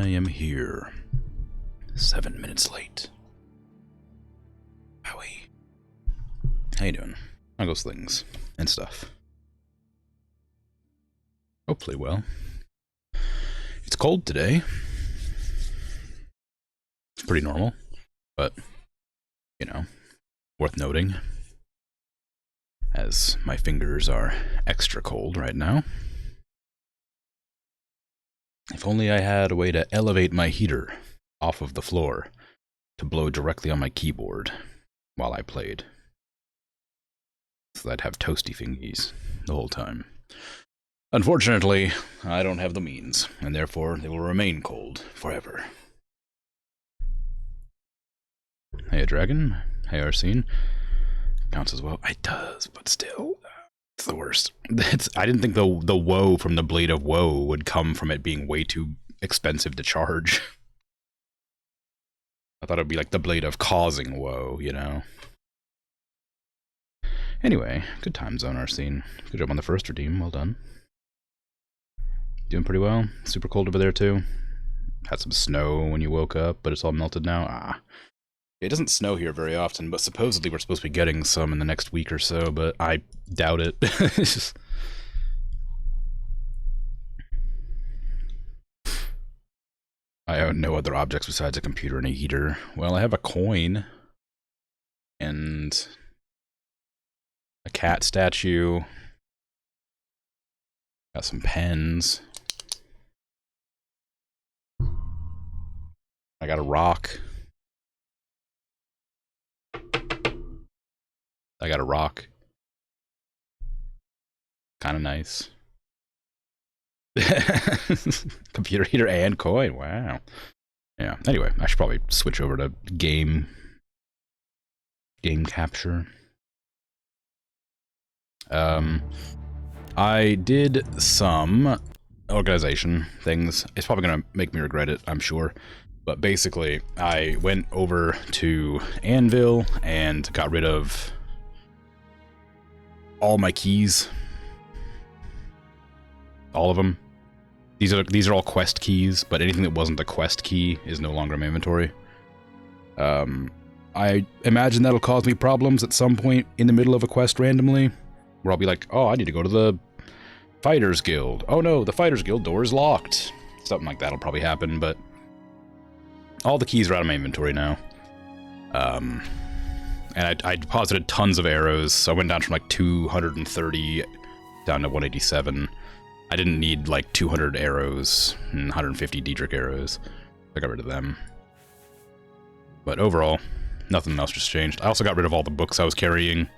I am here. 7 minutes late. Howie. How you doing? How goes things and stuff? Hopefully well. It's cold today. It's pretty normal, but, you know, worth noting, as my fingers are extra cold right now. If only I had a way to elevate my heater off of the floor to blow directly on my keyboard while I played. So I'd have toasty fingies the whole time. Unfortunately, I don't have the means, and therefore they will remain cold forever. Hey, Dragon. Hey, Arsene. Counts as well. It does, but still, it's the worst. I didn't think the woe from the Blade of Woe would come from it being way too expensive to charge. I thought it would be like the Blade of Causing Woe, you know? Anyway, good time zone, Arsene. Good job on the first redeem, well done. Doing pretty well. Super cold over there, too. Had some snow when you woke up, but it's all melted now. Ah. It doesn't snow here very often, but supposedly we're supposed to be getting some in the next week or so, but I doubt it. It's just... I own no other objects besides a computer and a heater. Well, I have a coin and a cat statue. Got some pens. I got a rock. I got a rock. Kind of nice. Computer heater and coin. Wow. Yeah. Anyway, I should probably switch over to game capture. I did some organization things. It's probably gonna make me regret it, I'm sure. But basically, I went over to Anvil and got rid of all my keys. All of them. These are all quest keys, but anything that wasn't a quest key is no longer in my inventory. I imagine that'll cause me problems at some point in the middle of a quest randomly, where I'll be like, oh, I need to go to the Fighters Guild. Oh no, the Fighters Guild door is locked. Something like that'll probably happen, but all the keys are out of my inventory now. And I deposited tons of arrows, so I went down from like 230 down to 187. I didn't need like 200 arrows and 150 Diedrich arrows. I got rid of them. But overall, nothing else just changed. I also got rid of all the books I was carrying,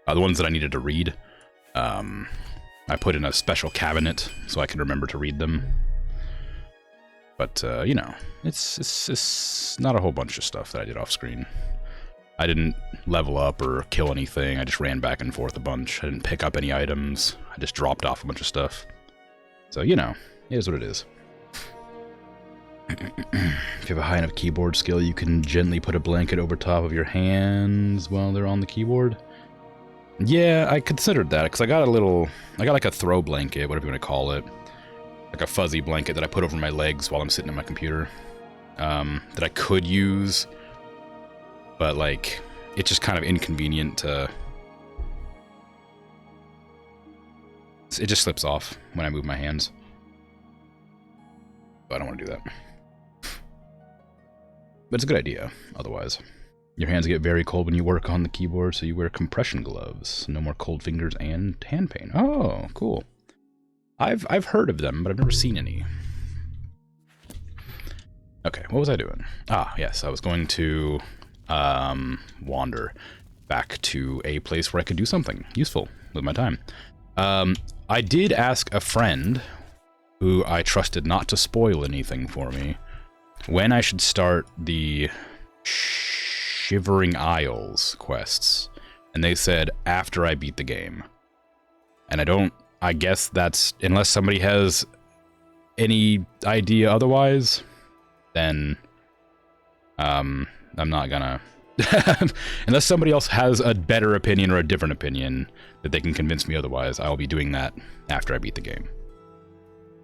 the ones that I needed to read. I put in a special cabinet so I can remember to read them. But, you know, it's not a whole bunch of stuff that I did off screen. I didn't level up or kill anything. I just ran back and forth a bunch. I didn't pick up any items. I just dropped off a bunch of stuff. So, you know, it is what it is. If you have a high enough keyboard skill, you can gently put a blanket over top of your hands while they're on the keyboard. Yeah, I considered that, because I got like a throw blanket, whatever you want to call it. Like a fuzzy blanket that I put over my legs while I'm sitting at my computer. That I could use, but like, it's just kind of inconvenient to... It just slips off when I move my hands. But I don't want to do that. But it's a good idea, otherwise. Your hands get very cold when you work on the keyboard, so you wear compression gloves. No more cold fingers and hand pain. Oh, cool. I've heard of them, but I've never seen any. Okay, what was I doing? Ah, yes, I was going to wander back to a place where I could do something useful with my time. I did ask a friend, who I trusted not to spoil anything for me, when I should start the Shivering Isles quests, and they said after I beat the game. And I guess that's, unless somebody has any idea otherwise, then I'm not gonna... Unless somebody else has a better opinion or a different opinion that they can convince me otherwise, I'll be doing that after I beat the game.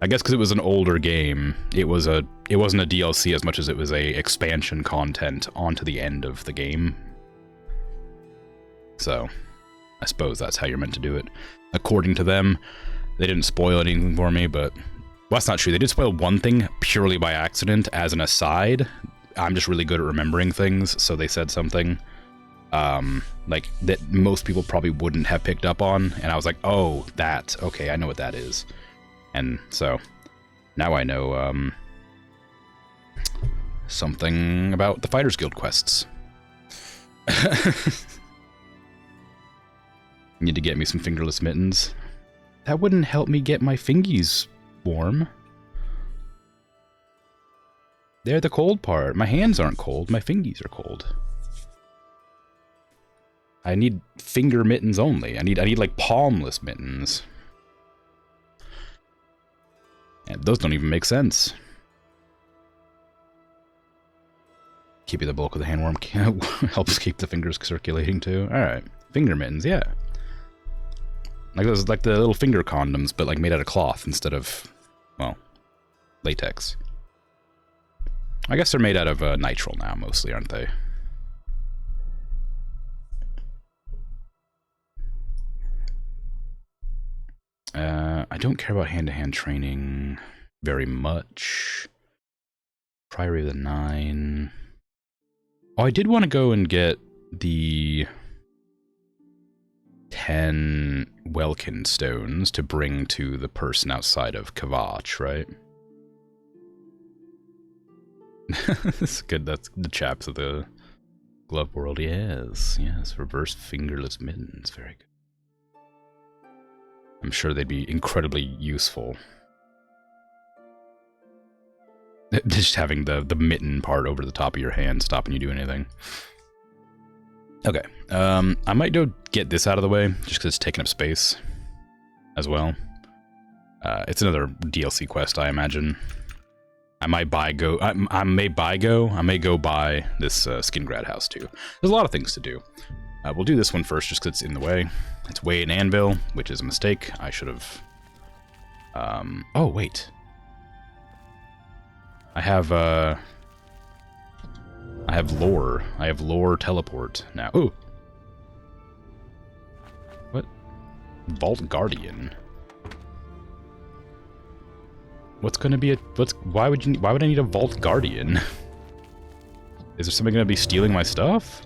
I guess because it was an older game, it wasn't a DLC as much as it was a expansion content onto the end of the game. So, I suppose that's how you're meant to do it. According to them, they didn't spoil anything for me, but... Well, that's not true. They did spoil one thing purely by accident as an aside. I'm just really good at remembering things, so they said something like that most people probably wouldn't have picked up on, and I was like, oh, that, okay, I know what that is. And so now I know something about the Fighters Guild quests. Need to get me some fingerless mittens. That wouldn't help me get my fingies warm. They're the cold part. My hands aren't cold, my fingies are cold. I need finger mittens only. I need like palmless mittens. And those don't even make sense. Keeping the bulk of the handworm helps keep the fingers circulating too. Alright. Finger mittens, yeah. Like those, like the little finger condoms, but like made out of cloth instead of, well, latex. I guess they're made out of nitrile now, mostly, aren't they? I don't care about hand-to-hand training very much. Priory of the 9. Oh, I did want to go and get the 10 Welkin stones to bring to the person outside of Kavach, right? That's good. That's the chaps of the glove world. Yes, yes. Reverse fingerless mittens. Very good. I'm sure they'd be incredibly useful. Just having the mitten part over the top of your hand stopping you do anything. Okay. I might go get this out of the way just because it's taking up space as well. It's another DLC quest, I imagine. I might go buy this Skingrad house too. There's a lot of things to do. We'll do this one first just because it's in the way. It's way in Anvil, which is a mistake. I should have... oh, wait. I have lore. I have lore teleport now. Ooh! What? Vault Guardian. What's gonna be a... why would I need a Vault Guardian? Is there somebody gonna be stealing my stuff?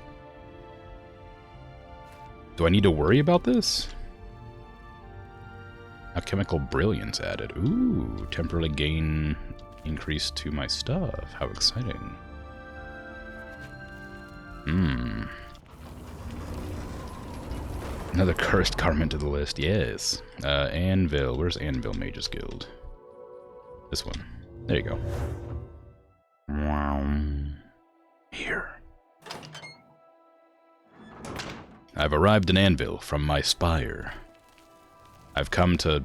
Do I need to worry about this? Alchemical Brilliance added. Ooh, temporarily gain increase to my stuff. How exciting. Another cursed garment to the list. Yes. Anvil. Where's Anvil Mages Guild? This one. There you go. Here. I've arrived in Anvil from my spire. I've come to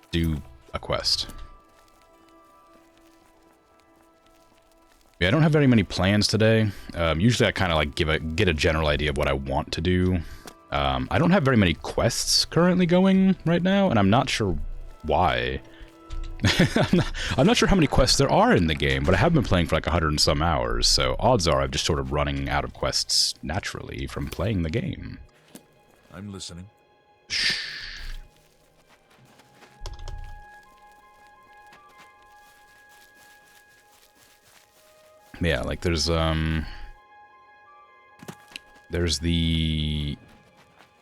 do a quest. Yeah, I don't have very many plans today. Usually I kind of like get a general idea of what I want to do. I don't have very many quests currently going right now, and I'm not sure why. I'm not sure how many quests there are in the game, but I have been playing for like 100 and some hours, so odds are I'm just sort of running out of quests naturally from playing the game. I'm listening. Shh. Yeah, like there's the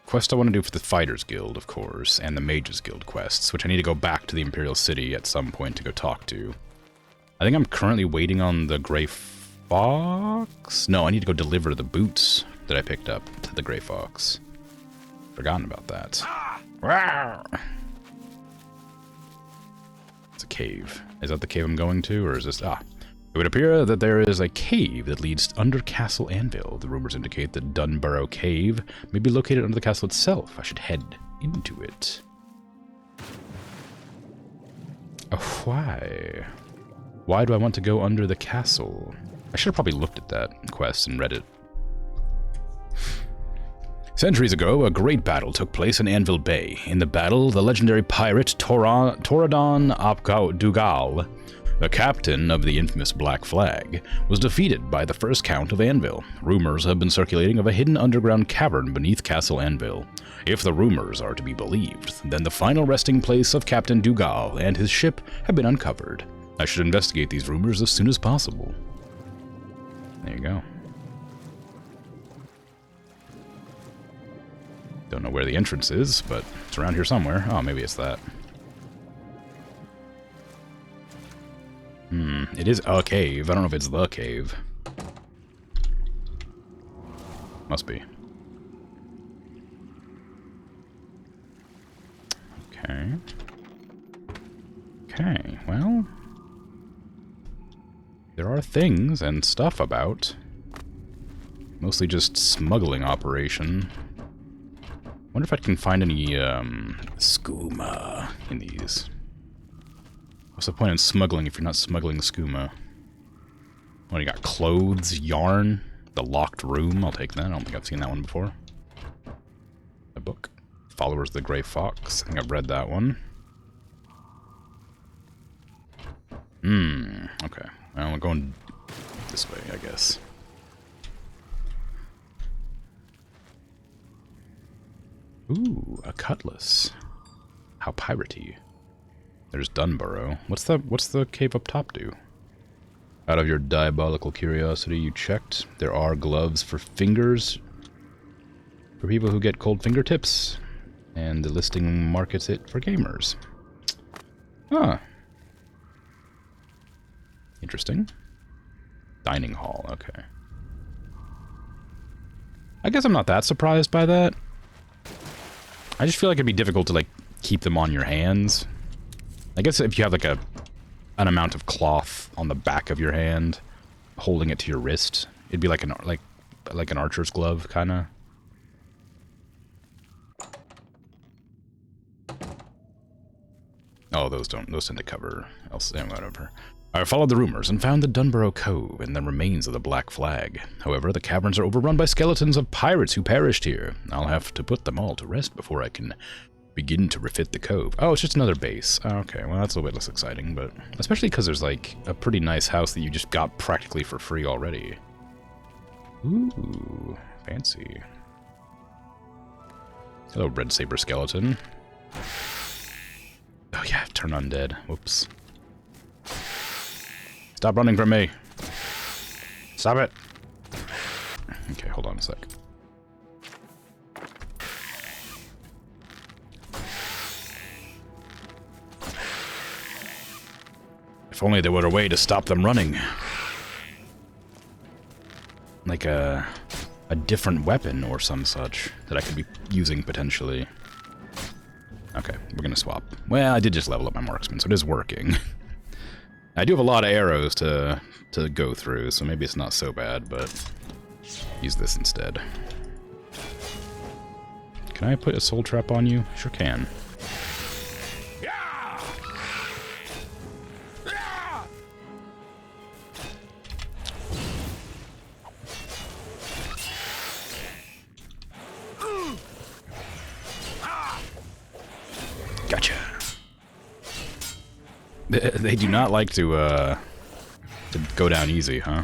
quest I want to do for the Fighters Guild, of course, and the Mages Guild quests, which I need to go back to the Imperial City at some point to go talk to. I think I'm currently waiting on the Grey Fox? No, I need to go deliver the boots that I picked up to the Grey Fox. Forgotten about that. It's a cave. Is that the cave I'm going to, or is this... Ah. It would appear that there is a cave that leads under Castle Anvil. The rumors indicate that Dunburrow Cave may be located under the castle itself. I should head into it. Oh, why? Why do I want to go under the castle? I should have probably looked at that quest and read it. Centuries ago, a great battle took place in Anvil Bay. In the battle, the legendary pirate Toradon Dugal, the captain of the infamous Black Flag, was defeated by the first Count of Anvil. Rumors have been circulating of a hidden underground cavern beneath Castle Anvil. If the rumors are to be believed, then the final resting place of Captain Dugal and his ship have been uncovered. I should investigate these rumors as soon as possible. There you go. Don't know where the entrance is, but it's around here somewhere. Oh, maybe it's that. It is a cave. I don't know if it's the cave. Must be. Okay. Okay, well... there are things and stuff about. Mostly just smuggling operation. Wonder if I can find any, skooma in these. What's the point in smuggling if you're not smuggling skooma? What, you got clothes, yarn, the locked room? I'll take that. I don't think I've seen that one before. A book. Followers of the Grey Fox. I think I've read that one. Okay. Well, we're going this way, I guess. Ooh, a cutlass. How piratey. There's Dunborough. What's the cave up top do? Out of your diabolical curiosity, you checked. There are gloves for fingers for people who get cold fingertips, and the listing markets it for gamers. Huh. Interesting. Dining hall, okay. I guess I'm not that surprised by that. I just feel like it'd be difficult to, like, keep them on your hands. I guess if you have, like, an amount of cloth on the back of your hand, holding it to your wrist, it'd be like an archer's glove, kind of. Oh, those tend to cover else, whatever. I followed the rumors and found the Dunborough Cove and the remains of the Black Flag. However, the caverns are overrun by skeletons of pirates who perished here. I'll have to put them all to rest before I can begin to refit the cove. Oh, it's just another base. Okay, well, that's a little bit less exciting, but especially because there's, like, a pretty nice house that you just got practically for free already. Ooh, fancy. Hello, Red Saber Skeleton. Oh, yeah, turn undead. Whoops. Stop running from me. Stop it. Okay, hold on a sec. If only there were a way to stop them running. Like a different weapon or some such that I could be using potentially. Okay, we're gonna swap. Well, I did just level up my marksman, so it is working. I do have a lot of arrows to go through, so maybe it's not so bad, but use this instead. Can I put a soul trap on you? Sure can. Gotcha. They do not like to go down easy, huh?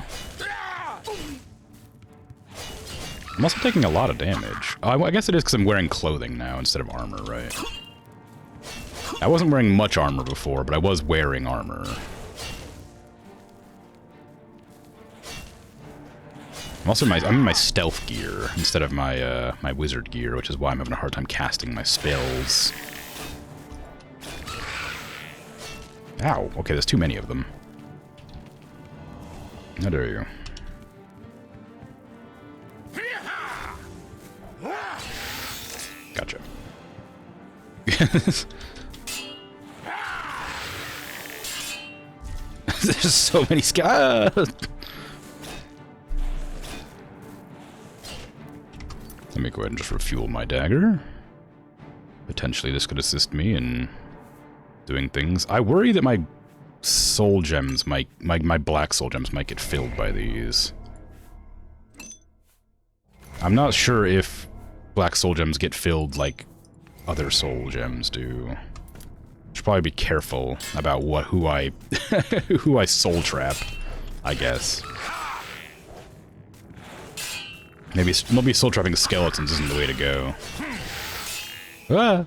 I'm also taking a lot of damage. Oh, I guess it is because I'm wearing clothing now instead of armor, right? I wasn't wearing much armor before, but I was wearing armor. I'm in my stealth gear instead of my my wizard gear, which is why I'm having a hard time casting my spells. Ow, okay, there's too many of them. How dare you? Gotcha. There's so many Let me go ahead and just refuel my dagger. Potentially this could assist me in doing things. I worry that my soul gems might, my black soul gems might get filled by these. I'm not sure if black soul gems get filled like other soul gems do. Should probably be careful about who I who I soul trap, I guess. Maybe soul trapping skeletons isn't the way to go. Ah!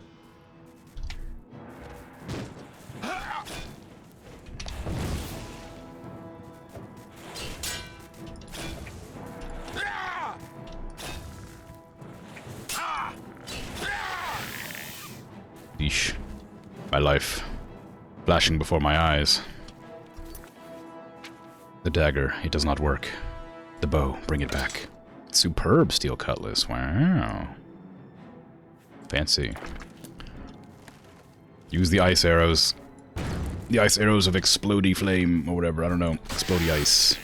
Yeesh. My life flashing before my eyes. The dagger, it does not work. The bow, bring it back. Superb steel cutlass, wow. Fancy. Use the ice arrows. The ice arrows of explodey flame, or whatever, I don't know. Explodey ice.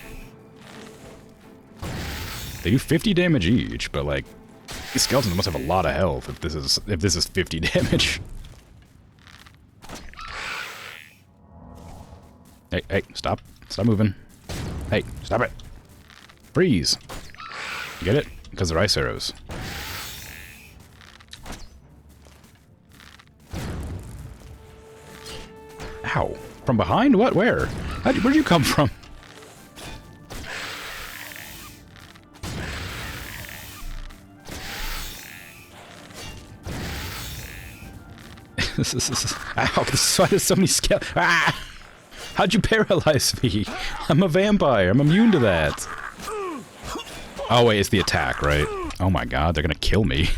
They do 50 damage each, but like, these skeletons must have a lot of health if this is 50 damage. Hey, stop. Stop moving. Hey, stop it. Freeze. Get it? Because they're ice arrows. Ow. From behind? What? Where? Where'd you come from? Ow, this is why there's so many skeletons. Ah! How'd you paralyze me? I'm a vampire. I'm immune to that. Oh, wait, it's the attack, right? Oh my god, they're gonna kill me.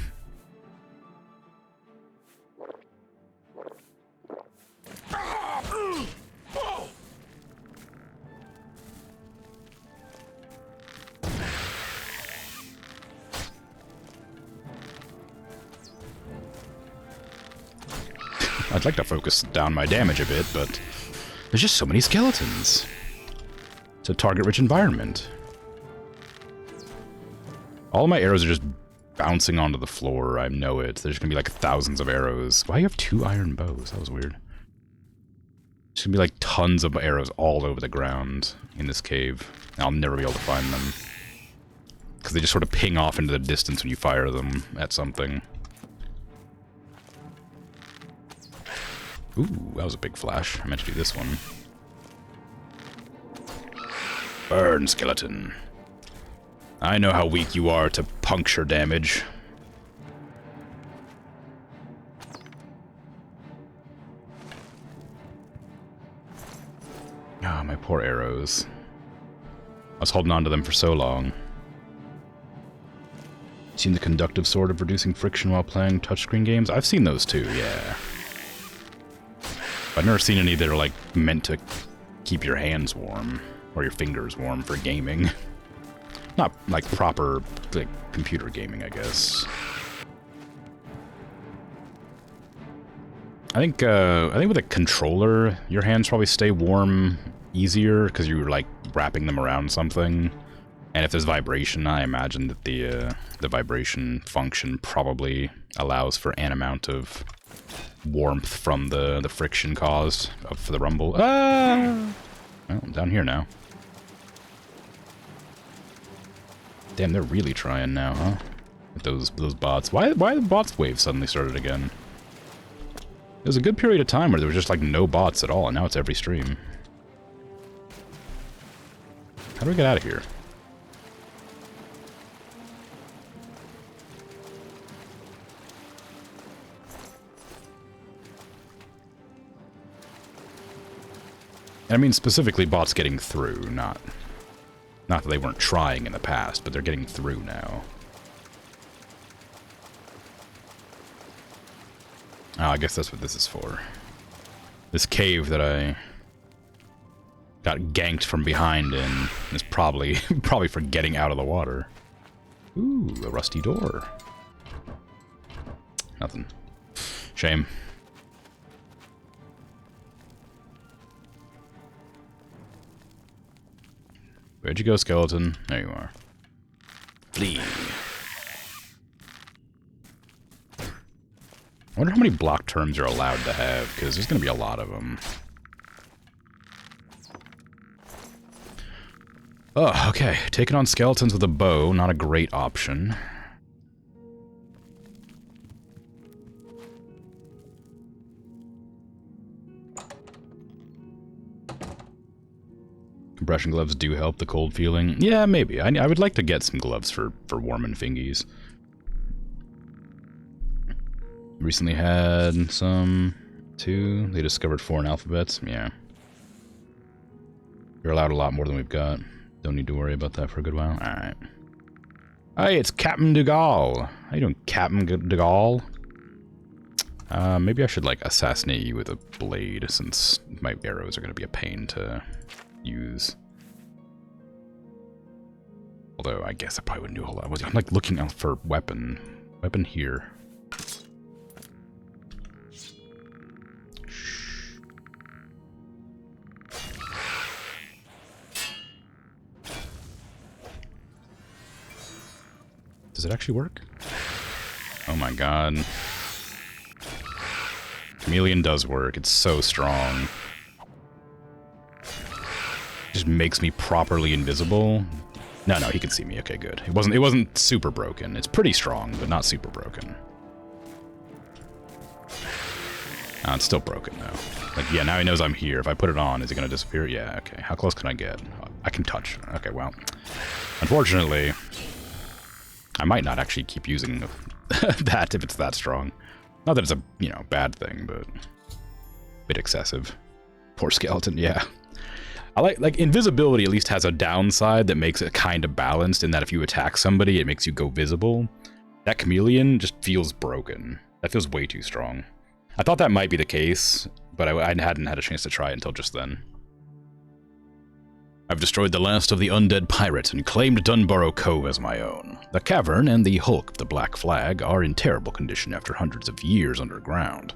I'd like to focus down my damage a bit, but there's just so many skeletons. It's a target-rich environment. All my arrows are just bouncing onto the floor, I know it. There's gonna be like thousands of arrows. Why do you have 2 iron bows? That was weird. There's gonna be like tons of arrows all over the ground in this cave. I'll never be able to find them. Because they just sort of ping off into the distance when you fire them at something. Ooh, that was a big flash. I meant to do this one. Burn, skeleton. I know how weak you are to puncture damage. Ah, my poor arrows. I was holding on to them for so long. Seen the conductive sword of reducing friction while playing touchscreen games? I've seen those too, yeah. I've never seen any that are like meant to keep your hands warm or your fingers warm for gaming. Not like proper like computer gaming, I guess. I think with a controller, your hands probably stay warm easier because you're like wrapping them around something. And if there's vibration, I imagine that the vibration function probably allows for an amount of warmth from the friction caused for the rumble. Ah! Well, I'm down here now. Damn, they're really trying now, huh? With those bots. Why the bots wave suddenly started again? There was a good period of time where there was just like no bots at all, and now it's every stream. How do we get out of here? I mean specifically bots getting through, not that they weren't trying in the past, but they're getting through now. Oh, I guess that's what this is for. This cave that I got ganked from behind in is probably for getting out of the water. Ooh, a rusty door. Nothing. Shame. Where'd you go, skeleton? There you are. Flee. I wonder how many block terms you're allowed to have, because there's going to be a lot of them. Oh, okay. Taking on skeletons with a bow, not a great option. Compression gloves do help the cold feeling. Yeah, maybe. I would like to get some gloves for warming fingies. Recently had some, too. They discovered foreign alphabets. Yeah. You're allowed a lot more than we've got. Don't need to worry about that for a good while. Alright. Hey, it's Captain de Gaulle. How you doing, Captain de Gaulle? Maybe I should, like, assassinate you with a blade, since my arrows are going to be a pain to use. Although, I guess I probably wouldn't do a whole lot. I'm, like, looking out for weapon. Weapon here. Does it actually work? Oh my god. Chameleon does work. It's so strong. Just makes me properly invisible. No, he can see me. Okay, good. It wasn't super broken. It's pretty strong, but not super broken. It's still broken though. Like, yeah, now he knows I'm here. If I put it on, is it gonna disappear? Yeah, okay. How close can I get? I can touch. Okay, well. Unfortunately, I might not actually keep using that if it's that strong. Not that it's a, you know, bad thing, but a bit excessive. Poor skeleton, yeah. I like invisibility at least has a downside that makes it kind of balanced in that if you attack somebody, it makes you go visible. That chameleon just feels broken. That feels way too strong. I thought that might be the case, but I hadn't had a chance to try it until just then. I've destroyed the last of the undead pirates and claimed Dunbarrow Cove as my own. The cavern and the hulk of the Black Flag are in terrible condition after hundreds of years underground.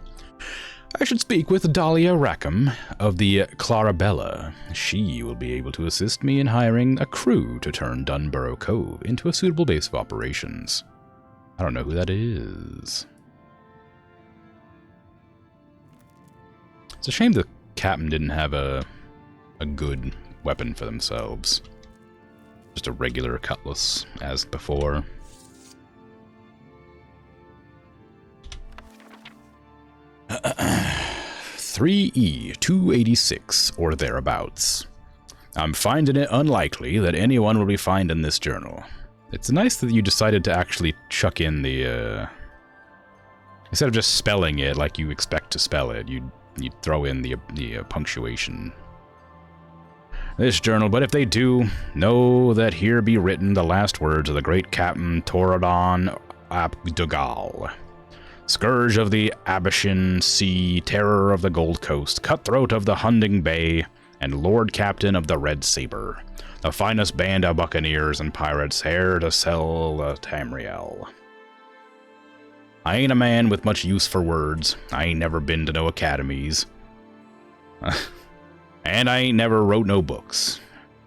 I should speak with Dahlia Rackham of the Clarabella. She will be able to assist me in hiring a crew to turn Dunbarrow Cove into a suitable base of operations. I don't know who that is. It's a shame the captain didn't have a good weapon for themselves. Just a regular cutlass, as before. (3E 286 or thereabouts. I'm finding it unlikely that anyone will be finding this journal. It's nice that you decided to actually chuck in the, instead of just spelling it like you expect to spell it, you'd throw in the punctuation. This journal, but if they do, know that here be written the last words of the great Captain Toradon ap Dugal. Scourge of the Abyssin Sea, terror of the Gold Coast, cutthroat of the Hunding Bay, and Lord Captain of the Red Saber, the finest band of buccaneers and pirates here to sell the Tamriel. I ain't a man with much use for words. I ain't never been to no academies. And I ain't never wrote no books.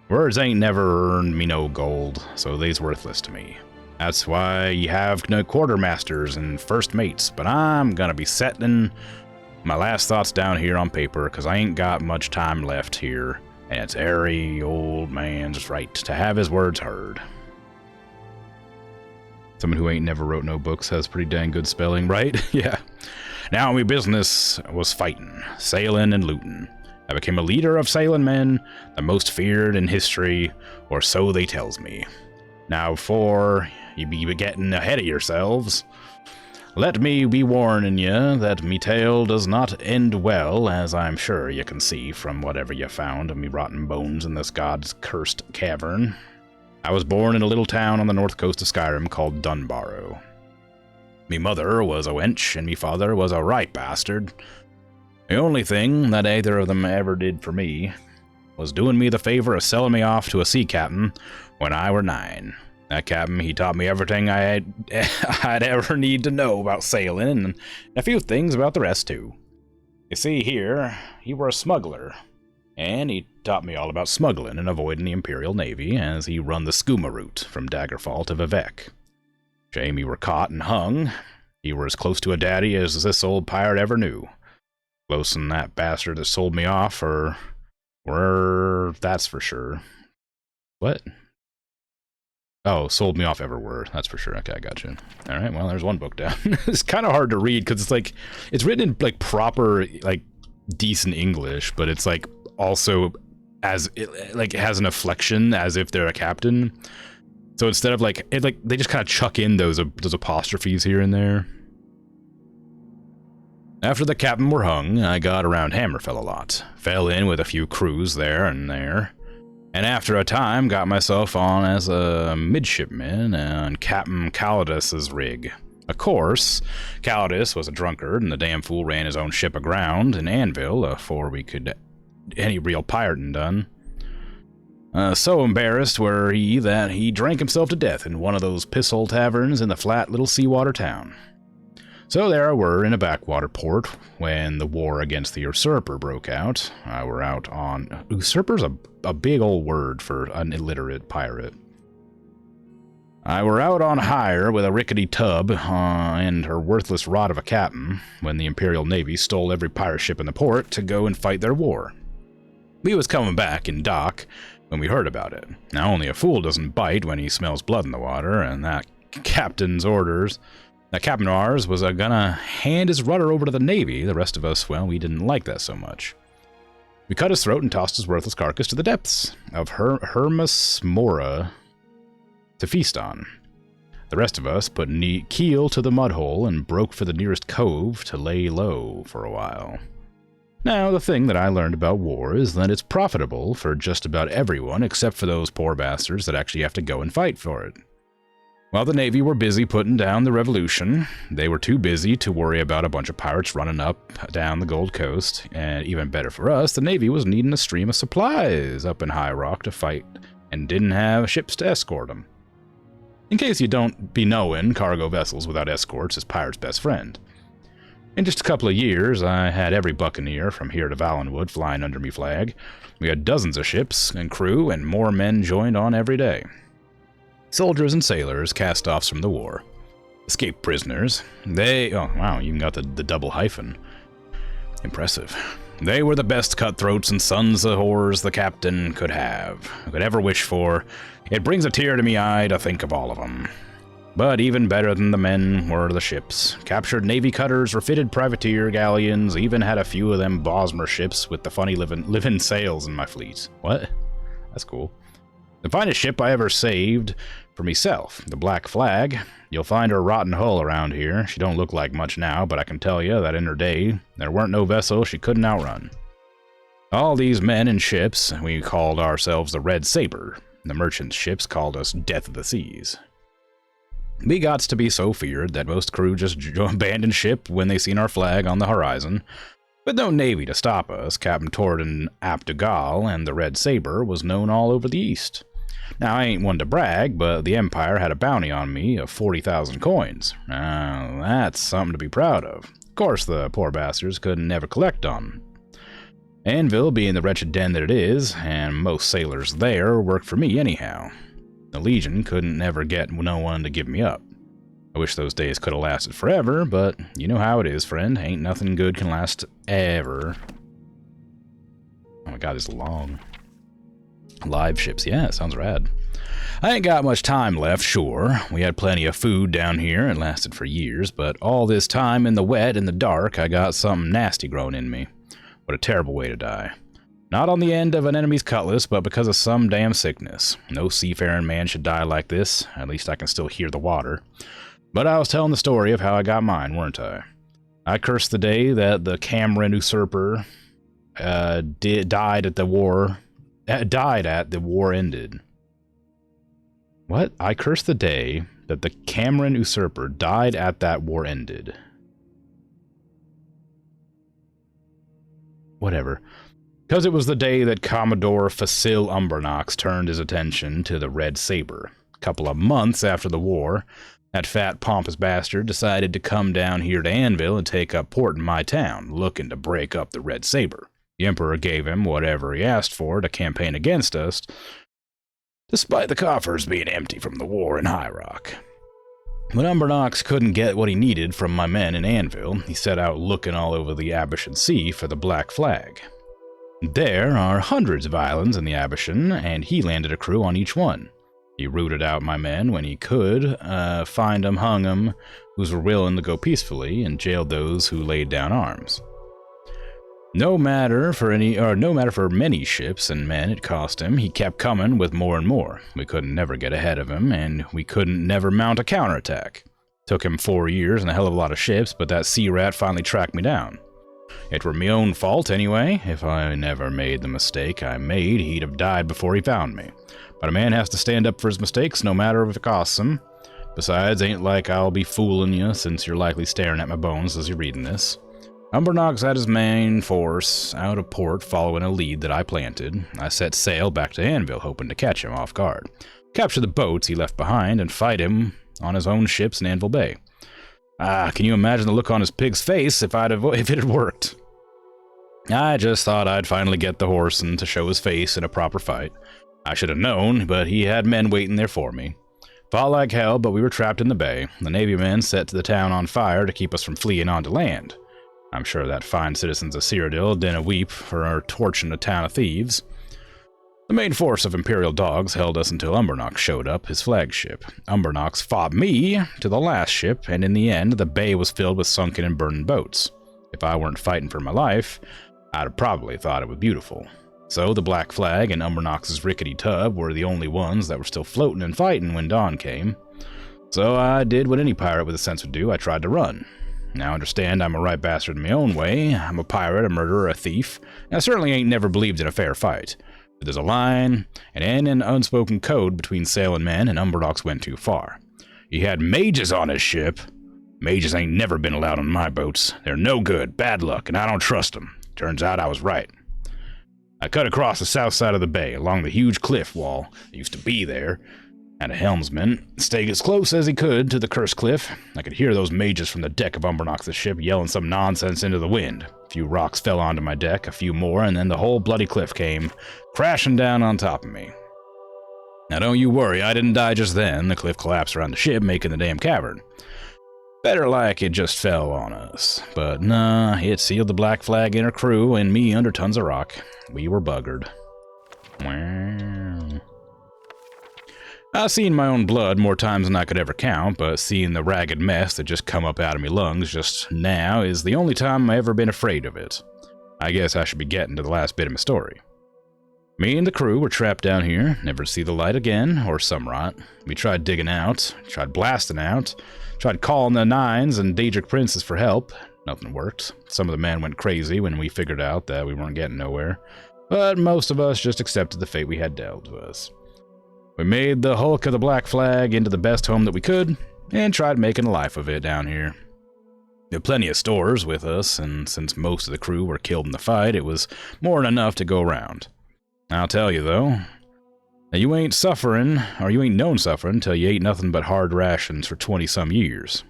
Words ain't never earned me no gold, so they's worthless to me. That's why you have no quartermasters and first mates, but I'm gonna be setting my last thoughts down here on paper, because I ain't got much time left here, and it's every old man's right to have his words heard. Someone who ain't never wrote no books has pretty dang good spelling, right? Yeah. Now my business was fighting, sailing, and looting. I became a leader of sailing men, the most feared in history, or so they tells me. Now, before you be getting ahead of yourselves, let me be warning you that me tale does not end well, as I'm sure you can see from whatever you found of me rotten bones in this god's cursed cavern. I was born in a little town on the north coast of Skyrim called Dunbarrow. Me mother was a wench, and me father was a right bastard. The only thing that either of them ever did for me was doing me the favor of selling me off to a sea captain when I were 9. That captain, he taught me everything I'd ever need to know about sailing, and a few things about the rest too. You see here, he were a smuggler, and he taught me all about smuggling and avoiding the Imperial Navy as he run the skooma route from Daggerfall to Vivek. Shame he were caught and hung. He were as close to a daddy as this old pirate ever knew. Close than that bastard that sold me off, or that's for sure. What? Oh, sold me off ever were, that's for sure. Okay, I got you. Alright, well, there's one book down. It's kind of hard to read, because it's like, it's written in, like, proper, like, decent English, but it's, like, also as it like has an inflection as if they're a captain. So instead of like they just kind of chuck in those apostrophes here and there. After the captain were hung, I got around Hammerfell a lot. Fell in with a few crews there and there. And after a time, got myself on as a midshipman on Captain Calidus's rig. Of course, Calidus was a drunkard, and the damn fool ran his own ship aground in Anvil before we could any real pirating done. So embarrassed were he that he drank himself to death in one of those pisshole taverns in the flat little seawater town. So there I were in a backwater port when the war against the usurper broke out. I were out on... Usurper's a big old word for an illiterate pirate. I were out on hire with a rickety tub and her worthless rod of a captain when the Imperial Navy stole every pirate ship in the port to go and fight their war. We was coming back in dock when we heard about it. Now only a fool doesn't bite when he smells blood in the water, and that captain of ours was gonna hand his rudder over to the Navy. The rest of us, well, we didn't like that so much. We cut his throat and tossed his worthless carcass to the depths of Hermus Mora to feast on. The rest of us put keel to the mud hole and broke for the nearest cove to lay low for a while. Now, the thing that I learned about war is that it's profitable for just about everyone except for those poor bastards that actually have to go and fight for it. While the Navy were busy putting down the revolution, they were too busy to worry about a bunch of pirates running up down the Gold Coast, and even better for us, the Navy was needing a stream of supplies up in High Rock to fight, and didn't have ships to escort them. In case you don't be knowing, cargo vessels without escorts is pirate's best friend. In just a couple of years, I had every buccaneer from here to Valenwood flying under me flag. We had dozens of ships and crew, and more men joined on every day. Soldiers and sailors, cast-offs from the war. Escaped prisoners. Oh wow, you even got the double hyphen. Impressive. They were the best cutthroats and sons of whores the captain could ever wish for. It brings a tear to me eye to think of all of them. But even better than the men were the ships. Captured Navy cutters, refitted privateer galleons, even had a few of them Bosmer ships with the funny living sails in my fleet. What? That's cool. The finest ship I ever saved for myself, the Black Flag. You'll find her rotten hull around here. She don't look like much now, but I can tell you that in her day, there weren't no vessel she couldn't outrun. All these men and ships, we called ourselves the Red Saber. The merchant ships called us Death of the Seas. We gots to be so feared that most crew just abandoned ship when they seen our flag on the horizon. With no navy to stop us, Captain Torden Abdugal and the Red Saber was known all over the East. Now, I ain't one to brag, but the Empire had a bounty on me of 40,000 coins. That's something to be proud of. Of course, the poor bastards couldn't never collect on. Anvil being the wretched den that it is, and most sailors there worked for me anyhow. The Legion couldn't never get no one to give me up. I wish those days could have lasted forever, but you know how it is, friend. Ain't nothing good can last ever. Oh my god, it's long. Live ships, yeah, sounds rad. I ain't got much time left, sure. We had plenty of food down here, it lasted for years, but all this time in the wet and the dark, I got something nasty growing in me. What a terrible way to die. Not on the end of an enemy's cutlass, but because of some damn sickness. No seafaring man should die like this, at least I can still hear the water. But I was telling the story of how I got mine, weren't I? I cursed the day that the Cameron usurper died at the war ended. What? I cursed the day that the Cameron usurper died at that war ended. Whatever. Because it was the day that Commodore Facile Umbernox turned his attention to the Red Saber. A couple of months after the war, that fat, pompous bastard decided to come down here to Anvil and take up port in my town, looking to break up the Red Saber. The Emperor gave him whatever he asked for to campaign against us, despite the coffers being empty from the war in High Rock. When Umbernox couldn't get what he needed from my men in Anvil, he set out looking all over the Abyshan Sea for the Black Flag. There are hundreds of islands in the Abyshan, and he landed a crew on each one. He rooted out my men when he could, find 'em, hung 'em, who were willing to go peacefully, and jailed those who laid down arms. No matter for many ships and men it cost him, he kept coming with more and more. We couldn't never get ahead of him, and we couldn't never mount a counterattack. Took him 4 years and a hell of a lot of ships, but that sea rat finally tracked me down. It were me own fault anyway. If I never made the mistake I made, he'd have died before he found me. But a man has to stand up for his mistakes, no matter if it costs him. Besides, ain't like I'll be fooling you, since you're likely staring at my bones as you're reading this. Umbernox had his main force out of port following a lead that I planted. I set sail back to Anvil, hoping to catch him off guard. Capture the boats he left behind and fight him on his own ships in Anvil Bay. Can you imagine the look on his pig's face if it had worked? I just thought I'd finally get the horse and to show his face in a proper fight. I should have known, but he had men waiting there for me. Fought like hell, but we were trapped in the bay. The Navy men set the town on fire to keep us from fleeing onto land. I'm sure that fine citizens of Cyrodiil didn't weep for our torching a town of thieves. The main force of Imperial dogs held us until Umbernox showed up, his flagship. Umbernox fought me to the last ship, and in the end, the bay was filled with sunken and burning boats. If I weren't fighting for my life, I'd have probably thought it was beautiful. So the Black Flag and Umbernox's rickety tub were the only ones that were still floating and fighting when dawn came. So I did what any pirate with a sense would do. I tried to run. Now understand, I'm a right bastard in my own way. I'm a pirate, a murderer, a thief, and I certainly ain't never believed in a fair fight. But there's a line, and an unspoken code between sailing men, and Umbernox went too far. He had mages on his ship. Mages ain't never been allowed on my boats. They're no good, bad luck, and I don't trust them. Turns out I was right. I cut across the south side of the bay, along the huge cliff wall that used to be there, and a helmsman stayed as close as he could to the cursed cliff. I could hear those mages from the deck of Umbernox's ship yelling some nonsense into the wind. A few rocks fell onto my deck, a few more, and then the whole bloody cliff came crashing down on top of me. Now don't you worry, I didn't die just then. The cliff collapsed around the ship, making the damn cavern. Better like it just fell on us. But nah, it sealed the Black Flag and her crew and me under tons of rock. We were buggered. Wow. I've seen my own blood more times than I could ever count, but seeing the ragged mess that just come up out of me lungs just now is the only time I've ever been afraid of it. I guess I should be getting to the last bit of my story. Me and the crew were trapped down here, never to see the light again, or some rot. We tried digging out, tried blasting out, tried calling the Nines and Daedric Princes for help. Nothing worked. Some of the men went crazy when we figured out that we weren't getting nowhere, but most of us just accepted the fate we had dealt to us. We made the hulk of the Black Flag into the best home that we could, and tried making a life of it down here. We had plenty of stores with us, and since most of the crew were killed in the fight, it was more than enough to go around. I'll tell you, though, that you ain't suffering, or you ain't known suffering, till you ate nothing but hard rations for 20-some years.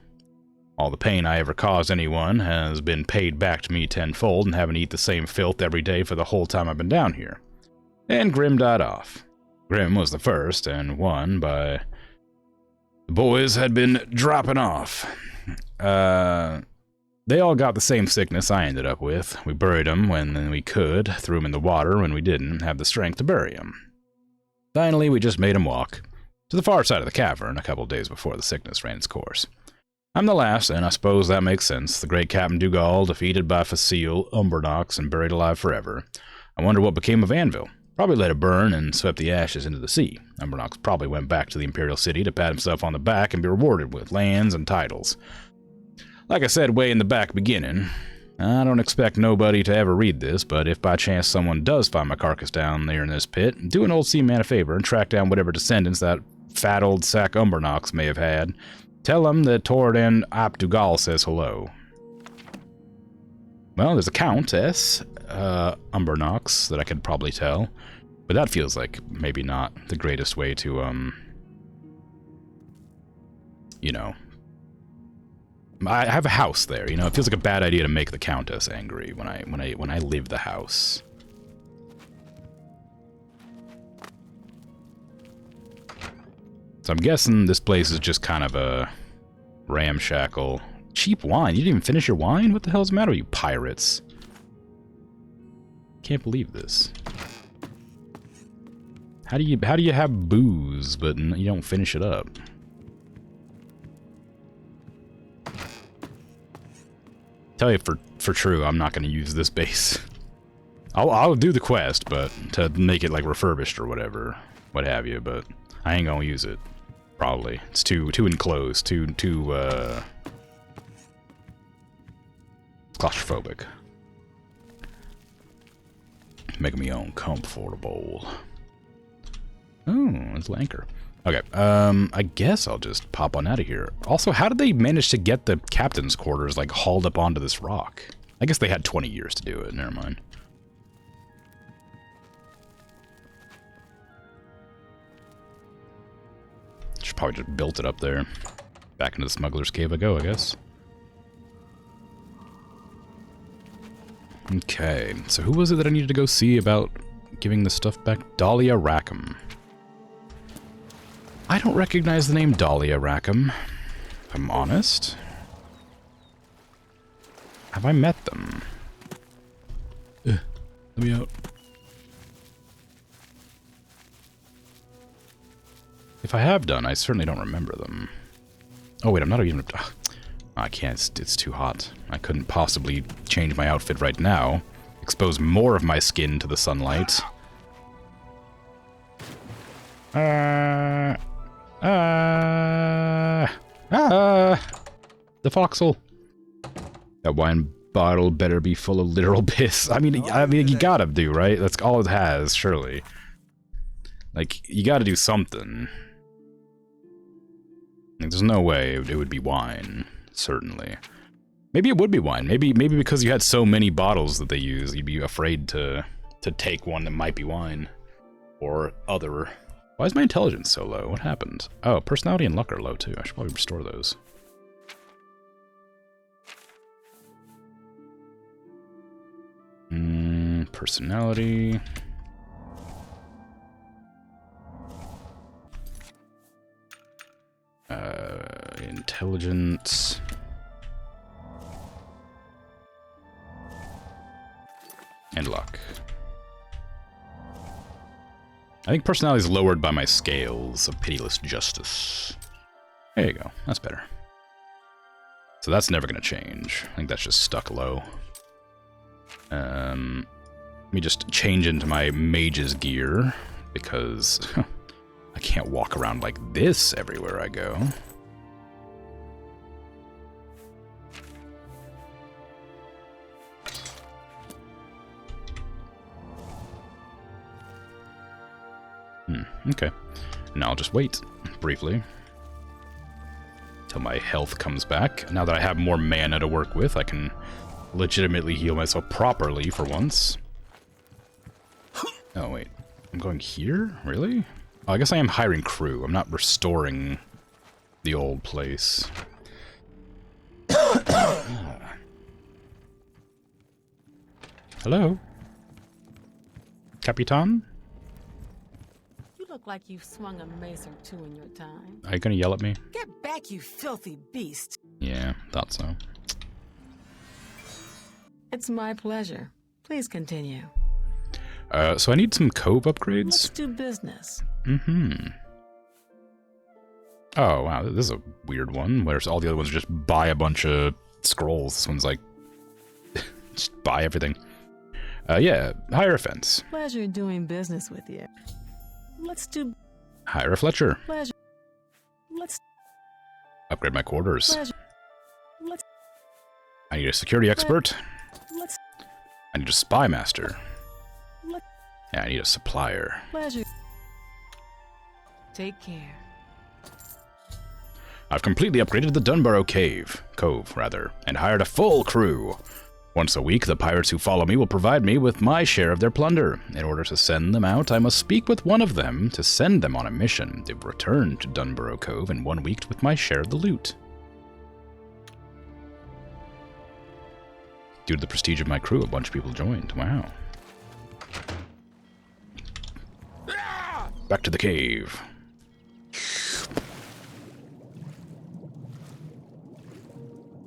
All the pain I ever caused anyone has been paid back to me tenfold, and having to eat the same filth every day for the whole time I've been down here. And Grim died off. Grim was the first, and one by the boys had been dropping off. They all got the same sickness I ended up with. We buried them when we could, threw them in the water when we didn't have the strength to bury them. Finally, we just made them walk to the far side of the cavern a couple days before the sickness ran its course. I'm the last, and I suppose that makes sense. The great Captain Dougal defeated by Facile, Umbernox, and buried alive forever. I wonder what became of Anvil. Probably let it burn and swept the ashes into the sea. Umbernox probably went back to the Imperial City to pat himself on the back and be rewarded with lands and titles. Like I said way in the back beginning, I don't expect nobody to ever read this, but if by chance someone does find my carcass down there in this pit, do an old seaman a favor and track down whatever descendants that fat old sack Umbernox may have had. Tell them that Tordan Ap Dougal says hello. Well, there's a Countess, Umbernox, that I could probably tell, but that feels like maybe not the greatest way to, you know, I have a house there, you know. It feels like a bad idea to make the Countess angry when I leave the house. So I'm guessing this place is just kind of a ramshackle. Cheap wine. You didn't even finish your wine? What the hell's the matter with you pirates? Can't believe this. How do you have booze but you don't finish it up? Tell you for true, I'm not going to use this base. I'll do the quest, but to make it like refurbished or whatever, what have you. But I ain't gonna use it. Probably it's too enclosed, too claustrophobic. Making me uncomfortable. Oh, it's Lanker. Okay, I guess I'll just pop on out of here. Also, how did they manage to get the captain's quarters, like, hauled up onto this rock? I guess they had 20 years to do it, never mind. Should probably just built it up there. Back into the smuggler's cave I go, I guess. Okay, so who was it that I needed to go see about giving the stuff back? Dahlia Rackham. I don't recognize the name Dahlia Rackham, if I'm honest. Have I met them? Let me out. If I have done, I certainly don't remember them. Oh wait, I'm not even... I can't, it's too hot. I couldn't possibly change my outfit right now. Expose more of my skin to the sunlight. The foxhole. That wine bottle better be full of literal piss. I mean, you gotta do, right? That's all it has, surely. Like, you gotta do something. Like, there's no way it would be wine, certainly. Maybe it would be wine. Maybe because you had so many bottles that they use, you'd be afraid to take one that might be wine. Or other. Why is my intelligence so low? What happened? Oh, personality and luck are low too. I should probably restore those. Personality. Intelligence. And luck. I think personality is lowered by my scales of pitiless justice. There you go. That's better. So that's never going to change. I think that's just stuck low. Let me just change into my mage's gear, because I can't walk around like this everywhere I go. Okay. Now I'll just wait, briefly, till my health comes back. Now that I have more mana to work with, I can legitimately heal myself properly for once. Oh, wait. I'm going here? Really? Oh, I guess I am hiring crew. I'm not restoring the old place. Hello? Capitan? You look like you've swung a mace or two in your time. Are you gonna yell at me? Get back, you filthy beast. Yeah, thought so. It's my pleasure. Please continue. So I need some cove upgrades. Let's do business. Mm-hmm. Oh, wow, this is a weird one, whereas all the other ones are just buy a bunch of scrolls. This one's like, just buy everything. Yeah, hire a fence. Pleasure doing business with you. Let's do... Hire a Fletcher. Pleasure. Let's... Upgrade my quarters. Pleasure. Let's... I need a security expert. Let's... I need a spy master. Let's... Yeah, I need a supplier. Pleasure. Take care. I've completely upgraded the Dunbarrow Cove, and hired a full crew. Once a week, the pirates who follow me will provide me with my share of their plunder. In order to send them out, I must speak with one of them to send them on a mission to return to Dunbarrow Cove in 1 week with my share of the loot. Due to the prestige of my crew, a bunch of people joined. Wow. Back to the cave.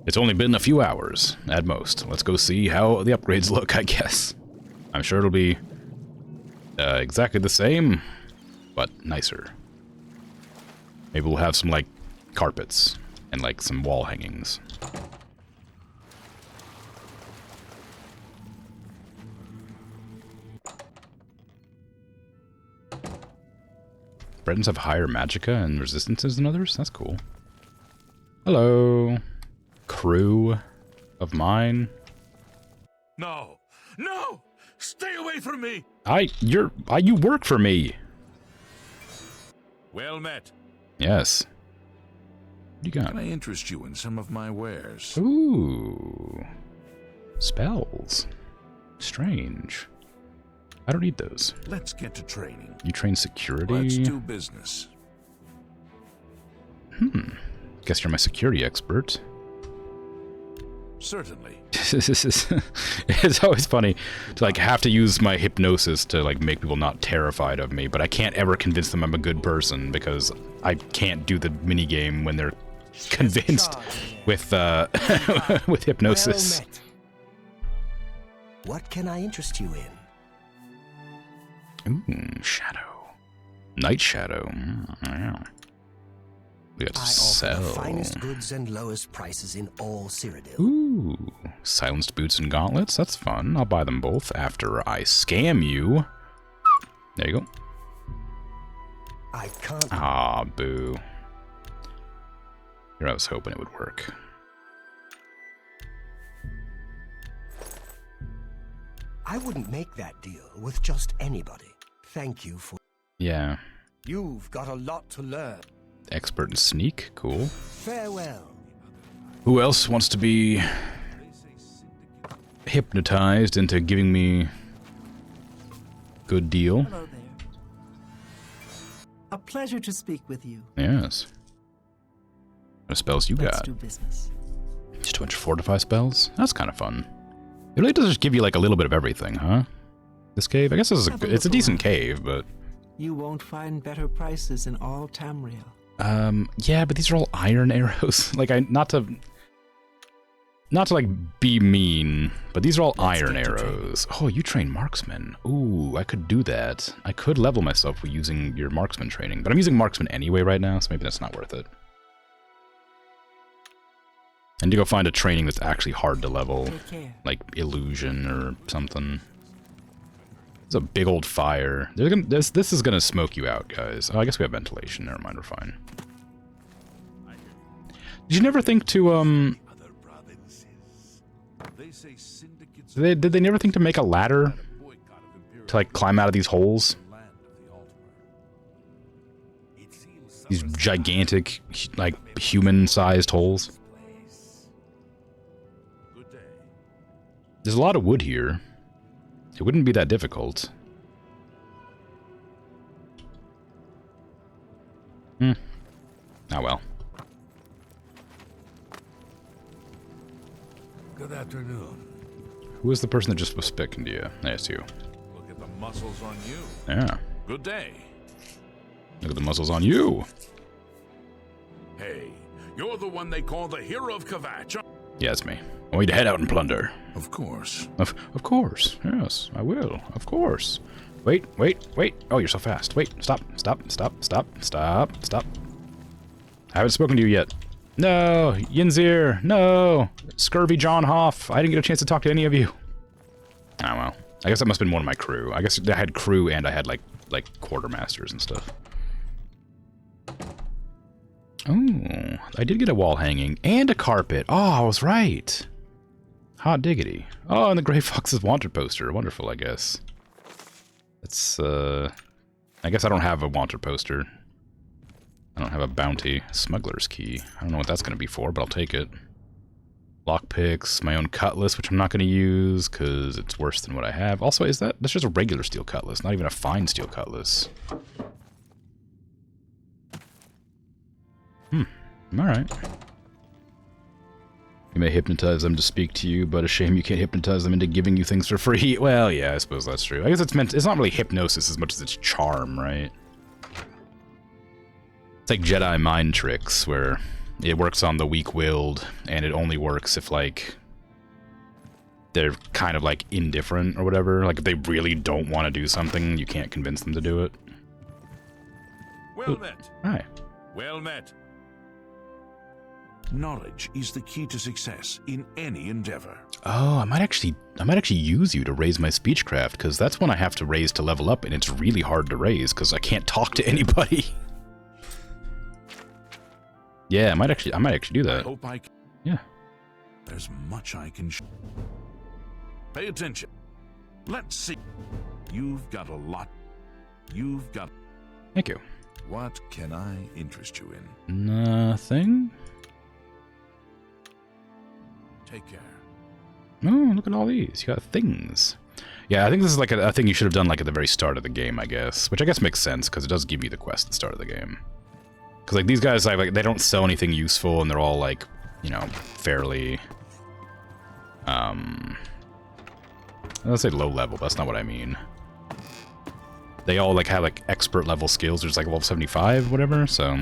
It's only been a few hours, at most. Let's go see how the upgrades look, I guess. I'm sure it'll be exactly the same, but nicer. Maybe we'll have some, like, carpets and, like, some wall hangings. Bretons have higher magicka and resistances than others? That's cool. Hello. Crew of mine. No! No! Stay away from me! You work for me. Well met. Yes. What do you got? Can I interest you in some of my wares? Ooh. Spells. Strange. I don't need those. Let's get to training. You train security? Let's do business. Guess you're my security expert. Certainly. It's always funny to like have to use my hypnosis to like make people not terrified of me, but I can't ever convince them I'm a good person because I can't do the minigame when they're convinced with with hypnosis. Well met. What can I interest you in? Ooh, shadow. Night shadow. Yeah. We got to I sell. offer the finest goods and lowest prices in all Cyrodiil. Ooh, silenced boots and gauntlets. That's fun. I'll buy them both after I scam you. There you go. I can't. Ah, boo. Here I was hoping it would work. I wouldn't make that deal with just anybody. Thank you for. Yeah. You've got a lot to learn. Expert in sneak. Cool. Farewell. Who else wants to be hypnotized into giving me good deal? Hello there. A pleasure to speak with you. Yes. What spells you Let's got? do business. Just a bunch of fortify spells? That's kind of fun. It really does just give you like a little bit of everything, huh? This cave? I guess this is it's a decent cave, but... You won't find better prices in all Tamriel. Yeah, but these are all iron arrows. Like, not to like be mean, but these are all iron arrows. Oh, you train marksman. Ooh, I could do that. I could level myself with using your marksman training, but I'm using marksman anyway right now, so maybe that's not worth it. And to go find a training that's actually hard to level, Take care. like illusion or something. There's a big old fire. This is gonna smoke you out, guys. Oh, I guess we have ventilation. Never mind, we're fine. Did you never think to Did they never think to make a ladder to like climb out of these holes? These gigantic, like human-sized holes. There's a lot of wood here. It wouldn't be that difficult. Oh well. Good afternoon. Who was the person that just was speaking to you? That's you. Look at the muscles on you. Yeah. Good day. Look at the muscles on you. Hey, you're the one they call the hero of Kvatch. Yeah, it's me. I want you to head out and plunder. Of course. Of course. Yes, I will. Of course. Wait. Oh, you're so fast. Wait, stop. I haven't spoken to you yet. No, Yinzir, no. Scurvy John Hoff. I didn't get a chance to talk to any of you. Oh, well. I guess that must have been one of my crew. I guess I had crew and I had, like quartermasters and stuff. Oh, I did get a wall hanging and a carpet. Oh, I was right. Hot diggity. Oh, and the Grey Fox's wanted poster. Wonderful, I guess. It's, I guess I don't have a wanted poster. I don't have a bounty. Smuggler's key. I don't know what that's going to be for, but I'll take it. Lockpicks, my own cutlass, which I'm not going to use, because it's worse than what I have. Also, that's just a regular steel cutlass, not even a fine steel cutlass. Alright. You may hypnotize them to speak to you, but a shame you can't hypnotize them into giving you things for free. Well, yeah, I suppose that's true. I guess it's not really hypnosis as much as it's charm, right? It's like Jedi mind tricks, where it works on the weak-willed, and it only works if, like, they're kind of, like, indifferent or whatever. Like, if they really don't want to do something, you can't convince them to do it. Well met. Hi. Well met. Knowledge is the key to success in any endeavor. Oh, I might actually use you to raise my speechcraft, because that's one I have to raise to level up, and it's really hard to raise because I can't talk to anybody. Yeah, I might actually do that. I hope I can. Yeah. There's much I can Pay attention. Let's see. You've got a lot. You've got... Thank you. What can I interest you in? Nothing? Take care. Oh, look at all these. You got things. Yeah, I think this is like a thing you should have done like at the very start of the game, I guess. Which I guess makes sense, because it does give you the quest at the start of the game. Because like these guys, like they don't sell anything useful, and they're all like, you know, fairly... Let's say low level, but that's not what I mean. They all like have like expert level skills, there's like level 75, whatever, so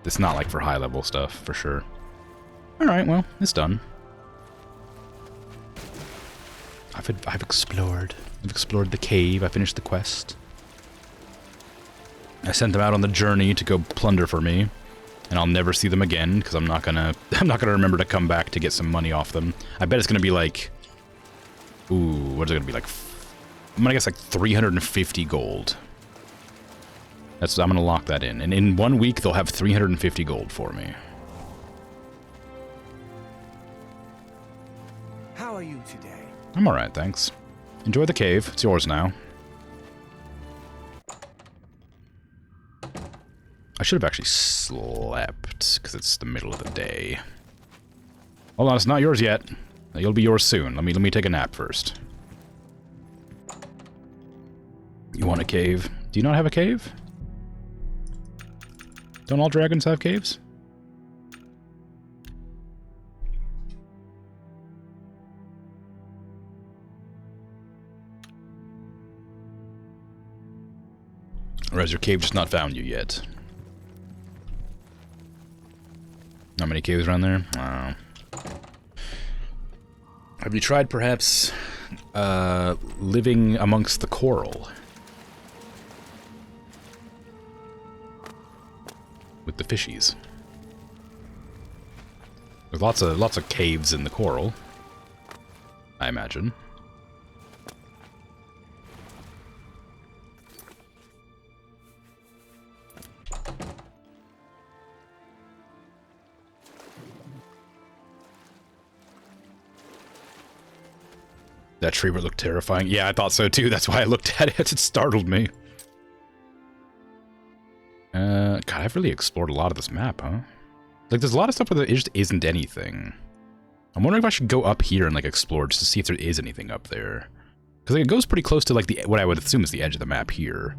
it's not like for high level stuff, for sure. Alright, well, it's done. I've explored. I've explored the cave, I finished the quest. I sent them out on the journey to go plunder for me, and I'll never see them again, because I'm not gonna remember to come back to get some money off them. I bet it's gonna be like... Ooh, what is it gonna be like? I'm gonna guess like 350 gold. I'm gonna lock that in. And in 1 week, they'll have 350 gold for me. How are you today? I'm alright, thanks. Enjoy the cave. It's yours now. I should have actually slept, because it's the middle of the day. Hold on, it's not yours yet. You'll be yours soon. Let me take a nap first. You want a cave? Do you not have a cave? Don't all dragons have caves? Or has your cave just not found you yet? How many caves around there? I don't know. Have you tried, perhaps, living amongst the coral? With the fishies. There's lots of caves in the coral, I imagine. That tree would look terrifying. Yeah, I thought so too. That's why I looked at it. It startled me. God, I've really explored a lot of this map, huh? Like, there's a lot of stuff where there just isn't anything. I'm wondering if I should go up here and, like, explore just to see if there is anything up there. Because like, it goes pretty close to, like, what I would assume is the edge of the map here.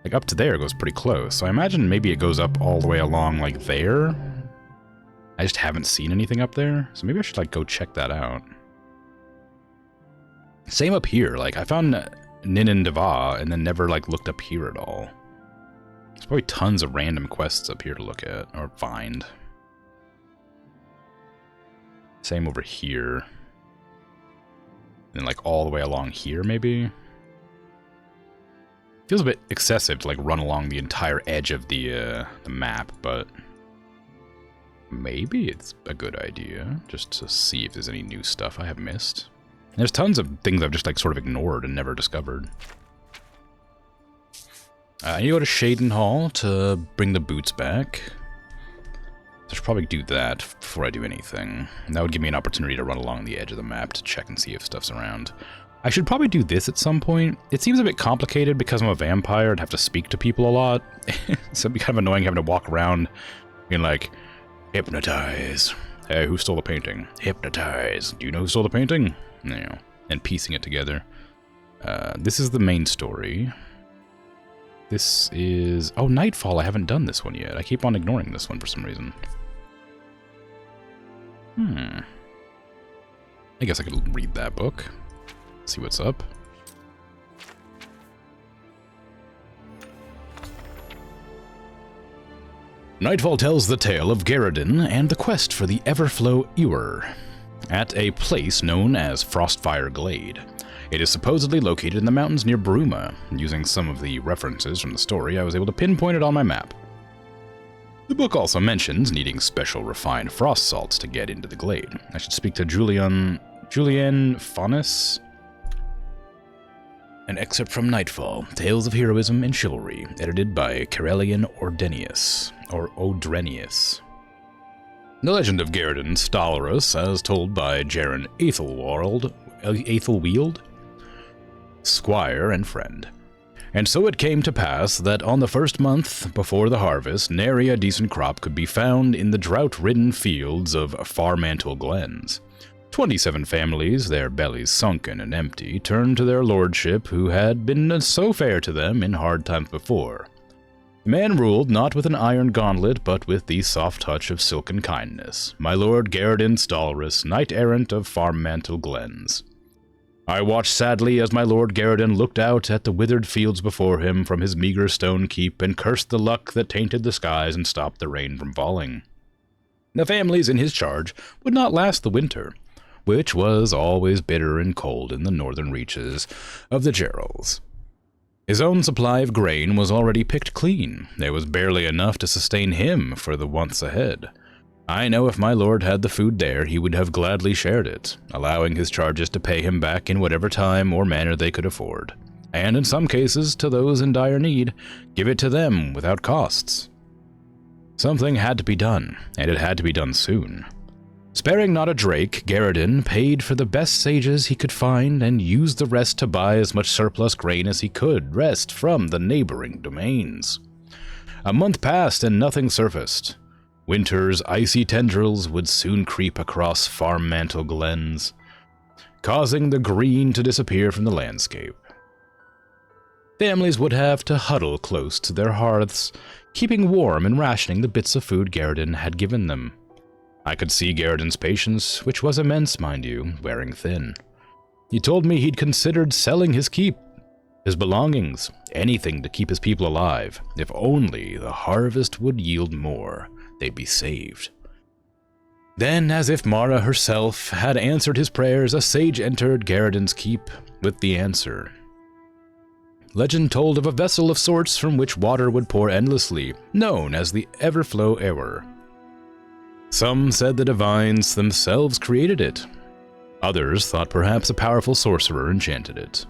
Like, up to there it goes pretty close. So I imagine maybe it goes up all the way along, like, there. I just haven't seen anything up there. So maybe I should, like, go check that out. Same up here, like, I found Nin Deva and then never, like, looked up here at all. There's probably tons of random quests up here to look at, or find. Same over here. And then, like, all the way along here, maybe? Feels a bit excessive to, like, run along the entire edge of the map, but... maybe it's a good idea, just to see if there's any new stuff I have missed. There's tons of things I've just, like, sort of ignored and never discovered. I need to go to Shaden Hall to bring the boots back. I should probably do that before I do anything. And that would give me an opportunity to run along the edge of the map to check and see if stuff's around. I should probably do this at some point. It seems a bit complicated because I'm a vampire and have to speak to people a lot. So it'd be kind of annoying having to walk around being like, hypnotize. Hey, who stole the painting? Hypnotize. Do you know who stole the painting? You know, and piecing it together. This is the main story. This is... oh, Nightfall. I haven't done this one yet. I keep on ignoring this one for some reason. I guess I could read that book. See what's up. Nightfall tells the tale of Garradin and the quest for the Everflow Ewer at a place known as Frostfire Glade. It is supposedly located in the mountains near Bruma. Using some of the references from the story, I was able to pinpoint it on my map. The book also mentions needing special refined frost salts to get into the glade. I should speak to Julian Faunus. An excerpt from Nightfall, Tales of Heroism and Chivalry, edited by Carelian Ordenius. The Legend of Garridan Stallerus, as told by Jaren Aethelweald, squire and friend. And so it came to pass that on the first month before the harvest, nary a decent crop could be found in the drought-ridden fields of Farmantle Glens. 27 families, their bellies sunken and empty, turned to their lordship who had been so fair to them in hard times before. The man ruled not with an iron gauntlet, but with the soft touch of silken kindness. My lord Garridan Stallerus, knight-errant of Farmantle Glens. I watched sadly as my lord Garridan looked out at the withered fields before him from his meager stone keep and cursed the luck that tainted the skies and stopped the rain from falling. The families in his charge would not last the winter, which was always bitter and cold in the northern reaches of the Gerals. His own supply of grain was already picked clean. There was barely enough to sustain him for the months ahead. I know if my lord had the food there, he would have gladly shared it, allowing his charges to pay him back in whatever time or manner they could afford, and in some cases, to those in dire need, give it to them without costs. Something had to be done, and it had to be done soon. Sparing not a drake, Garridan paid for the best sages he could find and used the rest to buy as much surplus grain as he could wrest from the neighboring domains. A month passed and nothing surfaced. Winter's icy tendrils would soon creep across Farmantle Glens, causing the green to disappear from the landscape. Families would have to huddle close to their hearths, keeping warm and rationing the bits of food Garridan had given them. I could see Garridan's patience, which was immense, mind you, wearing thin. He told me he'd considered selling his keep, his belongings, anything to keep his people alive. If only the harvest would yield more, they'd be saved. Then, as if Mara herself had answered his prayers, a sage entered Garridan's keep with the answer. Legend told of a vessel of sorts from which water would pour endlessly, known as the Everflow Ewer. Some said the divines themselves created it. Others thought perhaps a powerful sorcerer enchanted it.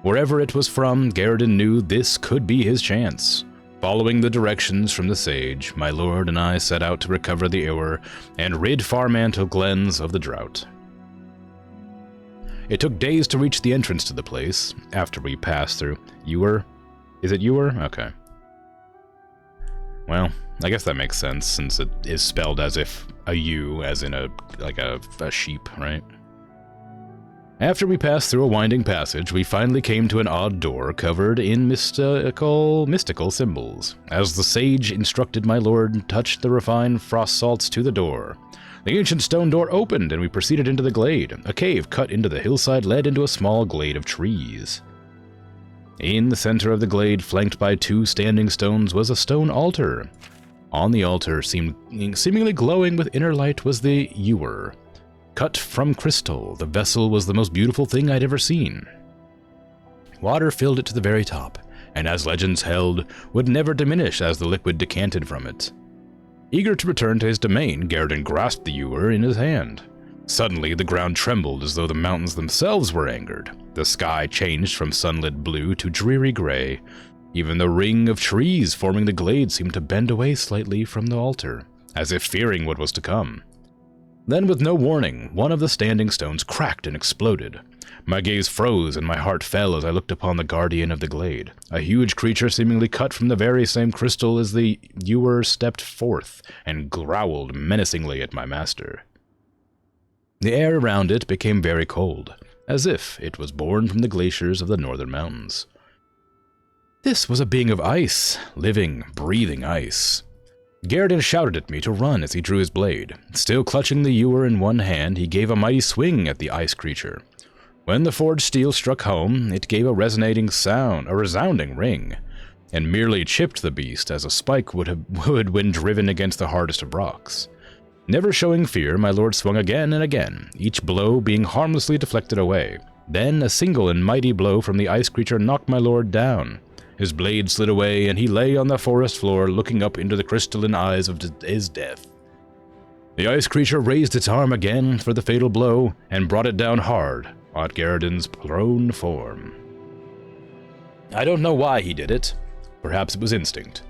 Wherever it was from, Garridan knew this could be his chance. Following the directions from the sage, my lord and I set out to recover the Ewer and rid Farmantle Glens of the drought. It took days to reach the entrance to the place, after we passed through Ewer. Is it Ewer? Okay. Well, I guess that makes sense, since it is spelled as if a U, as in a sheep, right? After we passed through a winding passage, we finally came to an odd door covered in mystical symbols. As the sage instructed, my lord touched the refined frost salts to the door. The ancient stone door opened, and we proceeded into the glade. A cave cut into the hillside led into a small glade of trees. In the center of the glade, flanked by 2 standing stones, was a stone altar. On the altar, seemingly glowing with inner light, was the ewer. Cut from crystal, the vessel was the most beautiful thing I'd ever seen. Water filled it to the very top, and as legends held, would never diminish as the liquid decanted from it. Eager to return to his domain, Garridan grasped the ewer in his hand. Suddenly, the ground trembled as though the mountains themselves were angered. The sky changed from sunlit blue to dreary gray. Even the ring of trees forming the glade seemed to bend away slightly from the altar, as if fearing what was to come. Then, with no warning, one of the standing stones cracked and exploded. My gaze froze and my heart fell as I looked upon the guardian of the glade. A huge creature seemingly cut from the very same crystal as the ewer stepped forth and growled menacingly at my master. The air around it became very cold, as if it was born from the glaciers of the northern mountains. This was a being of ice, living, breathing ice. Garridan shouted at me to run as he drew his blade. Still clutching the ewer in one hand, he gave a mighty swing at the ice creature. When the forged steel struck home, it gave a resounding ring, and merely chipped the beast as a spike would when driven against the hardest of rocks. Never showing fear, my lord swung again and again, each blow being harmlessly deflected away. Then a single and mighty blow from the ice creature knocked my lord down, His blade slid away, and he lay on the forest floor, looking up into the crystalline eyes of his death. The ice creature raised its arm again for the fatal blow, and brought it down hard on Garridan's prone form. I don't know why he did it. Perhaps it was instinct.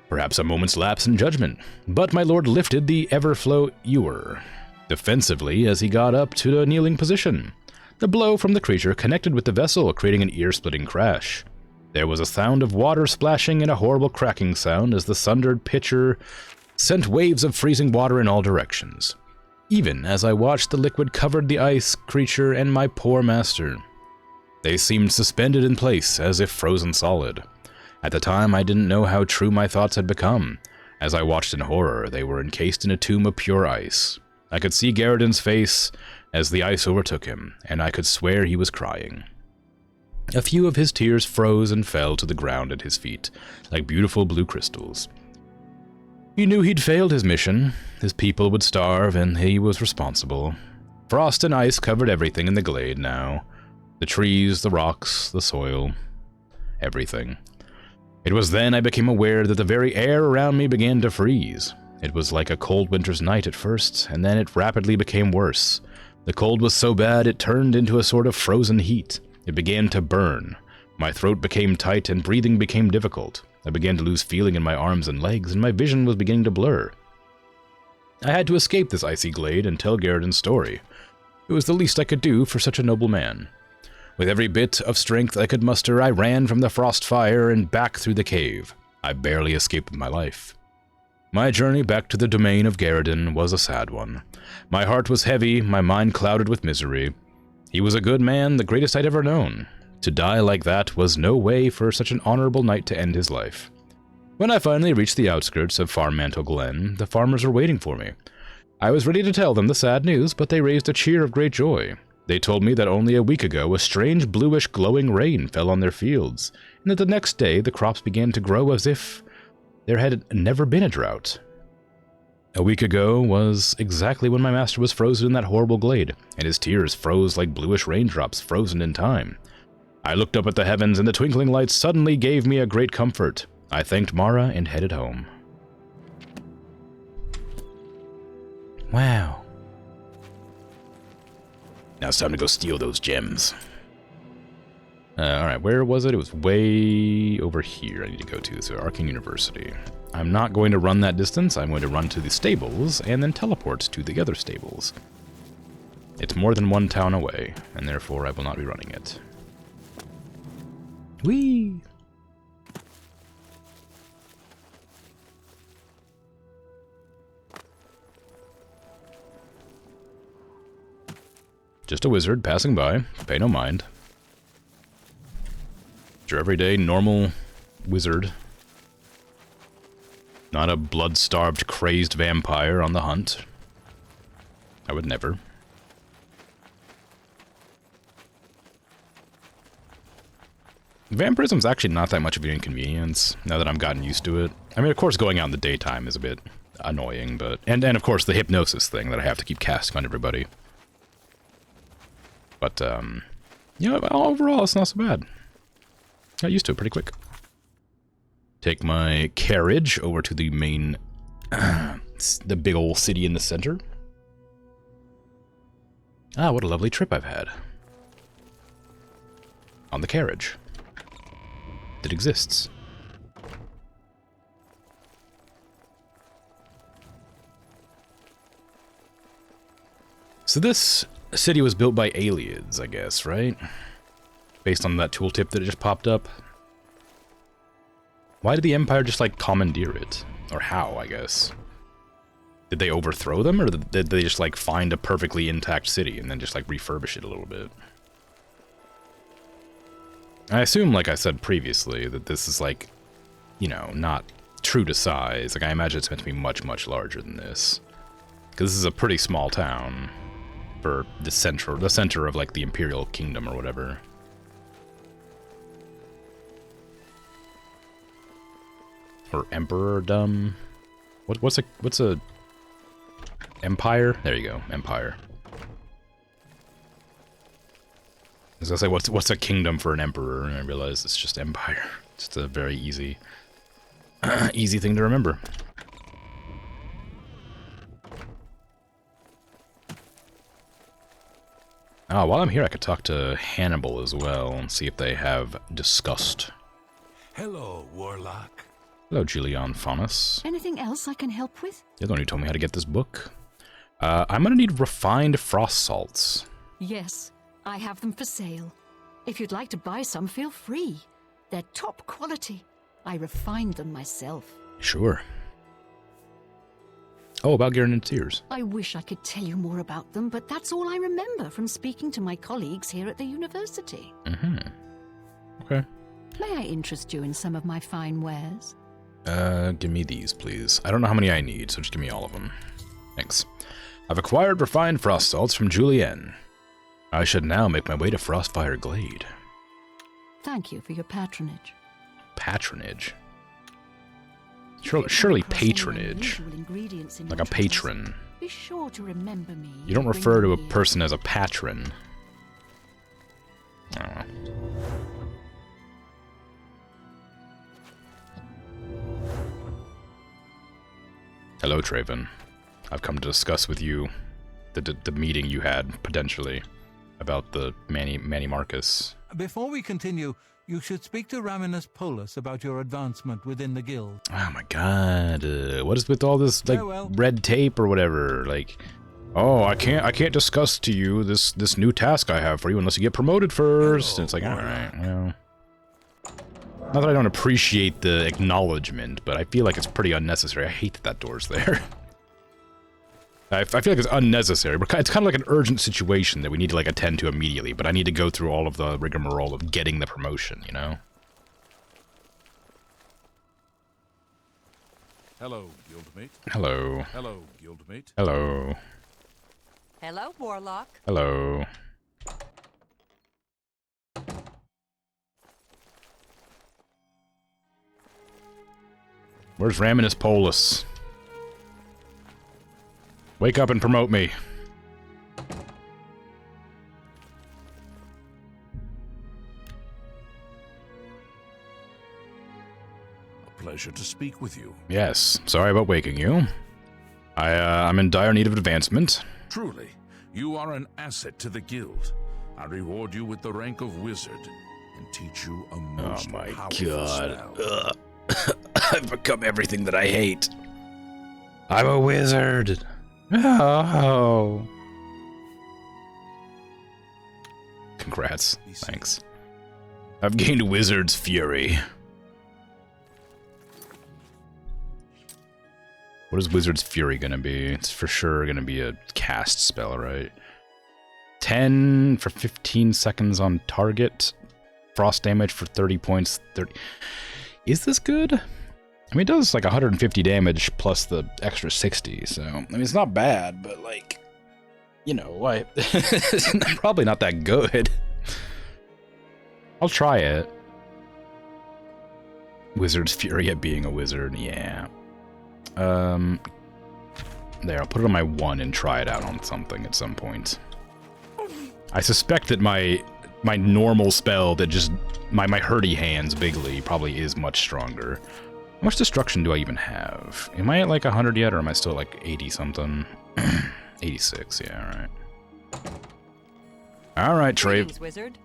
Perhaps a moment's lapse in judgment. But my lord lifted the Everflow ewer defensively as he got up to a kneeling position. The blow from the creature connected with the vessel, creating an ear-splitting crash. There was a sound of water splashing and a horrible cracking sound as the sundered pitcher sent waves of freezing water in all directions. Even as I watched, the liquid covered the ice creature and my poor master. They seemed suspended in place, as if frozen solid. At the time, I didn't know how true my thoughts had become. As I watched in horror, they were encased in a tomb of pure ice. I could see Garridan's face as the ice overtook him, and I could swear he was crying. A few of his tears froze and fell to the ground at his feet, like beautiful blue crystals. He knew he'd failed his mission. His people would starve, and he was responsible. Frost and ice covered everything in the glade now. The trees, the rocks, the soil, everything. It was then I became aware that the very air around me began to freeze. It was like a cold winter's night at first, and then it rapidly became worse. The cold was so bad it turned into a sort of frozen heat. It began to burn. My throat became tight and breathing became difficult. I began to lose feeling in my arms and legs, and my vision was beginning to blur. I had to escape this icy glade and tell Garridan's story. It was the least I could do for such a noble man. With every bit of strength I could muster, I ran from the frost fire and back through the cave. I barely escaped with my life. My journey back to the domain of Garridan was a sad one. My heart was heavy, my mind clouded with misery. He was a good man, the greatest I'd ever known. To die like that was no way for such an honorable knight to end his life. When I finally reached the outskirts of Farmantle Glen, the farmers were waiting for me. I was ready to tell them the sad news, but they raised a cheer of great joy. They told me that only a week ago a strange bluish glowing rain fell on their fields, and that the next day the crops began to grow as if there had never been a drought. A week ago was exactly when my master was frozen in that horrible glade, and his tears froze like bluish raindrops frozen in time. I looked up at the heavens, and the twinkling lights suddenly gave me a great comfort. I thanked Mara and headed home. Wow. Now it's time to go steal those gems. Alright, where was it? It was way over here I need to go to, so Arcane University. I'm not going to run that distance. I'm going to run to the stables and then teleport to the other stables. It's more than one town away, and therefore I will not be running it. Whee! Just a wizard passing by. Pay no mind. Your everyday, normal wizard. Not a blood-starved, crazed vampire on the hunt. I would never. Vampirism's actually not that much of an inconvenience, now that I've gotten used to it. I mean, of course, going out in the daytime is a bit annoying, but... And of course, the hypnosis thing that I have to keep casting on everybody. But, yeah, overall, it's not so bad. Got used to it pretty quick. Take my carriage over to the main... the big old city in the center. Ah, what a lovely trip I've had. On the carriage. That exists. So this city was built by aliens, I guess, right? Based on that tooltip that just popped up. Why did the Empire just, like, commandeer it? Or how, I guess? Did they overthrow them, or did they just, like, find a perfectly intact city and then just, like, refurbish it a little bit? I assume, like I said previously, that this is, like, you know, not true to size. Like, I imagine it's meant to be much, much larger than this. Because this is a pretty small town for the center of, like, the Imperial Kingdom or whatever. Or Emperordom. What's a Empire? There you go, Empire. I was gonna say, what's a kingdom for an emperor? And I realized it's just Empire. It's a very easy, easy thing to remember. Oh, while I'm here, I could talk to Hannibal as well and see if they have discussed. Hello, Warlock. Hello, Julian Faunus. Anything else I can help with? You're the one who told me how to get this book. I'm gonna need refined frost salts. Yes, I have them for sale. If you'd like to buy some, feel free. They're top quality. I refined them myself. Sure. Oh, about Garen Tears. I wish I could tell you more about them, but that's all I remember from speaking to my colleagues here at the university. Mm-hmm. Okay. May I interest you in some of my fine wares? Give me these, please. I don't know how many I need, so just give me all of them. Thanks. I've acquired refined frost salts from Julienne. I should now make my way to Frostfire Glade. Thank you for your patronage. Patronage? Surely patronage. Like a patron. Be sure to remember me. You don't refer to a person as a patron. I don't know. Hello, Traven. I've come to discuss with you the meeting you had, potentially, about the Manny Marcus. Before we continue, you should speak to Raminus Polus about your advancement within the guild. Oh my god, what is with all this, like, Farewell. red tape or whatever? Like, oh, I can't discuss to you this new task I have for you unless you get promoted first. And it's like, alright, well... Not that I don't appreciate the acknowledgement, but I feel like it's pretty unnecessary. I hate that door's there. I feel like it's unnecessary. It's kind of like an urgent situation that we need to, like, attend to immediately, but I need to go through all of the rigmarole of getting the promotion, you know? Hello, guildmate. Hello. Hello, guildmate. Hello. Hello, Warlock. Hello. Where's Raminus Polus? Wake up and promote me. A pleasure to speak with you. Yes, sorry about waking you. I'm in dire need of advancement. Truly, you are an asset to the guild. I reward you with the rank of wizard and teach you a most powerful spell. I've become everything that I hate. I'm a wizard. Oh. Congrats. Thanks. I've gained Wizard's Fury. What is Wizard's Fury gonna be? It's for sure gonna be a cast spell, right? 10 for 15 seconds on target. Frost damage for 30 points. 30. Is this good? I mean, it does like 150 damage plus the extra 60, so... I mean, it's not bad, but like... You know, it's probably not that good. I'll try it. Wizard's Fury at being a wizard, yeah. There, I'll put it on my 1 and try it out on something at some point. I suspect that my normal spell that just... My hurdy hands bigly probably is much stronger. How much destruction do I even have? Am I at like 100 yet, or am I still like 80 something? 86, yeah, alright. Alright, Greetings, wizard.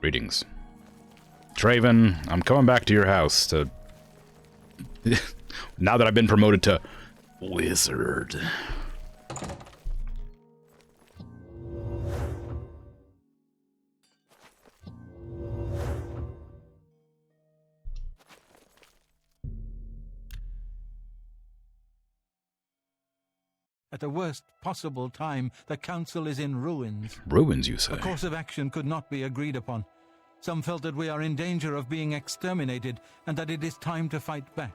Greetings. Traven, I'm coming back to your house to... now that I've been promoted to wizard. At the worst possible time, the council is in ruins. Ruins, you say? A course of action could not be agreed upon. Some felt that we are in danger of being exterminated and that it is time to fight back.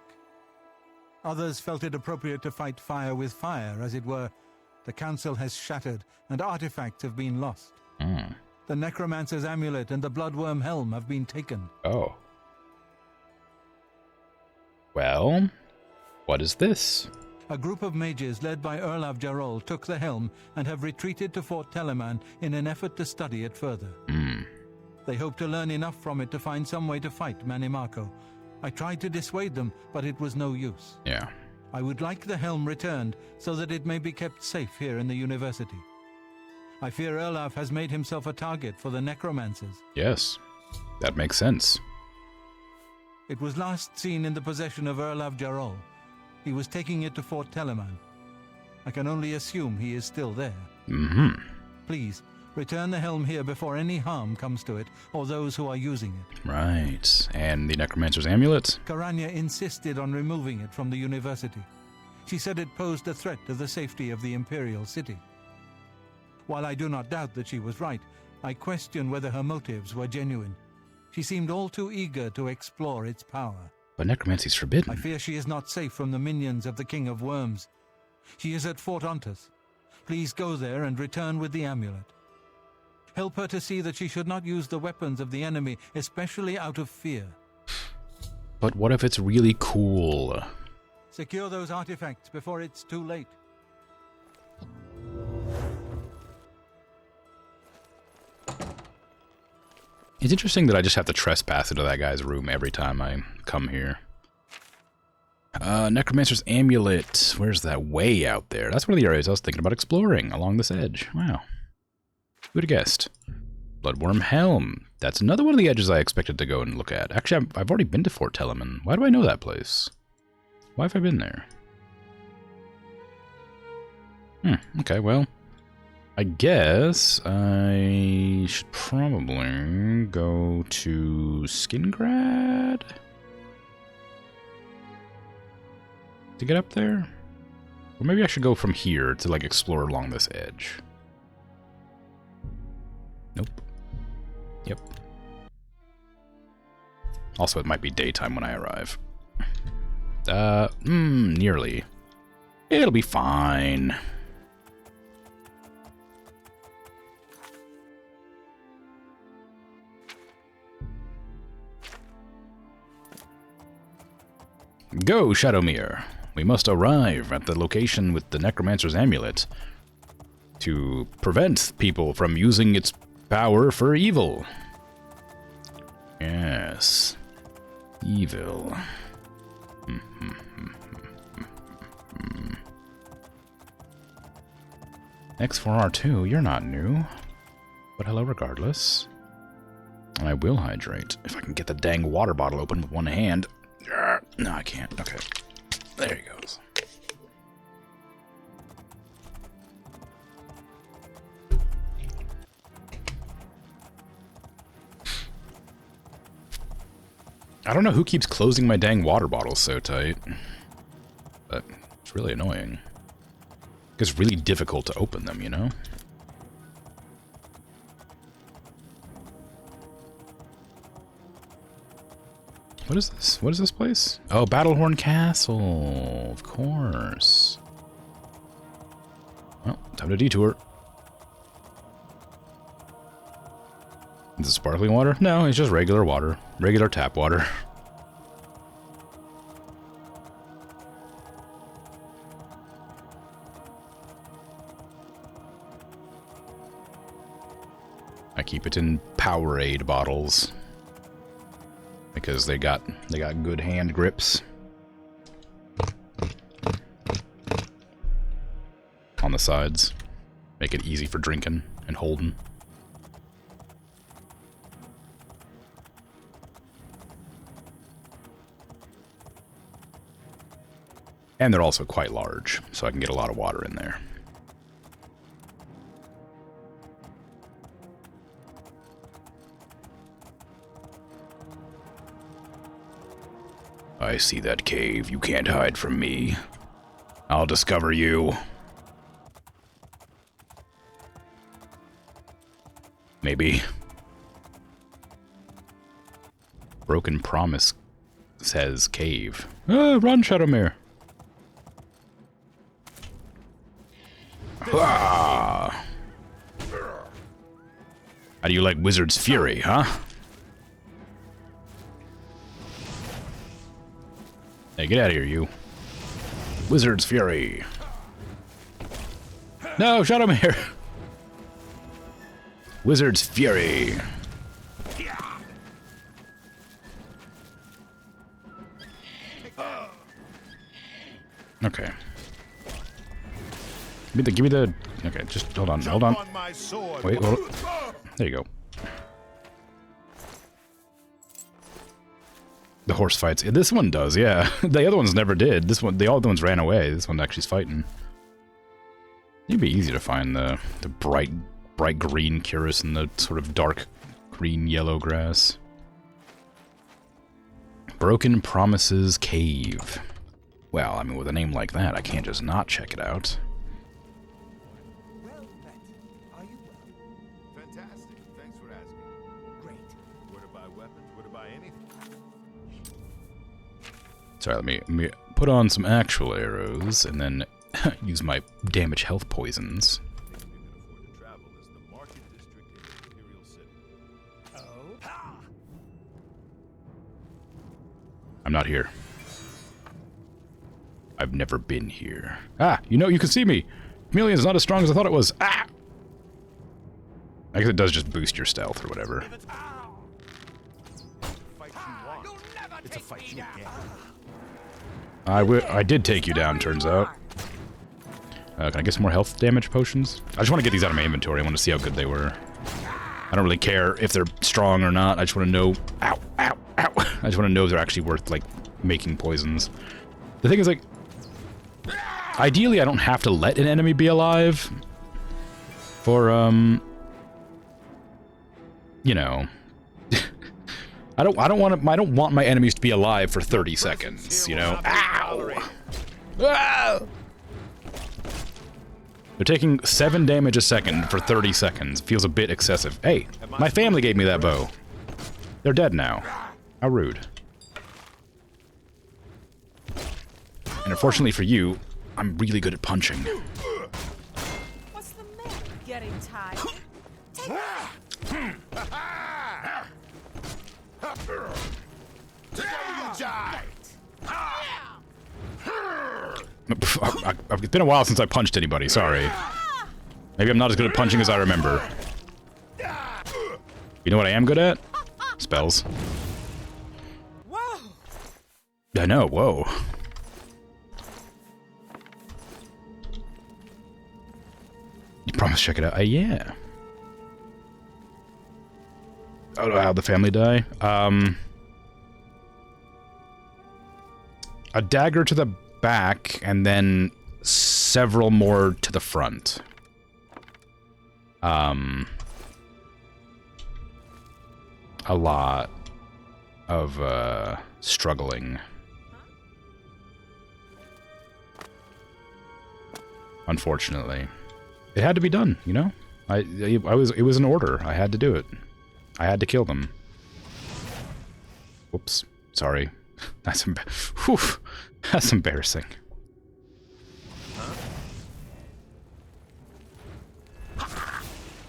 Others felt it appropriate to fight fire with fire, as it were. The council has shattered and artifacts have been lost. The necromancer's amulet and the bloodworm helm have been taken. Oh. Well, what is this? A group of mages led by Erlav Jarol took the helm and have retreated to Fort Telemann in an effort to study it further. They hope to learn enough from it to find some way to fight Manimako. I tried to dissuade them, but it was no use. Yeah. I would like the helm returned so that it may be kept safe here in the university. I fear Olaf has made himself a target for the necromancers. Yes. That makes sense. It was last seen in the possession of Olaf Jarol. He was taking it to Fort Telemann. I can only assume he is still there. Mm-hmm. Please, return the helm here before any harm comes to it, or those who are using it. Right. And the Necromancer's Amulet? Karanya insisted on removing it from the university. She said it posed a threat to the safety of the Imperial City. While I do not doubt that she was right, I question whether her motives were genuine. She seemed all too eager to explore its power. But necromancy's forbidden. I fear she is not safe from the minions of the King of Worms. She is at Fort Ontus. Please go there and return with the amulet. Help her to see that she should not use the weapons of the enemy, especially out of fear. But what if it's really cool? Secure those artifacts before it's too late. It's interesting that I just have to trespass into that guy's room every time I come here. Necromancer's Amulet. Where's that? Way out there. That's one of the areas I was thinking about exploring along this edge. Wow. Who would have guessed? Bloodworm Helm. That's another one of the edges I expected to go and look at. Actually, I've already been to Fort Telemann. Why do I know that place? Why have I been there? Okay, well, I guess I should probably go to Skingrad to get up there? Or maybe I should go from here to, like, explore along this edge. Nope. Yep. Also, it might be daytime when I arrive. Nearly. It'll be fine. Go, Shadowmere. We must arrive at the location with the Necromancer's Amulet to prevent people from using its power for evil. Yes. Evil. X4R2, you're not new. But hello regardless. And I will hydrate if I can get the dang water bottle open with one hand. No, I can't. Okay. There he goes. I don't know who keeps closing my dang water bottles so tight. But it's really annoying. It's really difficult to open them, you know? What is this? What is this place? Oh, Battlehorn Castle. Of course. Well, time to detour. Is it sparkling water? No, it's just regular water. Regular tap water. I keep it in Powerade bottles. Because they got good hand grips on the sides. Make it easy for drinking and holding. And they're also quite large, so I can get a lot of water in there. I see that cave. You can't hide from me. I'll discover you. Maybe. Broken Promise says cave. Run, Shadowmere. Ah. How do you like Wizard's Fury, huh? Hey, get out of here, you. Wizard's Fury. No, Shadowmere. Wizard's Fury. Okay. Give me the. Okay, just hold on, hold on. Wait, hold on. There you go. The horse fights. Yeah, this one does, yeah. The other ones never did. This one, the other ones ran away. This one actually's fighting. It'd be easy to find the bright green Curus and the sort of dark green yellow grass. Broken Promises Cave. Well, I mean, with a name like that, I can't just not check it out. Well met. Are you well? Fantastic. Thanks for asking. Great. Where to buy weapons? Where to buy anything? Sorry, let me put on some actual arrows and then use my damage health poisons. The thing you can afford to travel is the market district in the Imperial City. Oh. Ha! I'm not here. I've never been here. Ah, you know, you can see me. Chameleon's not as strong as I thought it was. Ah! I guess it does just boost your stealth or whatever. Fight you want. It's a fight you get. I did take you down, turns out. Can I get some more health damage potions? I just want to get these out of my inventory. I want to see how good they were. I don't really care if they're strong or not. I just want to know... Ow, ow, ow. I just want to know if they're actually worth, like, making poisons. The thing is, like... Ideally, I don't have to let an enemy be alive. For, you know... I don't want my enemies to be alive for 30 seconds, you know? Ow! Ah! They're taking 7 damage a second for 30 seconds. Feels a bit excessive. Hey, my family gave me that bow. They're dead now. How rude. And unfortunately for you, I'm really good at punching. What's the matter? Getting tired? It's been a while since I punched anybody, sorry. Maybe I'm not as good at punching as I remember. You know what I am good at? Spells. Whoa! I know, whoa. You promised to check it out? Yeah. Oh, how'd the family die? A dagger to the back, and then several more to the front. A lot of, struggling. Unfortunately. It had to be done, you know? it was an order. I had to do it. I had to kill them. Whoops. Sorry. That's embarrassing.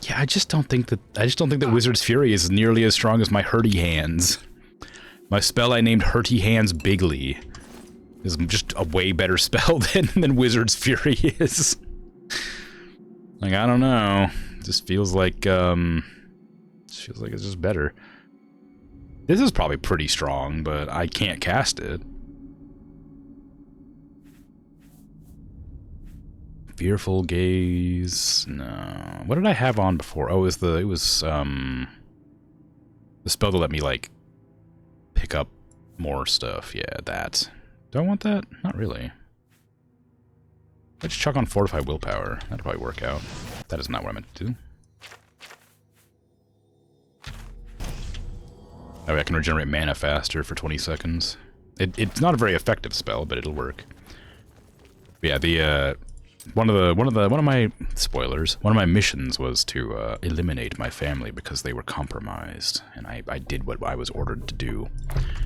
Yeah, I just don't think that Wizard's Fury is nearly as strong as my Hurty Hands. My spell I named Hurty Hands Bigly is just a way better spell than Wizard's Fury is. Like, I don't know. It just feels like it's just better. This is probably pretty strong, but I can't cast it. Fearful Gaze. No. What did I have on before? Oh, it was the spell that let me, like, pick up more stuff. Yeah, that. Do I want that? Not really. Let's chuck on Fortify Willpower. That'll probably work out. That is not what I meant to do. Oh, I can regenerate mana faster for 20 seconds. It's not a very effective spell, but it'll work. Yeah, the one of my spoilers. One of my missions was to eliminate my family because they were compromised, and I did what I was ordered to do,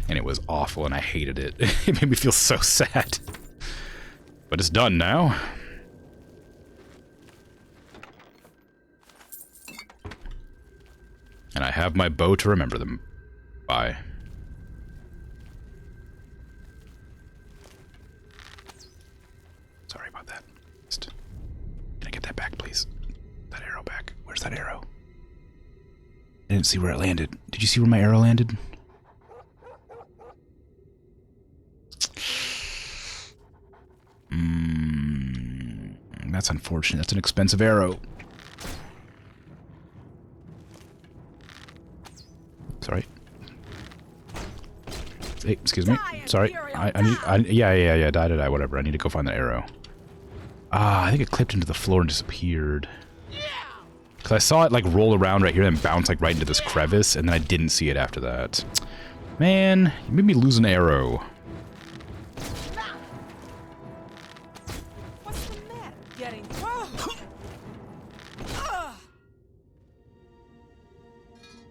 and it was awful, and I hated it. It made me feel so sad. But it's done now. And I have my bow to remember them by. Sorry about that. Just, can I get that back, please? That arrow back. Where's that arrow? I didn't see where it landed. Did you see where my arrow landed? That's unfortunate. That's an expensive arrow. Sorry. Hey, excuse me. Sorry. Yeah, die, whatever. I need to go find the arrow. Ah, I think it clipped into the floor and disappeared. Because I saw it, like, roll around right here and bounce, like, right into this crevice, and then I didn't see it after that. Man, you made me lose an arrow. What's the matter? Getting...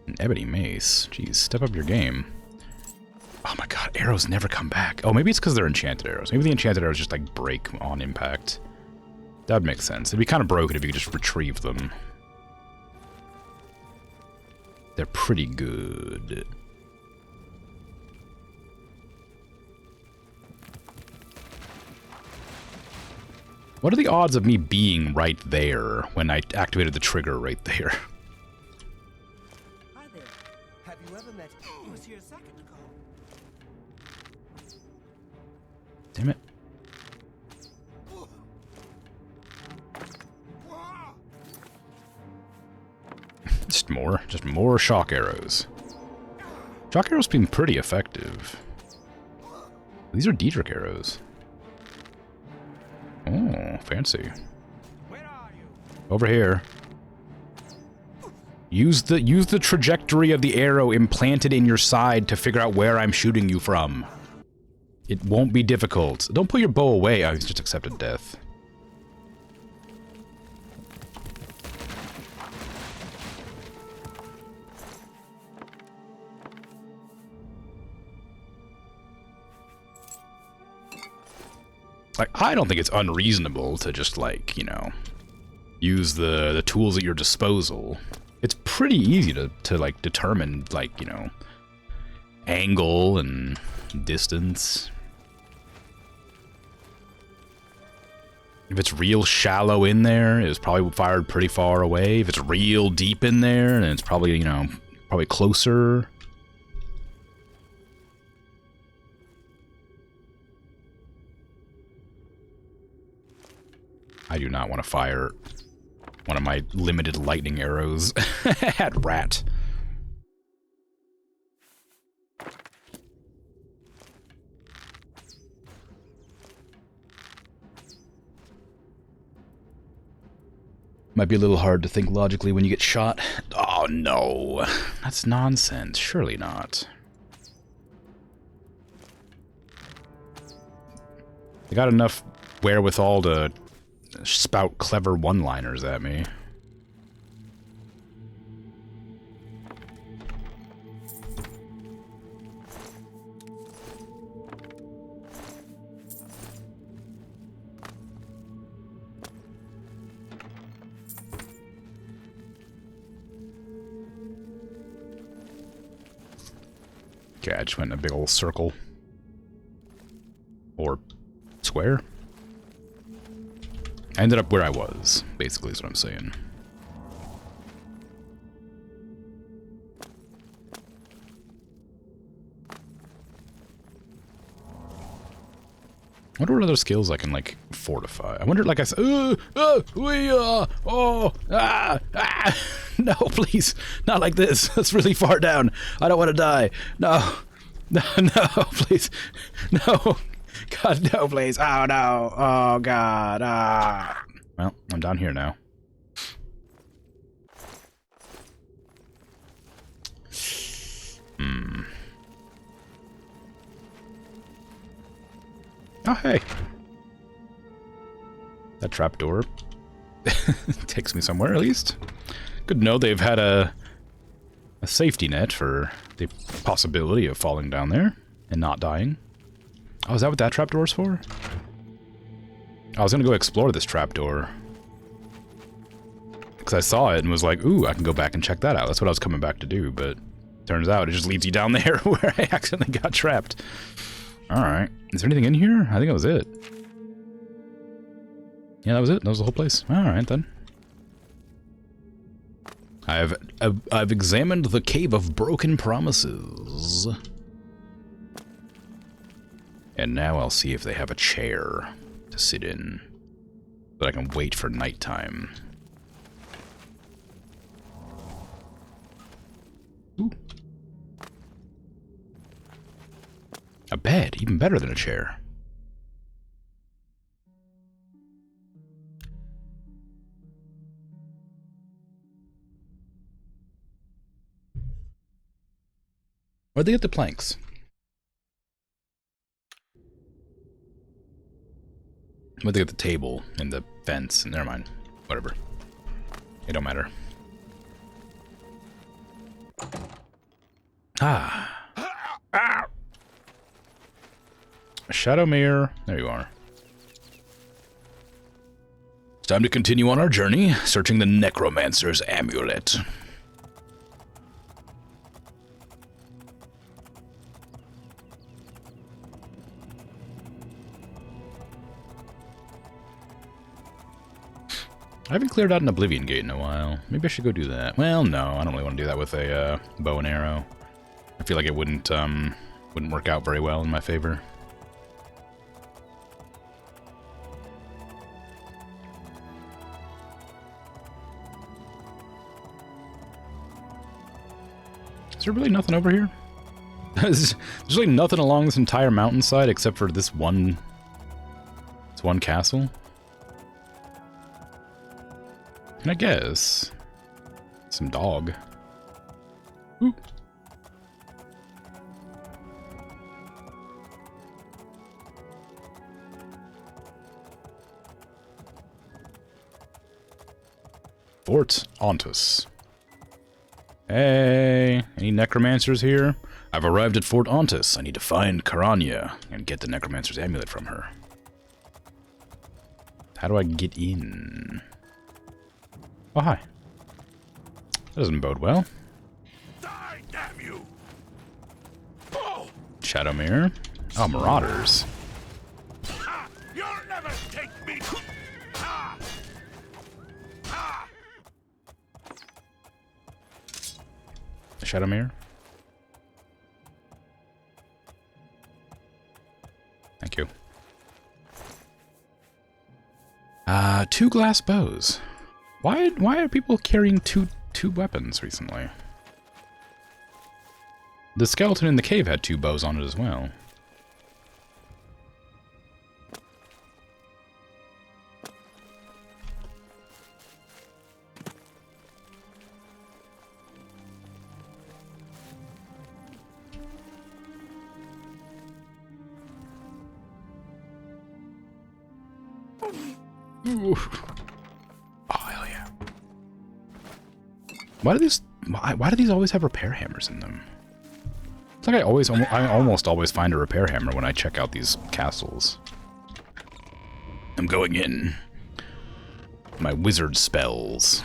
An ebony mace. Jeez, step up your game. Oh my god, arrows never come back. Oh, maybe it's because they're enchanted arrows. Maybe the enchanted arrows just, like, break on impact. That would make sense. It'd be kind of broken if you could just retrieve them. They're pretty good. What are the odds of me being right there when I activated the trigger right there? Hi there. Have you ever met... He was here a second ago. Damn it. Just more shock arrows. Shock arrows being pretty effective. These are Diedrich arrows. Oh, fancy. Over here. Use the trajectory of the arrow implanted in your side to figure out where I'm shooting you from. It won't be difficult. Don't put your bow away. I just accepted death. Like, I don't think it's unreasonable to just, like, you know, use the tools at your disposal. It's pretty easy to like, determine, like, you know, angle and distance. If it's real shallow in there, it was probably fired pretty far away. If it's real deep in there, then it's probably, you know, probably closer. I do not want to fire one of my limited lightning arrows at Rat. Might be a little hard to think logically when you get shot. Oh no, that's nonsense. Surely not. I got enough wherewithal to spout clever one-liners at me. Okay, I just went in a big old circle. Or square. I ended up where I was, basically, is what I'm saying. I wonder what other skills I can, like, fortify. I wonder, like I said, no, please, not like this. That's really far down. I don't want to die. No, no, please, no. God, no, please. Oh, no. Oh, God. Ah. Well, I'm down here now. Oh, hey. That trapdoor takes me somewhere, at least. Good to know they've had a safety net for the possibility of falling down there and not dying. Oh, is that what that trapdoor's for? I was gonna go explore this trapdoor. Because I saw it and was like, ooh, I can go back and check that out. That's what I was coming back to do, but turns out it just leads you down there where I accidentally got trapped. Alright. Is there anything in here? I think that was it. Yeah, that was it. That was the whole place. Alright, then. I've examined the Cave of Broken Promises. And now I'll see if they have a chair to sit in. that I can wait for nighttime. Ooh. A bed, even better than a chair. Where'd they get the planks? Where'd they get the table and the fence? Never mind. Whatever. It don't matter. Ah. Ah. Shadow Mirror. There you are. It's time to continue on our journey, searching the Necromancer's amulet. I haven't cleared out an Oblivion gate in a while. Maybe I should go do that. Well, no, I don't really want to do that with a bow and arrow. I feel like it wouldn't work out very well in my favor. Is there really nothing over here? There's really nothing along this entire mountainside except for this one castle. And I guess some dog. Ooh. Fort Ontus. Hey, any necromancers here? I've arrived at Fort Ontus. I need to find Karanya and get the necromancer's amulet from her. How do I get in? Oh, hi. That doesn't bode well. Die, damn you! Oh! Shadow Mirror. Oh, Marauders. Ha! You'll never take me! Ha! Ha! Shadow Mirror. Thank you. 2 glass bows. Why are people carrying two weapons recently? The skeleton in the cave had 2 bows on it as well. Ooh. Oh, hell yeah. Why do these always have repair hammers in them? It's like I almost always find a repair hammer when I check out these castles. I'm going in. My wizard spells.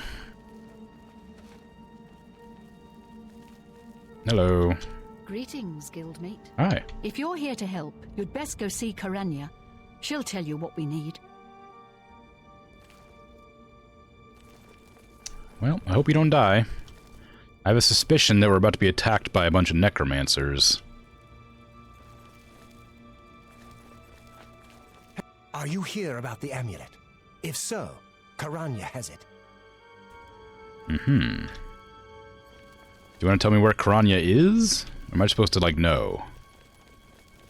Hello. Greetings, guildmate. Hi. If you're here to help, you'd best go see Karanya. She'll tell you what we need. Well, I hope you don't die. I have a suspicion that we're about to be attacked by a bunch of necromancers. Are you here about the amulet? If so, Karanya has it. Mm-hmm. Do you want to tell me where Karanya is? Or am I supposed to, like, know?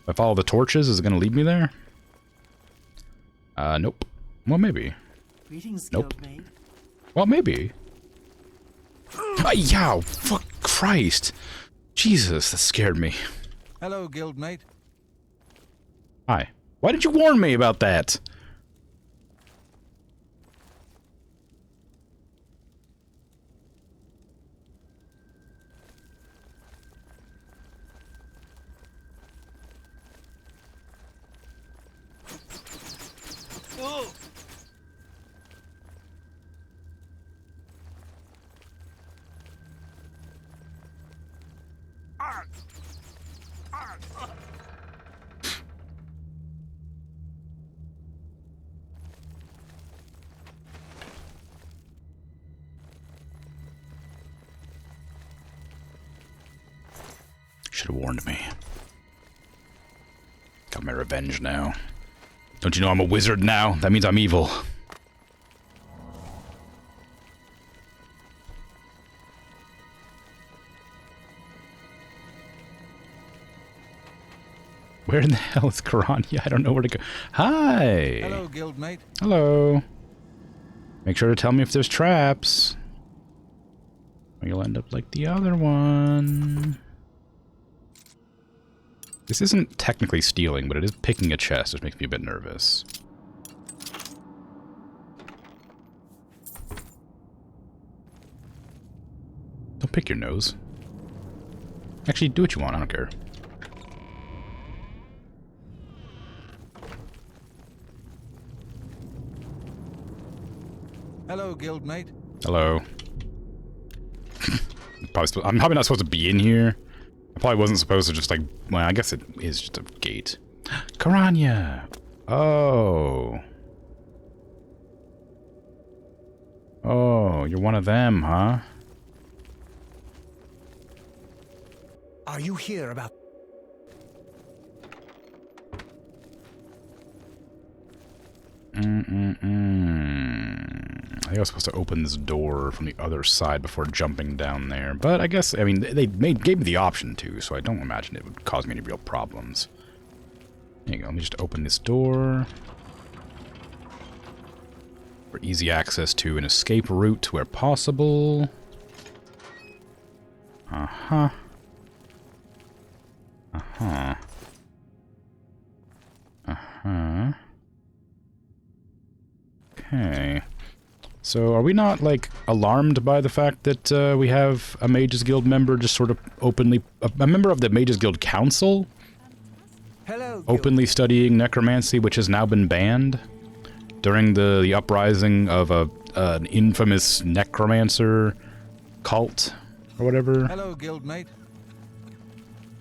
If I follow the torches, is it going to lead me there? Nope. Well, maybe. Greetings, Nope. guildmate. Well, maybe. Yow! Fuck Christ! Jesus, that scared me. Hello, guildmate. Hi. Why did you warn me about that? Should have warned me. Got my revenge now. Don't you know I'm a wizard now? That means I'm evil. Where in the hell is Karanya? I don't know where to go. Hi! Hello, guildmate. Hello. Make sure to tell me if there's traps. Or you'll end up like the other one. This isn't technically stealing, but it is picking a chest, which makes me a bit nervous. Don't pick your nose. Actually, do what you want, I don't care. Hello, guildmate. Hello. I'm probably not supposed to be in here. I probably wasn't supposed to just like... Well, I guess it is just a gate. Karanya! Oh. Oh, you're one of them, huh? Are you here about... I think I was supposed to open this door from the other side before jumping down there. But I guess, I mean, they gave me the option to, so I don't imagine it would cause me any real problems. There you go, let me just open this door. For easy access to an escape route where possible. Uh-huh. Uh-huh. Uh-huh. Okay. So are we not, like, alarmed by the fact that we have a Mages Guild member just sort of openly... A member of the Mages Guild Council? Hello, Openly studying necromancy, which has now been banned? During the uprising of an infamous necromancer cult, or whatever? Hello, guildmate.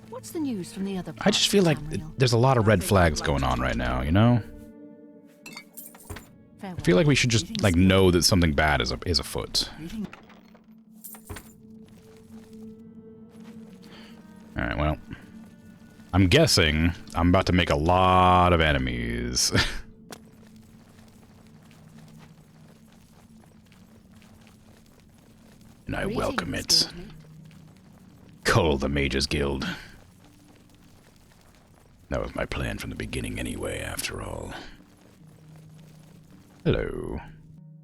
What's the news from the other I just feel like there's a lot of red flags going on right now, you know? I feel like we should just, like, know that something bad is afoot. Alright, well. I'm guessing I'm about to make a lot of enemies. And I welcome it. Cull the Mages Guild. That was my plan from the beginning anyway, after all. Hello.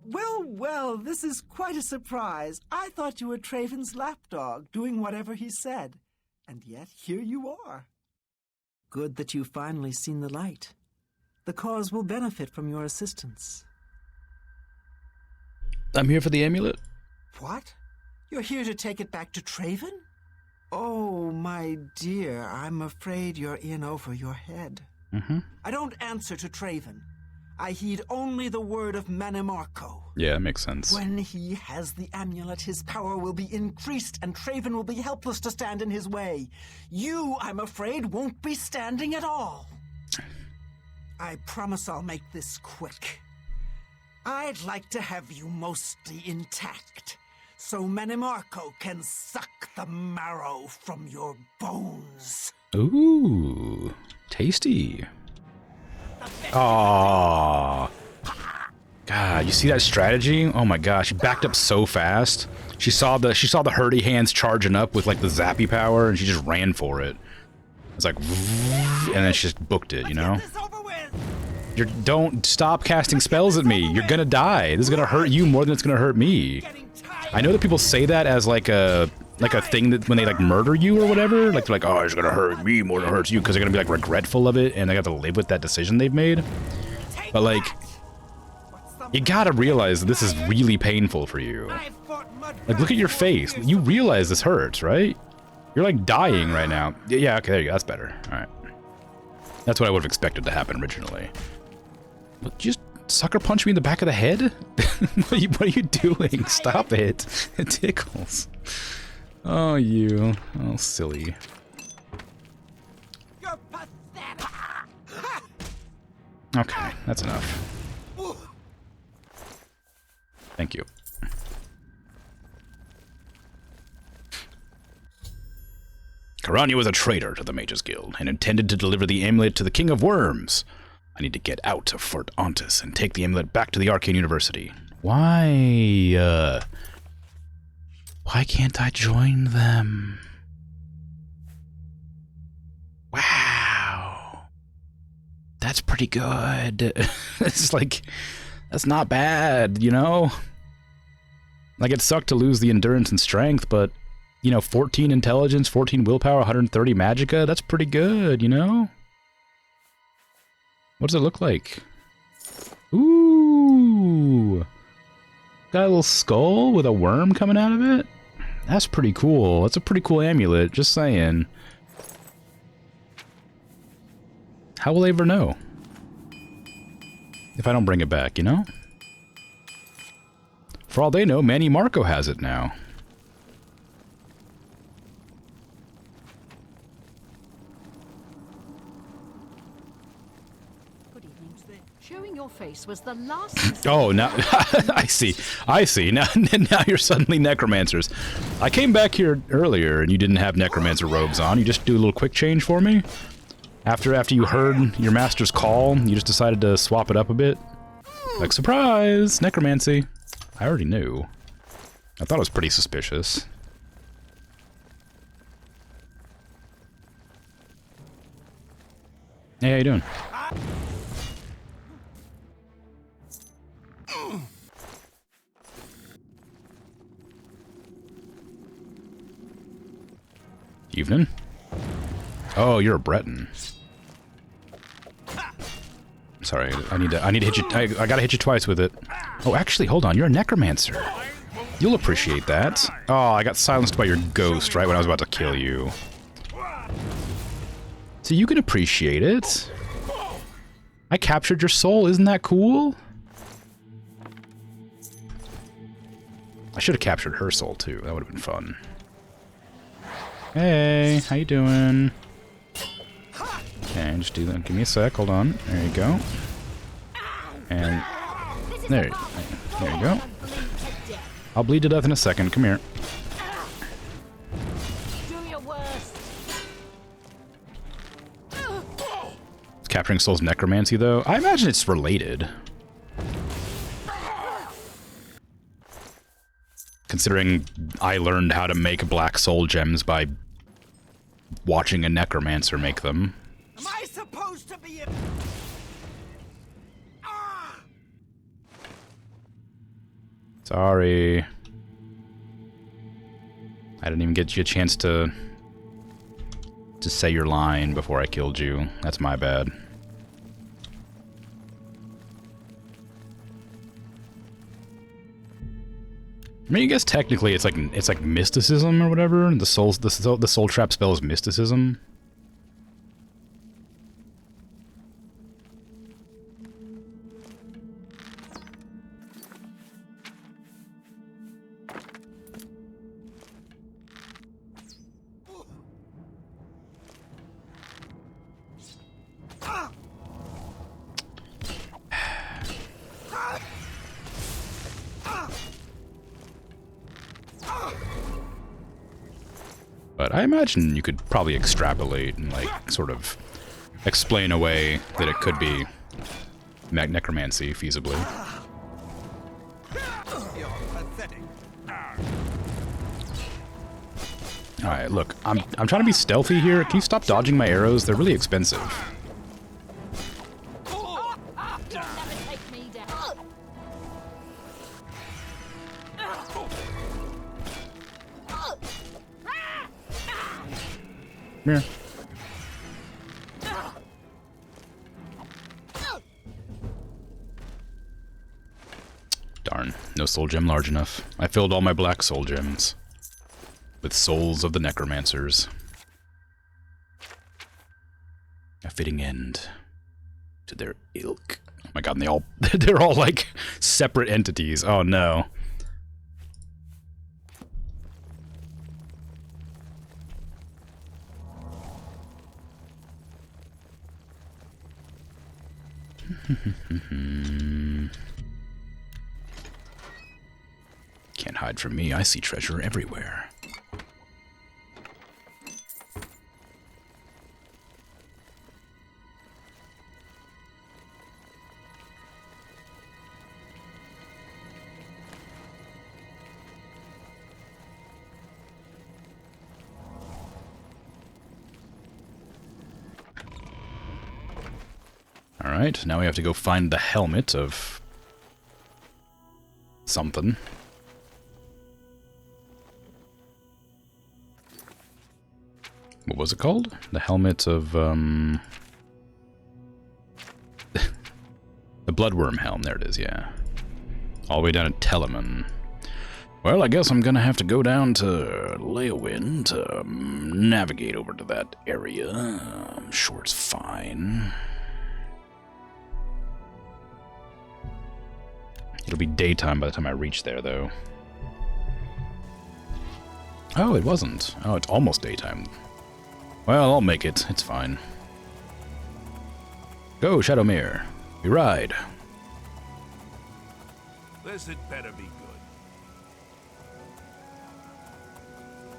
Well, well, this is quite a surprise. I thought you were Traven's lapdog, doing whatever he said. And yet, here you are. Good that you've finally seen the light. The cause will benefit from your assistance. I'm here for the amulet. What? You're here to take it back to Traven? Oh, my dear, I'm afraid you're in over your head. I don't answer to Traven. I heed only the word of Manimarco. Yeah, that makes sense. When he has the amulet, his power will be increased, and Traven will be helpless to stand in his way. You, I'm afraid, won't be standing at all. I promise I'll make this quick. I'd like to have you mostly intact, so Manimarco can suck the marrow from your bones. Ooh, tasty. Aww. God, you see that strategy? Oh my gosh, she backed up so fast. She saw the hurdy hands charging up with like the zappy power, and she just ran for it. It's like, and then she just booked it, you know? Don't stop casting spells at me. You're gonna die. This is gonna hurt you more than it's gonna hurt me. I know that people say that as like a thing that when they like murder you or whatever, like they're like, oh, it's gonna hurt me more than it hurts you, because they're gonna be like regretful of it and they have to live with that decision they've made. But like, you gotta realize that this is really painful for you. Like, look at your face. You realize this hurts, right? You're like dying right now. Yeah, okay, there you go. That's better. All right. That's what I would have expected to happen originally. Look, just sucker punch me in the back of the head? What are you doing? Stop it. It tickles. Oh, you. Oh, silly. You're pathetic. Okay, that's enough. Thank you. Karanya was a traitor to the Mages Guild and intended to deliver the amulet to the King of Worms. I need to get out of Fort Ontis and take the amulet back to the Arcane University. Why can't I join them? Wow. that's pretty good. It's like, that's not bad, you know? Like, it sucked to lose the endurance and strength, but, you know, 14 intelligence, 14 willpower, 130 magicka, that's pretty good, you know? What does it look like? Ooh! Got a little skull with a worm coming out of it? That's pretty cool. That's a pretty cool amulet, just saying. How will they ever know? If I don't bring it back, you know? For all they know, Manny Marco has it now. Good evening. Showing your face was the last... Oh, now... I see. I see. Now you're suddenly necromancers. I came back here earlier and you didn't have necromancer robes on. You just do a little quick change for me? After you heard your master's call, you just decided to swap it up a bit? Like, surprise! Necromancy. I already knew. I thought it was pretty suspicious. Hey, how you doing? Evening. Oh, you're a Breton. Sorry, I need to hit you. I gotta hit you twice with it. Oh, actually, hold on. You're a necromancer. You'll appreciate that. Oh, I got silenced by your ghost right when I was about to kill you. So you can appreciate it. I captured your soul. Isn't that cool? I should have captured her soul too. That would have been fun. Hey, how you doing? Okay, just do that. Give me a sec. Hold on. There you go. And there you go. I'll bleed to death in a second. Come here. Is capturing souls necromancy, though? I imagine it's related. Considering I learned how to make black soul gems by watching a necromancer make them. Am I supposed to be a... Sorry. I didn't even get you a chance to say your line before I killed you. That's my bad. I mean, I guess technically it's like mysticism or whatever. The soul trap spell is mysticism. But I imagine you could probably extrapolate and, like, sort of explain away that it could be necromancy, feasibly. Alright, look, I'm trying to be stealthy here. Can you stop dodging my arrows? They're really expensive. Come here. Darn, no soul gem large enough. I filled all my black soul gems with souls of the necromancers. A fitting end to their ilk. Oh my god, and they're all like separate entities. Oh no. Can't hide from me. I see treasure everywhere. Alright, now we have to go find the helmet of something. What was it called? The helmet of, the Bloodworm helm, there it is, yeah. All the way down at Telemann. Well, I guess I'm gonna have to go down to Leowin to navigate over to that area. I'm sure it's fine. It'll be daytime by the time I reach there, though. Oh, it wasn't. Oh, it's almost daytime. Well, I'll make it. It's fine. Go, Shadowmere. We ride. This had better be good.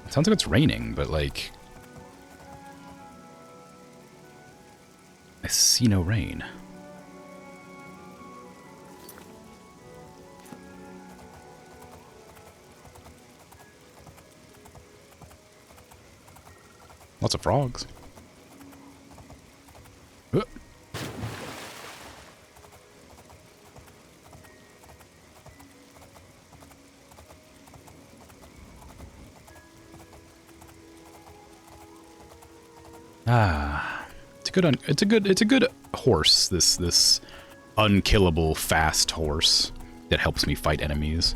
It sounds like it's raining, but, like... I see no rain. Lots of frogs. Ah, it's a good horse. This unkillable fast horse that helps me fight enemies.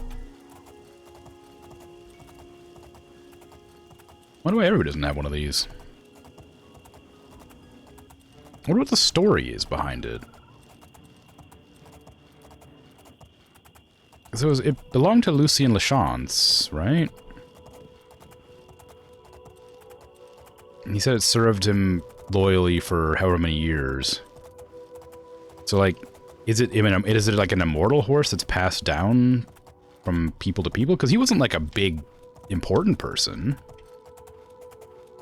Why do everybody doesn't have one of these? I wonder what the story is behind it. So it belonged to Lucien Lachance, right? And he said it served him loyally for however many years. So, like, is it like an immortal horse that's passed down from people to people? Because he wasn't like a big, important person.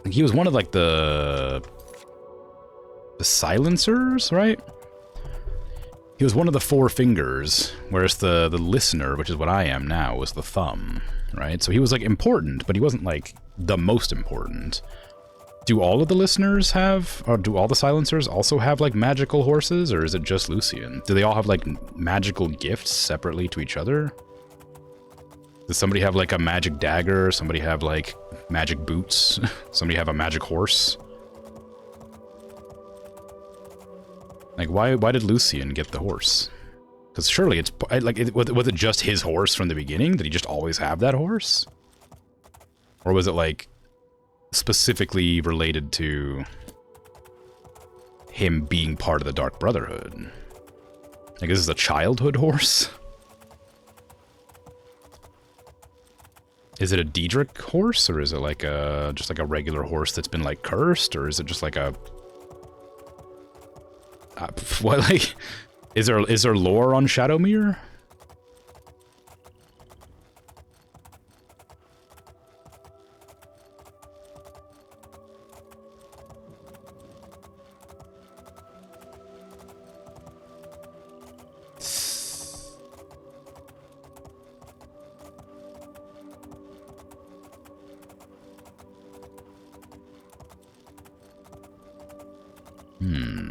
Like, he was one of like the silencers, right? He was one of the four fingers, whereas the listener, which is what I am now, was the thumb, right? So he was like important, but he wasn't like the most important. Do all of the listeners have, or do all the silencers also have like magical horses, or is it just Lucien? Do they all have like magical gifts separately to each other? Does somebody have like a magic dagger? Somebody have like magic boots? Somebody have a magic horse? Like, why did Lucien get the horse? Because surely it's like, was it just his horse from the beginning? Did he just always have that horse? Or was it like specifically related to him being part of the Dark Brotherhood? Like, is this a childhood horse? Is it a Daedric horse, or is it like a just like a regular horse that's been like cursed, or is it just like a what, like, is there lore on Shadowmere?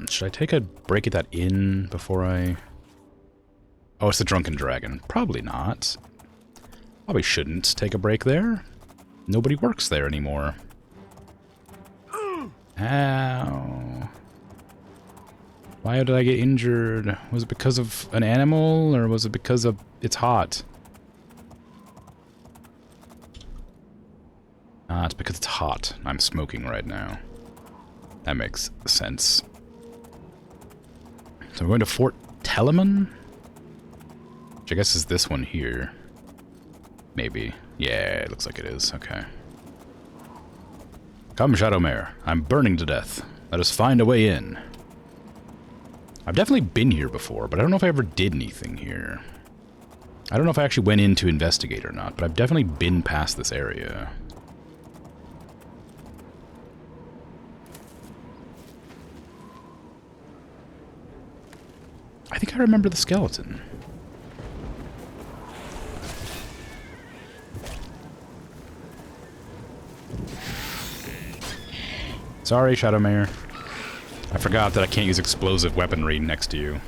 Should I take a break at that inn before I... Oh, it's the Drunken Dragon. Probably not. Probably shouldn't take a break there. Nobody works there anymore. Ow. Why did I get injured? Was it because of an animal, or was it because of it's hot? Ah, it's because it's hot. I'm smoking right now. That makes sense. So we're going to Fort Telemann? Which I guess is this one here. Maybe. Yeah, it looks like it is. Okay. Come, Shadowmere. I'm burning to death. Let us find a way in. I've definitely been here before, but I don't know if I ever did anything here. I don't know if I actually went in to investigate or not, but I've definitely been past this area. I think I remember the skeleton. Sorry, Shadowmere. I forgot that I can't use explosive weaponry next to you.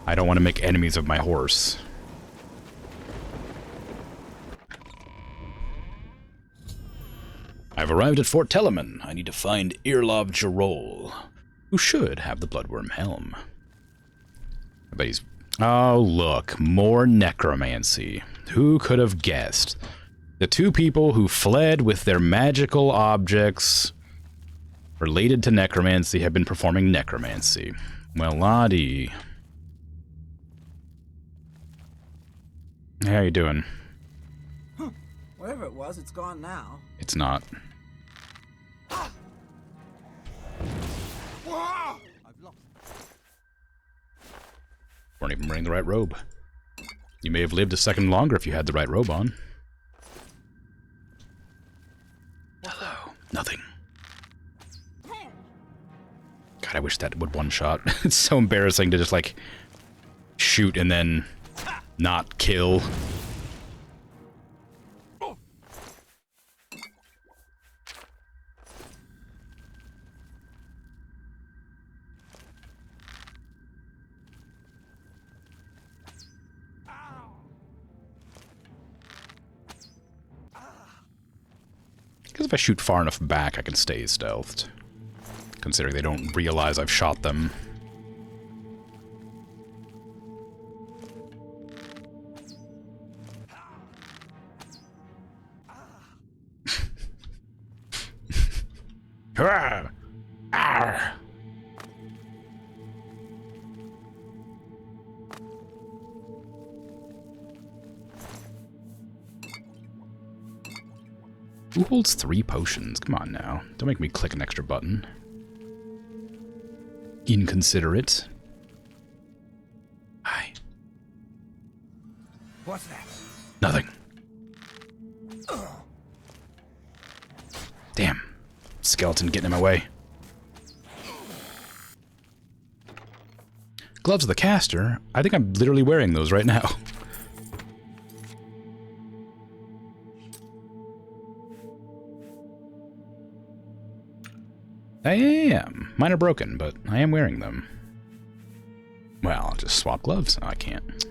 I don't want to make enemies of my horse. I've arrived at Fort Telemann. I need to find Irlov Jarol, who should have the Bloodworm Helm. I bet he's... Oh, look. More necromancy. Who could have guessed? The two people who fled with their magical objects related to necromancy have been performing necromancy. Well, Lottie. How you doing? Wherever it was, it's gone now. It's not. Weren't even wearing the right robe. You may have lived a second longer if you had the right robe on. Hello. Nothing. God, I wish that would one-shot. It's so embarrassing to just, like, shoot and then not kill. Because if I shoot far enough back, I can stay stealthed. Considering they don't realize I've shot them. Hurrah! Arr! Who holds 3 potions? Come on now. Don't make me click an extra button. Inconsiderate. Hi. What's that? Nothing. Damn. Skeleton getting in my way. Gloves of the caster? I think I'm literally wearing those right now. I am. Mine are broken, but I am wearing them. Well, I'll just swap gloves. No, I can't.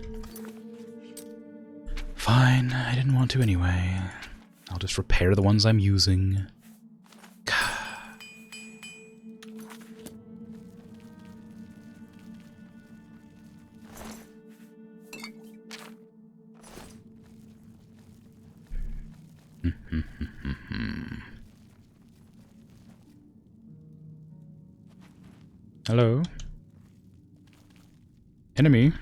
Fine, I didn't want to anyway. I'll just repair the ones I'm using. Hello? Enemy?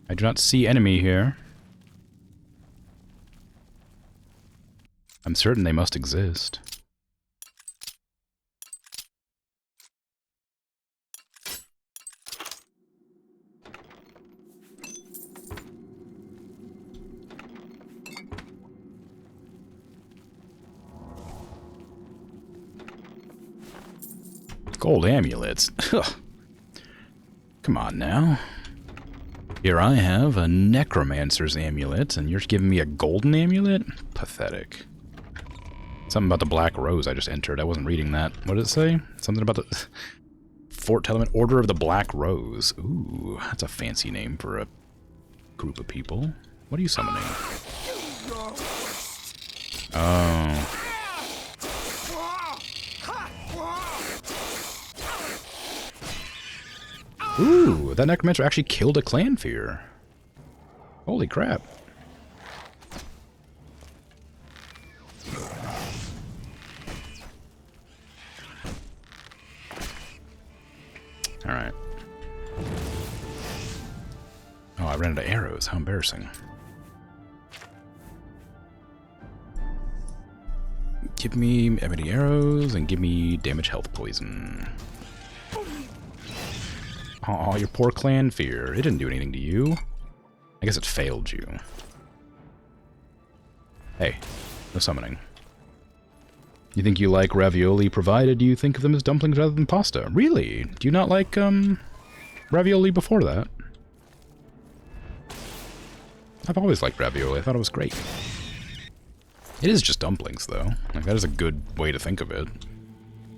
I do not see enemy here. I'm certain they must exist. Gold amulets. Ugh. Come on now. Here I have a necromancer's amulet, and you're giving me a golden amulet? Pathetic. Something about the Black Rose I just entered. I wasn't reading that. What did it say? Something about the Fort Telemann Order of the Black Rose. Ooh, that's a fancy name for a group of people. What are you summoning? Oh. Ooh, that necromancer actually killed a clan fear. Holy crap. Alright. Oh, I ran out of arrows. How embarrassing. Give me ebony arrows and give me damage health poison. Oh, your poor clan fear. It didn't do anything to you. I guess it failed you. Hey, no summoning. You think you like ravioli provided you think of them as dumplings rather than pasta? Really? Do you not like, ravioli before that? I've always liked ravioli. I thought it was great. It is just dumplings, though. Like, that is a good way to think of it.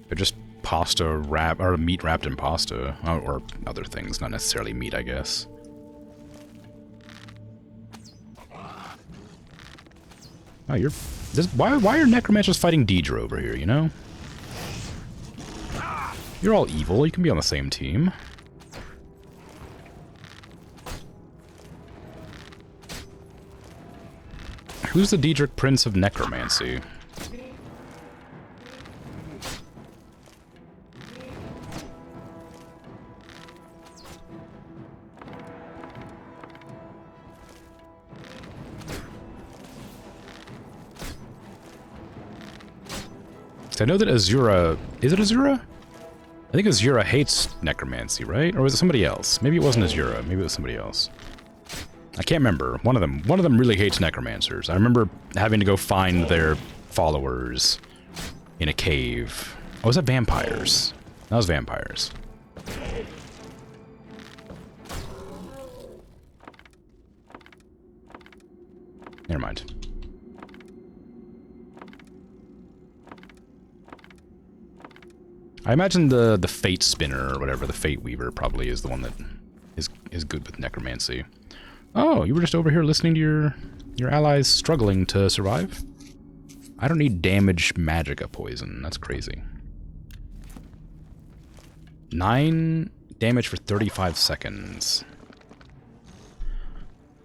They're just pasta wrap or meat wrapped in pasta, or other things, not necessarily meat, I guess. Oh, you're... why are necromancers fighting Deidre over here, you know? You're all evil, you can be on the same team. Who's the Daedric Prince of Necromancy? I know that Azura... Is it Azura? I think Azura hates necromancy, right? Or was it somebody else? Maybe it wasn't Azura. Maybe it was somebody else. I can't remember. One of them really hates necromancers. I remember having to go find their followers in a cave. Oh, was that vampires? That was vampires. Never mind. I imagine the Fate Spinner or whatever, the Fate Weaver, probably is the one that is good with necromancy. Oh, you were just over here listening to your allies struggling to survive? I don't need damage magica poison. That's crazy. 9 damage for 35 seconds.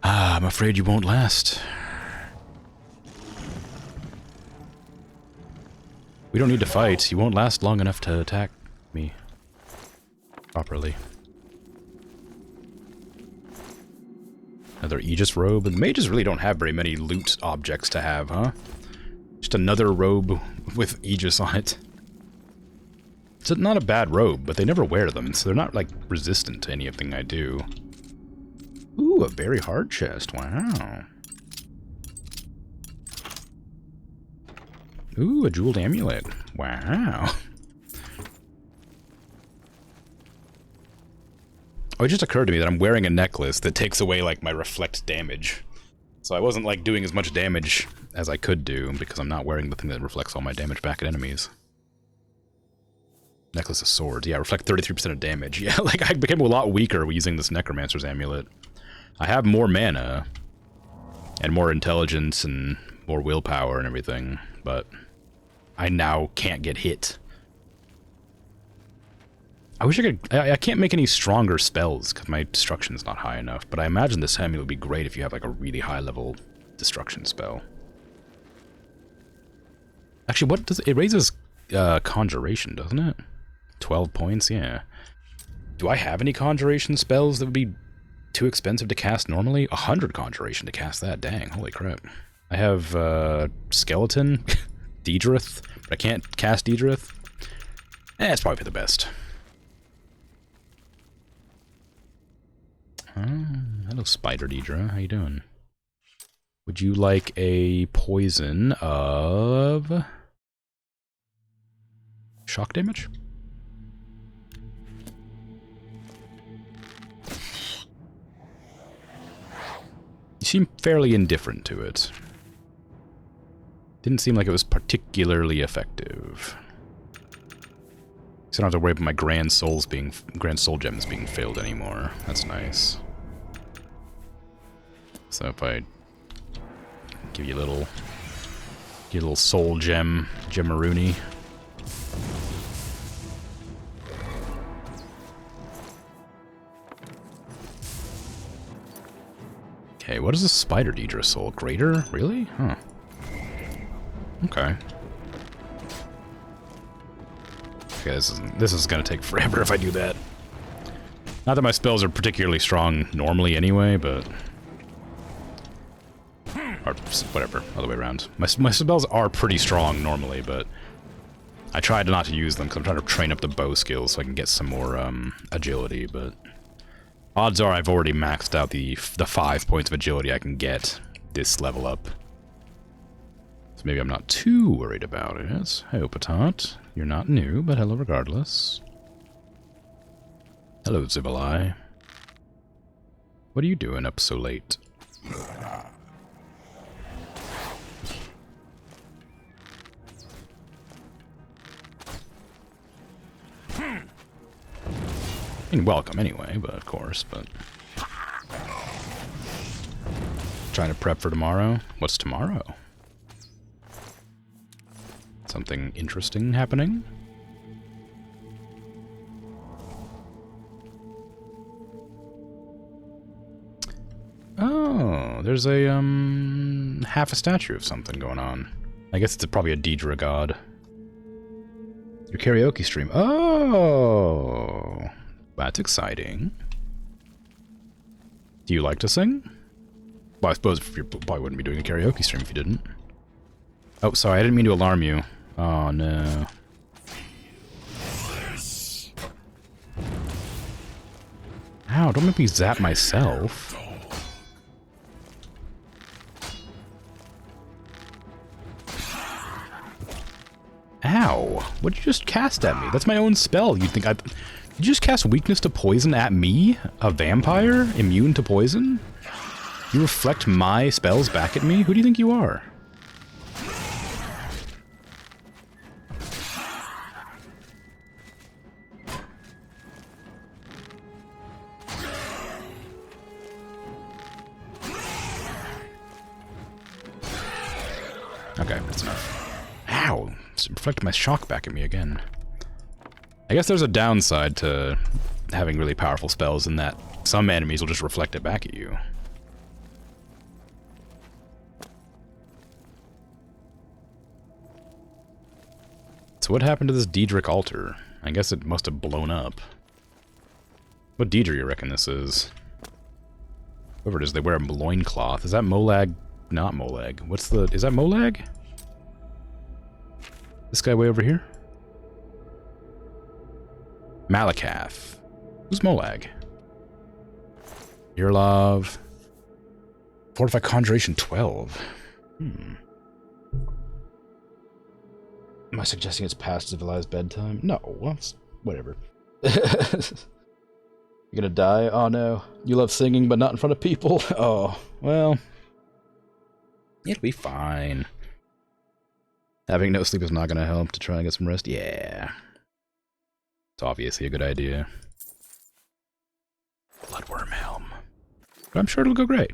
Ah, I'm afraid you won't last. We don't need to fight. You won't last long enough to attack me properly. Another Aegis robe. The mages really don't have very many loot objects to have, huh? Just another robe with Aegis on it. It's not a bad robe, but they never wear them, so they're not, like, resistant to anything I do. Ooh, a very hard chest. Wow. Ooh, a jeweled amulet. Wow. Oh, it just occurred to me that I'm wearing a necklace that takes away, like, my reflect damage. So I wasn't, like, doing as much damage as I could do because I'm not wearing the thing that reflects all my damage back at enemies. Necklace of swords. Yeah, reflect 33% of damage. Yeah, like, I became a lot weaker using this Necromancer's amulet. I have more mana and more intelligence and more willpower and everything, but I now can't get hit. I wish I could... I can't make any stronger spells because my destruction's not high enough, but I imagine this amulet would be great if you have, like, a really high-level destruction spell. Actually, what does... It raises conjuration, doesn't it? 12 points, yeah. Do I have any conjuration spells that would be too expensive to cast normally? 100 conjuration to cast that, dang, holy crap. I have Skeleton, Daedrith, but I can't cast Daedrith. It's probably for the best. Hello, Spider Daedra. How you doing? Would you like a poison of shock damage? You seem fairly indifferent to it. Didn't seem like it was particularly effective. So I don't have to worry about my Grand Soul Gems being filled anymore. That's nice. So if I give you a little soul gem, Gemaroonie. Okay, what is a Spider Daedra soul? Greater? Really? Huh. Okay. Okay, this is gonna take forever if I do that. Not that my spells are particularly strong normally anyway, but... Or whatever, other way around. My spells are pretty strong normally, but I tried not to use them because I'm trying to train up the bow skills so I can get some more agility, but odds are I've already maxed out the 5 points of agility I can get this level up. So maybe I'm not too worried about it. Hey, Opatot. You're not new, but hello regardless. Hello, Zibalai. What are you doing up so late? I mean, welcome anyway, but of course, but... Trying to prep for tomorrow. What's tomorrow? Something interesting happening? Oh, there's a, half a statue of something going on. I guess it's probably a Deidre god. Your karaoke stream. Oh, that's exciting. Do you like to sing? Well, I suppose you probably wouldn't be doing a karaoke stream if you didn't. Oh, sorry, I didn't mean to alarm you. Oh, no. Ow, don't make me zap myself. Ow, what'd you just cast at me? That's my own spell. You'd think Did you just cast weakness to poison at me? A vampire? Immune to poison? You reflect my spells back at me? Who do you think you are? Okay, that's enough. Ow! It's reflected my shock back at me again. I guess there's a downside to having really powerful spells in that some enemies will just reflect it back at you. So what happened to this Daedric altar? I guess it must have blown up. What Daedra you reckon this is? Whoever it is, they wear a loincloth. Is that Molag? Not Molag. What's the... Is that Molag? This guy way over here? Malakath. Who's Molag? Irlov. Fortify Conjuration 12. Am I suggesting it's past civilized bedtime? No, well, whatever. You gonna die? Oh no. You love singing, but not in front of people? Oh, well. It'll be fine. Having no sleep is not gonna help to try and get some rest? Yeah. It's obviously a good idea. Bloodworm helm. But I'm sure it'll go great.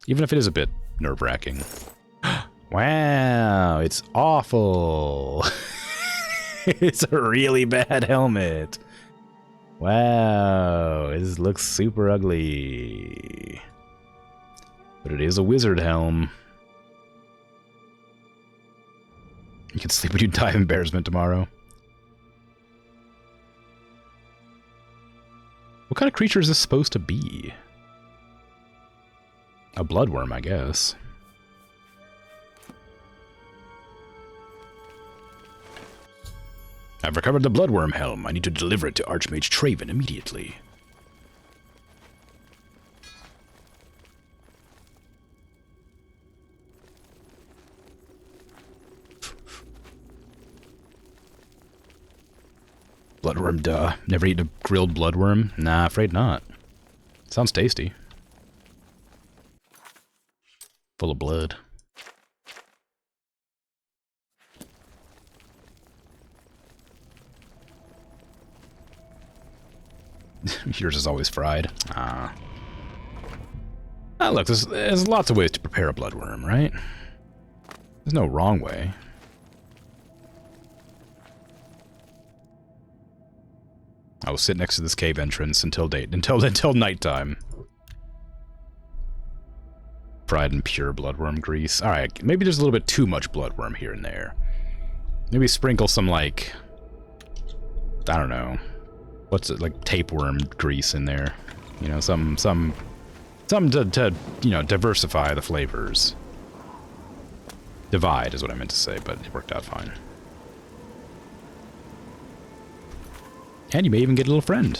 Even if it is a bit nerve-wracking. Wow, it's awful. It's a really bad helmet. Wow, this looks super ugly. But it is a wizard helm. You can sleep when you die of embarrassment tomorrow. What kind of creature is this supposed to be? A bloodworm, I guess. I've recovered the bloodworm helm. I need to deliver it to Archmage Traven immediately. Bloodworm, duh. Never eaten a grilled bloodworm? Nah, afraid not. Sounds tasty. Full of blood. Yours is always fried. Ah. Ah, look, there's lots of ways to prepare a bloodworm, right? There's no wrong way. I will sit next to this cave entrance until nighttime. Fried and pure bloodworm grease. Alright, maybe there's a little bit too much bloodworm here and there. Maybe sprinkle some, like... I don't know. What's it, like, tapeworm grease in there? You know, some to you know, diversify the flavors. Divide is what I meant to say, but it worked out fine. And you may even get a little friend.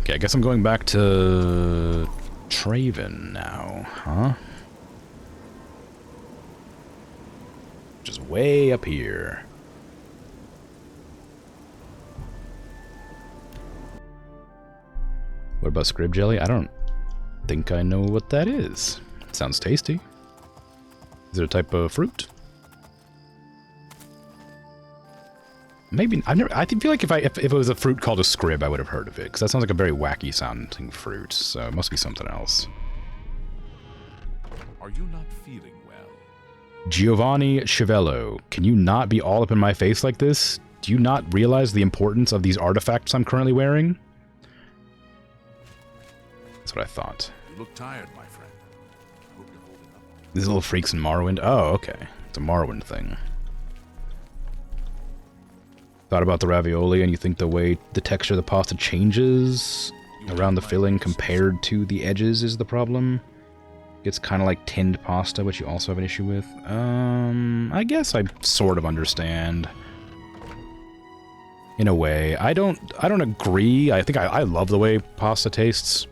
Okay, I guess I'm going back to Traven now, huh? Which is way up here. What about scrib jelly? I don't think I know what that is. Sounds tasty. Is it a type of fruit? Maybe I've never. I feel like if it was a fruit called a scrib, I would have heard of it because that sounds like a very wacky sounding fruit. So it must be something else. Are you not feeling well? Giovanni Chiavello, can you not be all up in my face like this? Do you not realize the importance of these artifacts I'm currently wearing? That's what I thought. You look tired, my friend. I hope you're holding up. These little freaks in Morrowind. Oh, okay. It's a Morrowind thing. Thought about the ravioli, and you think the way the texture of the pasta changes around the filling compared to the edges is the problem? It's kind of like tinned pasta, which you also have an issue with. I guess I sort of understand. In a way. I don't agree. I think I love the way pasta tastes.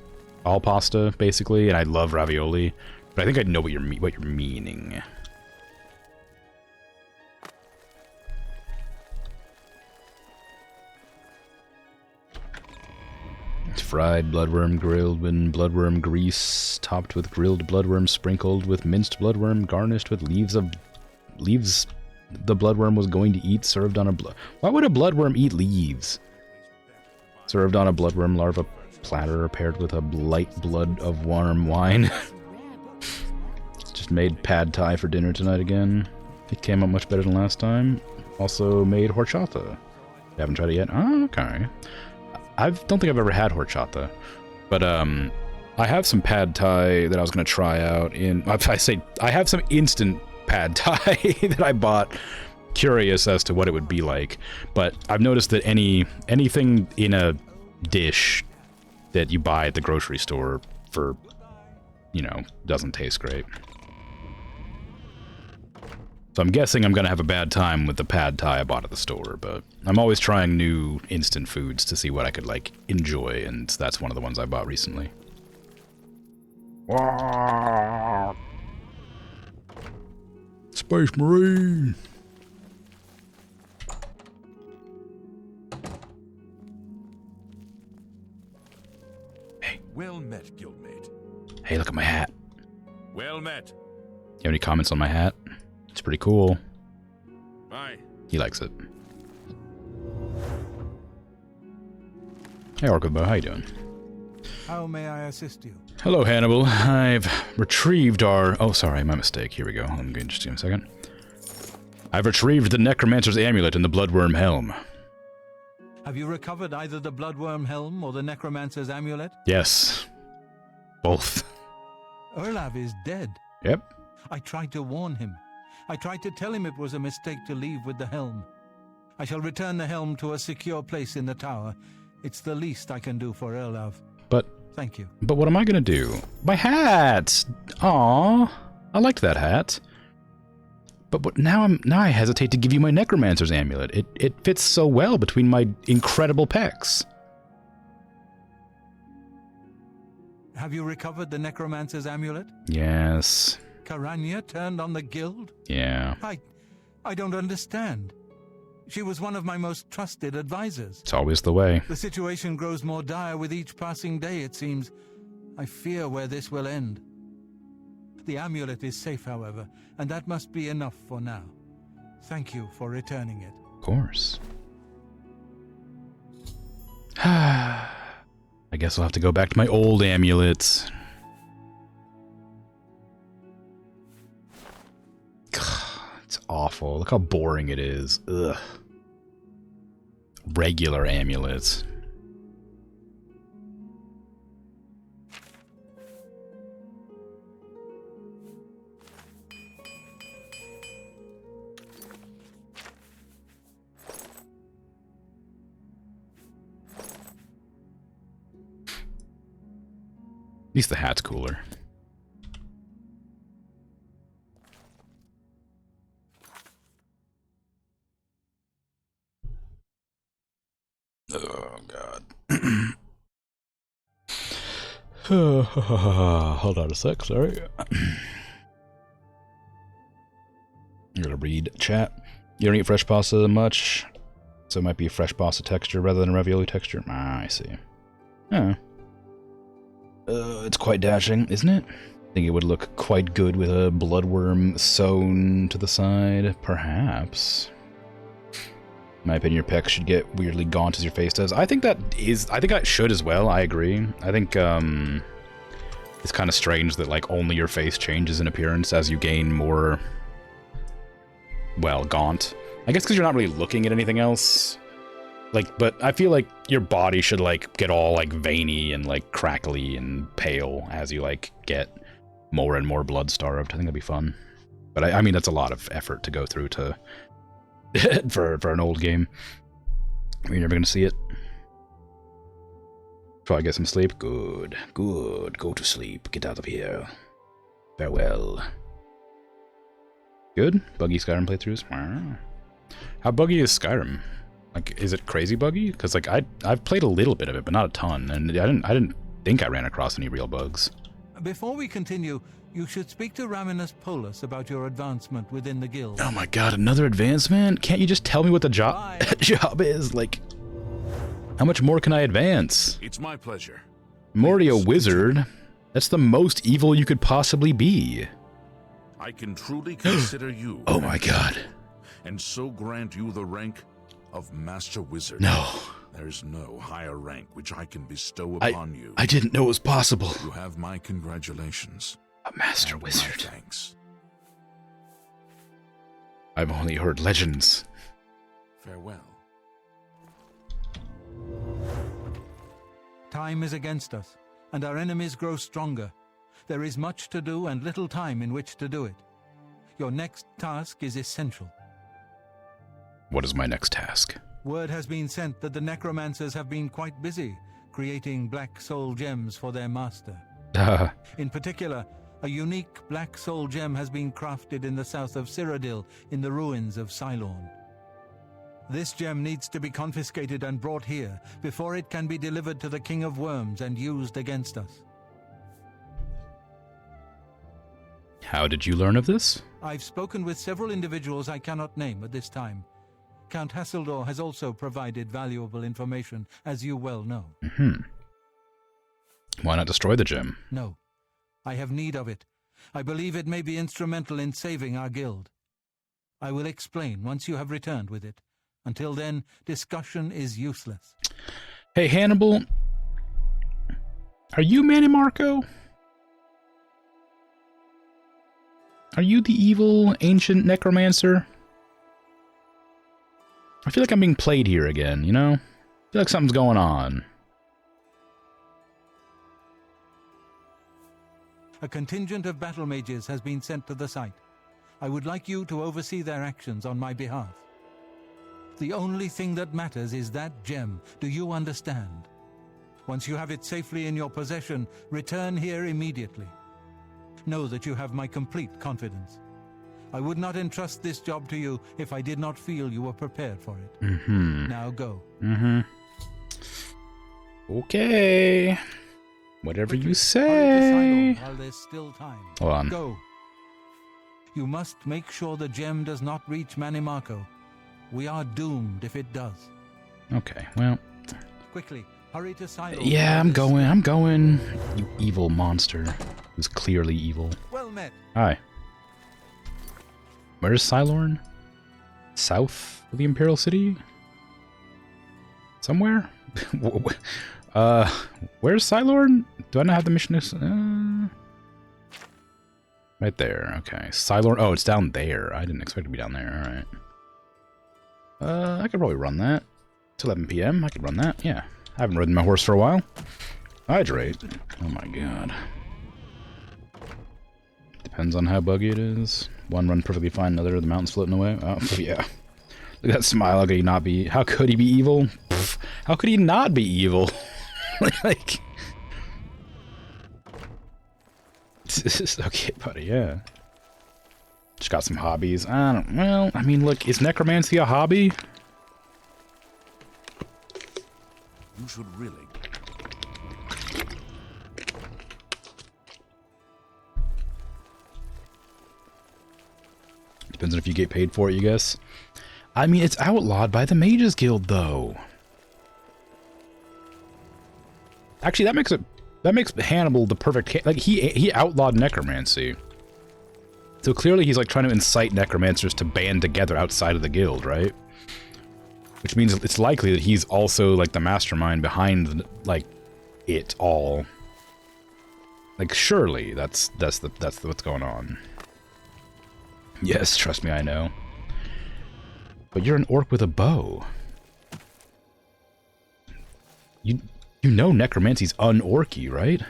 All pasta, basically, and I love ravioli. But I think I know what you're meaning. Fried bloodworm grilled in bloodworm grease, topped with grilled bloodworm, sprinkled with minced bloodworm, garnished with leaves the bloodworm was going to eat, served on a Why would a bloodworm eat leaves? Served on a bloodworm larva platter paired with a light blood of warm wine. Just made pad thai for dinner tonight again. It came out much better than last time. Also made horchata. Haven't tried it yet. Oh, okay. I don't think I've ever had horchata, but I have some pad thai that I was going to try out in. I have some instant pad thai that I bought, curious as to what it would be like. But I've noticed that anything in a dish that you buy at the grocery store for, doesn't taste great. So I'm guessing I'm going to have a bad time with the pad thai I bought at the store, but I'm always trying new instant foods to see what I could, enjoy, and that's one of the ones I bought recently. Space Marine! Hey. Well met, guildmate. Hey, look at my hat. Well met. You have any comments on my hat? It's pretty cool. Aye. He likes it. Hey, Orkobo, how you doing? How may I assist you? Hello, Hannibal. I've retrieved our... Oh, sorry, my mistake. Here we go. Let me just give me a second. I've retrieved the Necromancer's amulet and the Bloodworm helm. Have you recovered either the Bloodworm helm or the Necromancer's amulet? Yes. Both. Erlav is dead. Yep. I tried to warn him. I tried to tell him it was a mistake to leave with the helm. I shall return the helm to a secure place in the tower. It's the least I can do for Erlav. But... Thank you. But what am I gonna do? My hat! Aww. I liked that hat. But now I hesitate to give you my Necromancer's amulet. It fits so well between my incredible pecs. Have you recovered the Necromancer's amulet? Yes. Karanya turned on the guild? Yeah. I don't understand. She was one of my most trusted advisors. It's always the way. The situation grows more dire with each passing day, it seems. I fear where this will end. The amulet is safe, however, and that must be enough for now. Thank you for returning it. Of course. I guess I'll have to go back to my old amulet. It's awful. Look how boring it is. Ugh. Regular amulets. At least the hat's cooler. Oh, God. Hold on a sec, sorry. I'm gonna read chat. You don't eat fresh pasta much, so it might be fresh pasta texture rather than ravioli texture. Ah, I see. Oh. It's quite dashing, isn't it? I think it would look quite good with a bloodworm sewn to the side, perhaps. In my opinion, your pecs should get weirdly gaunt as your face does. I think that should as well. I agree. I think it's kind of strange that like only your face changes in appearance as you gain more, well, gaunt. I guess because you're not really looking at anything else. Like, but I feel like your body should like get all like veiny and like crackly and pale as you like get more and more blood starved. I think that'd be fun. But I mean, that's a lot of effort to go through to for an old game. You're never gonna see it. Probably get some sleep. Good, good. Go to sleep. Get out of here. Farewell. Good. Buggy Skyrim playthroughs. Wow. How buggy is Skyrim? Like, is it crazy buggy? Because like I've played a little bit of it, but not a ton, and I didn't think I ran across any real bugs. Before we continue, you should speak to Raminus Polus about your advancement within the guild. Oh my god, another advancement? Can't you just tell me what the job is? Like, how much more can I advance? It's my pleasure. I'm already a wizard. That's the most evil you could possibly be. I can truly consider you. Oh my god. And so grant you the rank of Master Wizard. No. There is no higher rank which I can bestow upon you. I didn't know it was possible. You have my congratulations. A Master and Wizard. My thanks. I've only heard legends. Farewell. Time is against us, and our enemies grow stronger. There is much to do and little time in which to do it. Your next task is essential. What is my next task? Word has been sent that the necromancers have been quite busy creating black soul gems for their master. In particular, a unique black soul gem has been crafted in the south of Cyrodiil in the ruins of Cylorn. This gem needs to be confiscated and brought here before it can be delivered to the King of Worms and used against us. How did you learn of this? I've spoken with several individuals I cannot name at this time. Count Hasseldor has also provided valuable information, as you well know. Why not destroy the gem? No. I have need of it. I believe it may be instrumental in saving our guild. I will explain once you have returned with it. Until then, discussion is useless. Hey, Hannibal. Are you Manny Marco? Are you the evil ancient necromancer? I feel like I'm being played here again, you know? I feel like something's going on. A contingent of battle mages has been sent to the site. I would like you to oversee their actions on my behalf. The only thing that matters is that gem. Do you understand? Once you have it safely in your possession, return here immediately. Know that you have my complete confidence. I would not entrust this job to you if I did not feel you were prepared for it. Now go. Okay. Whatever you Hurry to say. Cylorn while there's still time. Hold on. Go. You must make sure the gem does not reach Manimarco. We are doomed if it does. Okay, well. Quickly, hurry to Cylorn. Yeah, I'm going. You evil monster. Who's clearly evil. Well met. Hi. Where's Cylorn? South of the Imperial City? Somewhere? Where's Cylorn? Do I not have the mission? Right there. Okay. Cylorn. Oh, it's down there. I didn't expect it to be down there. Alright. I could probably run that. It's 11 p.m. I could run that. Yeah. I haven't ridden my horse for a while. Hydrate. Oh my god. Depends on how buggy it is. One run perfectly fine, another the mountain's floating away. Oh, yeah. Look at that smile. How could he not be? How could he be evil? Pfft. How could he not be evil? Like... Okay, buddy, yeah. Just got some hobbies. Well, I mean, look, is necromancy a hobby? You should really. Depends on if you get paid for it, you guess. I mean, it's outlawed by the Mages Guild, though. Actually, that makes Hannibal the perfect... Like, he outlawed necromancy. So clearly he's, like, trying to incite necromancers to band together outside of the guild, right? Which means it's likely that he's also, like, the mastermind behind, like, it all. Like, surely that's what's going on. Yes, trust me, I know. But you're an orc with a bow. You know necromancy's un-orky, right?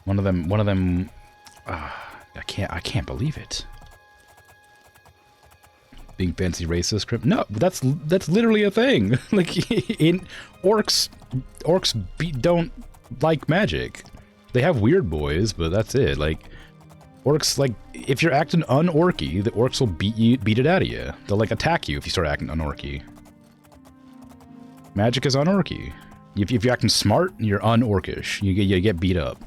One of them. I can't believe it. Being fancy racist, Crim. No, that's literally a thing. Like in orcs don't like magic. They have weird boys, but that's it. Like orcs, like if you're acting un-orky, the orcs will beat it out of you. They'll like attack you if you start acting un-orky. Magic is un-orky. If you're acting smart, you're un-orcish. You get beat up.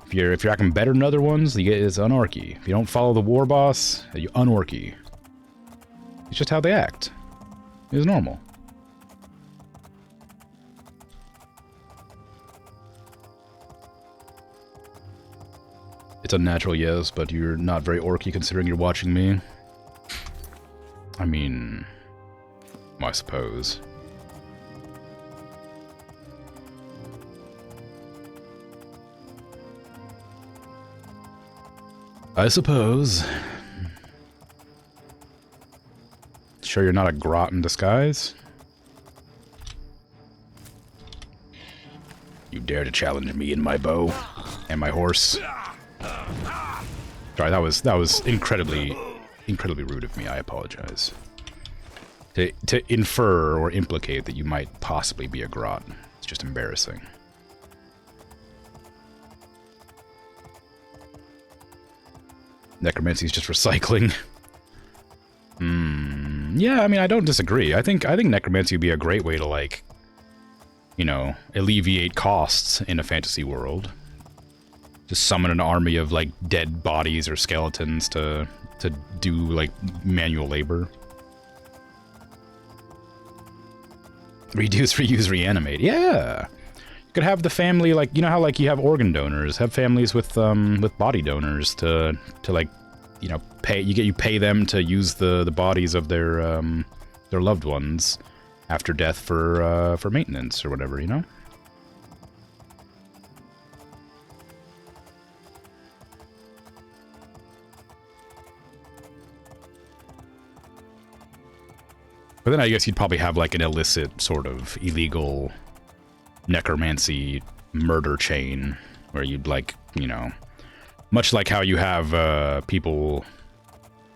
If you're acting better than other ones, it's un-orky. If you don't follow the war boss, you're un-orky. It's just how they act. It's normal. It's unnatural, yes, but you're not very orky considering you're watching me. I mean, I suppose. I suppose. Sure you're not a grot in disguise? You dare to challenge me and my bow and my horse? Sorry, that was incredibly rude of me. I apologize. To infer or implicate that you might possibly be a grot. It's just embarrassing. Necromancy is just recycling. Yeah, I mean, I don't disagree. I think necromancy would be a great way to, like, you know, alleviate costs in a fantasy world. Just summon an army of, like, dead bodies or skeletons to do, like, manual labor. Reduce, reuse, reanimate. Yeah! You could have the family, like, you know how, like, you have organ donors? Have families with body donors to like, you know, you pay them to use the bodies of their loved ones after death for maintenance or whatever, you know? But then I guess you'd probably have like an illicit sort of illegal necromancy murder chain where you'd like, you know, much like how you have people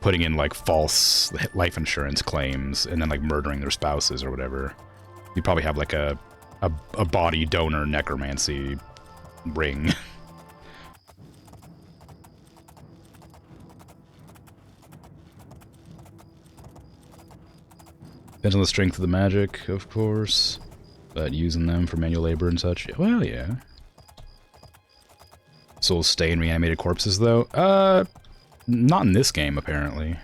putting in like false life insurance claims and then like murdering their spouses or whatever. You'd probably have like a body donor necromancy ring. Depends on the strength of the magic, of course, but using them for manual labor and such, well, yeah. Souls stay in reanimated corpses, though? Not in this game, apparently.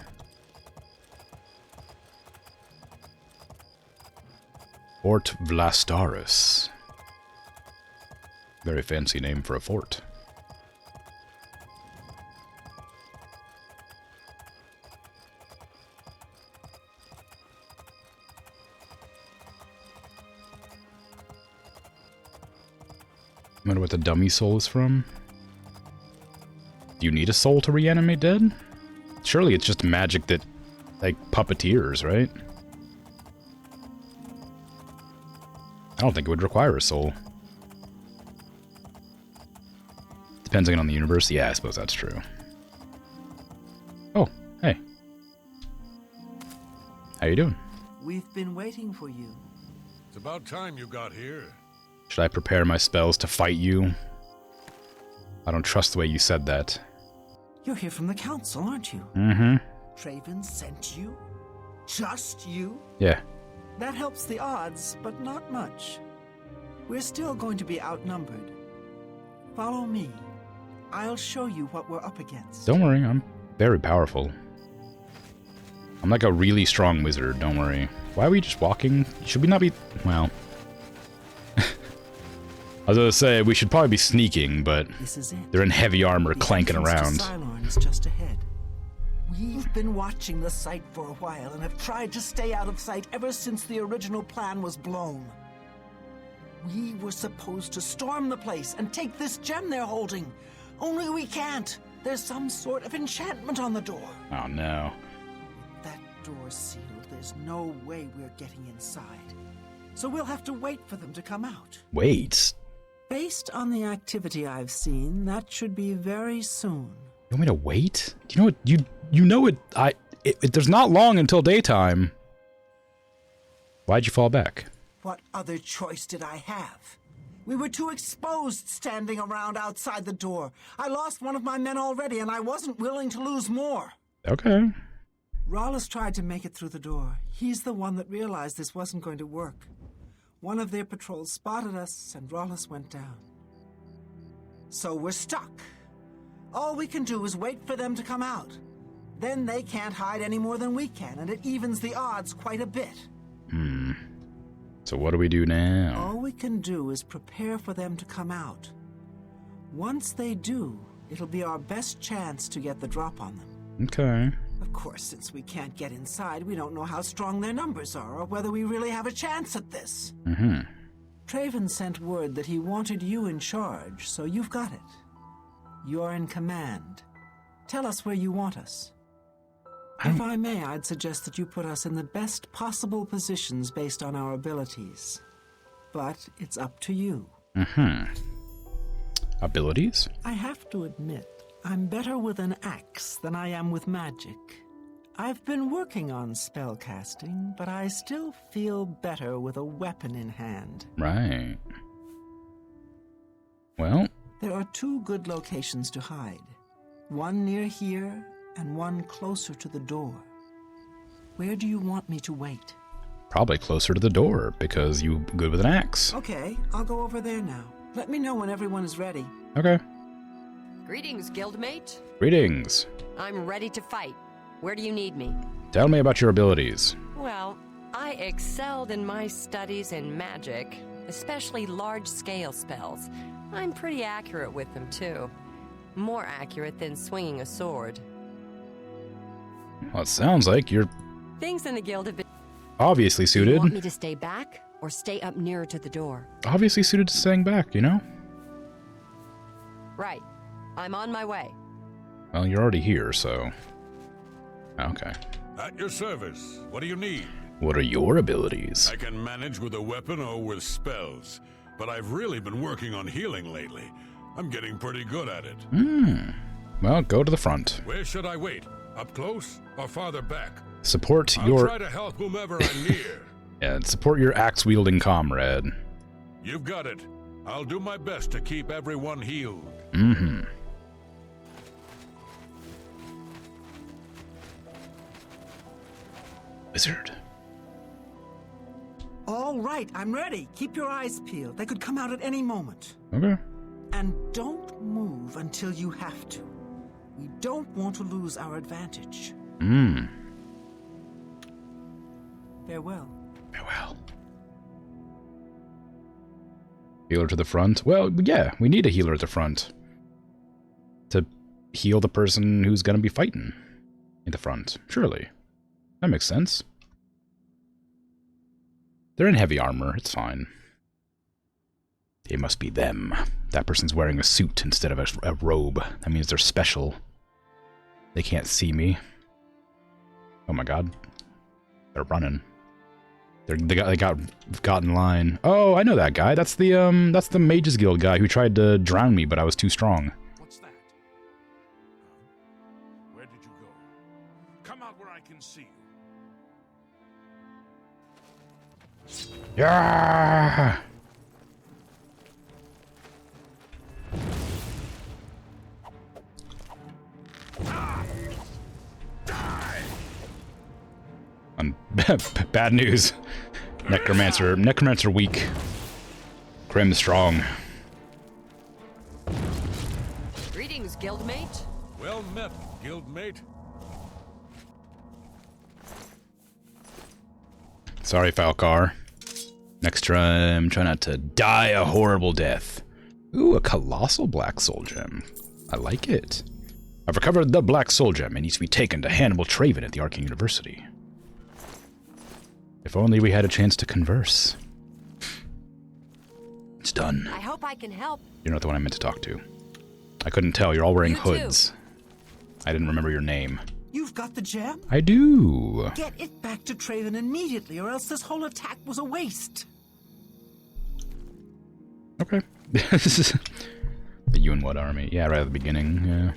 Fort Vlastaris. Very fancy name for a fort. I wonder what the dummy soul is from. Do you need a soul to reanimate dead? Surely it's just magic that, like, puppeteers, right? I don't think it would require a soul. Depending on the universe, yeah, I suppose that's true. Oh, hey. How you doing? We've been waiting for you. It's about time you got here. Should I prepare my spells to fight you? I don't trust the way you said that. You're here from the council, aren't you? Mm-hmm. Traven sent you? Just you? Yeah. That helps the odds, but not much. We're still going to be outnumbered. Follow me. I'll show you what we're up against. Don't worry, I'm very powerful. I'm like a really strong wizard, don't worry. Why are we just walking? Should we not be... Well... I was gonna say, we should probably be sneaking, but This is it. they're in heavy armor The clanking entrance to around. Cylorn is just ahead. We've been watching the site for a while and have tried to stay out of sight ever since the original plan was blown. We were supposed to storm the place and take this gem they're holding. Only we can't. There's some sort of enchantment on the door. Oh no. That door's sealed. There's no way we're getting inside. So we'll have to wait for them to come out. Wait. Based on the activity I've seen, that should be very soon. You want me to wait? Do you know what? You know it. There's not long until daytime. Why'd you fall back? What other choice did I have? We were too exposed standing around outside the door. I lost one of my men already, and I wasn't willing to lose more. Okay. Rawlus tried to make it through the door. He's the one that realized this wasn't going to work. One of their patrols spotted us, and Rawlus went down. So we're stuck. All we can do is wait for them to come out. Then they can't hide any more than we can, and it evens the odds quite a bit. So what do we do now? All we can do is prepare for them to come out. Once they do, it'll be our best chance to get the drop on them. Okay. Of course, since we can't get inside, we don't know how strong their numbers are or whether we really have a chance at this. Traven sent word that he wanted you in charge, so you've got it. You're in command. Tell us where you want us. If I may, I'd suggest that you put us in the best possible positions based on our abilities. But it's up to you. Abilities? I have to admit, I'm better with an axe than I am with magic. I've been working on spellcasting, but I still feel better with a weapon in hand. Right. Well, There are two good locations to hide. One near here, and one closer to the door. Where do you want me to wait? probably closer to the door, because you good with an axe. Okay, I'll go over there now. Let me know when everyone is ready. Okay. Greetings, guildmate. Greetings. I'm ready to fight. Where do you need me? Tell me about your abilities. Well, I excelled in my studies in magic, especially large-scale spells. I'm pretty accurate with them, too. More accurate than swinging a sword. Well, it sounds like you're Things in the guild have been... obviously You suited. want me to stay back, or stay up nearer to the door? Obviously suited to staying back, you know? Right. I'm on my way. Well, you're already here, so... Okay. At your service. What do you need? What are your abilities? I can manage with a weapon or with spells, but I've really been working on healing lately. I'm getting pretty good at it. Well, go to the front. Where should I wait? Up close or farther back? Support I'll your... try to help whomever I'm near. And support your axe-wielding comrade. You've got it. I'll do my best to keep everyone healed. Wizard. All right, I'm ready. Keep your eyes peeled. They could come out at any moment. Okay. And don't move until you have to. We don't want to lose our advantage. Farewell. Farewell. Healer to the front? Well, yeah, we need a healer at the front. To heal the person who's gonna be fighting in the front, surely. That makes sense. They're in heavy armor, it's fine. It must be them. That person's wearing a suit instead of a robe. That means they're special. They can't see me. Oh my god. They're running. They got in line. Oh, I know that guy. That's the Mages Guild guy who tried to drown me, but I was too strong. What's that? Where did you go? Come out where I can see you. Yeah. Bad news. Necromancer weak. Krim strong. Greetings, guildmate. Well met, guildmate. Sorry, Falcar. Next time, try not to die a horrible death. Ooh, a colossal black soul gem. I like it. I've recovered the black soul gem. It needs to be taken to Hannibal Traven at the Arcane University. If only we had a chance to converse. It's done. I hope I can help. You're not the one I meant to talk to. I couldn't tell. You're all wearing You too. hoods. I didn't remember your name. You've got the gem? I do. Get it back to Traven immediately, or else this whole attack was a waste. Okay. The You and What army? Yeah, right at the beginning. Yeah.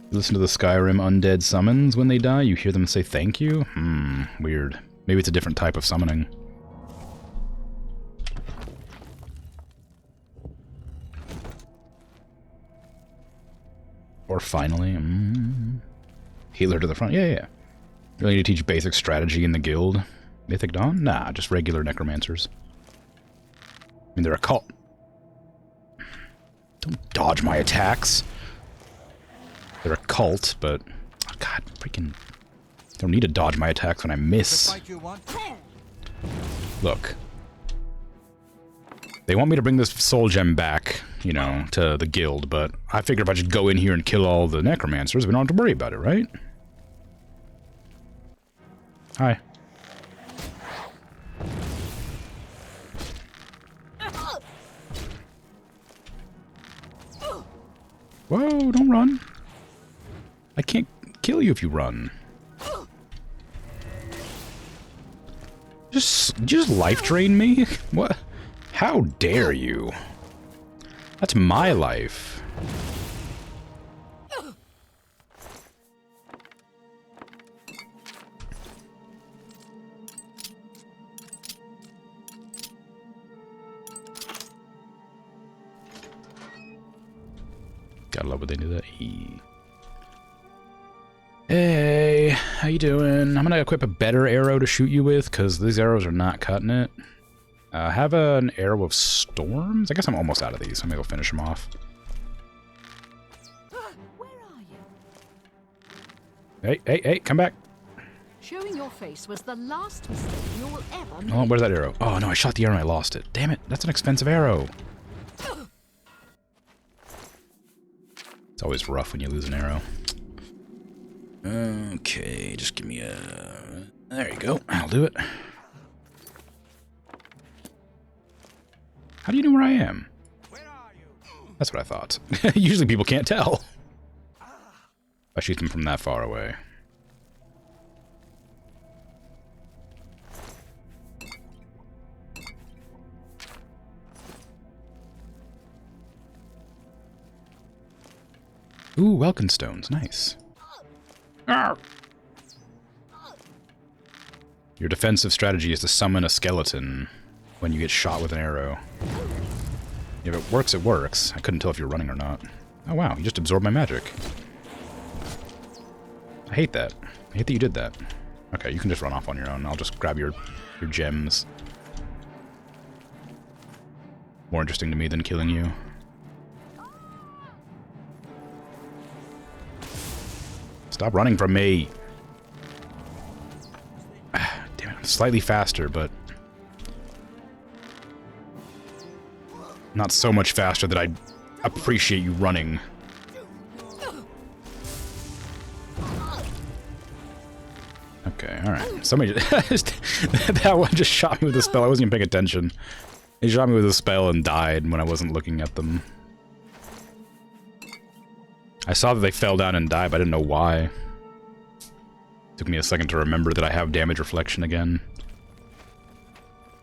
Listen to the Skyrim undead summons. When they die, you hear them say thank you? Weird. Maybe it's a different type of summoning. Or finally, healer to the front. Yeah. Really need to teach basic strategy in the guild. Mythic Dawn? Nah, just regular necromancers. I mean, they're a cult. Don't dodge my attacks. They're a cult, but... Oh god, freaking... Don't need to dodge my attacks when I miss. Look. They want me to bring this soul gem back, you know, to the guild, but I figure if I just go in here and kill all the necromancers, we don't have to worry about it, right? Hi. Whoa, don't run. I can't kill you if you run. Just life drain me? What? How dare you? That's my life. Gotta love when they do that. Hey, how you doing? I'm gonna equip a better arrow to shoot you with, because these arrows are not cutting it. Have an arrow of storms? I guess I'm almost out of these, so maybe I'll finish them off. Where are you? Hey, come back. Showing your face was the last mistake you will ever make. Oh, where's that arrow? Oh no, I shot the arrow and I lost it. Damn it, that's an expensive arrow. It's always rough when you lose an arrow. Okay, just give me a... There you go, I'll do it. How do you know where I am? That's what I thought. Usually people can't tell. I shoot them from that far away. Ooh, Welkin stones, nice. Arr! Your defensive strategy is to summon a skeleton when you get shot with an arrow. If it works, it works. I couldn't tell if you're running or not. Oh wow, you just absorbed my magic. I hate that. I hate that you did that. Okay, you can just run off on your own. I'll just grab your gems. More interesting to me than killing you. Stop running from me! Damn it, I'm slightly faster, but... not so much faster that I appreciate you running. Okay, alright. Somebody just... that one just shot me with a spell. I wasn't even paying attention. He shot me with a spell and died when I wasn't looking at them. I saw that they fell down and died, but I didn't know why. Took me a second to remember that I have damage reflection again.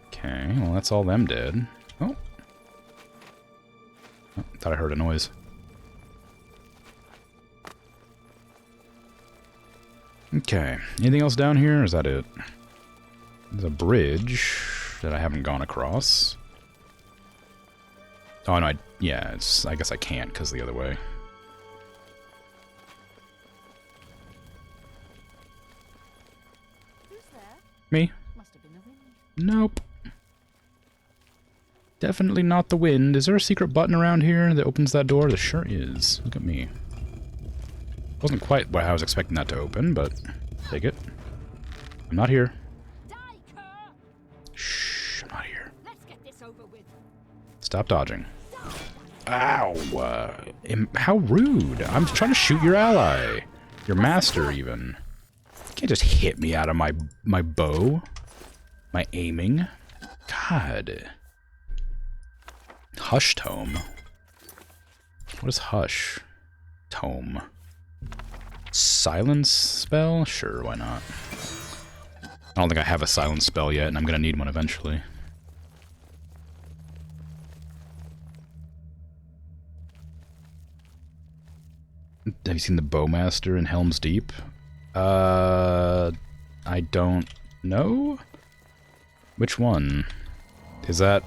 Okay, well that's all them dead. Oh. Oh, thought I heard a noise. Okay, anything else down here, or is that it? There's a bridge that I haven't gone across. Oh no, yeah, I guess I can't, because the other way. Me? Must have been the wind. Nope. Definitely not the wind. Is there a secret button around here that opens that door? There sure is. Look at me. Wasn't quite what I was expecting that to open, but take it. I'm not here. Shh. Stop dodging. Ow! How rude! I'm trying to shoot your ally. Your master, even. You can't just hit me out of my bow. My aiming. God. Hush Tome. What is Hush? Tome. Silence spell? Sure, why not? I don't think I have a silence spell yet, and I'm gonna need one eventually. Have you seen the Bowmaster in Helm's Deep? I don't know. Which one? Is that...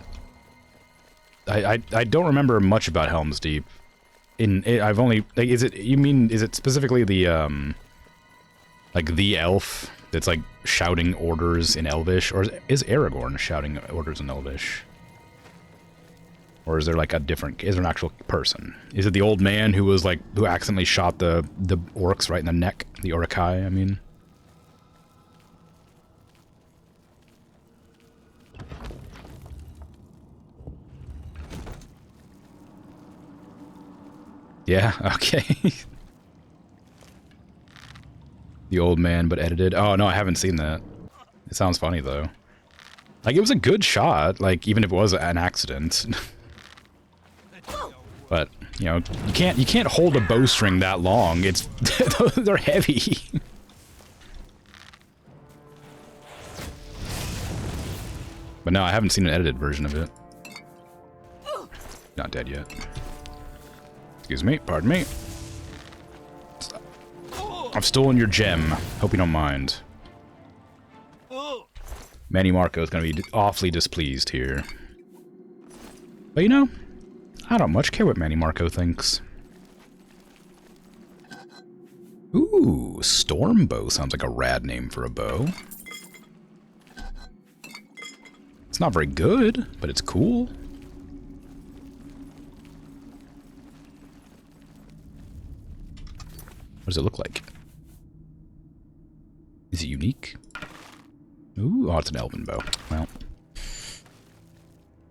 I don't remember much about Helm's Deep. I've only... Like, is it specifically the, like, the elf that's, like, shouting orders in Elvish? Or is Aragorn shouting orders in Elvish? Or is there, like, is there an actual person? Is it the old man who was, like, who accidentally shot the orcs right in the neck? The Urukai, I mean. Yeah, okay. The old man, but edited. Oh, no, I haven't seen that. It sounds funny, though. Like, it was a good shot, like, even if it was an accident. But, you know, you can't hold a bowstring that long. It's... they're heavy. But no, I haven't seen an edited version of it. Not dead yet. Excuse me, pardon me. I've stolen your gem. Hope you don't mind. Manny Marco is going to be awfully displeased here. But you know, I don't much care what Manny Marco thinks. Ooh, Storm Bow sounds like a rad name for a bow. It's not very good, but it's cool. What does it look like? Is it unique? Ooh, oh, it's an elven bow. Well.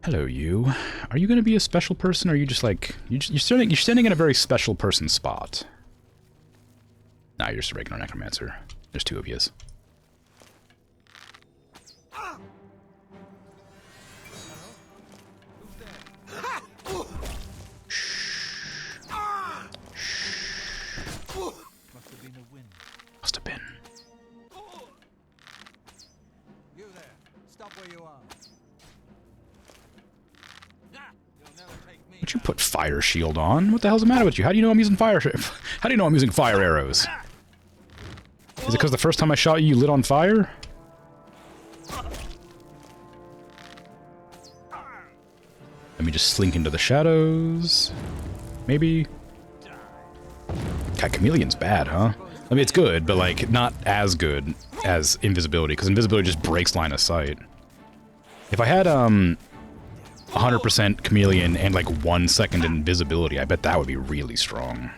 Hello, you. Are you going to be a special person, or are you just like... You're standing in a very special person spot. Nah, you're just a regular necromancer. There's two of yous. Must have been. You there. Stop where you are. Would you put fire shield on? What the hell's the matter with you? How do you know I'm using fire? How do you know I'm using fire arrows? Is it because the first time I shot you, you lit on fire? Let me just slink into the shadows. Maybe. God, Chameleon's bad, huh? I mean, it's good, but, like, not as good as invisibility, because invisibility just breaks line of sight. If I had, 100% Chameleon and, like, 1 second invisibility, I bet that would be really strong.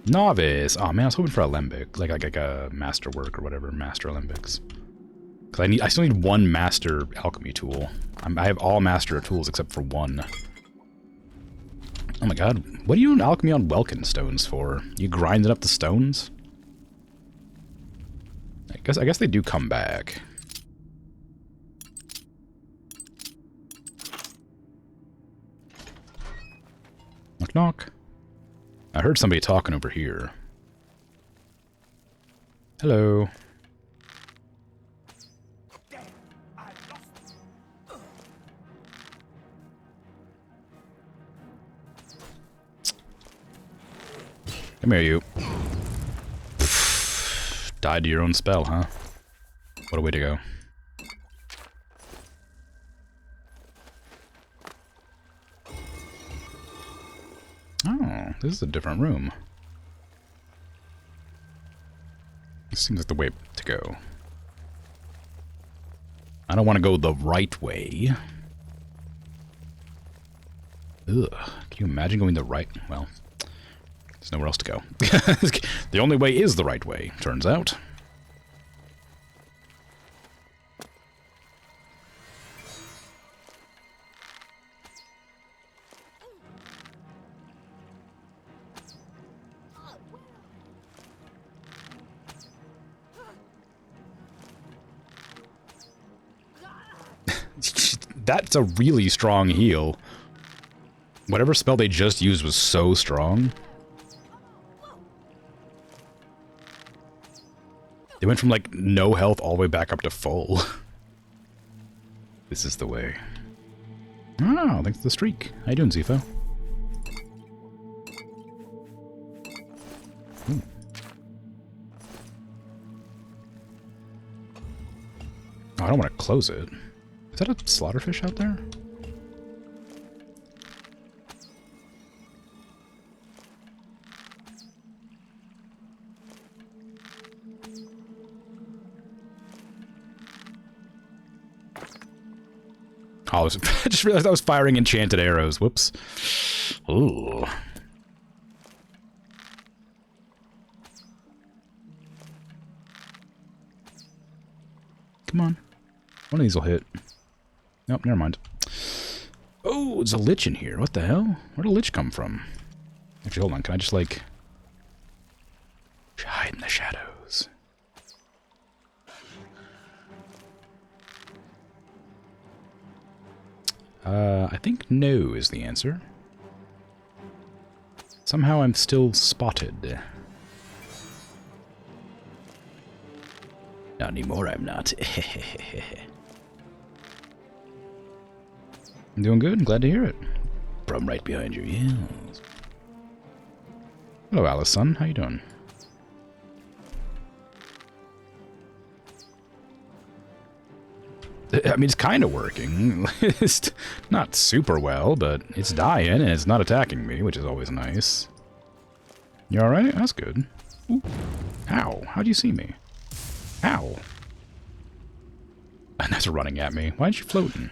Novice! Oh man, I was hoping for Alembic, like a masterwork or whatever, master Alembics. Because I still need one master alchemy tool. I have all master tools except for one. Oh my god, what are you doing alchemy on Welkin stones for? You grinding up the stones? I guess they do come back. Knock knock. I heard somebody talking over here. Hello. Come here, you. Died to your own spell, huh? What a way to go. Oh, this is a different room. This seems like the way to go. I don't want to go the right way. Ugh, can you imagine going the right? Well, There's nowhere else to go. The only way is the right way, turns out. That's a really strong heal. Whatever spell they just used was so strong. They went from, like, no health all the way back up to full. This is the way. Oh, thanks to the streak. How you doing, Zifo? Ooh. Oh, I don't want to close it. Is that a slaughterfish out there? Oh, I just realized I was firing enchanted arrows. Whoops. Ooh. Come on. One of these will hit. Nope, never mind. Oh, there's a lich in here. What the hell? Where'd a lich come from? Actually, hold on. Can I just, like, hide in the shadows? I think no is the answer. Somehow I'm still spotted. Not anymore, I'm not. I'm doing good. I'm glad to hear it. From right behind you, yes. Hello, Alice-son. How you doing? I mean, it's kind of working. It's not super well, but it's dying and it's not attacking me, which is always nice. You alright? That's good. Ooh. How? How'd you see me? How? And that's running at me. Why aren't you floating?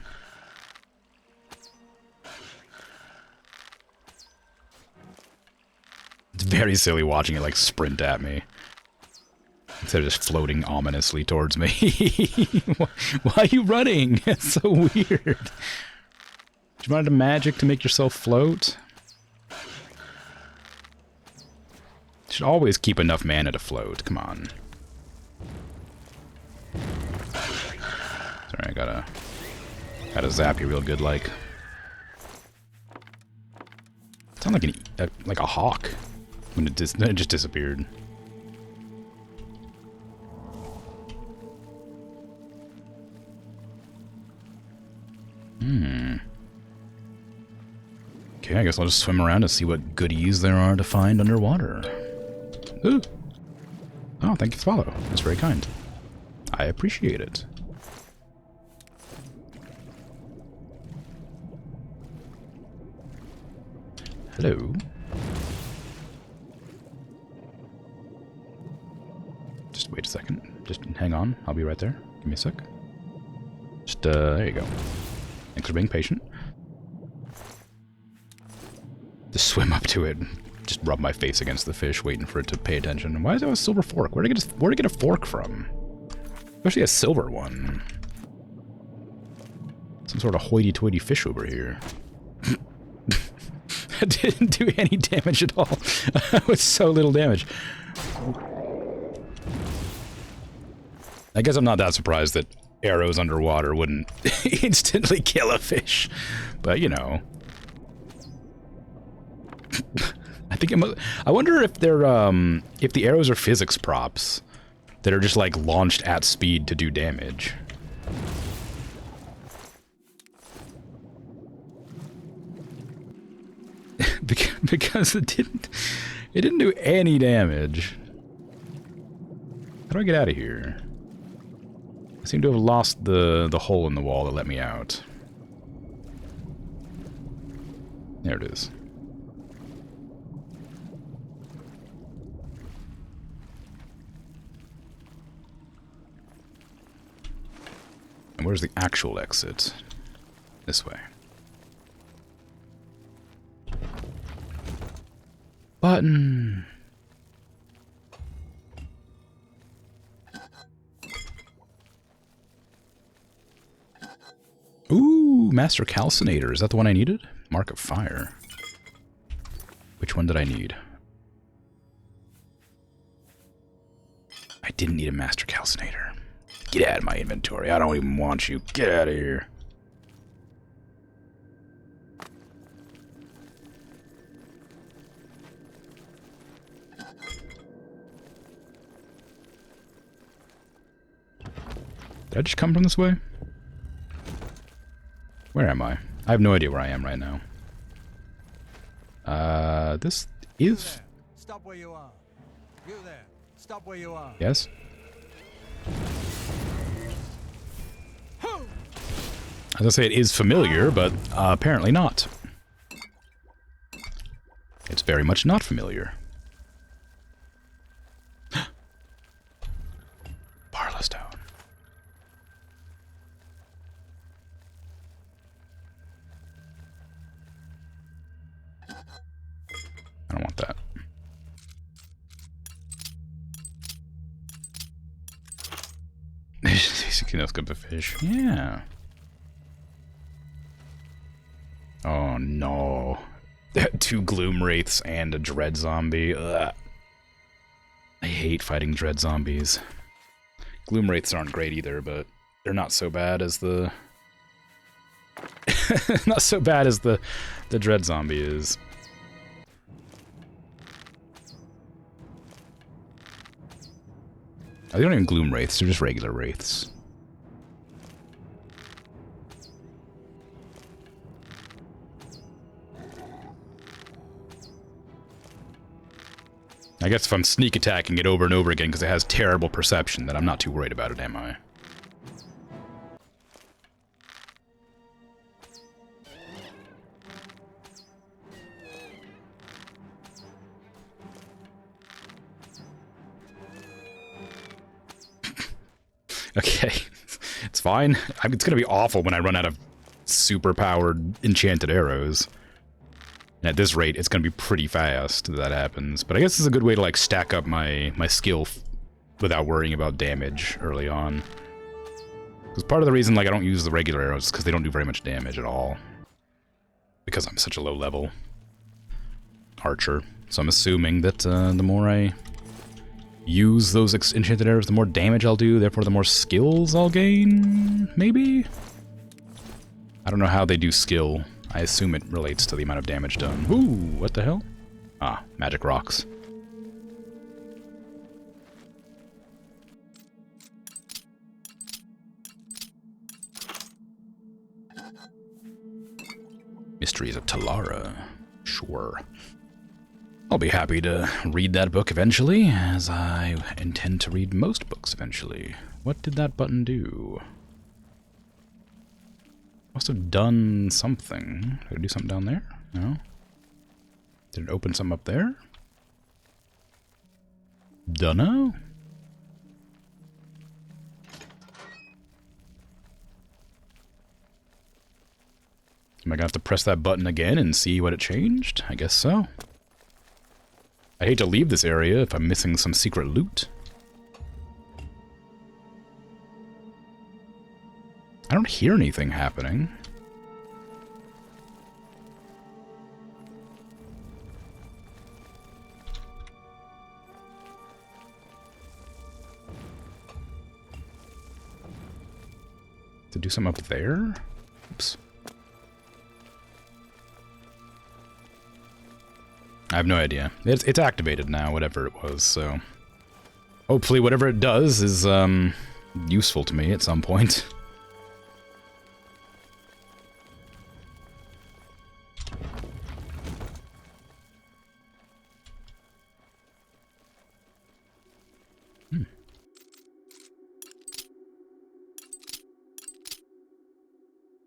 It's very silly watching it, like, sprint at me. Instead of just floating ominously towards me. Why are you running? It's so weird. Do you want a magic to make yourself float? You should always keep enough mana to float. Come on. Sorry, I gotta zap you real good, like. Sound like a hawk when it just disappeared. Okay, I guess I'll just swim around and see what goodies there are to find underwater. Ooh. Oh, thank you for the follow. That's very kind. I appreciate it. Hello. Just wait a second. Just hang on. I'll be right there. Give me a sec. Just, there you go. Thanks for being patient. Just swim up to it. Just rub my face against the fish, waiting for it to pay attention. Why is there a silver fork? Where'd I get a fork from? Especially a silver one. Some sort of hoity-toity fish over here. That didn't do any damage at all. With so little damage. I guess I'm not that surprised that arrows underwater wouldn't instantly kill a fish. But, you know. I think I wonder if they're if the arrows are physics props that are just like launched at speed to do damage. Because it didn't do any damage. How do I get out of here? I seem to have lost the hole in the wall that let me out. There it is. And where's the actual exit? This way. button. Ooh, Master Calcinator. Is that the one I needed? Mark of Fire. Which one did I need? I didn't need a Master Calcinator. Get out of my inventory. I don't even want you. Get out of here. Did I just come from this way? Where am I? I have no idea where I am right now. This is... Stop where you are. You there. Stop where you are. Yes? I was gonna say it is familiar, but apparently not. It's very much not familiar. Barlowstone. I don't want that. Basically, no scope of fish. Yeah. Oh no. 2 gloom wraiths and a dread zombie. Ugh. I hate fighting dread zombies. Gloom wraiths aren't great either, but they're not so bad as the not so bad as the dread zombie is. Oh, they aren't even gloom wraiths, they're just regular wraiths. I guess if I'm sneak attacking it over and over again because it has terrible perception, then I'm not too worried about it, am I? Okay, it's fine. It's gonna be awful when I run out of super-powered enchanted arrows. And at this rate, it's gonna be pretty fast that happens. But I guess it's a good way to like stack up my skill without worrying about damage early on. Because part of the reason like I don't use the regular arrows is because they don't do very much damage at all. Because I'm such a low level archer. So I'm assuming that the more I use those enchanted arrows, the more damage I'll do, therefore the more skills I'll gain, maybe? I don't know how they do skill. I assume it relates to the amount of damage done. Ooh, what the hell? Ah, magic rocks. Mysteries of Talara. Sure. I'll be happy to read that book eventually, as I intend to read most books eventually. What did that button do? Must have done something. Did it do something down there? No? Did it open something up there? Dunno. Am I gonna have to press that button again and see what it changed? I guess so. I hate to leave this area if I'm missing some secret loot. I don't hear anything happening. To do something up there? Oops. I have no idea. It's activated now, whatever it was, so... Hopefully whatever it does is, useful to me at some point.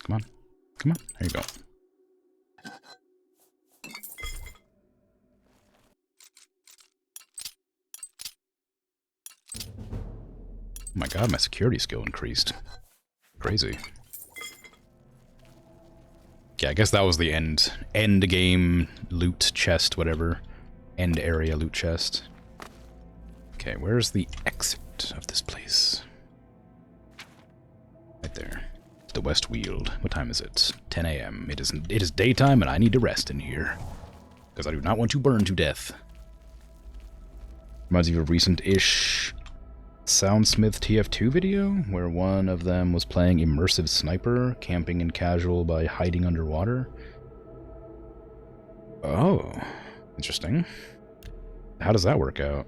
Come on. Come on. There you go. Oh my god, my security skill increased. Crazy. Yeah, I guess that was the end game loot chest, whatever. end area loot chest. Okay, where's the exit of this place? Right there. The West Weald. What time is it? 10 a.m. It is daytime and I need to rest in here. Because I do not want to burn to death. Reminds me of a recent-ish Soundsmith TF2 video, where one of them was playing immersive sniper, camping in casual by hiding underwater. Oh, interesting. How does that work out?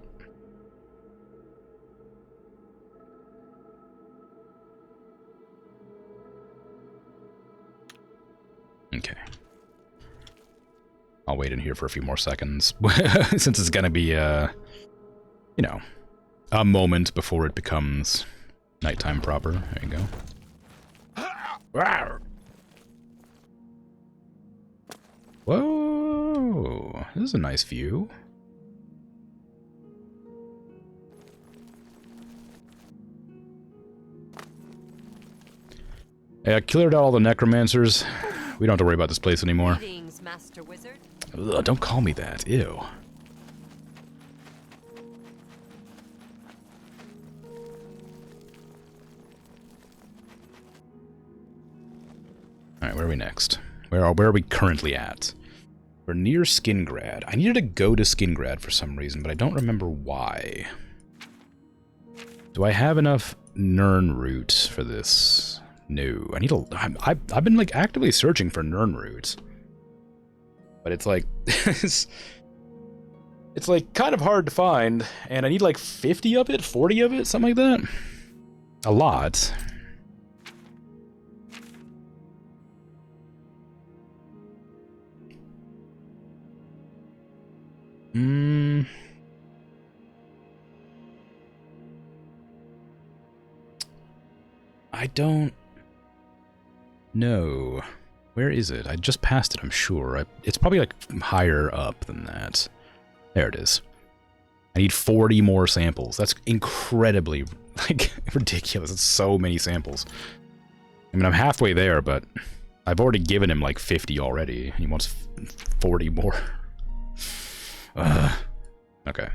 Okay. I'll wait in here for a few more seconds, since it's gonna be, you know, a moment before it becomes nighttime proper. There you go. Whoa, this is a nice view. Yeah, I cleared out all the necromancers. We don't have to worry about this place anymore. Greetings, Master Wizard. Ugh, don't call me that. Ew. Alright, where are we next? Where are we currently at? We're near Skingrad. I needed to go to Skingrad for some reason, but I don't remember why. Do I have enough Nirnroot for this? No. I need a... I've been, like, actively searching for Nirnroot. But it's, like... it's, like, kind of hard to find, and I need, like, 50 of it? 40 of it? Something like that? A lot. I don't know. Where is it? I just passed it, I'm sure. It's probably like higher up than that. There it is. I need 40 more samples. That's incredibly, like, ridiculous. It's so many samples. I mean, I'm halfway there, but I've already given him like 50 already. He wants 40 more. Okay.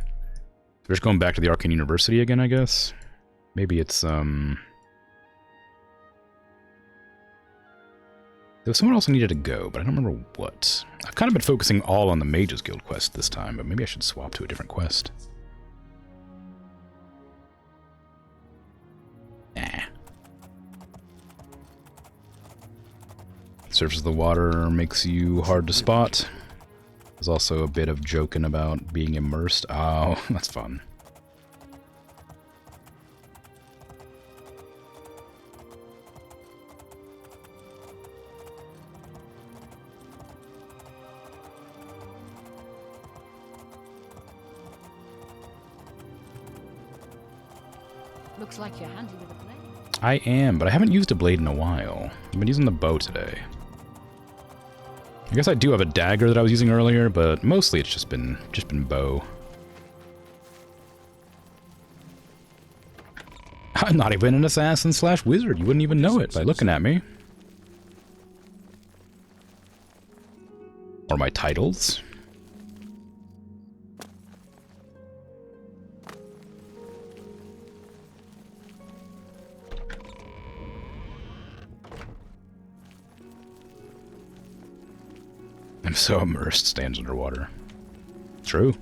We're just going back to the Arcane University again, I guess. Maybe it's, there was somewhere else I needed to go, but I don't remember what. I've kind of been focusing all on the Mages Guild quest this time, but maybe I should swap to a different quest. Nah. Surface of the water makes you hard to spot. There's also a bit of joking about being immersed. Oh, that's fun. Looks like you're handy with a blade. I am, but I haven't used a blade in a while. I've been using the bow today. I guess I do have a dagger that I was using earlier, but mostly it's just been bow. I'm not even an assassin / wizard. You wouldn't even know it by looking at me. Or my titles. I'm so immersed, stands underwater. True.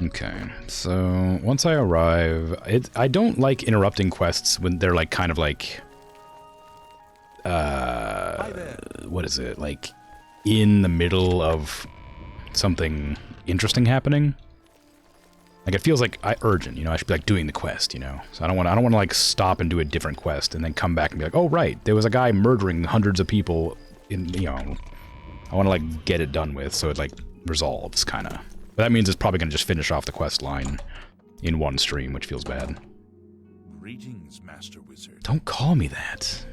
Okay, so once I arrive, I don't like interrupting quests when they're like kind of like, what is it, like in the middle of something interesting happening. Like it feels like urgent, you know. I should be like doing the quest, you know. So I don't want to like stop and do a different quest and then come back and be like, oh right, there was a guy murdering hundreds of people in, you know. I want to like get it done with so it like resolves kind of. But that means it's probably gonna just finish off the quest line in one stream, which feels bad. Greetings, Master Wizard. Don't call me that.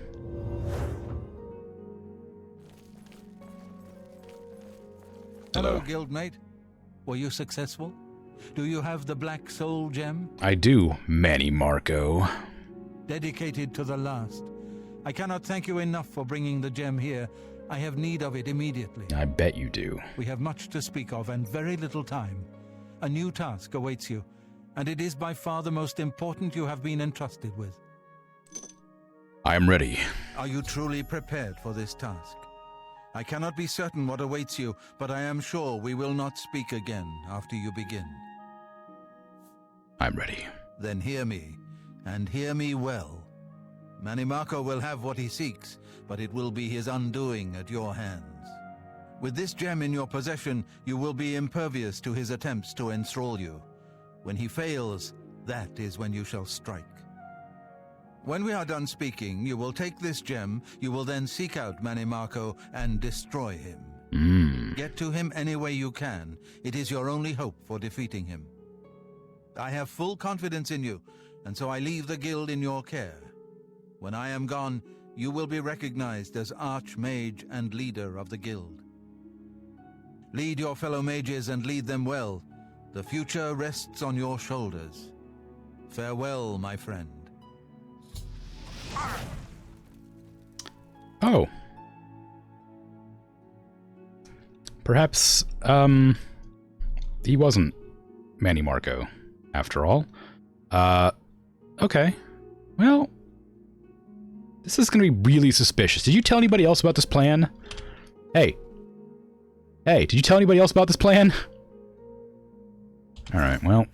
Hello, guildmate. Were you successful? Do you have the Black Soul Gem? I do, Manny Marco. Dedicated to the last. I cannot thank you enough for bringing the gem here. I have need of it immediately. I bet you do. We have much to speak of and very little time. A new task awaits you, and it is by far the most important you have been entrusted with. I am ready. Are you truly prepared for this task? I cannot be certain what awaits you, but I am sure we will not speak again after you begin. I'm ready. Then hear me, and hear me well. Manny Marco will have what he seeks, but it will be his undoing at your hands. With this gem in your possession, you will be impervious to his attempts to enthrall you. When he fails, that is when you shall strike. When we are done speaking, you will take this gem, you will then seek out Manny Marco and destroy him. Get to him any way you can. It is your only hope for defeating him. I have full confidence in you, and so I leave the guild in your care. When I am gone, you will be recognized as Archmage and leader of the guild. Lead your fellow mages and lead them well. The future rests on your shoulders. Farewell, my friend. Oh. Perhaps, he wasn't Manny Marco, after all. Okay. Well, this is gonna be really suspicious. Did you tell anybody else about this plan? Hey. Hey, did you tell anybody else about this plan? Alright, well.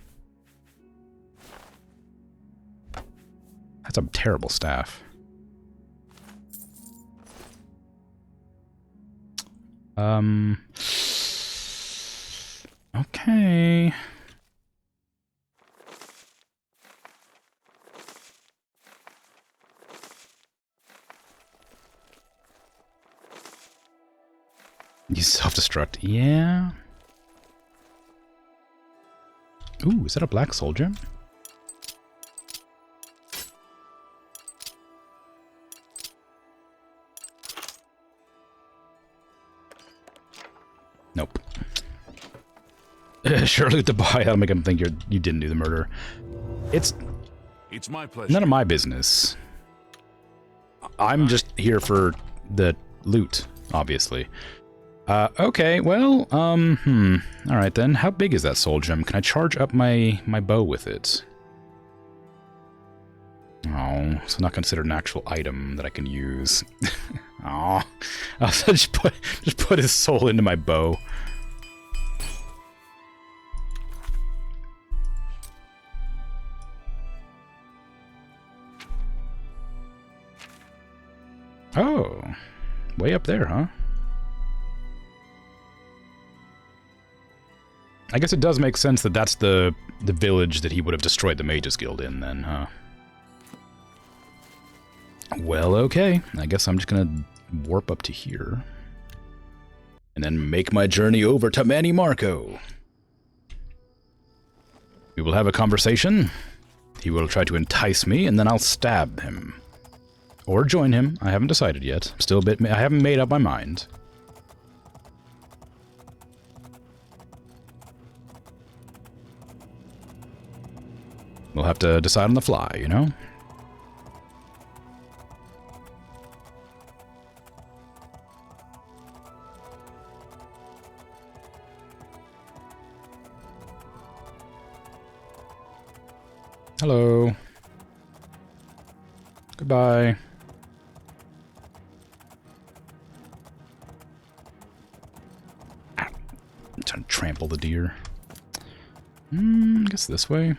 That's a terrible staff. Okay. You self-destruct. Yeah. Ooh, is that a black soul gem? Nope. Sure, loot the boy. That'll make him think you didn't do the murder. It's my pleasure. None of my business. I'm just here for the loot, obviously. Okay, well, alright then. How big is that soul gem? Can I charge up my bow with it? Oh, so not considered an actual item that I can use. Oh, I'll just put his soul into my bow. Oh, way up there, huh? I guess it does make sense that that's the village that he would have destroyed the Mages Guild in then, huh? Well, okay. I guess I'm just gonna warp up to here. And then make my journey over to Manny Marco. We will have a conversation. He will try to entice me, and then I'll stab him. Or join him. I haven't decided yet. Still a bit... I haven't made up my mind. We'll have to decide on the fly, you know? Hello. Goodbye. I'm trying to trample the deer. I guess this way.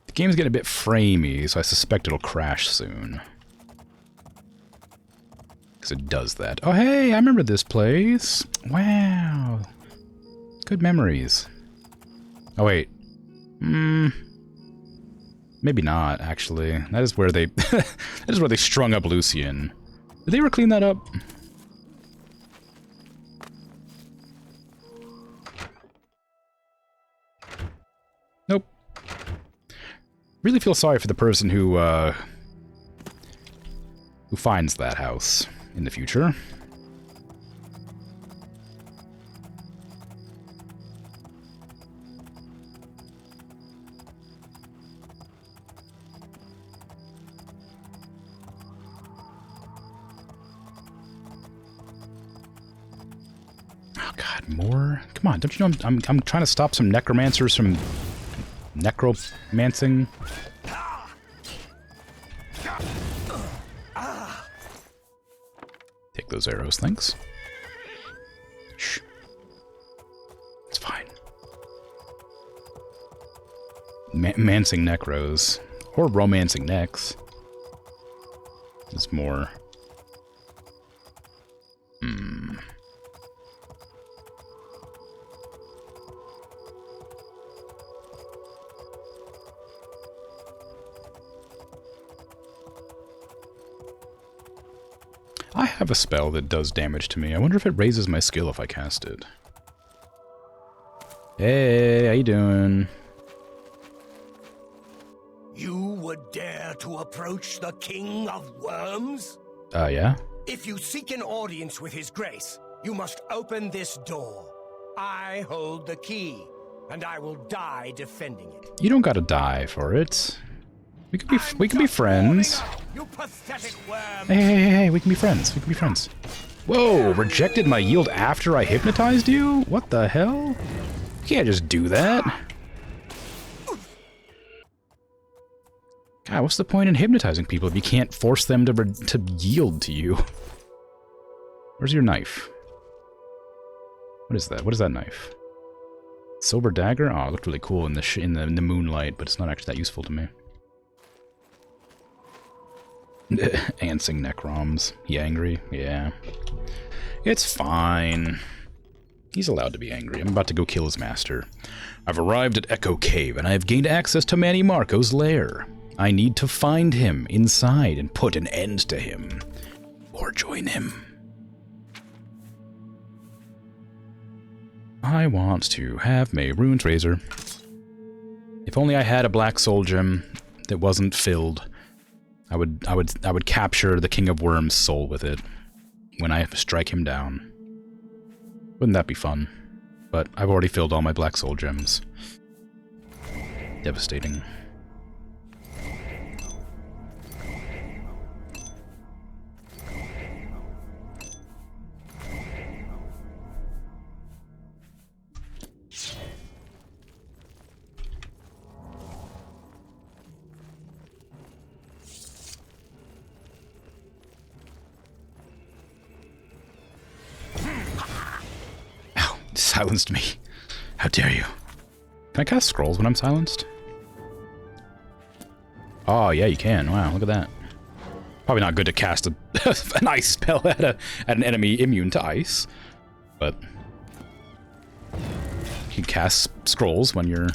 The game's getting a bit framey, so I suspect it'll crash soon. Because it does that. Oh, hey, I remember this place. Wow. Good memories. Oh, wait. Maybe not, actually. That is where they... that is where they strung up Lucian. Did they ever clean that up? Nope. Really feel sorry for the person who finds that house in the future. Oh god, more? Come on, don't you know I'm trying to stop some necromancers from necromancing? Take those arrows, thanks. Shh. It's fine. Mancing necros. Or romancing necks. There's more. I have a spell that does damage to me. I wonder if it raises my skill if I cast it. Hey, how you doing? You would dare to approach the King of Worms? Yeah? If you seek an audience with His Grace, you must open this door. I hold the key, and I will die defending it. You don't gotta die for it. We can be friends. You pathetic worm! Hey, we can be friends. We can be friends. Whoa, rejected my yield after I hypnotized you? What the hell? You can't just do that. God, what's the point in hypnotizing people if you can't force them to yield to you? Where's your knife? What is that? What is that knife? Silver dagger? Oh, it looked really cool in the moonlight, but it's not actually that useful to me. Ansing Necroms. He angry? Yeah. It's fine. He's allowed to be angry. I'm about to go kill his master. I've arrived at Echo Cave, and I have gained access to Manny Marco's lair. I need to find him inside and put an end to him. Or join him. I want to have Mehrunes Razor. If only I had a black soul gem that wasn't filled. I would capture the King of Worms' soul with it when I strike him down. Wouldn't that be fun? But I've already filled all my black soul gems. Devastating. Silenced me. How dare you? Can I cast scrolls when I'm silenced? Oh, yeah, you can. Wow, look at that. Probably not good to cast an ice spell at an enemy immune to ice, but you can cast scrolls when you're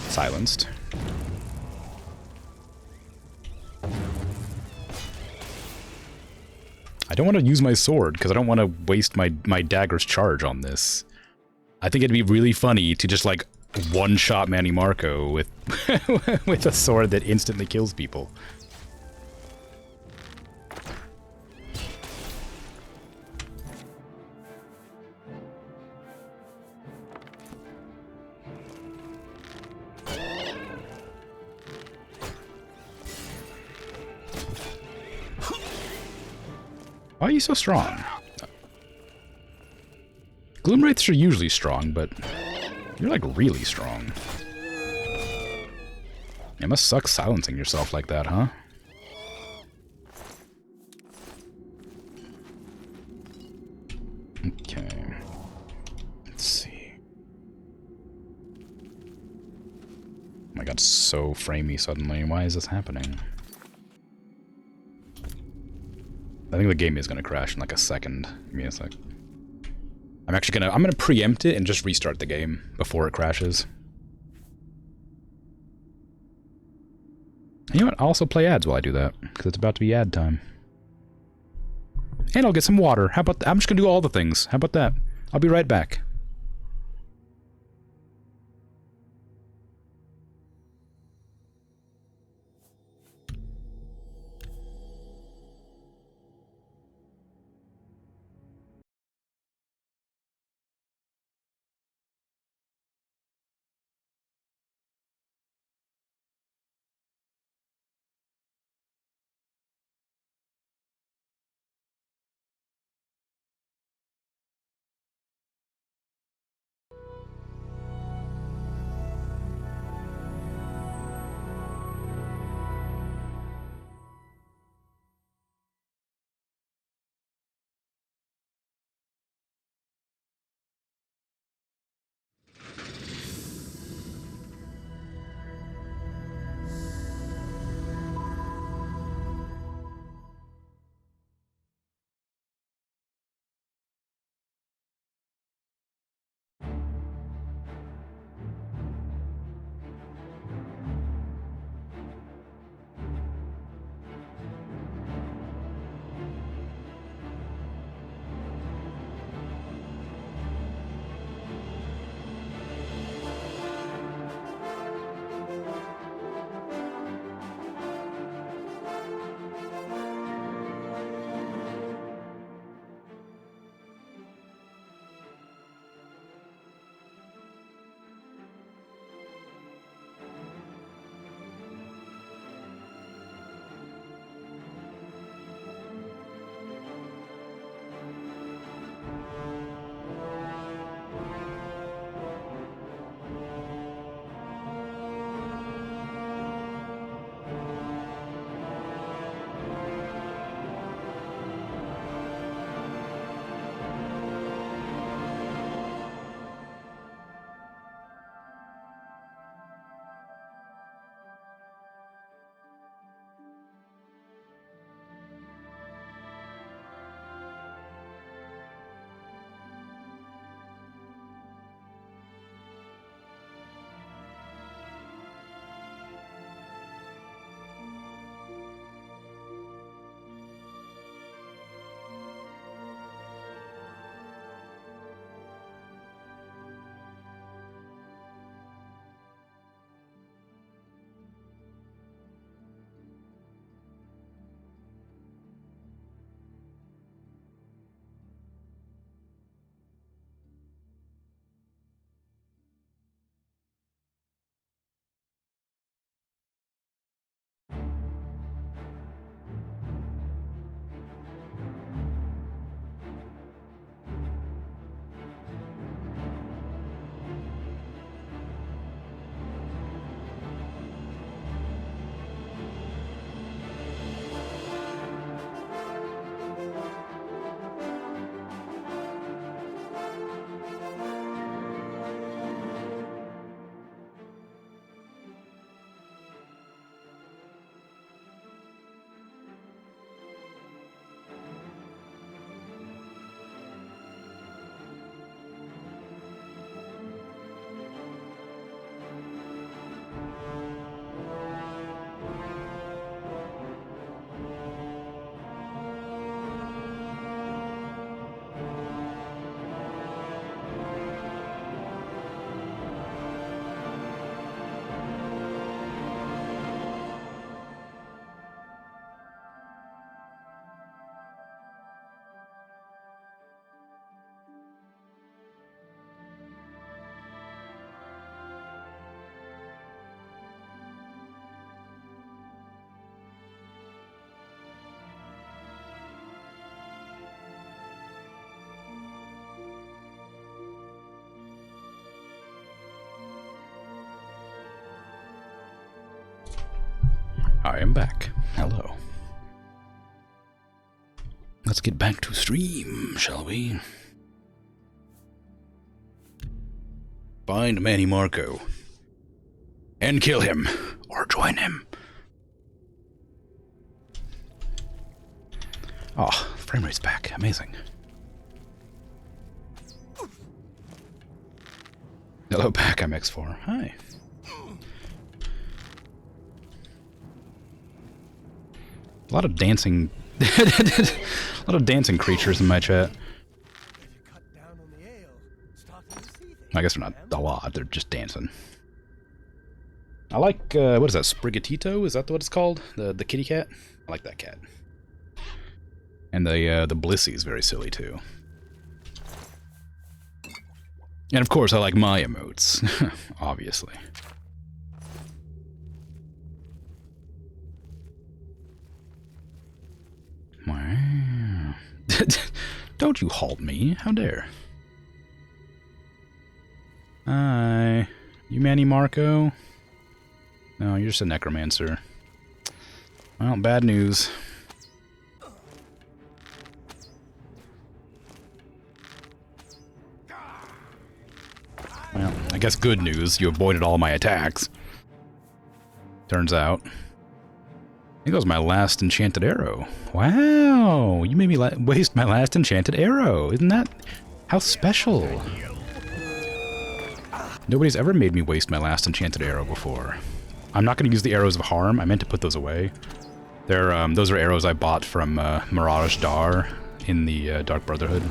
silenced. I don't want to use my sword, because I don't want to waste my dagger's charge on this. I think it'd be really funny to just, like, one-shot Manny Marco with, with a sword that instantly kills people. Why are you so strong? Gloom Wraiths are usually strong, but you're like really strong. It must suck silencing yourself like that, huh? Okay. Let's see. Oh my god, so framey suddenly. Why is this happening? I think the game is gonna crash in like a second. Give me a sec. I'm gonna preempt it and just restart the game before it crashes. You know what? I'll also play ads while I do that, because it's about to be ad time. And I'll get some water. How about that? I'm just gonna do all the things. How about that? I'll be right back. I am back. Hello. Let's get back to stream, shall we? Find Manny Marco. And kill him. Or join him. Oh, frame rate's back. Amazing. Hello back, I'm X4. Hi. A lot of dancing a lot of dancing creatures in my chat. I guess they're not a lot, they're just dancing. I like what is that, Sprigatito? Is that what it's called? The kitty cat? I like that cat. And the Blissey is very silly too. And of course I like my emotes, obviously. Wow. Don't you halt me, how dare. Hi. You Manny Marco? No, you're just a necromancer. Well, bad news. Well, I guess good news. You avoided all my attacks. Turns out. I think that was my last enchanted arrow. Wow! You made me waste my last enchanted arrow. Isn't that... How special. Nobody's ever made me waste my last enchanted arrow before. I'm not going to use the arrows of harm. I meant to put those away. They're, those are arrows I bought from Mirage Dar in the Dark Brotherhood.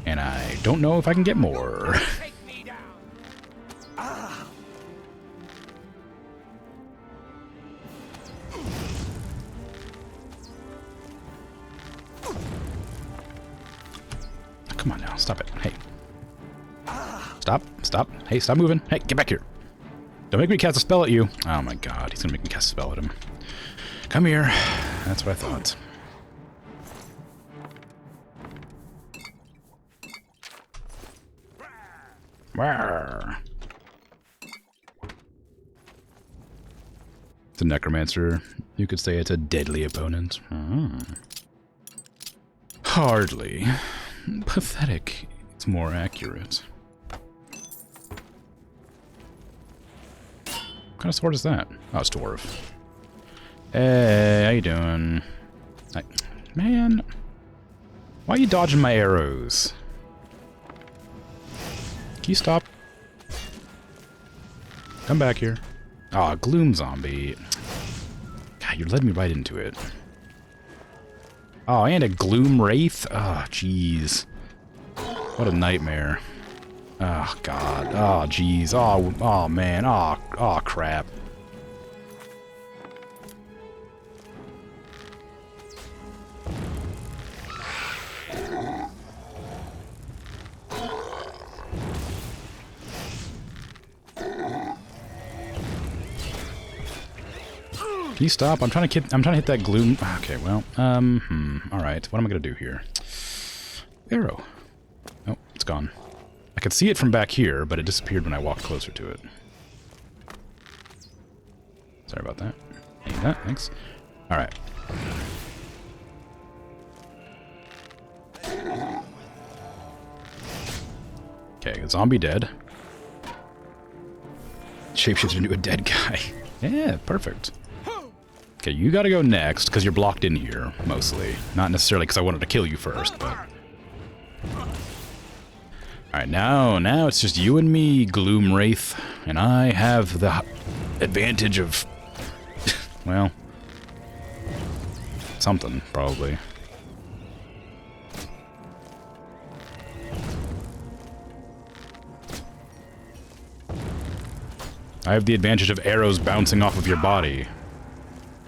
And I don't know if I can get more. Come on now, stop it. Hey. Stop, stop. Hey, stop moving. Hey, get back here. Don't make me cast a spell at you. Oh my god, he's gonna make me cast a spell at him. Come here. That's what I thought. Rawr. It's a necromancer. You could say it's a deadly opponent. Hardly. Pathetic. It's more accurate. What kind of sword is that? Oh, it's dwarf. Hey, how you doing? Man, why are you dodging my arrows? Can you stop? Come back here. Ah, Gloom Zombie. God, you led me right into it. Oh, and a Gloom Wraith? Oh, jeez. What a nightmare. Oh, God. Oh, jeez. Oh, man. Oh, crap. Can you stop? I'm trying to hit that gloom. Okay, well, all right. What am I gonna do here? Arrow. Oh, it's gone. I could see it from back here, but it disappeared when I walked closer to it. Sorry about that. Need that. Thanks. All right. Okay, zombie dead. Shapeshifted into a dead guy. Yeah, perfect. Okay, you gotta go next, because you're blocked in here, mostly. Not necessarily because I wanted to kill you first, but... Alright, now it's just you and me, Gloom Wraith, and I have the advantage of... well... something, probably. I have the advantage of arrows bouncing off of your body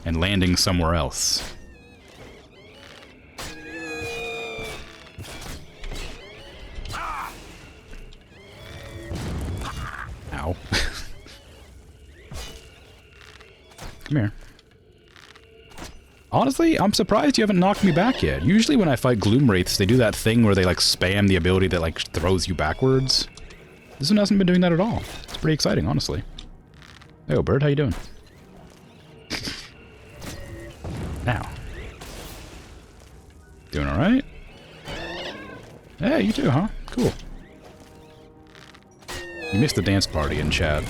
and landing somewhere else. Ow. Come here. Honestly, I'm surprised you haven't knocked me back yet. Usually when I fight Gloom Wraiths, they do that thing where they like spam the ability that like throws you backwards. This one hasn't been doing that at all. It's pretty exciting, honestly. Hey, Bird, how you doing? Now. Doing alright? Hey, you too, huh? Cool. You missed the dance party in chat.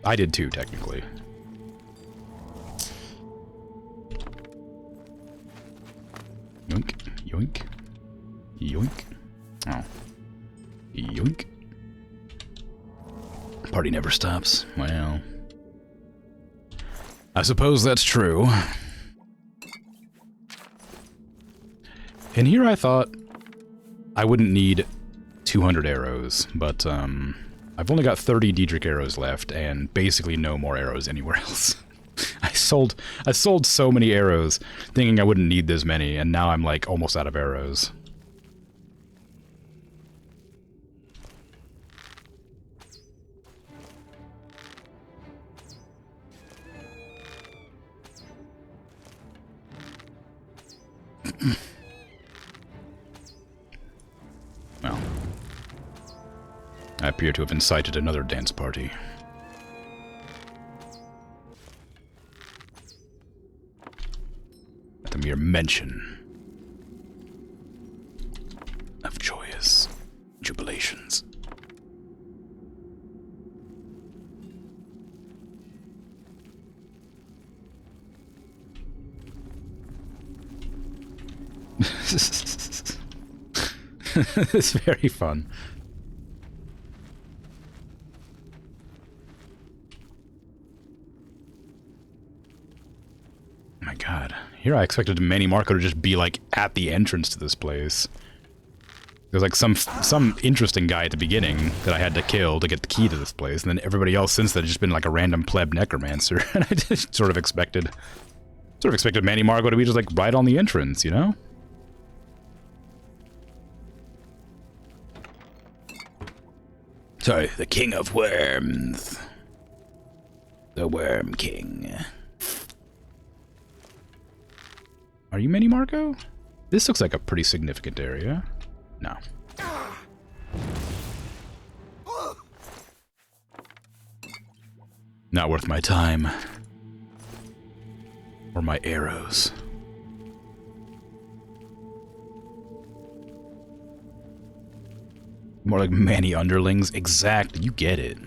I did too, technically. Yoink, yoink, yoink. Oh. Yoink. Party never stops. Well, I suppose that's true. And here I thought I wouldn't need 200 arrows, but I've only got 30 Diedrich arrows left, and basically no more arrows anywhere else. I sold so many arrows, thinking I wouldn't need this many, and now I'm like almost out of arrows. Well, I appear to have incited another dance party. At the mere mention of joyous jubilations. It's very fun. Oh my god. Here I expected Manny Marco to just be like at the entrance to this place. There's like some interesting guy at the beginning that I had to kill to get the key to this place, and then everybody else since then has just been like a random pleb necromancer. And I just sort of expected Manny Marco to be just like right on the entrance, you know? Sorry, the King of Worms. The Worm King. Are you Manny Marco? This looks like a pretty significant area. No. Not worth my time. Or my arrows. More like Manny underlings. Exactly, you get it.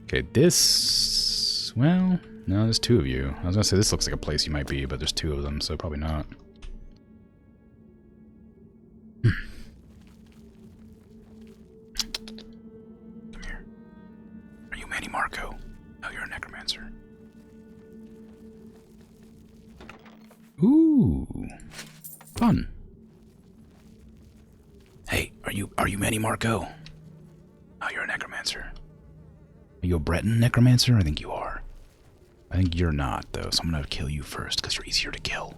Okay, this... Well, no, there's two of you. I was gonna say this looks like a place you might be, but there's two of them, so probably not. Come here. Are you Manny Marco? No, you're a necromancer. Ooh. Fun. Hey, are you Manny Marco? Oh, you're a necromancer. Are you a Breton necromancer? I think you are. I think you're not, though, so I'm gonna kill you first, because you're easier to kill.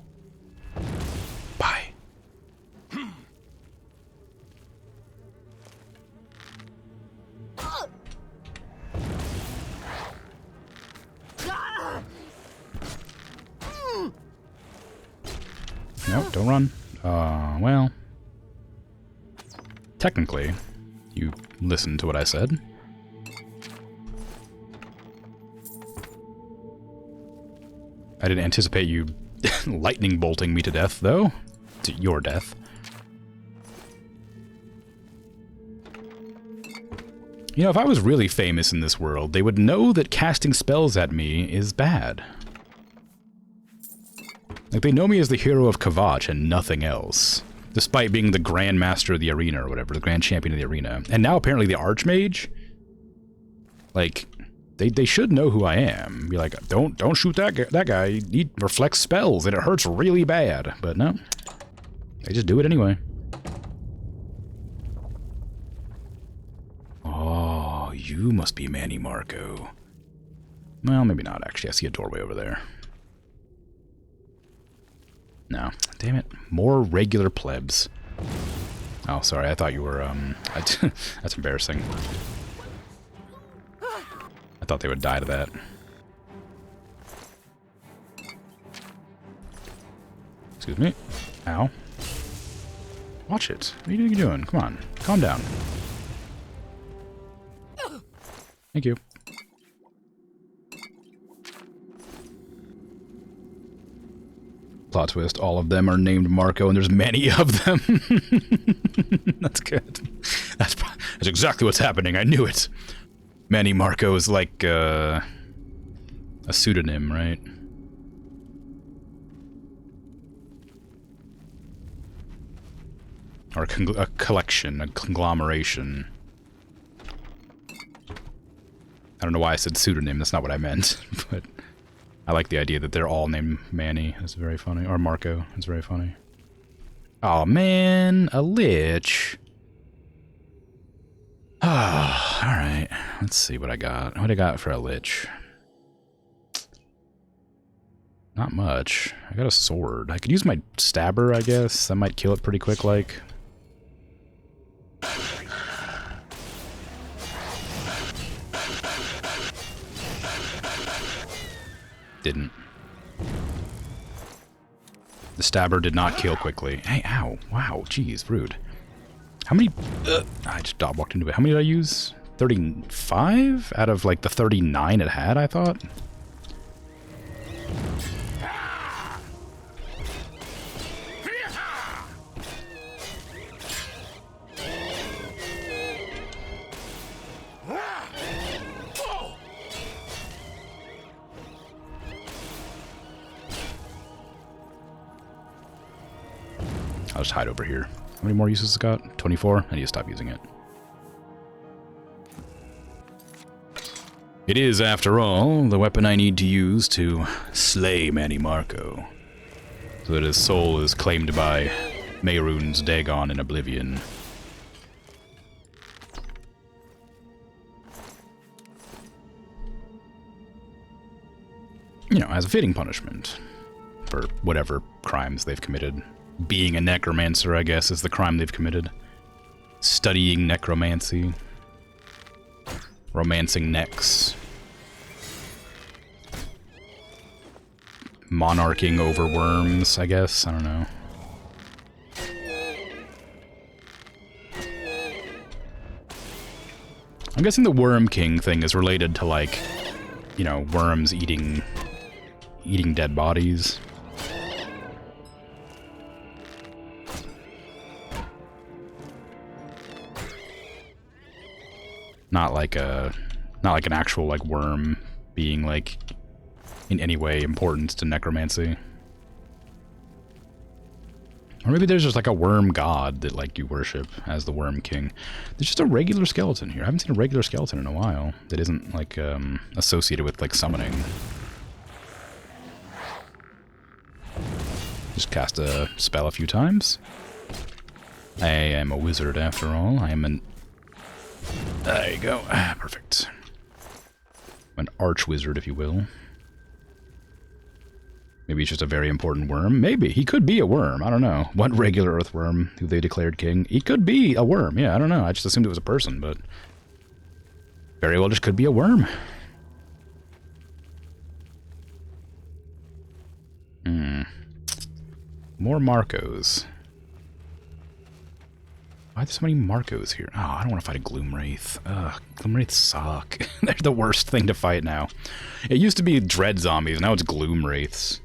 Bye. Nope, don't run. Well... Technically, you listened to what I said. I didn't anticipate you lightning bolting me to death, though. To your death. You know, if I was really famous in this world, they would know that casting spells at me is bad. Like, they know me as the hero of Kvatch and nothing else. Despite being the Grand Master of the arena or whatever, the Grand Champion of the arena. And now apparently the Archmage? Like, they should know who I am. Be like, don't shoot that guy. He reflects spells and it hurts really bad. But no. They just do it anyway. Oh, you must be Manny Marco. Well, maybe not actually. I see a doorway over there. No. Damn it. More regular plebs. Oh, sorry. I thought you were, that's embarrassing. I thought they would die to that. Excuse me. Ow. Watch it. What are you doing? Come on. Calm down. Thank you. Plot twist, all of them are named Marco, and there's many of them. That's good. That's exactly what's happening. I knew it. Manny Marco is like a pseudonym, right? Or a collection, a conglomeration. I don't know why I said pseudonym, that's not what I meant, but I like the idea that they're all named Manny. That's very funny. Or Marco, that's very funny. Oh man, a lich. Ah, oh, alright. Let's see what I got. What I got for a lich? Not much. I got a sword. I could use my stabber, I guess. That might kill it pretty quick, like. Didn't. The stabber did not kill quickly. Hey, ow. Wow, jeez, rude. How many... I just dog walked into it. How many did I use? 35? Out of, like, the 39 it had, I thought? I'll just hide over here. How many more uses it's got? 24? I need to stop using it. It is, after all, the weapon I need to use to slay Manny Marco, so that his soul is claimed by Mehrunes Dagon in Oblivion. You know, as a fitting punishment for whatever crimes they've committed. Being a necromancer, I guess, is the crime they've committed. Studying necromancy. Romancing necks. Monarching over worms, I guess. I don't know. I'm guessing the Worm King thing is related to, like, you know, worms eating dead bodies. Not like an actual, like, worm being, like, in any way important to necromancy. Or maybe there's just, like, a worm god that, like, you worship as the Worm King. There's just a regular skeleton here. I haven't seen a regular skeleton in a while that isn't, like, associated with, like, summoning. Just cast a spell a few times. I am a wizard, after all. I am an... There you go. Perfect. An arch-wizard, if you will. Maybe he's just a very important worm. Maybe. He could be a worm. I don't know. One regular earthworm who they declared king. He could be a worm. Yeah, I don't know. I just assumed it was a person, but... very well just could be a worm. More Marcos. Why are there so many Marcos here? Oh, I don't want to fight a Gloomwraith. Ugh, Gloomwraiths suck. They're the worst thing to fight now. It used to be Dread Zombies, now it's Gloomwraiths.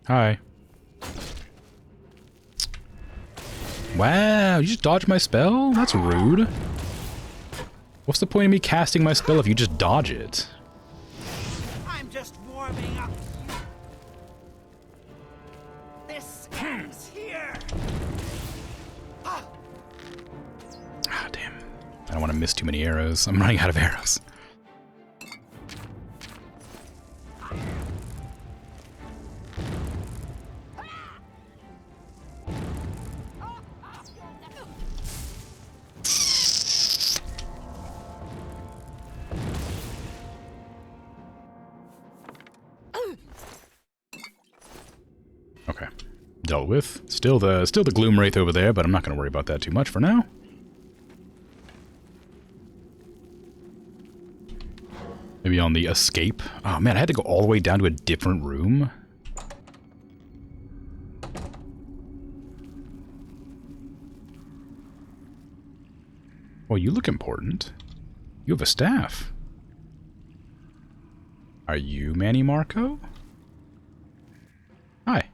Hi. Wow, you just dodged my spell? That's rude. What's the point of me casting my spell if you just dodge it? I'm just warming up. This ends here. Ah, damn. I don't want to miss too many arrows. I'm running out of arrows. Okay. Dealt with. Still the Gloomwraith over there, but I'm not going to worry about that too much for now. Maybe on the escape. Oh man, I had to go all the way down to a different room. Well, you look important. You have a staff. Are you Manny Marco? Hi.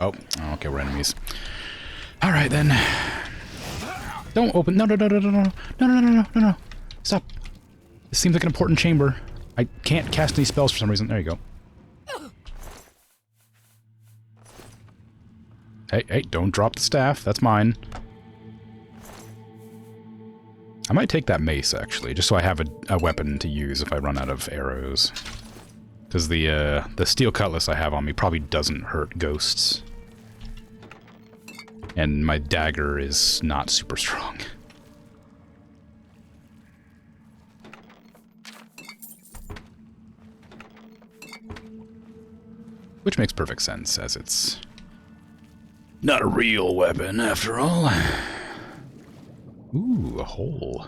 Oh, okay, we're enemies. Alright then. Don't open. No, no, no, no, no, no, no, no, no, no, no, no. Stop. This seems like an important chamber. I can't cast any spells for some reason. There you go. Hey, hey, don't drop the staff. That's mine. I might take that mace, actually, just so I have a weapon to use if I run out of arrows. Because the steel cutlass I have on me probably doesn't hurt ghosts. And my dagger is not super strong. Which makes perfect sense, as it's not a real weapon, after all. Ooh, a hole.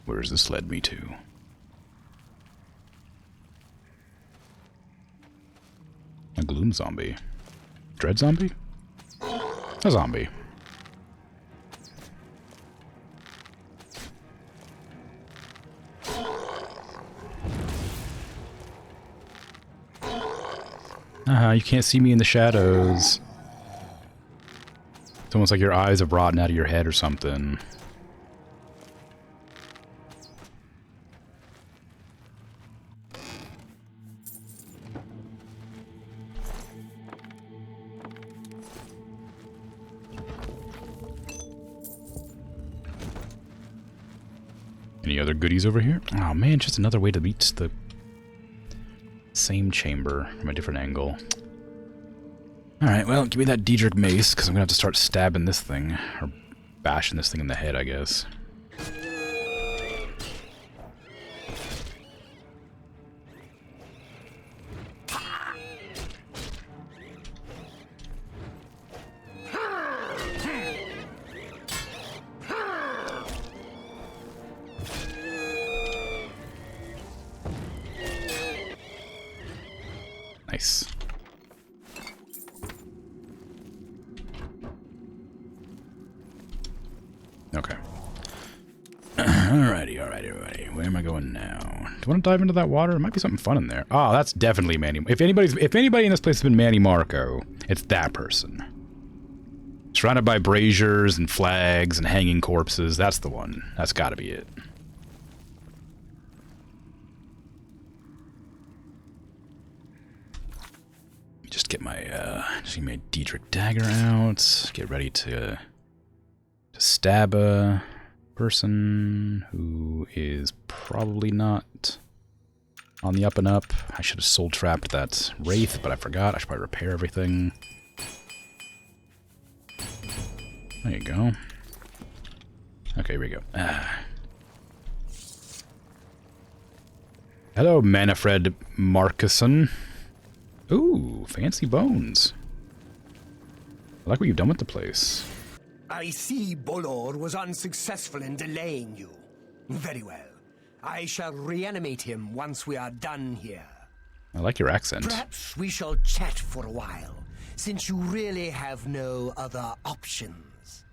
Where's this led me to? A gloom zombie. Dread zombie? A zombie. You can't see me in the shadows. It's almost like your eyes have rotten out of your head or something. Any other goodies over here? Oh man, just another way to reach the same chamber from a different angle. Alright, well, give me that Diedrich mace, because I'm going to have to start stabbing this thing. Or bashing this thing in the head, I guess. Nice. Okay. Alrighty. Where am I going now? Do you want to dive into that water? There might be something fun in there. Oh, that's definitely Manny. If anybody in this place has been Manny Marco, it's that person. Surrounded by braziers and flags and hanging corpses. That's the one. That's got to be it. Just get my Diedrich dagger out. Get ready to stab a person who is probably not on the up and up. I should have soul trapped that wraith, but I forgot. I should probably repair everything. There you go. Okay, here we go. Hello, Manfred Markusson. Ooh, fancy bones. I like what you've done with the place. I see Bolor was unsuccessful in delaying you. Very well. I shall reanimate him once we are done here. I like your accent. Perhaps we shall chat for a while, since you really have no other options.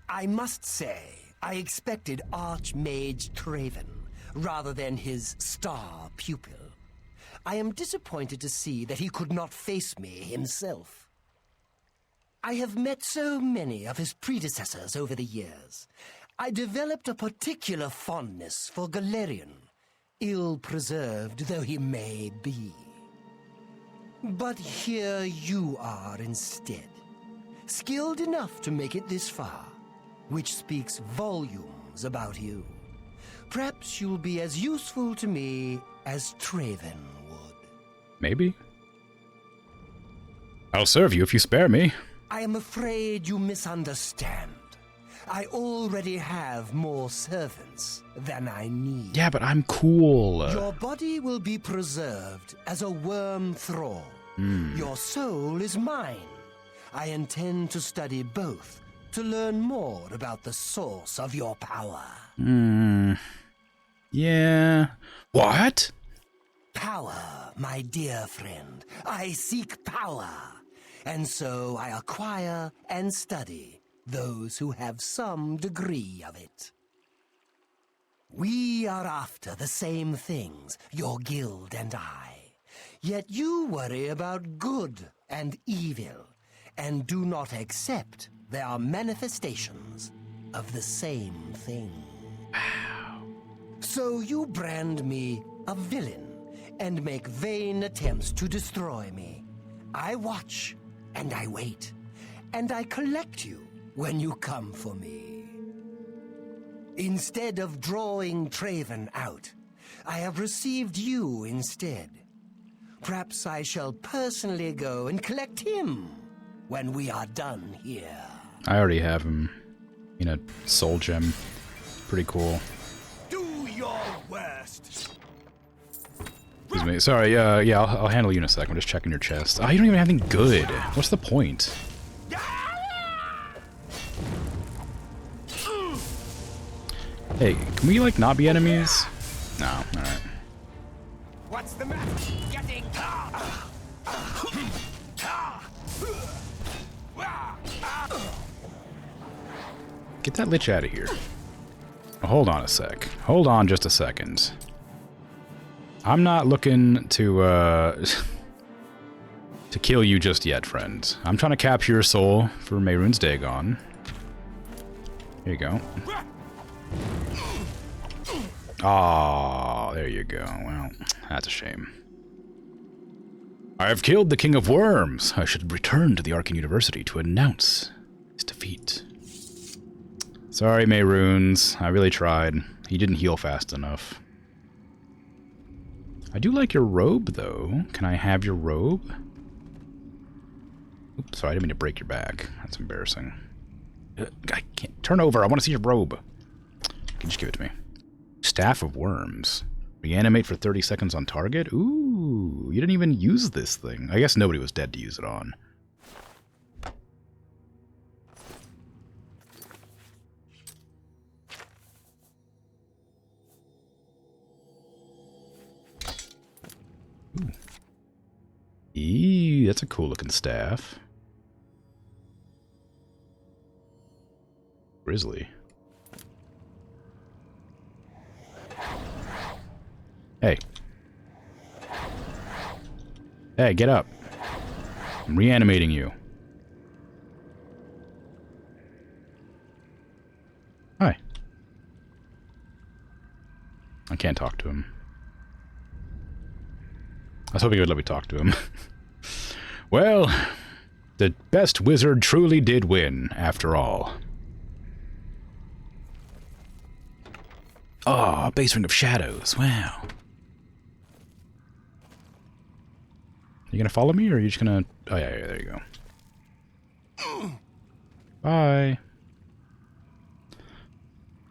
I must say, I expected Archmage Traven, rather than his star pupil. I am disappointed to see that he could not face me himself. I have met so many of his predecessors over the years. I developed a particular fondness for Galerion, ill-preserved though he may be. But here you are instead, skilled enough to make it this far, which speaks volumes about you. Perhaps you'll be as useful to me as Traven would. Maybe. I'll serve you if you spare me. I am afraid you misunderstand. I already have more servants than I need. Yeah, but I'm cool. Your body will be preserved as a worm thrall. Your soul is mine. I intend to study both to learn more about the source of your power? Yeah. What? Power, my dear friend. I seek power. And so I acquire and study those who have some degree of it. We are after the same things, your guild and I. Yet you worry about good and evil, and do not accept their manifestations of the same thing. Wow. So you brand me a villain, and make vain attempts to destroy me. I watch, and I wait, and I collect you when you come for me. Instead of drawing Traven out, I have received you instead. Perhaps I shall personally go and collect him when we are done here. I already have him in a soul gem. Pretty cool. Do your worst. Excuse me. Sorry, yeah, I'll handle you in a sec. I'm just checking your chest. Oh, you don't even have anything good. What's the point? Hey, can we, like, not be enemies? No, alright. What's the matter? Getting... Get that lich out of here. Oh, hold on a sec. Hold on just a second. I'm not looking to to kill you just yet, friend. I'm trying to capture your soul for Mehrunes Dagon. Here you go. Ah, there you go. Well, that's a shame. I have killed the King of Worms. I should return to the Arcane University to announce his defeat. Sorry, Mehrunes. I really tried. He didn't heal fast enough. I do like your robe, though. Can I have your robe? Oops, sorry, I didn't mean to break your back. That's embarrassing. I can't. Turn over. I want to see your robe. You can just give it to me. Staff of Worms. Reanimate for 30 seconds on target? Ooh, you didn't even use this thing. I guess nobody was dead to use it on. Ooh. Eee, that's a cool looking staff. Grizzly. Hey. Hey, get up. I'm reanimating you. Hi. I can't talk to him. I was hoping he would let me talk to him. Well, the best wizard truly did win, after all. Oh, base ring of shadows. Wow. You gonna follow me, or are you just gonna... Oh, yeah, there you go. Bye.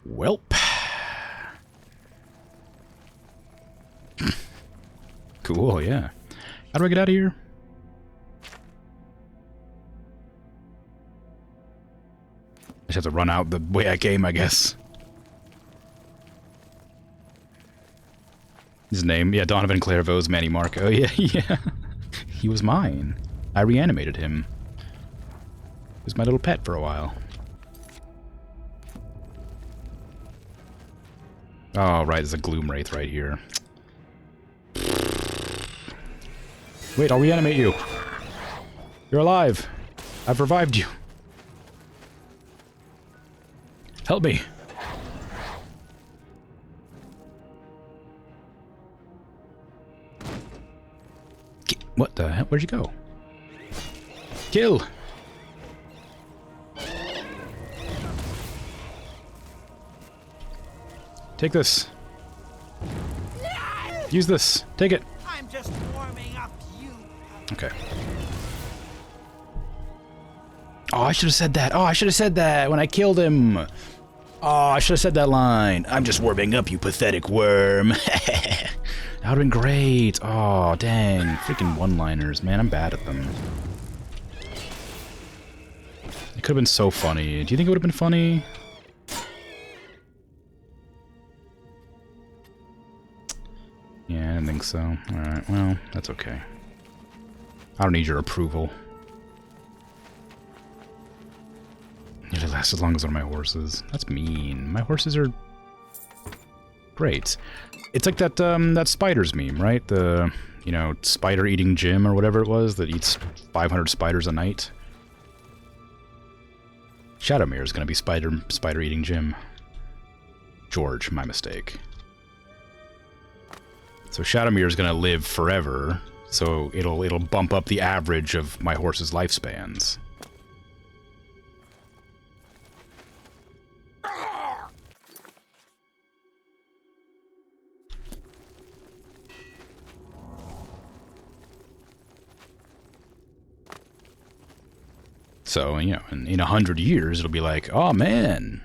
Welp. Cool, yeah. How do I get out of here? I just have to run out the way I came, I guess. His name? Yeah, Donovan Clairvaux's Manny Marco. Yeah, yeah. He was mine. I reanimated him. He was my little pet for a while. Oh, right, there's a Gloom Wraith right here. Wait, I'll reanimate you. You're alive. I've revived you. Help me. What the hell? Where'd you go? Kill! Take this. Use this. Take it. I'm just warming up you. Okay. Oh, I should have said that. Oh, I should have said that when I killed him. Oh, I should have said that line. I'm just warming up, you pathetic worm. That would've been great. Oh, dang. Freaking one-liners, man. I'm bad at them. It could have been so funny. Do you think it would have been funny? Yeah, I didn't think so. Alright, well, that's okay. I don't need your approval. It'll last as long as one of my horses. That's mean. My horses are great. It's like that that spiders meme, right? The, you know, spider eating Jim or whatever it was that eats 500 spiders a night. Shadowmere is going to be spider eating Jim. George, my mistake. So Shadowmere is going to live forever, so it'll bump up the average of my horse's lifespans. So, you know, in 100 years, it'll be like, oh man,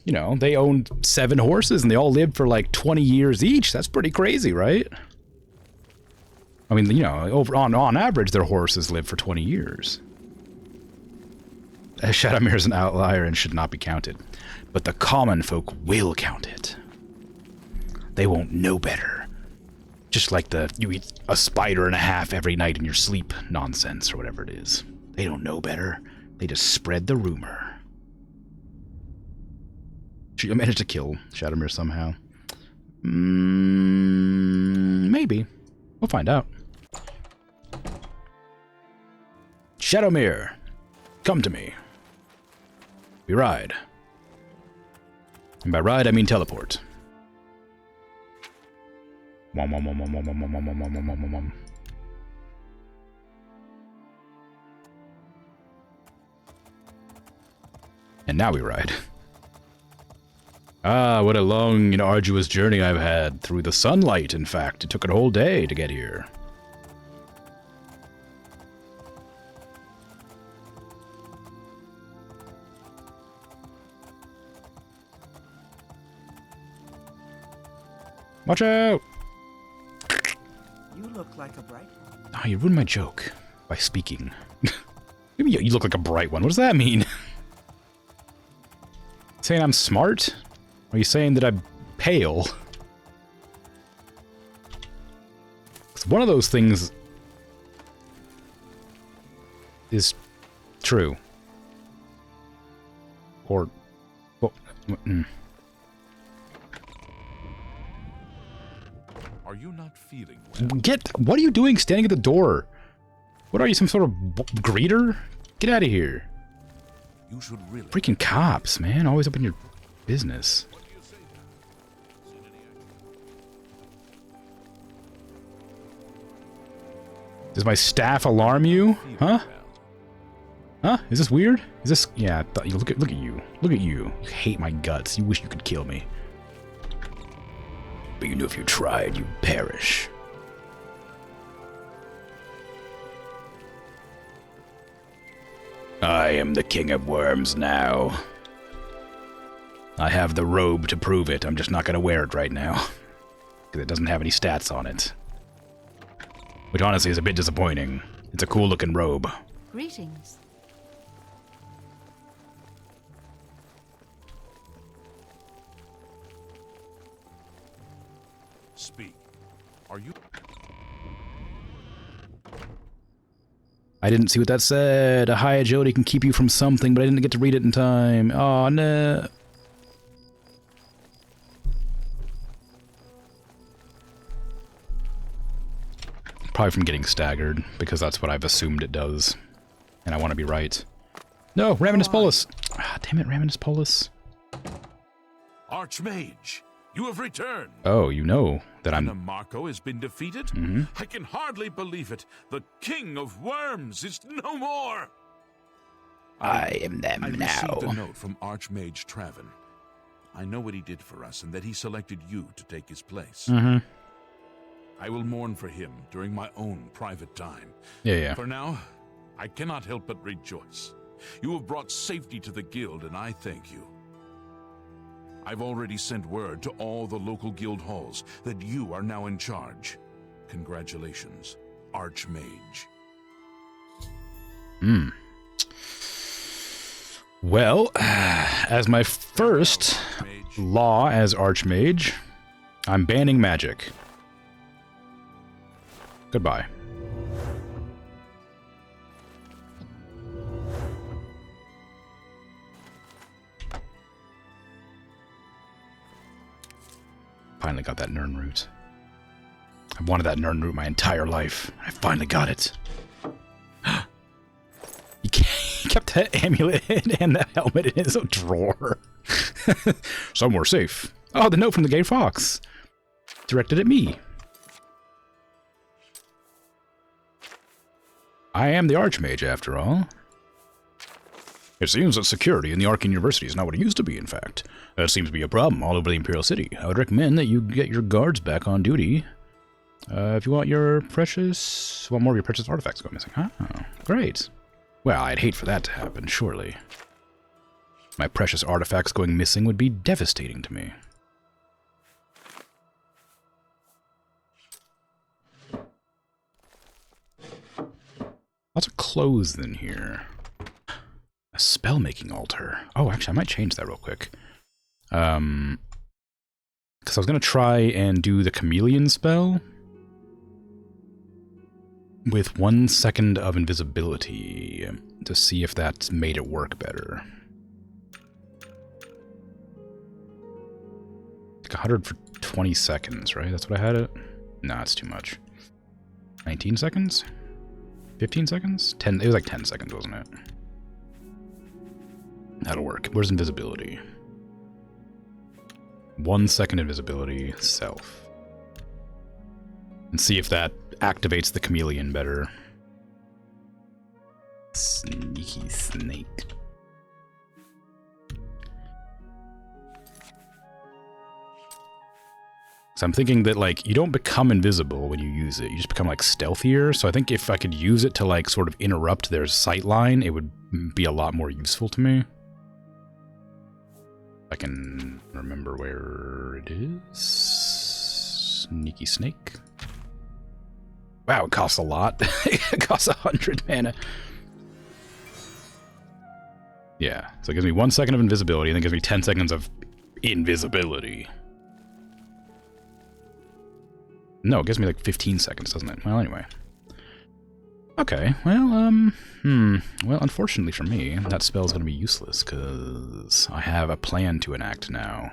you know, they owned 7 horses and they all lived for like 20 years each. That's pretty crazy, right? I mean, you know, on average, their horses live for 20 years. Shadowmere is an outlier and should not be counted. But the common folk will count it. They won't know better. Just like the, you eat a spider and a half every night in your sleep nonsense or whatever it is. They don't know better. They just spread the rumor. I managed to kill Shadowmere somehow. Maybe. We'll find out. Shadowmere, come to me. We ride. And by ride, I mean teleport. Wom, wom, wom, wom, wom, wom, wom, wom, wom, wom, wom, wom. And now we ride. Ah, what a long and arduous journey I've had. Through the sunlight, in fact. It took a whole day to get here. Watch out! You look like a bright one. Oh, you ruined my joke by speaking. Maybe you look like a bright one. What does that mean? Saying I'm smart? Or are you saying that I'm pale? 'Cause one of those things is true. Or... well, Are you not feeling well? What are you doing standing at the door? What are you, some sort of greeter? Get out of here. You should really... Freaking cops, man. Always up in your business. What do you say now? Seen any action? Does my staff alarm you? Huh? Huh? Is this weird? Is this... yeah, look at you. Look at you. You hate my guts. You wish you could kill me. But you knew if you tried, you'd perish. I am the king of worms now. I have the robe to prove it. I'm just not going to wear it right now. Because it doesn't have any stats on it. Which honestly is a bit disappointing. It's a cool looking robe. Greetings. Speak. Are you... I didn't see what that said. A high agility can keep you from something, but I didn't get to read it in time. Oh no. Probably from getting staggered, because that's what I've assumed it does. And I want to be right. No, Ravenous Polis! Ah, damn it, Ravenous Polis. Archmage, you have returned. Oh, you know that Anna I'm... Marco has been defeated? Mhm. I can hardly believe it. The king of worms is no more. I am them I now. received a note from Archmage Traven. I know what he did for us and that he selected you to take his place. Mm-hmm. I will mourn for him during my own private time. Yeah. For now, I cannot help but rejoice. You have brought safety to the guild, and I thank you. I've already sent word to all the local guild halls that you are now in charge. Congratulations, Archmage. Well, as my first law as Archmage, I'm banning magic. Goodbye. Finally got that Nern root. I've wanted that Nern root my entire life. I finally got it. He kept that amulet and that helmet in his drawer. Somewhere safe. Oh, the note from the gay fox. Directed at me. I am the Archmage, after all. It seems that security in the Arcane University is not what it used to be, in fact. That seems to be a problem all over the Imperial City. I would recommend that you get your guards back on duty. If you want more of your precious artifacts go missing. Oh, great. Well, I'd hate for that to happen, surely. My precious artifacts going missing would be devastating to me. Lots of clothes in here. A spell-making altar. Oh, actually, I might change that real quick. Because I was going to try and do the chameleon spell with 1 second of invisibility to see if that made it work better. Like 100 for 20 seconds, right? That's what I had it? Nah, it's too much. 19 seconds? 15 seconds? 10. It was like 10 seconds, wasn't it? That'll work. Where's invisibility? 1 second invisibility, self. And see if that activates the chameleon better. Sneaky snake. So I'm thinking that, like, you don't become invisible when you use it. You just become, like, stealthier. So I think if I could use it to, like, sort of interrupt their sight line, it would be a lot more useful to me. I can remember where it is. Sneaky snake. Wow, it costs a lot. It costs 100 mana. Yeah, so it gives me 1 second of invisibility, and then gives me 10 seconds of invisibility. No, it gives me like 15 seconds, doesn't it? Well, anyway. Okay, well, well, unfortunately for me, that spell's gonna be useless, because I have a plan to enact now.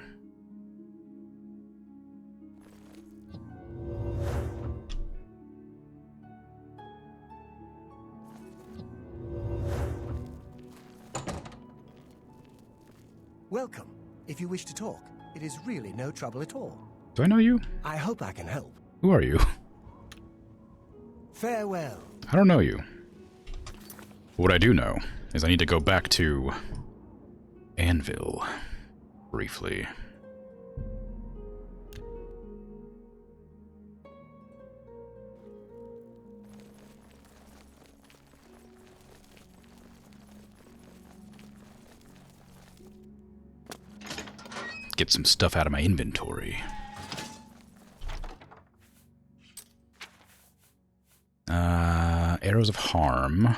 Welcome. If you wish to talk, it is really no trouble at all. Do I know you? I hope I can help. Who are you? Farewell. I don't know you. What I do know is I need to go back to Anvil briefly. Get some stuff out of my inventory. Arrows of Harm.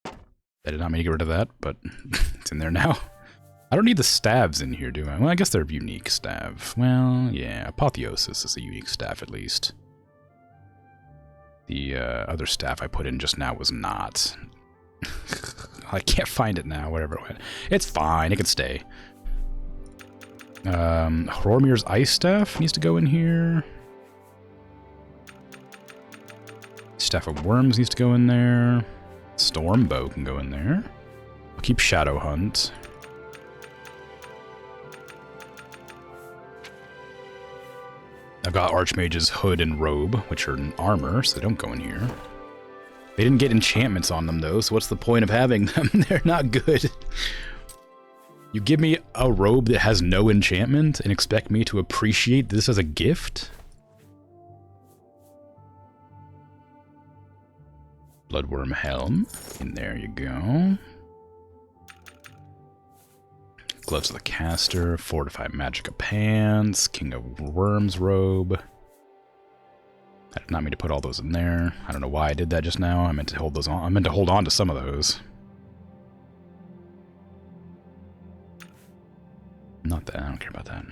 I did not mean to get rid of that, but it's in there now. I don't need the staves in here, do I? Well, I guess they're unique staff. Well, yeah, Apotheosis is a unique staff at least. The other staff I put in just now was not. I can't find it now, wherever it went. It's fine, it can stay. Hromir's Ice Staff needs to go in here. Staff of Worms needs to go in there. Storm Bow can go in there. I'll keep Shadow Hunt. I've got Archmage's Hood and Robe, which are armor, so they don't go in here. They didn't get enchantments on them, though, so what's the point of having them? They're not good. You give me a robe that has no enchantment and expect me to appreciate this as a gift? Bloodworm Helm. And there you go. Gloves of the Caster. Fortified Magicka Pants. King of Worms Robe. I did not mean to put all those in there. I don't know why I did that just now. I meant to hold those on. I meant to hold on to some of those. Not that. I don't care about that.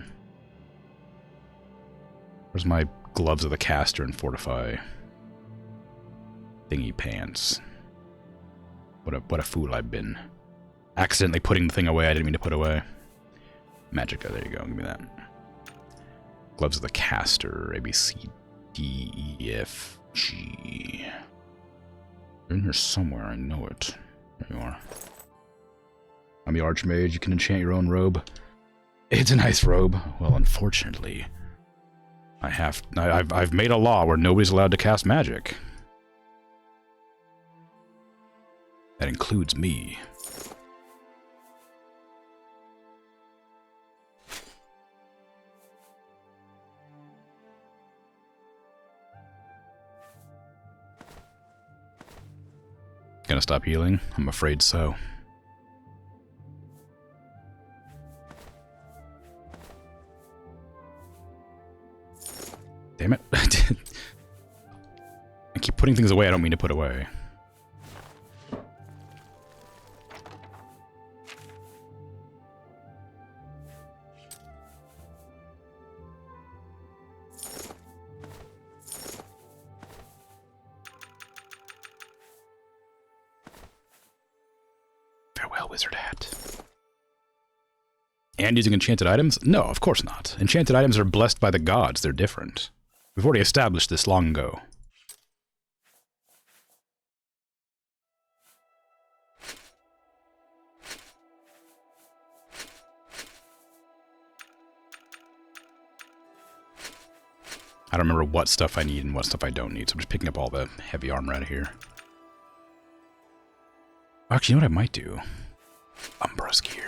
Where's my gloves of the caster and fortify thingy pants? What a fool I've been. Accidentally putting the thing away I didn't mean to put away. Magicka, there you go. Give me that. Gloves of the caster. A, B, C, D, E, F, G. They're in here somewhere. I know it. There you are. I'm the Archmage. You can enchant your own robe. It's a nice robe. Well, unfortunately, I've made a law where nobody's allowed to cast magic. That includes me. Gonna stop healing? I'm afraid so. Damn it. I keep putting things away I don't mean to put away. Farewell, wizard hat. And using enchanted items? No, of course not. Enchanted items are blessed by the gods. They're different. We've already established this long ago. I don't remember what stuff I need and what stuff I don't need, so I'm just picking up all the heavy armor out of here. Actually, you know what I might do? Umbra's gear.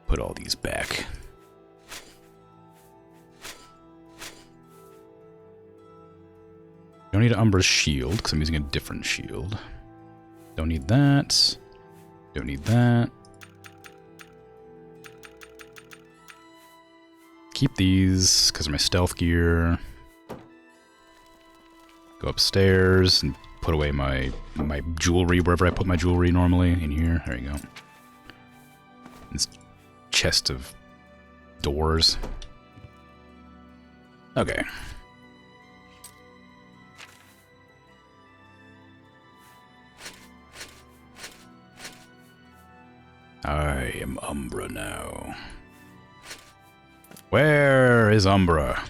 Put all these back. Don't need Umbra's shield, because I'm using a different shield. Don't need that. Don't need that. Keep these, because of my stealth gear. Go upstairs and put away my jewelry, wherever I put my jewelry normally. In here. There you go. This chest of doors. Okay. I am Umbra now. Where is Umbra?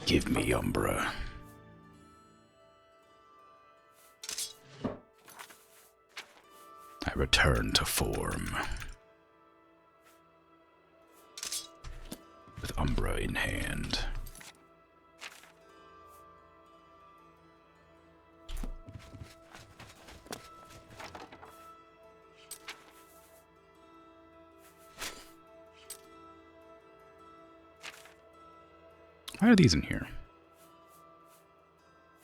Give me Umbra. I return to form. With Umbra in hand. Why are these in here?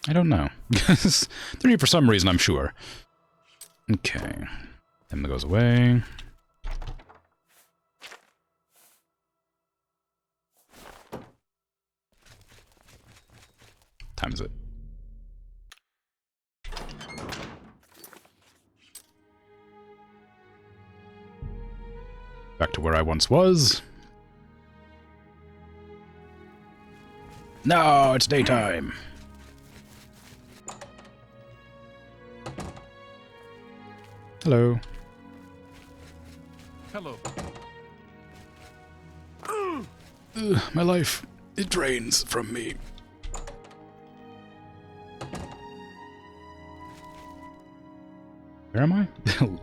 I don't know. They're here for some reason, I'm sure. Okay. Then that goes away. Time is it? Back to where I once was. No, it's daytime. Hello. Hello. My life, it drains from me. Where am I?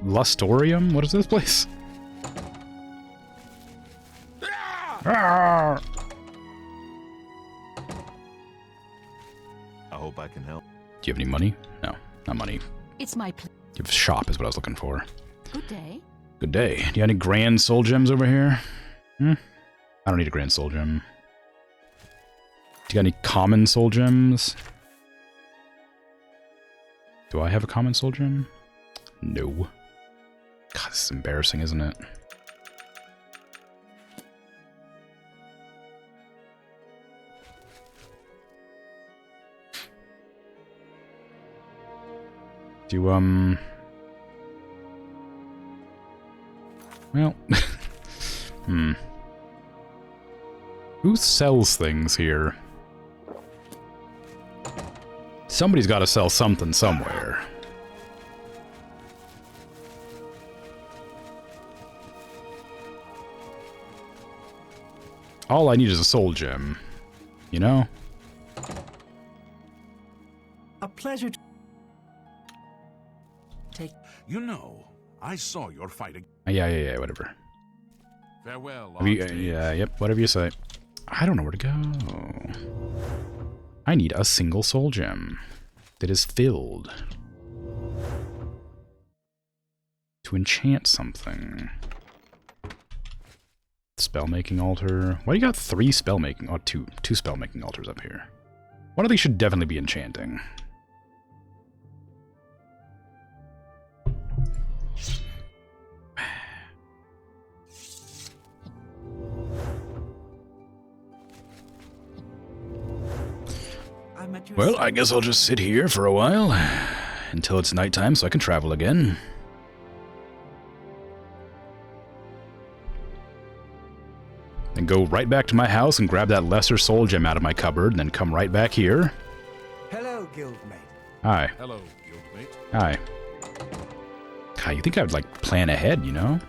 Lustorium? What is this place? Ah! I hope I can help. Do you have any money? No, not money. It's my pleasure. You have shop is what I was looking for. Good day. Good day. Do you have any grand soul gems over here? I don't need a grand soul gem. Do you got any common soul gems? Do I have a common soul gem? No. God, this is embarrassing, isn't it? Do, well, Who sells things here? Somebody's got to sell something somewhere. All I need is a soul gem, you know? A pleasure to take. You know, I saw your fight. Yeah, whatever. Farewell. Yep, whatever you say. I don't know where to go. I need a single soul gem that is filled to enchant something. Spell-making altar. Why do you got 3 spell-making? Oh, two spell-making altars up here. One of these should definitely be enchanting. Well, I guess I'll just sit here for a while until it's nighttime so I can travel again. Then go right back to my house and grab that lesser soul gem out of my cupboard, and then come right back here. Hello, guildmate. Hi. Hello, guildmate. Hi. God, you think I would, like, plan ahead, you know?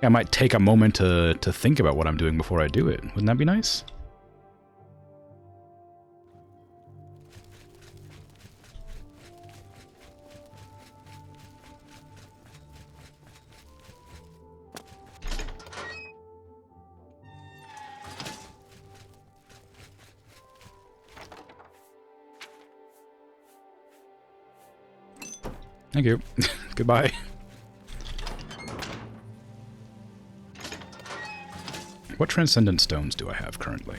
I might take a moment to think about what I'm doing before I do it. Wouldn't that be nice? Thank you. Goodbye. What transcendent stones do I have currently?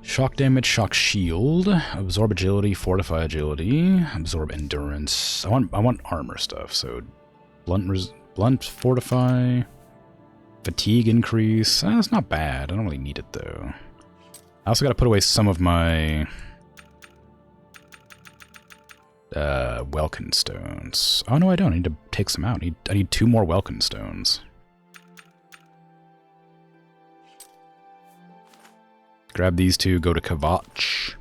Shock damage, shock shield, absorb agility, fortify agility, absorb endurance. I want armor stuff, so blunt fortify. Fatigue increase. That's not bad. I don't really need it, though. I also gotta put away some of my Welkin stones. Oh, no, I don't. I need to take some out. I need 2 more Welkin stones. Grab these 2, go to Kavach.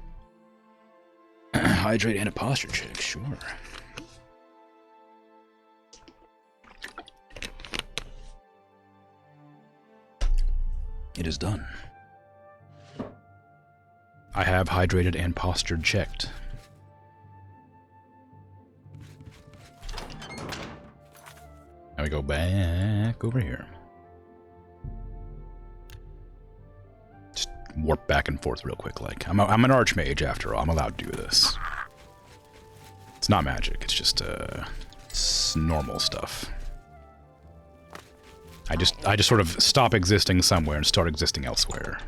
Hydrate and a posture check, sure. It is done. I have hydrated and postured checked. Now we go back over here. Just warp back and forth real quick. Like I'm an archmage after all. I'm allowed to do this. It's not magic. It's just it's normal stuff. I just sort of stop existing somewhere and start existing elsewhere.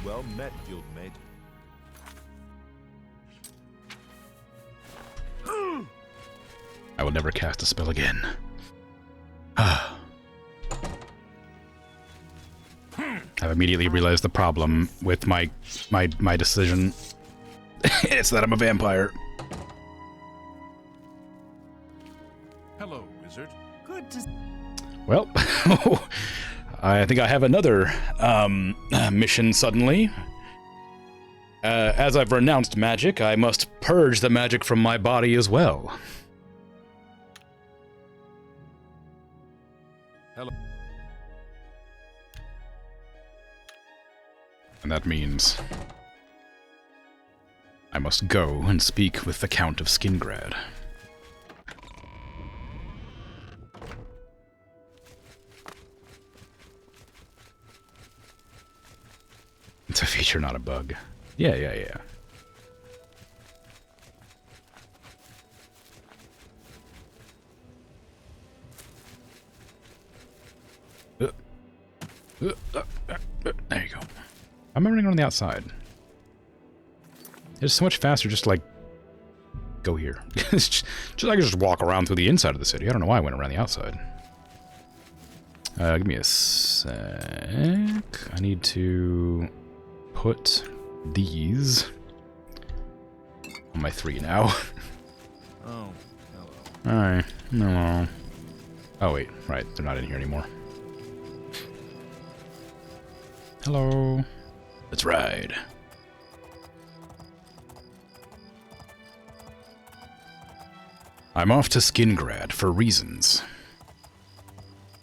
Well met, guildmate. I will never cast a spell again. I've immediately realized the problem with my decision. It's that I'm a vampire. Hello, wizard. Good to... Well, I think I have another mission suddenly. As I've renounced magic, I must purge the magic from my body as well. Hello. And that means I must go and speak with the Count of Skingrad. It's a feature, not a bug. Yeah. I'm running on the outside. It's so much faster just to, like, go here. I can just walk around through the inside of the city. I don't know why I went around the outside. Give me a sec. I need to put these on my 3 now. Oh, hello. Alright, hello. Oh wait, right, they're not in here anymore. Hello. Let's ride. I'm off to Skingrad for reasons.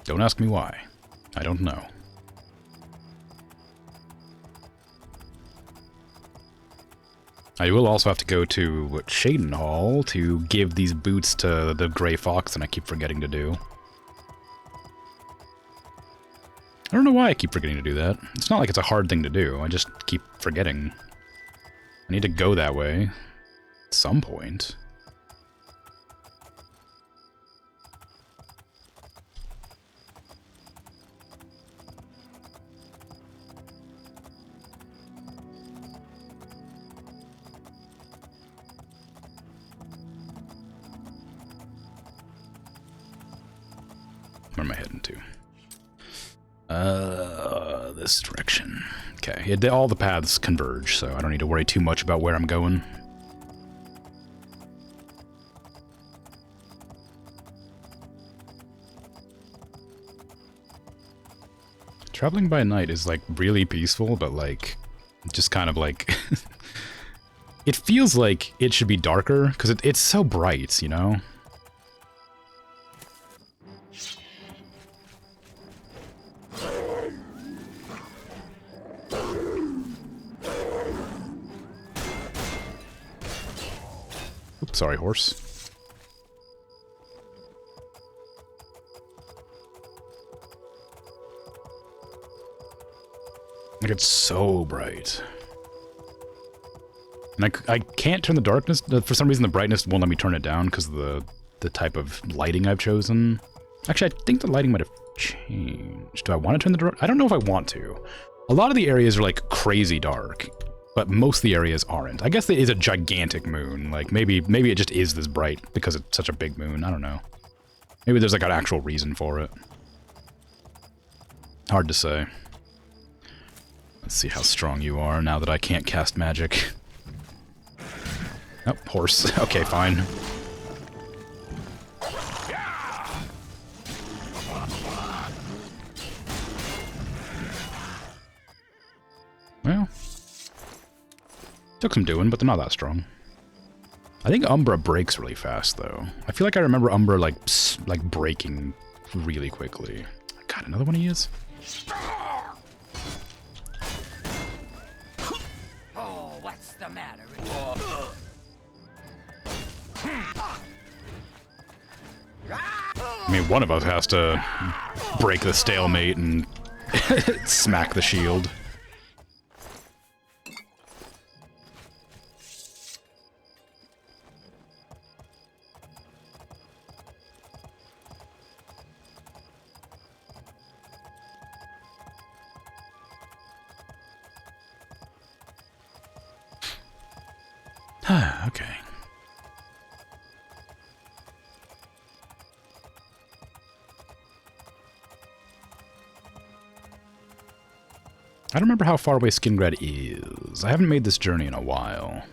Don't ask me why. I don't know. I will also have to go to Shaden Hall to give these boots to the Grey Fox, and I keep forgetting to do. I don't know why I keep forgetting to do that. It's not like it's a hard thing to do, I just keep forgetting. I need to go that way at some point. Where am I heading to? This direction. Okay, all the paths converge, so I don't need to worry too much about where I'm going. Traveling by night is, like, really peaceful, but, like, just kind of, like... It feels like it should be darker, because it's so bright, you know? Oops, sorry, horse. Like, it's so bright. And I can't turn the darkness... For some reason, the brightness won't let me turn it down because of the type of lighting I've chosen. Actually, I think the lighting might have changed. Do I want to turn the dark? I don't know if I want to. A lot of the areas are, like, crazy dark, but most of the areas aren't. I guess it is a gigantic moon. Like, maybe it just is this bright because it's such a big moon. I don't know. Maybe there's, like, an actual reason for it. Hard to say. Let's see how strong you are now that I can't cast magic. Oh, horse. Okay, fine. Well, took some doing, but they're not that strong. I think Umbra breaks really fast, though. I feel like I remember Umbra, like breaking really quickly. God, another one he is? Oh, what's the matter? I mean, one of us has to break the stalemate and smack the shield. Okay. I don't remember how far away Skingrad is. I haven't made this journey in a while.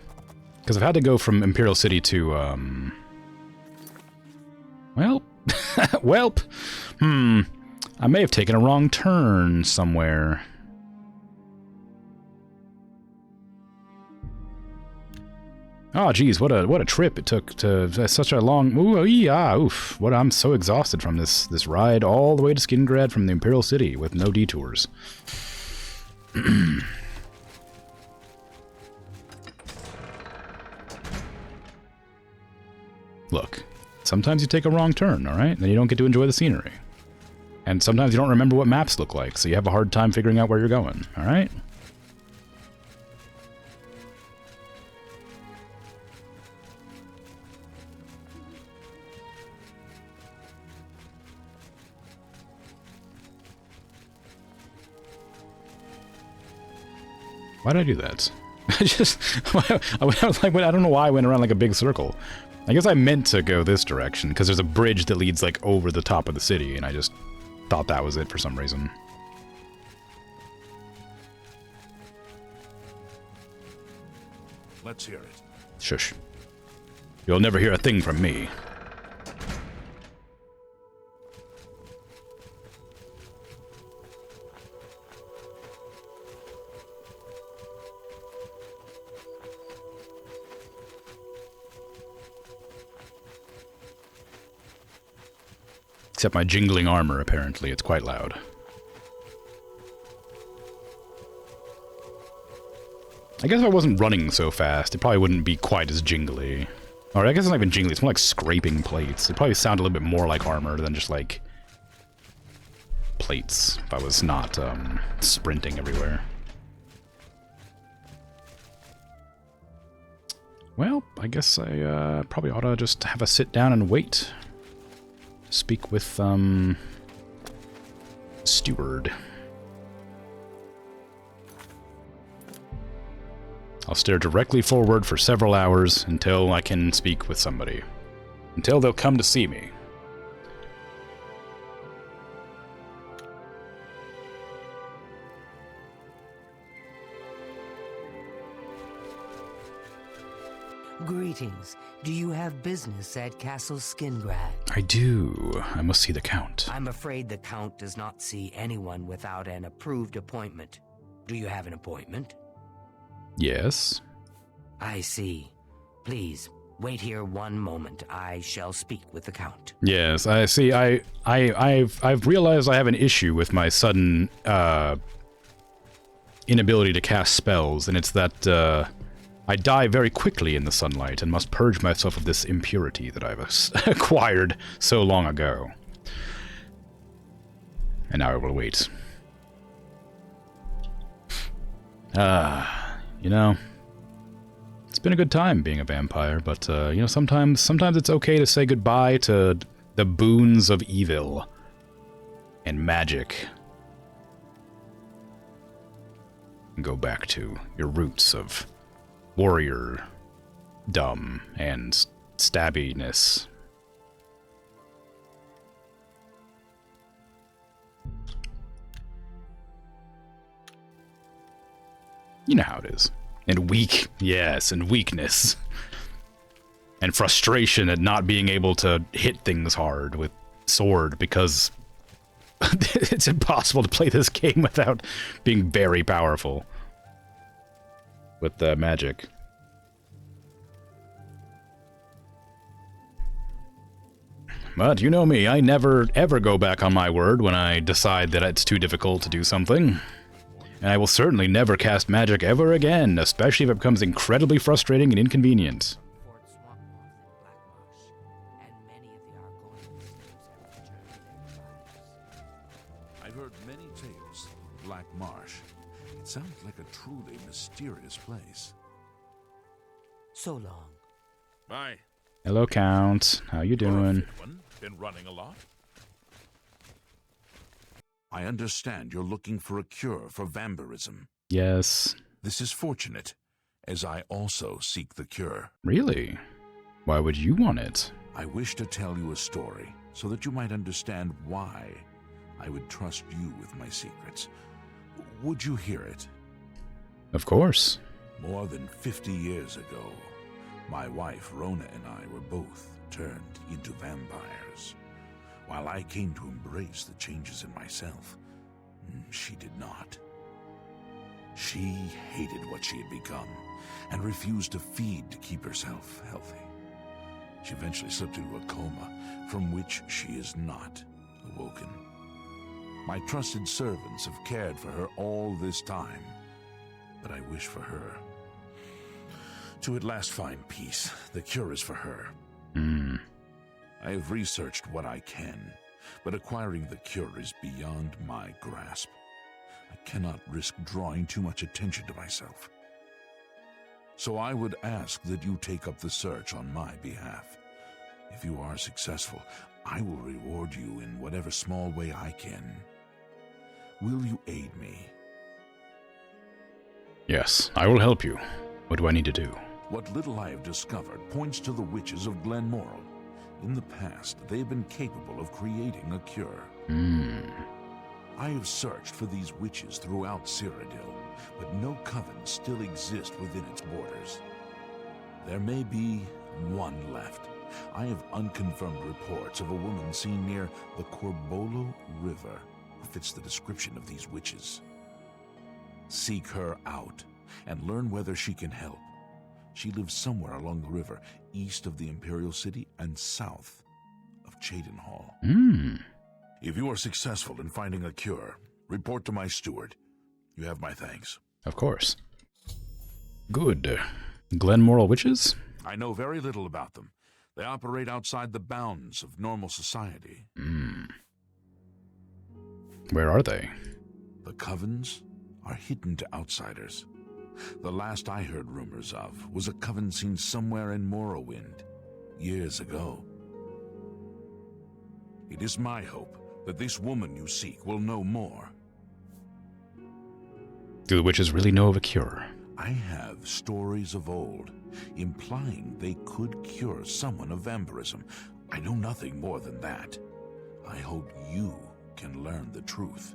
Because I've had to go from Imperial City to, well, welp. I may have taken a wrong turn somewhere. Oh, geez, what a trip it took to such a long... Ooh, oof. I'm so exhausted from this ride all the way to Skingrad from the Imperial City with no detours. Look, sometimes you take a wrong turn, alright? Then you don't get to enjoy the scenery. And sometimes you don't remember what maps look like, so you have a hard time figuring out where you're going, alright? Why did I do that? I don't know why I went around like a big circle. I guess I meant to go this direction, because there's a bridge that leads like over the top of the city, and I just thought that was it for some reason. Let's hear it. Shush. You'll never hear a thing from me. Except my jingling armor, apparently. It's quite loud. I guess if I wasn't running so fast, it probably wouldn't be quite as jingly. Or I guess it's not even jingly, it's more like scraping plates. It'd probably sound a little bit more like armor than just like plates if I was not sprinting everywhere. Well, I guess I probably ought to just have a sit down and wait. Speak with, Steward. I'll stare directly forward for several hours until I can speak with somebody. Until they'll come to see me. Greetings. Do you have business at Castle Skingrad? I do. I must see the Count. I'm afraid the Count does not see anyone without an approved appointment. Do you have an appointment? Yes. I see. Please, wait here one moment. I shall speak with the Count. Yes, I see. I've realized I have an issue with my sudden inability to cast spells, and it's that I die very quickly in the sunlight and must purge myself of this impurity that I've acquired so long ago. And now I will wait. You know, it's been a good time being a vampire, but, you know, sometimes it's okay to say goodbye to the boons of evil and magic. And go back to your roots of warrior dumb and stabbiness. You know how it is. And weak, yes, and weakness. And frustration at not being able to hit things hard with sword because it's impossible to play this game without being very powerful with magic. But you know me, I never ever go back on my word when I decide that it's too difficult to do something. And I will certainly never cast magic ever again, especially if it becomes incredibly frustrating and inconvenient. I've heard many tales of Black Marsh. It sounds like a truly mysterious place. So long. Bye. Hello, Count. How you doing? Been running a lot? I understand you're looking for a cure for vampirism. Yes. This is fortunate, as I also seek the cure. Really? Why would you want it? I wish to tell you a story, so that you might understand why I would trust you with my secrets. Would you hear it? Of course. More than 50 years ago, my wife Rona and I were both turned into vampires. While I came to embrace the changes in myself, she did not. She hated what she had become and refused to feed to keep herself healthy. She eventually slipped into a coma from which she is not awoken. My trusted servants have cared for her all this time, but I wish for her to at last find peace. The cure is for her. I have researched what I can, but acquiring the cure is beyond my grasp. I cannot risk drawing too much attention to myself. So I would ask that you take up the search on my behalf. If you are successful, I will reward you in whatever small way I can. Will you aid me? Yes, I will help you. What do I need to do? What little I have discovered points to the witches of Glenmoral. In the past, they have been capable of creating a cure. I have searched for these witches throughout Cyrodiil, but no covens still exist within its borders. There may be one left. I have unconfirmed reports of a woman seen near the Corbolo River who fits the description of these witches. Seek her out and learn whether she can help. She lives somewhere along the river, east of the Imperial City and south of Cheydinhal. If you are successful in finding a cure, report to my steward. You have my thanks. Of course. Good. Glenmoral witches? I know very little about them. They operate outside the bounds of normal society. Where are they? The covens are hidden to outsiders. The last I heard rumors of was a coven seen somewhere in Morrowind, years ago. It is my hope that this woman you seek will know more. Do the witches really know of a cure? I have stories of old, implying they could cure someone of vampirism. I know nothing more than that. I hope you can learn the truth.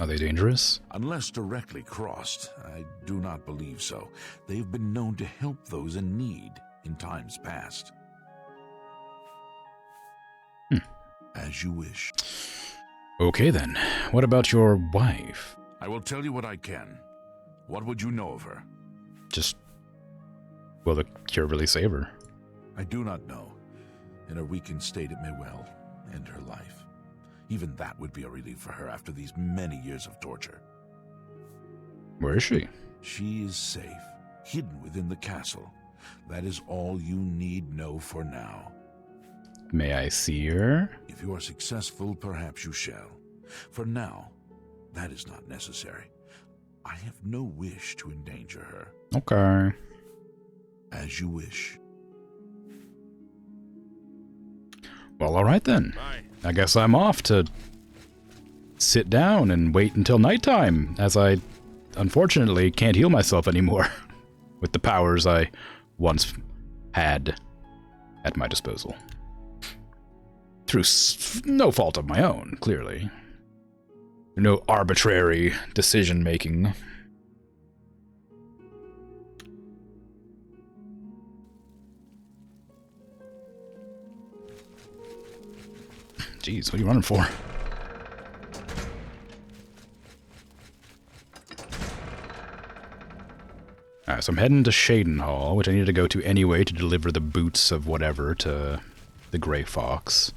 Are they dangerous? Unless directly crossed, I do not believe so. They've been known to help those in need in times past. As you wish. Okay then. What about your wife? I will tell you what I can. What would you know of her? Just... will the cure really save her? I do not know. In her weakened state, it may well end her life. Even that would be a relief for her after these many years of torture. Where is she? She is safe, hidden within the castle. That is all you need know for now. May I see her? If you are successful, perhaps you shall. For now, that is not necessary. I have no wish to endanger her. Okay. As you wish. Well, alright then. Bye. I guess I'm off to sit down and wait until nighttime, as I unfortunately can't heal myself anymore with the powers I once had at my disposal. Through no fault of my own, clearly. No arbitrary decision-making. Jeez, what are you running for? Alright, so I'm heading to Cheydinhal, which I needed to go to anyway to deliver the boots of whatever to the Grey Fox.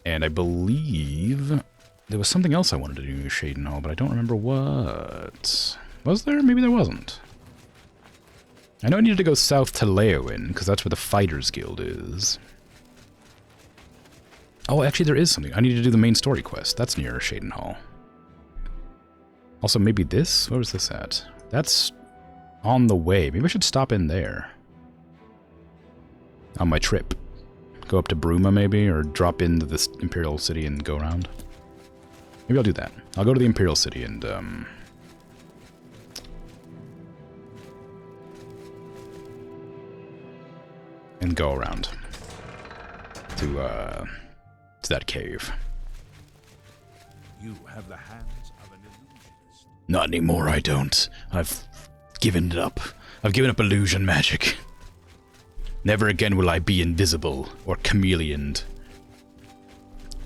And I believe there was something else I wanted to do in Cheydinhal, but I don't remember what. Was there? Maybe there wasn't. I know I needed to go south to Leowin, because that's where the Fighters Guild is. Oh, actually there is something. I need to do the main story quest. That's near Cheydinhal. Also, maybe this? Where was this at? That's on the way. Maybe I should stop in there. On my trip. Go up to Bruma, maybe, or drop into this Imperial City and go around. Maybe I'll do that. I'll go to the Imperial City and, go around to that cave. You have the hands of an illusionist. Not anymore, I don't. I've given it up. I've given up illusion magic. Never again will I be invisible or chameleoned.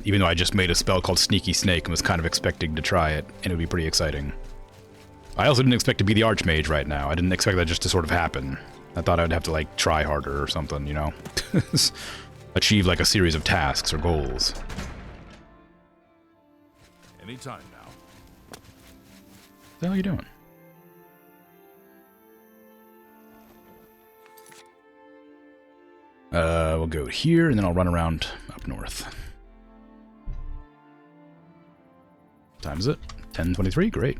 Even though I just made a spell called Sneaky Snake and was kind of expecting to try it, and it would be pretty exciting. I also didn't expect to be the Archmage right now. I didn't expect that just to sort of happen. I thought I'd have to, like, try harder or something, you know? Achieve, like, a series of tasks or goals. Anytime now. What the hell are you doing? We'll go here, and then I'll run around up north. What time is it? 10:23? Great.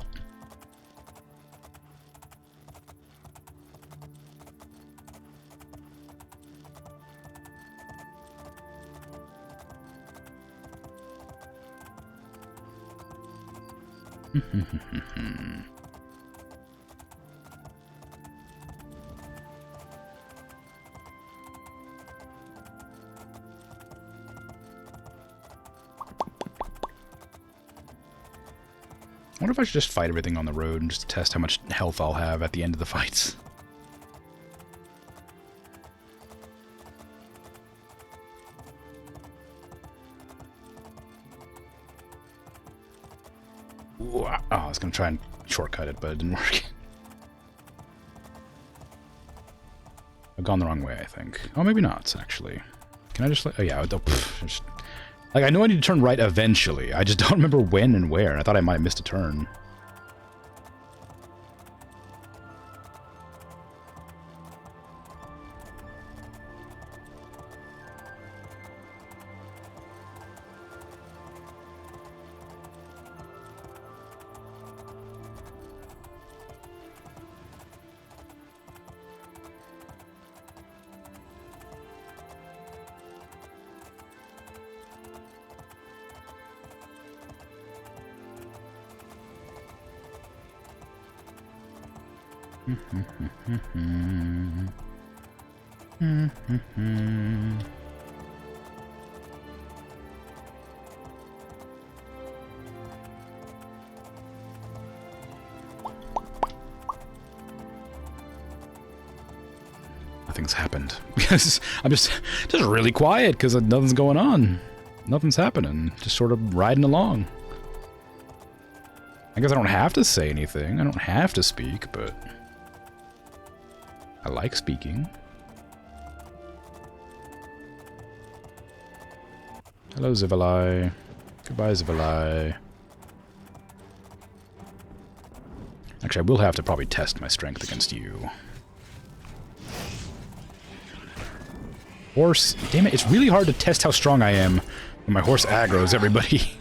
I wonder if I should just fight everything on the road and just test how much health I'll have at the end of the fights. Ooh, oh, I was going to try and shortcut it, but it didn't work. I've gone the wrong way, I think. Oh, maybe not, actually. Can I just... Oh, yeah. Just, like, I know I need to turn right eventually. I just don't remember when and where. I thought I might have missed a turn. Nothing's happened because I'm just really quiet because nothing's going on. Nothing's happening. Just sort of riding along. I guess I don't have to say anything. I don't have to speak, but I like speaking. Hello, Zivalai. Goodbye, Zivalai. Actually, I will have to probably test my strength against you. Horse. Damn it, it's really hard to test how strong I am when my horse aggroes everybody.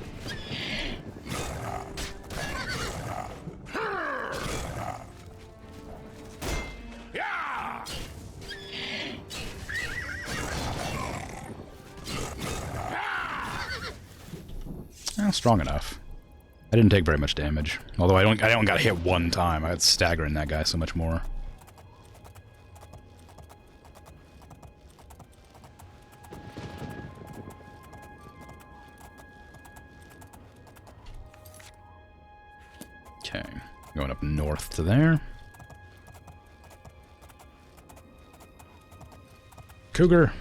Strong enough. I didn't take very much damage. Although I don't got hit one time. I was staggering that guy so much more. Okay. Going up north to there. Cougar.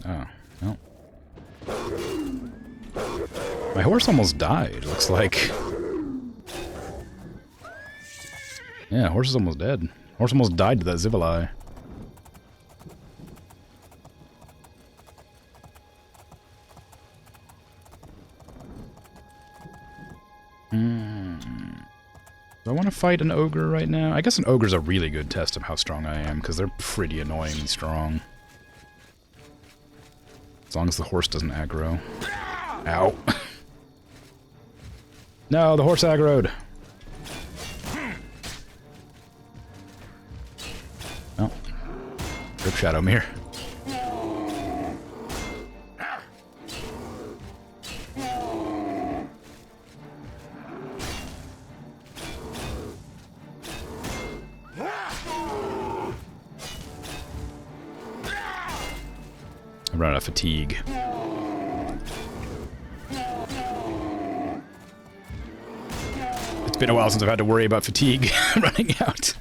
Oh, no. My horse almost died, looks like. Yeah, horse is almost dead. Horse almost died to that Zivalai. Do I want to fight an ogre right now? I guess an ogre's a really good test of how strong I am, because they're pretty annoyingly strong. As long as the horse doesn't aggro. Ow. No, the horse aggroed. Oh. Rip Shadowmere. I run out of fatigue. It's been a while since I've had to worry about fatigue running out.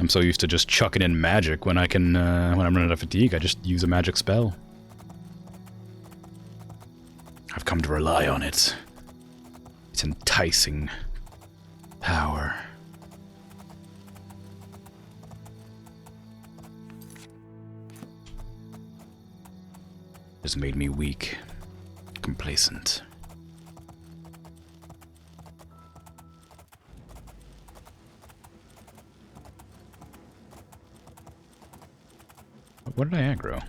I'm so used to just chucking in magic when I can, when I'm running out of fatigue, I just use a magic spell. I've come to rely on it. Its enticing power. Has made me weak, complacent. What did I aggro?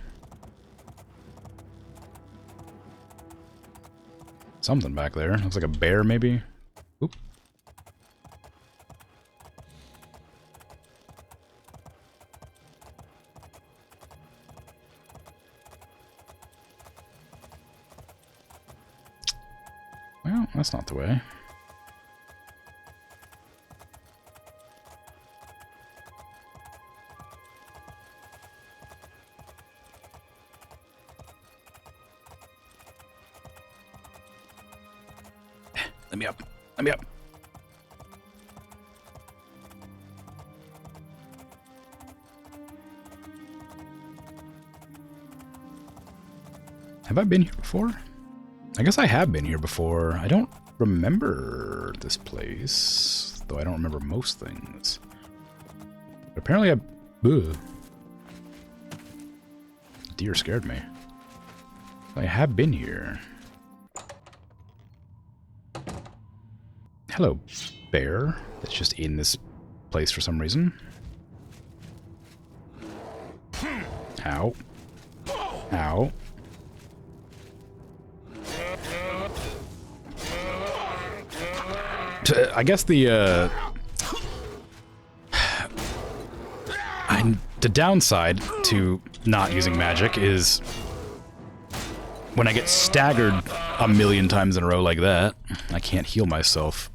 Something back there. Looks like a bear, maybe? Oop. Well, that's not the way. Let me up. Let me up. Have I been here before? I guess I have been here before. I don't remember this place, though I don't remember most things. But apparently ugh. Deer scared me. I have been here. Hello, bear. That's just in this place for some reason. Ow. Ow. I guess the downside to not using magic is when I get staggered a million times in a row like that, I can't heal myself.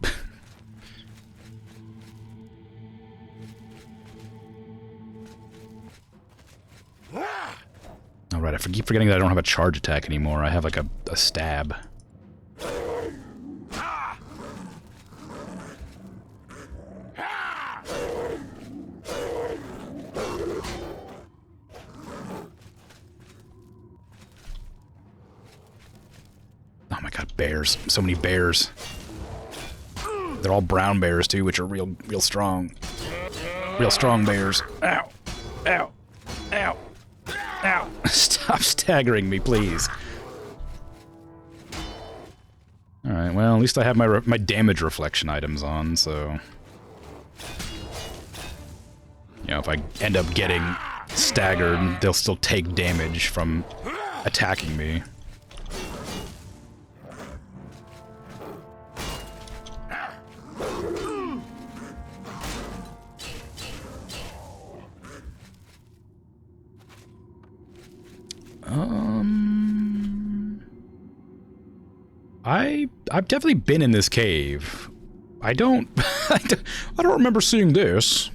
Alright, I keep forgetting that I don't have a charge attack anymore. I have like a stab. Oh my god, bears. So many bears. They're all brown bears too, which are real strong. Real strong bears. Ow. Ow. Ow. Ow. Stop staggering me, please. Alright, well, at least I have my damage reflection items on, so... You know, if I end up getting staggered, they'll still take damage from attacking me. I've definitely been in this cave. I don't remember seeing this.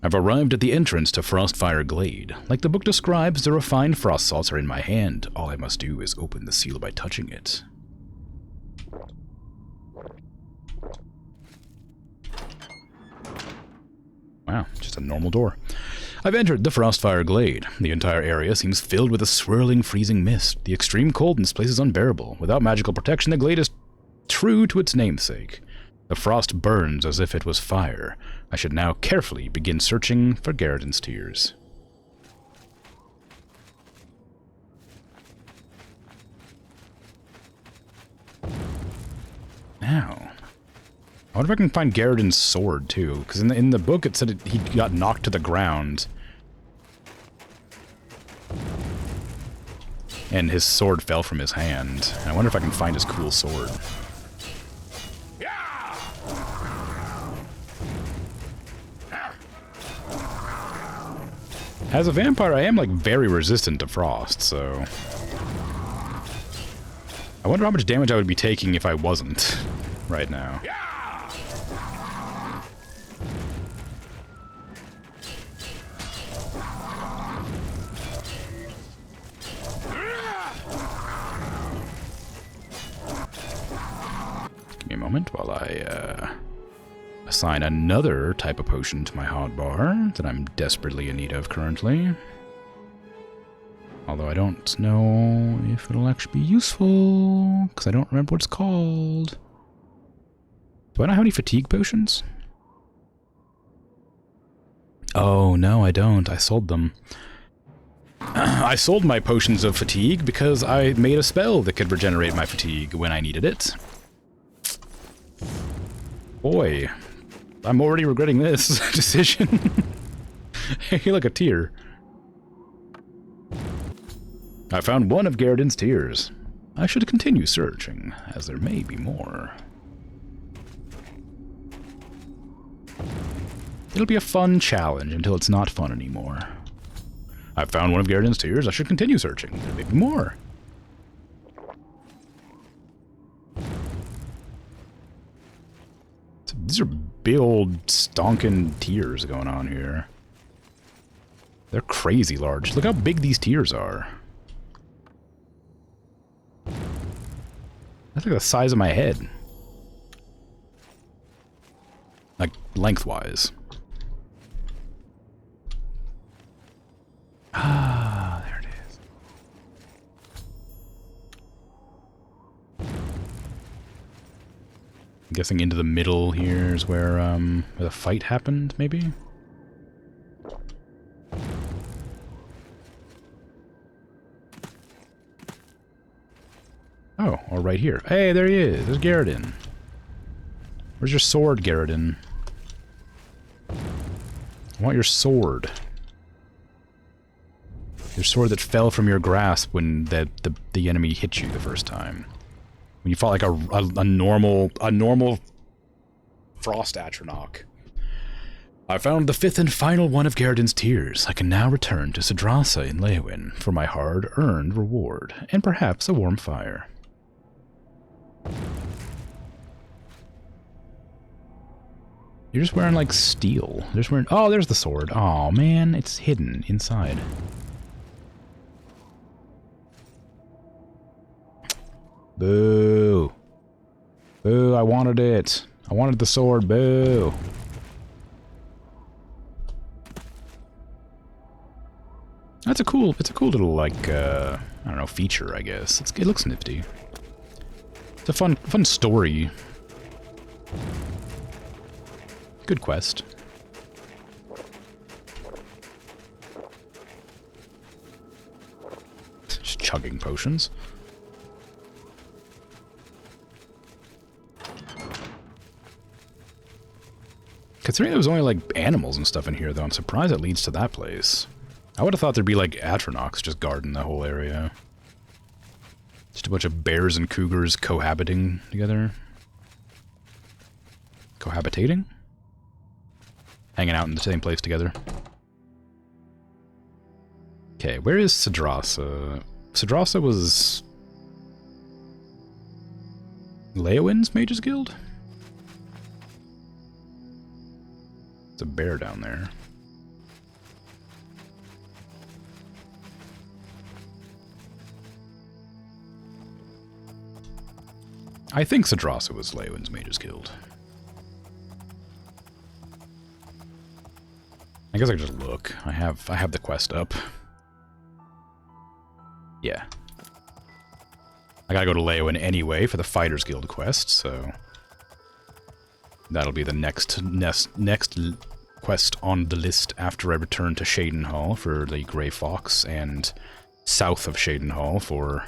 I've arrived at the entrance to Frostfire Glade. Like the book describes, the refined frost salts are in my hand. All I must do is open the seal by touching it. Wow, just a normal door. I've entered the Frostfire Glade. The entire area seems filled with a swirling, freezing mist. The extreme cold in this place is unbearable. Without magical protection, the glade is true to its namesake. The frost burns as if it was fire. I should now carefully begin searching for Garridan's tears. Now, I wonder if I can find Garridan's sword, too, because in the book it said he got knocked to the ground. And his sword fell from his hand. And I wonder if I can find his cool sword. As a vampire, I am, like, very resistant to frost, so... I wonder how much damage I would be taking if I wasn't right now. Give me a moment while I assign another type of potion to my hotbar that I'm desperately in need of currently. Although I don't know if it'll actually be useful, because I don't remember what it's called. Do I not have any fatigue potions? Oh, no, I don't. I sold them. I sold my potions of fatigue because I made a spell that could regenerate my fatigue when I needed it. Boy, I'm already regretting this decision. Hey, look, a tear. I found one of Garridan's tears. I should continue searching, as there may be more. It'll be a fun challenge until it's not fun anymore. I found one of Garridan's tears. I should continue searching. There may be more. These are big old stonking tears going on here. They're crazy large. Look how big these tears are. That's like the size of my head. Like, lengthwise. Ah, there it is. I'm guessing into the middle here is where the fight happened, maybe? Oh, or right here. Hey, there he is. There's Garridan. Where's your sword, Garridan? I want your sword. Your sword that fell from your grasp when the enemy hit you the first time. When you fought like a normal Frost Atronach. I found the 5th and final one of Garridan's tears. I can now return to Sidrasa in Leowyn for my hard-earned reward, and perhaps a warm fire. You're just wearing, like, steel. You're just wearing... Oh, there's the sword. Oh man, it's hidden inside. Boo. Boo, I wanted it. I wanted the sword. Boo. It's a cool little, like, I don't know, feature, I guess. It looks nifty. It's a fun story. Good quest. Just chugging potions. Considering there was only, like, animals and stuff in here, though, I'm surprised it leads to that place. I would have thought there'd be, like, Atronachs just guarding the whole area. Just a bunch of bears and cougars cohabiting together. Cohabitating? Hanging out in the same place together. Okay, where is Sidrasa? Sidrasa was... Leowyn's Mages Guild? There's a bear down there. I think Sidrasa was Leowyn's Mages Guild. I guess I could just look. I have the quest up. Yeah. I gotta go to Leowyn anyway for the Fighters Guild quest, so... That'll be the next quest on the list after I return to Shadenhall for the Grey Fox, and south of Shadenhall for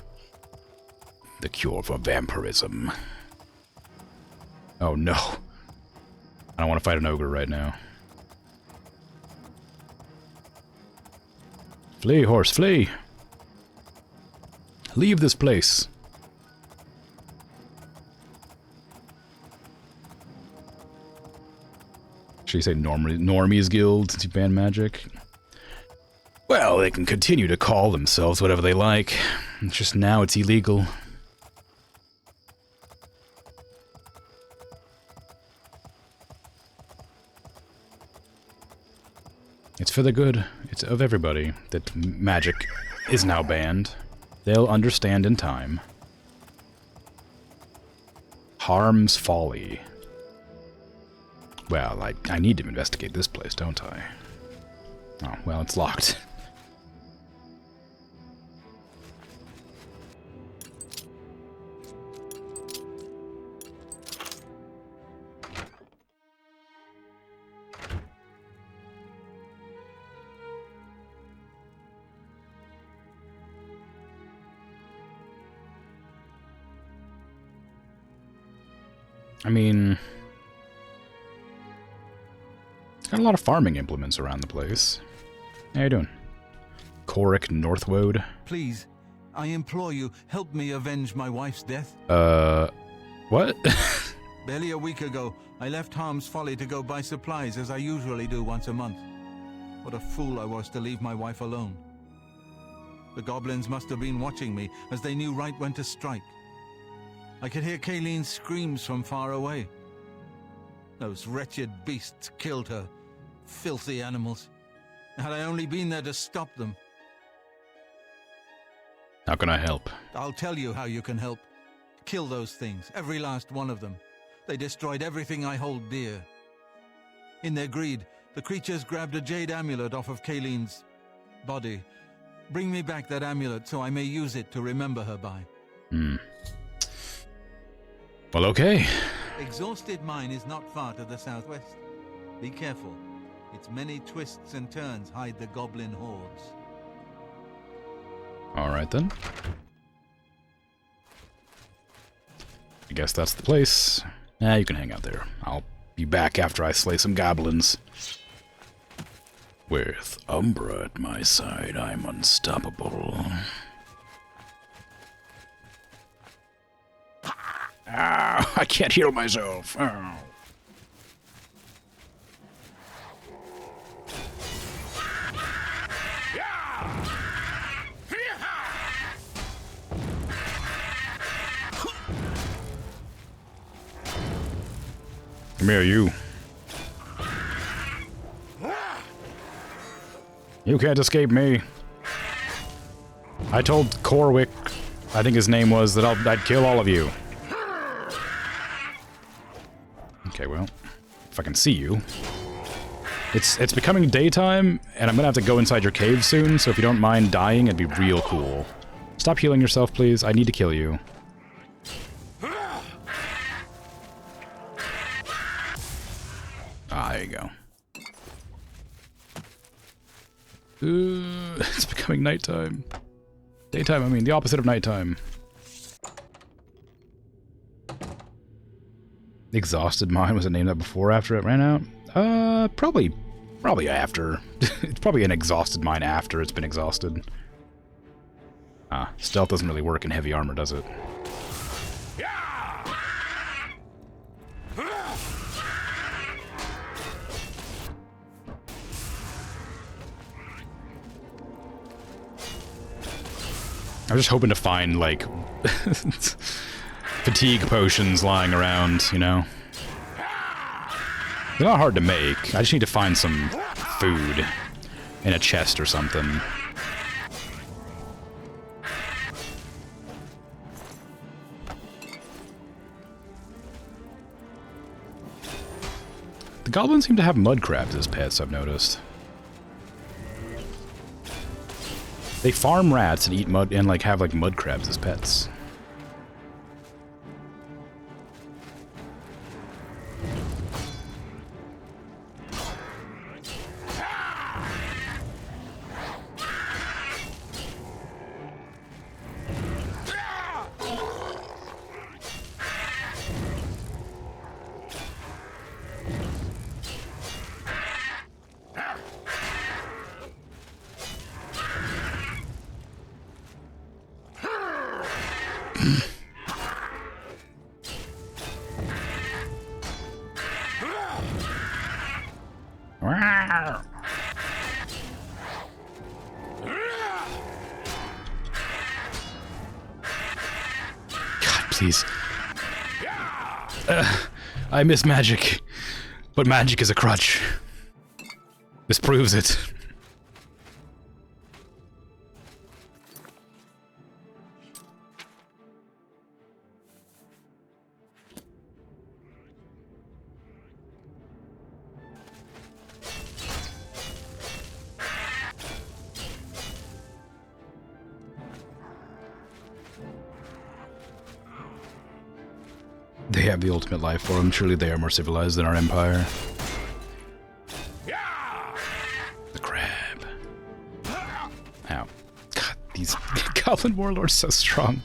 the cure for vampirism. Oh no. I don't want to fight an ogre right now. Flee, horse, flee! Leave this place. Should you say Normie's Guild since you banned magic? Well, they can continue to call themselves whatever they like. It's just now it's illegal. It's for the good. It's of everybody that magic is now banned. They'll understand in time. Harm's folly. Well, I need to investigate this place, don't I? Oh, well, it's locked. I mean... Got a lot of farming implements around the place. How you doing? Coric Northwood. Please, I implore you, help me avenge my wife's death. What? Barely a week ago, I left Harm's Folly to go buy supplies as I usually do once a month. What a fool I was to leave my wife alone. The goblins must have been watching me, as they knew right when to strike. I could hear Kayleen's screams from far away. Those wretched beasts killed her. Filthy animals. Had I only been there to stop them. How can I help? I'll tell you how you can help. Kill those things, every last one of them. They destroyed everything I hold dear. In their greed, the creatures grabbed a jade amulet off of Kayleen's body. Bring me back that amulet so I may use it to remember her by. Well, okay. Exhausted Mine is not far to the southwest. Be careful. Its many twists and turns hide the goblin hordes. Alright then. I guess that's the place. You can hang out there. I'll be back after I slay some goblins. With Umbra at my side, I'm unstoppable. Ah, I can't heal myself. Oh. Come here, you. You can't escape me. I told Corwick, I think his name was, that I'd kill all of you. Okay, well, if I can see you. It's becoming daytime, and I'm gonna have to go inside your cave soon, so if you don't mind dying, it'd be real cool. Stop healing yourself, please. I need to kill you. Ah, there you go. It's becoming nighttime. Daytime, I mean, the opposite of nighttime. Exhausted Mine, was it named that before or after it ran out? Probably after. It's probably an Exhausted Mine after it's been exhausted. Stealth doesn't really work in heavy armor, does it? I'm just hoping to find, like, fatigue potions lying around, you know? They're not hard to make. I just need to find some food in a chest or something. The goblins seem to have mud crabs as pets, I've noticed. They farm rats and eat mud and like have like mud crabs as pets. Please. I miss magic, but magic is a crutch. This proves it. They have the ultimate life form. Surely they are more civilized than our empire. The crab. Ow. God, these goblin warlords so strong.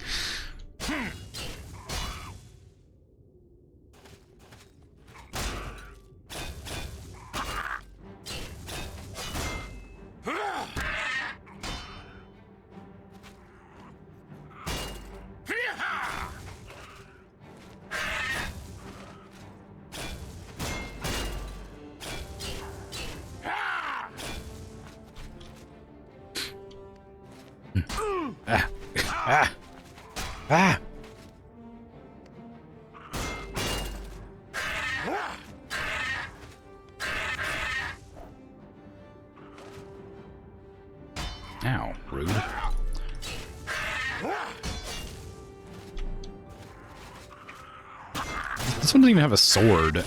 Ow, rude. This one doesn't even have a sword.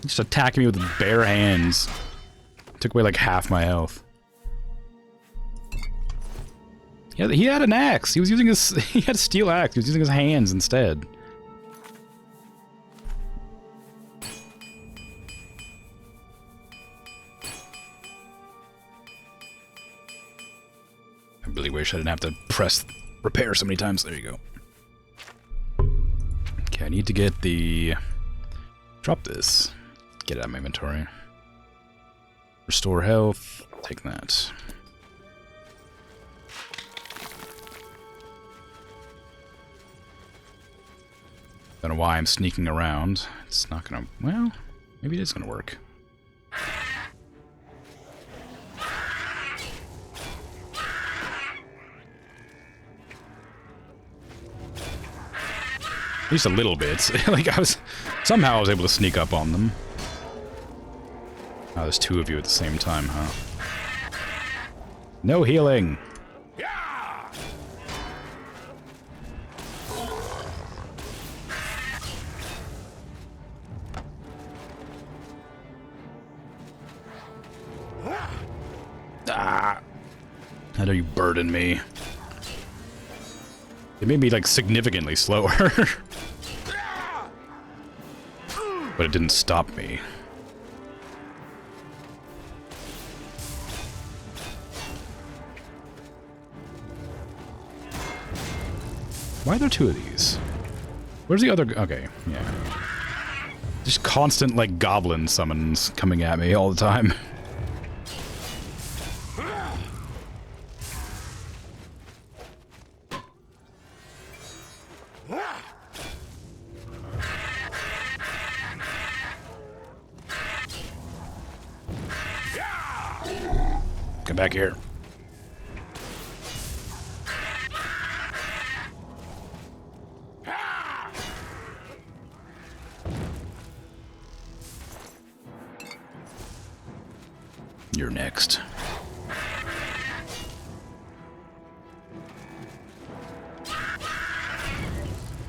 He's just attacking me with bare hands. Took away like half my health. Yeah, he had an axe. He was using his. He had a steel axe. He was using his hands instead. I really wish I didn't have to press repair so many times. There you go. Okay, I need to get the... Drop this. Get it out of my inventory. Restore health. Take that. Don't know why I'm sneaking around. It's not gonna... Well, maybe it is gonna work. At least a little bit. Like, somehow I was able to sneak up on them. Oh, there's two of you at the same time, huh? No healing! Ah! How do you burden me? It made me, like, significantly slower. But it didn't stop me. Why are there two of these? Where's the other... Okay, yeah. Just constant, like, goblin summons coming at me all the time. Come back here. You're next.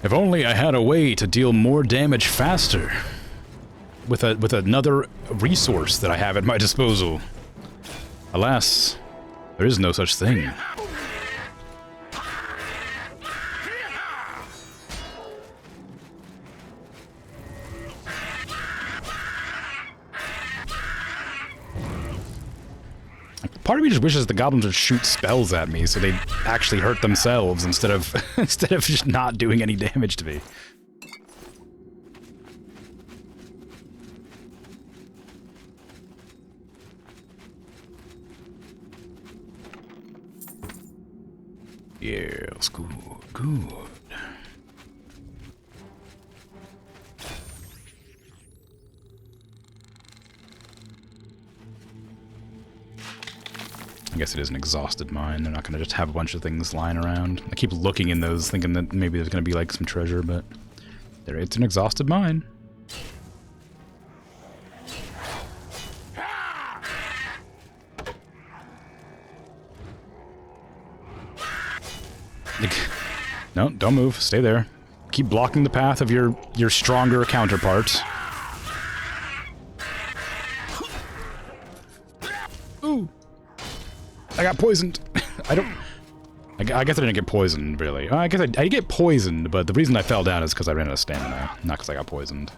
If only I had a way to deal more damage faster. With another resource that I have at my disposal. Alas, there is no such thing. Part of me just wishes the goblins would shoot spells at me so they'd actually hurt themselves instead of just not doing any damage to me. Yes, good, good. I guess it is an exhausted mine. They're not going to just have a bunch of things lying around. I keep looking in those, thinking that maybe there's going to be like some treasure, but it's an exhausted mine. No, don't move. Stay there. Keep blocking the path of your stronger counterparts. Ooh. I got poisoned. I guess I didn't get poisoned, really. I guess I get poisoned, but the reason I fell down is because I ran out of stamina, not because I got poisoned.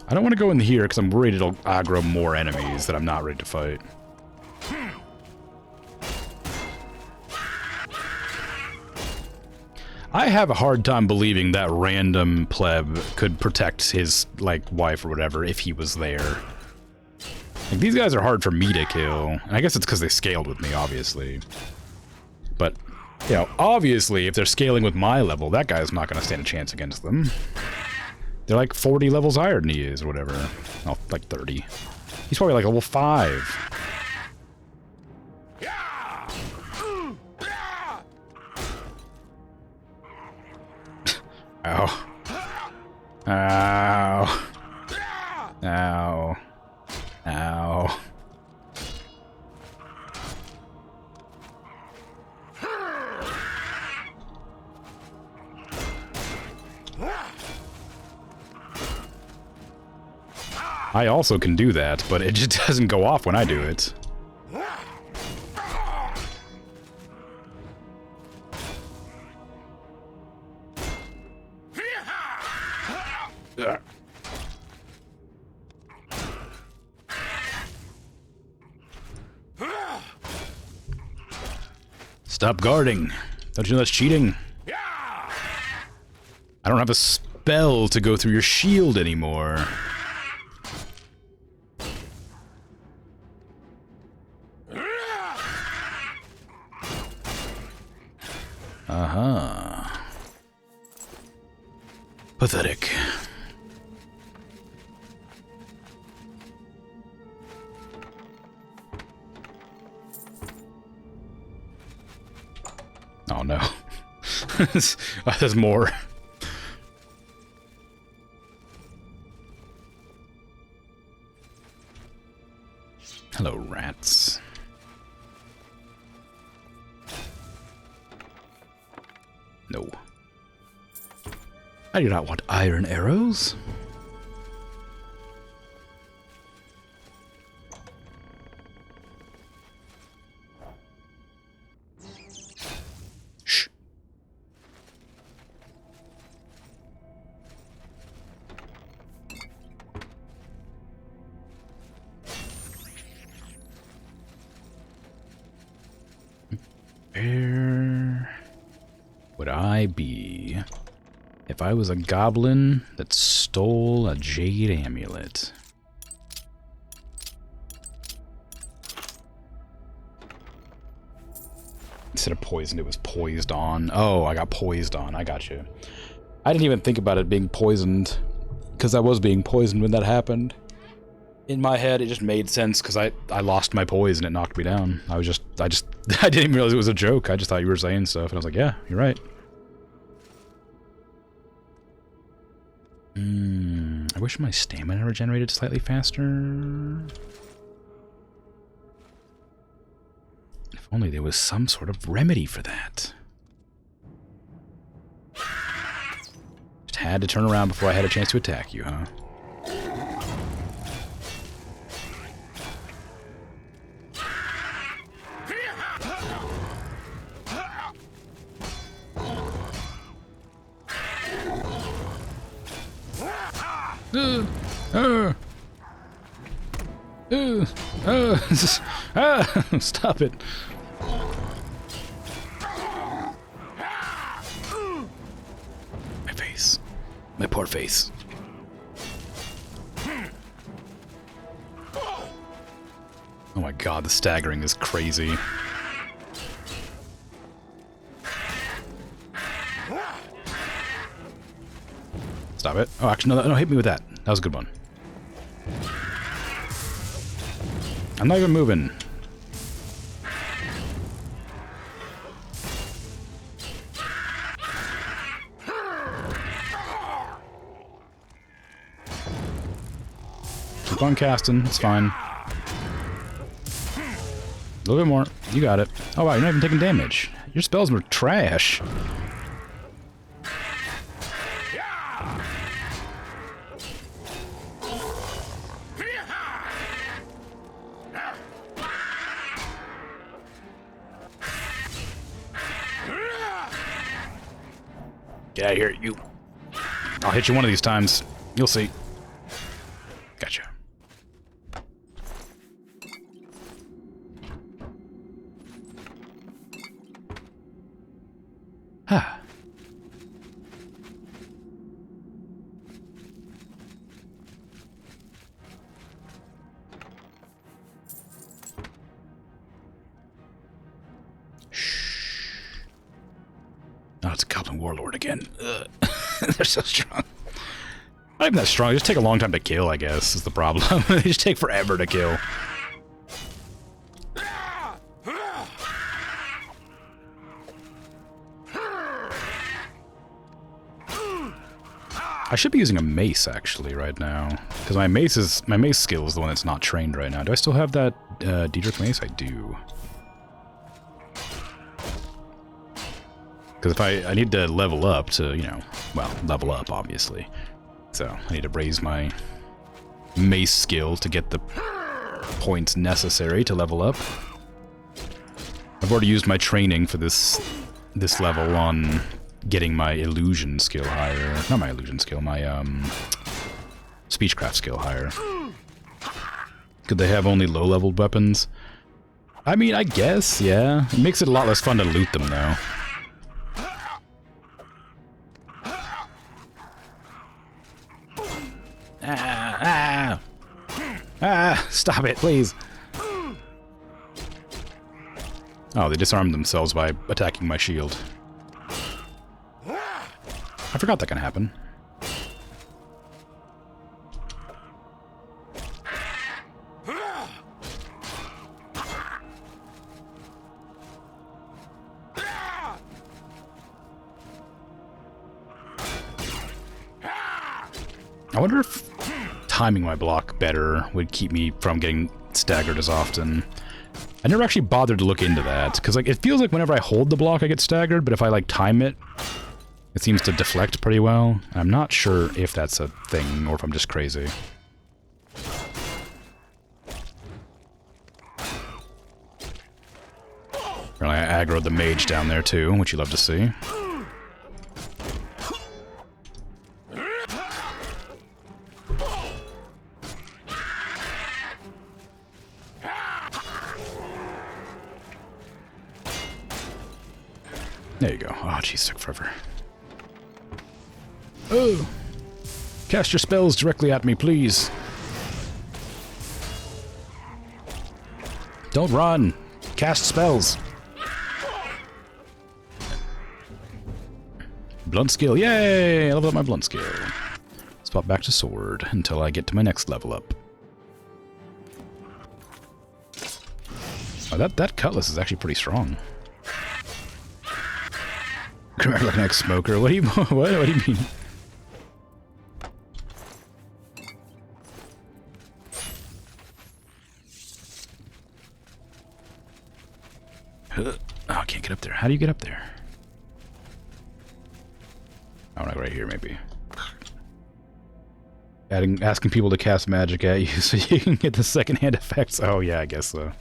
I don't want to go in here because I'm worried it'll aggro more enemies that I'm not ready to fight. I have a hard time believing that random pleb could protect his, like, wife or whatever if he was there. Like, these guys are hard for me to kill. And I guess it's because they scaled with me, obviously. But, you know, obviously, if they're scaling with my level, that guy's not going to stand a chance against them. They're like 40 levels higher than he is, or whatever. Oh, like 30. He's probably like level 5. Ow. Ow. Ow. Ow. I also can do that, but it just doesn't go off when I do it. Stop guarding. Don't you know that's cheating? I don't have a spell to go through your shield anymore. Uh-huh. Pathetic. Oh no. There's more. Hello, rats. No. I do not want iron arrows. Shh. Where would I be if I was a goblin that stole a jade amulet? Instead of poisoned, it was poised on. Oh, I got poised on. I got you. I didn't even think about it being poisoned, because I was being poisoned when that happened. In my head, it just made sense because I lost my poise and it knocked me down. I didn't even realize it was a joke. I just thought you were saying stuff, and I was like, yeah, you're right. I wish my stamina regenerated slightly faster. If only there was some sort of remedy for that. Just had to turn around before I had a chance to attack you, huh? Stop it. My face. My poor face. Oh my god, the staggering is crazy. Stop it. Oh, actually, no, hit me with that. That was a good one. I'm not even moving. Keep on casting. It's fine. A little bit more. You got it. Oh wow, you're not even taking damage. Your spells were trash. Get out of here, you. I'll hit you one of these times. You'll see. Gotcha. Ah. Oh, it's a Goblin Warlord again. They're so strong. Not even that strong. They just take a long time to kill, I guess, is the problem. They just take forever to kill. I should be using a mace, actually, right now. Because my mace skill is the one that's not trained right now. Do I still have that Diedrich mace? I do. Because if I need to level up to, you know, well, level up, obviously. So, I need to raise my mace skill to get the points necessary to level up. I've already used my training for this level on getting my illusion skill higher. Not my illusion skill, my speechcraft skill higher. Could they have only low-leveled weapons? I mean, I guess, yeah. It makes it a lot less fun to loot them, though. Stop it, please. Oh, they disarmed themselves by attacking my shield. I forgot that can happen. I wonder if timing my block better would keep me from getting staggered as often. I never actually bothered to look into that, because like it feels like whenever I hold the block I get staggered, but if I like time it, it seems to deflect pretty well. I'm not sure if that's a thing, or if I'm just crazy. Apparently I aggroed the mage down there too, which you love to see. There you go. Oh, jeez, took forever. Oh! Cast your spells directly at me, please. Don't run! Cast spells! Blunt skill, yay! I leveled up my blunt skill. Swap back to sword until I get to my next level up. Oh, that cutlass is actually pretty strong. Come here, like an ex-smoker. What do you what do you mean? Oh, I can't get up there. How do you get up there? Oh, like right here, maybe. Asking people to cast magic at you so you can get the second-hand effects. Oh yeah, I guess so.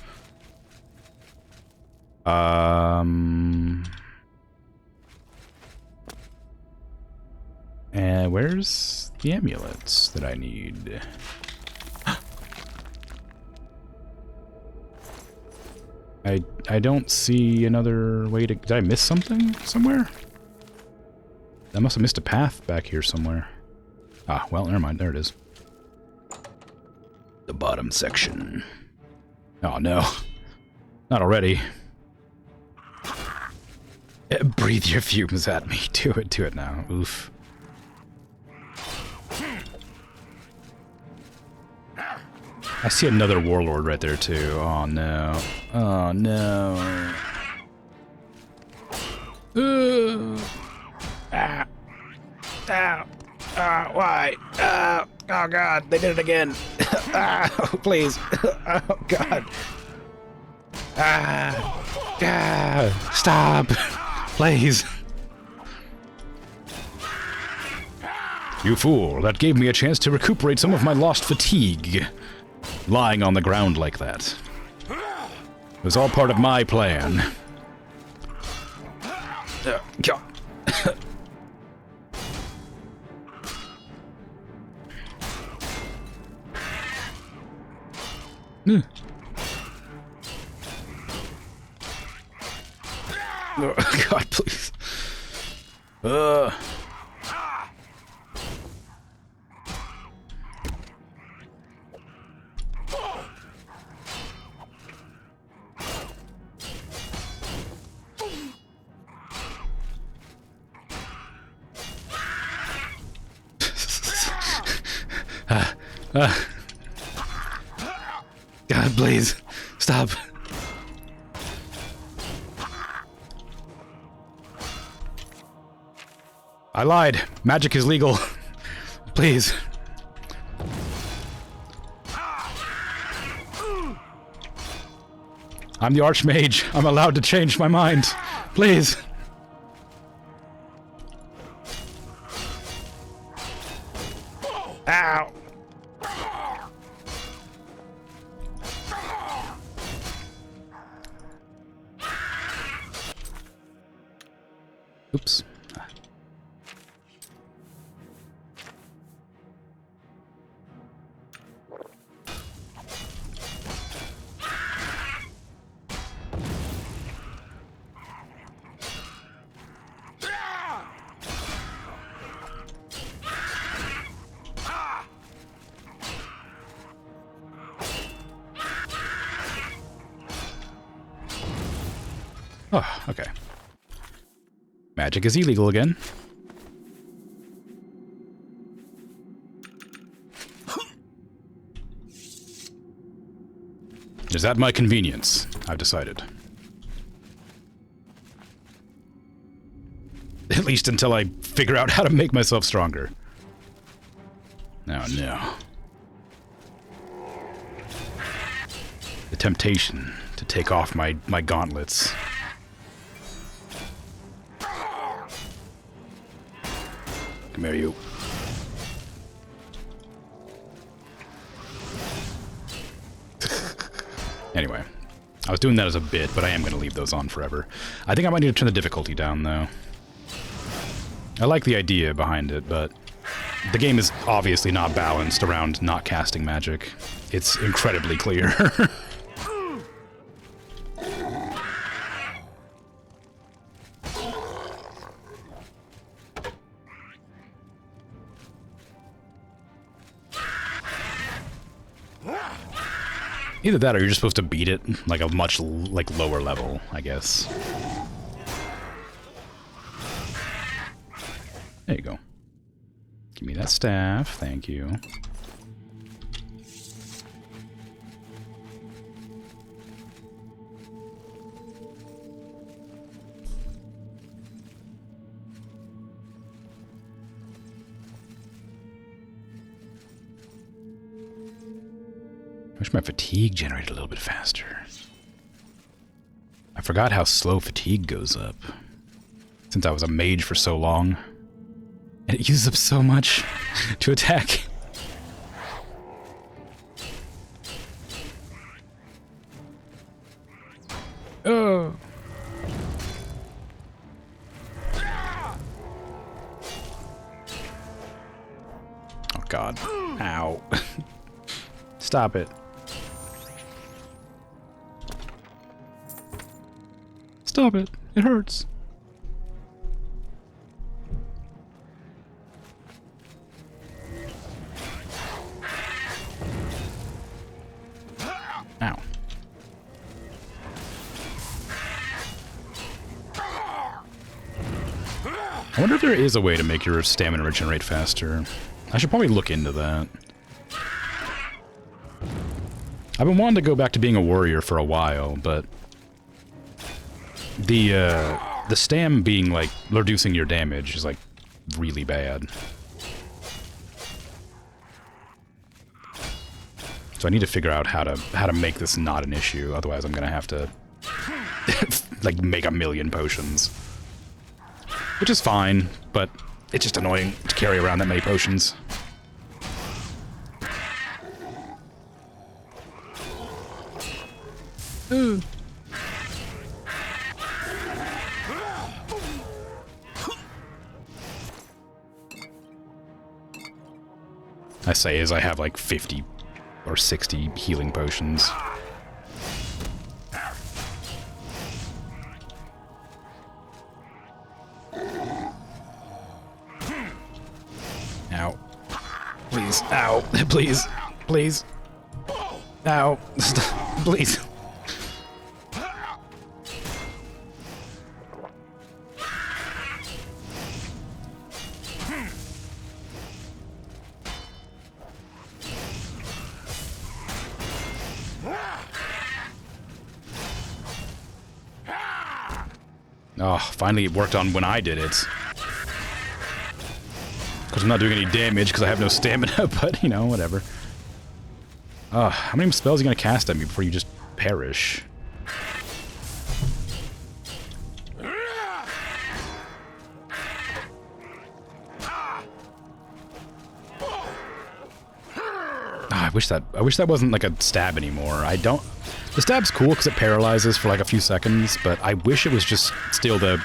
And where's the amulets that I need? I don't see another way to... Did I miss something somewhere? I must have missed a path back here somewhere. Ah, well, never mind. There it is. The bottom section. Oh, no. Not already. Breathe your fumes at me. Do it now. Oof. I see another warlord right there, too. Oh, no. Oh, no. Ah. Ow. Why? Oh, God. They did it again. Please. Oh, God. Stop. Please. You fool. That gave me a chance to recuperate some of my lost fatigue. Lying on the ground like that. It was all part of my plan. God. Oh, God, please. God, please. Stop. I lied. Magic is legal. Please. I'm the Archmage. I'm allowed to change my mind. Please. Ow. Oops. Oh, okay. Magic is illegal again. It is at my convenience, I've decided. At least until I figure out how to make myself stronger. Oh no. The temptation to take off my gauntlets. Come here, you. Anyway, I was doing that as a bit, but I am going to leave those on forever. I think I might need to turn the difficulty down, though. I like the idea behind it, but the game is obviously not balanced around not casting magic. It's incredibly clear. Either that or you're just supposed to beat it like a much lower level, I guess. There you go. Give me that staff, thank you. Wish my fatigue generated a little bit faster. I forgot how slow fatigue goes up. Since I was a mage for so long. And it uses up so much to attack. Oh. Oh god. Ow. Stop it. Stop it. It hurts. Ow. I wonder if there is a way to make your stamina regenerate faster. I should probably look into that. I've been wanting to go back to being a warrior for a while, but the stam being like reducing your damage is like really bad. So I need to figure out how to make this not an issue. Otherwise, I'm gonna have to like make a million potions, which is fine, but it's just annoying to carry around that many potions. Ooh. I say as I have like 50 or 60 healing potions. Ow. Please. Ow. Please. Please. Ow. Please. Oh, finally it worked on when I did it. Because I'm not doing any damage because I have no stamina, but, you know, whatever. How many spells are you going to cast at me before you just perish? I wish that wasn't like a stab anymore. The stab's cool because it paralyzes for like a few seconds, but I wish it was just still the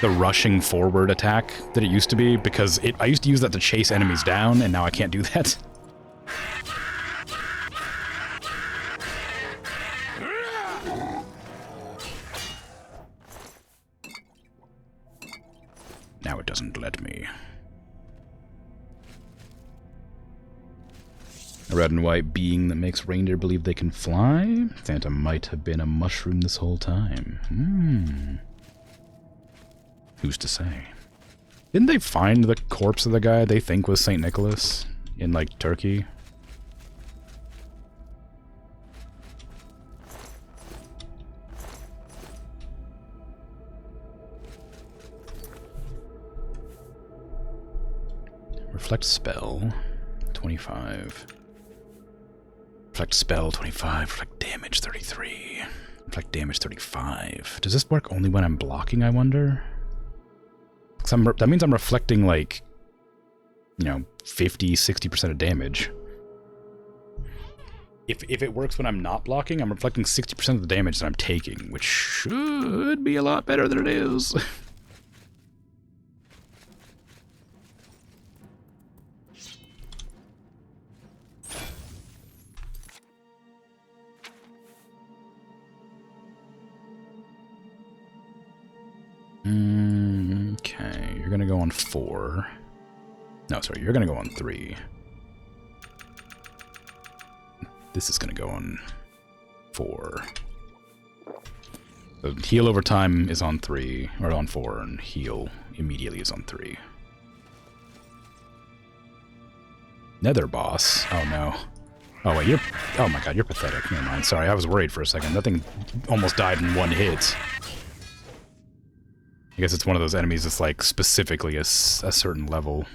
the rushing forward attack that it used to be, because I used to use that to chase enemies down, and now I can't do that. Now it doesn't let me. A red and white being that makes reindeer believe they can fly? Santa might have been a mushroom this whole time. Who's to say? Didn't they find the corpse of the guy they think was St. Nicholas in, like, Turkey? Reflect spell, 25. Reflect spell, 25. Reflect damage, 33. Reflect damage, 35. Does this work only when I'm blocking, I wonder? That means I'm reflecting, like, you know, 50, 60% of damage. If it works when I'm not blocking, I'm reflecting 60% of the damage that I'm taking, which should be a lot better than it is. Okay, you're gonna go on 4. No, sorry, you're gonna go on 3. This is gonna go on 4. So heal over time is on 3, or on 4, and heal immediately is on 3. Nether boss? Oh no. Oh wait, oh my god, you're pathetic. Never mind, sorry, I was worried for a second. That thing almost died in one hit. I guess it's one of those enemies that's like specifically a certain level.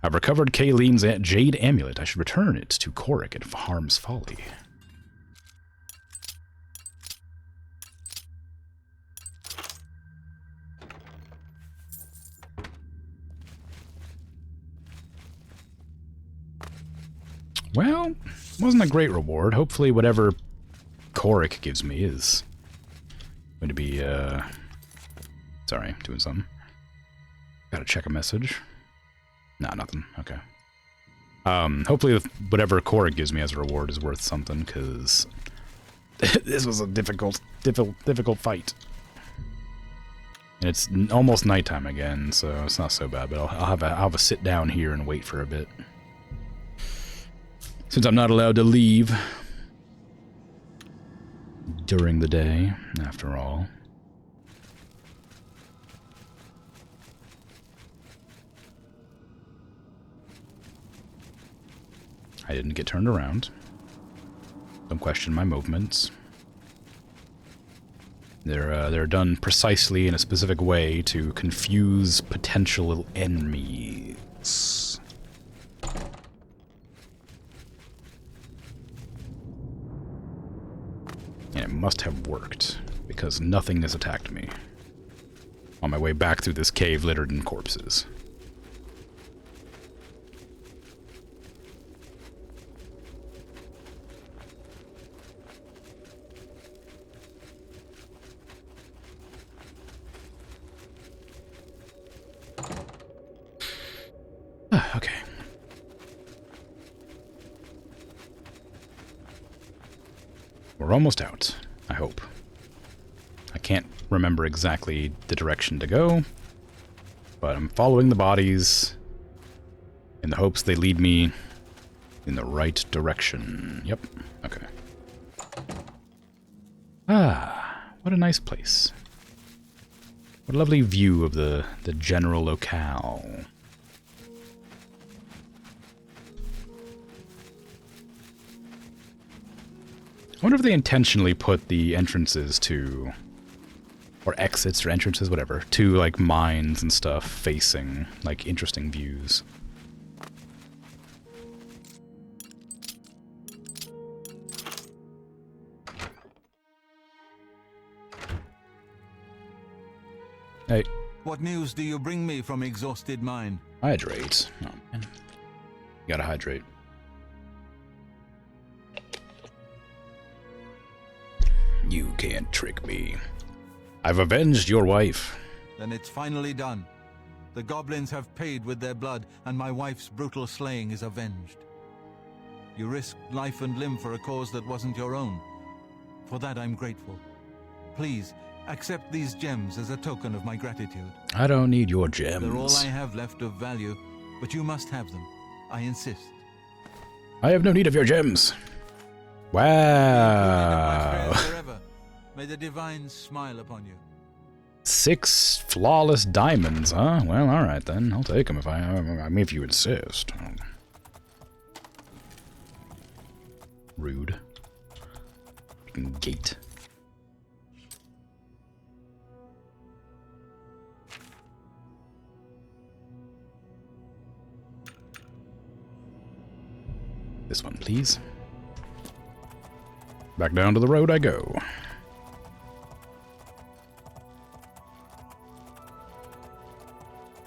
I've recovered Kayleen's Jade Amulet. I should return it to Korik at Harm's Folly. Well, wasn't a great reward. Hopefully whatever Korik gives me is going to be, sorry, doing something. Gotta check a message. Nah, nothing. Okay. Hopefully whatever Korik gives me as a reward is worth something, because this was a difficult fight. And it's almost nighttime again, so it's not so bad, but I'll have a sit down here and wait for a bit. Since I'm not allowed to leave during the day, after all. I didn't get turned around. Don't question my movements. They're done precisely in a specific way to confuse potential enemies. And it must have worked, because nothing has attacked me on my way back through this cave littered in corpses. Okay. We're almost out, I hope. I can't remember exactly the direction to go, but I'm following the bodies in the hopes they lead me in the right direction. Yep, okay. Ah, what a nice place. What a lovely view of the general locale. I wonder if they intentionally put the entrances to, or exits or entrances, whatever, to like mines and stuff facing like interesting views. Hey. What news do you bring me from exhausted mine? Hydrate. Oh, man. You gotta hydrate. You can't trick me. I've avenged your wife. Then it's finally done. The goblins have paid with their blood, and my wife's brutal slaying is avenged. You risked life and limb for a cause that wasn't your own. For that I'm grateful. Please, accept these gems as a token of my gratitude. I don't need your gems. They're all I have left of value, but you must have them. I insist. I have no need of your gems. Wow. Forever. May the divines smile upon you. 6 flawless diamonds, huh? Well, all right then. I'll take them if you insist. Rude. Freaking gate. This one, please. Back down to the road I go.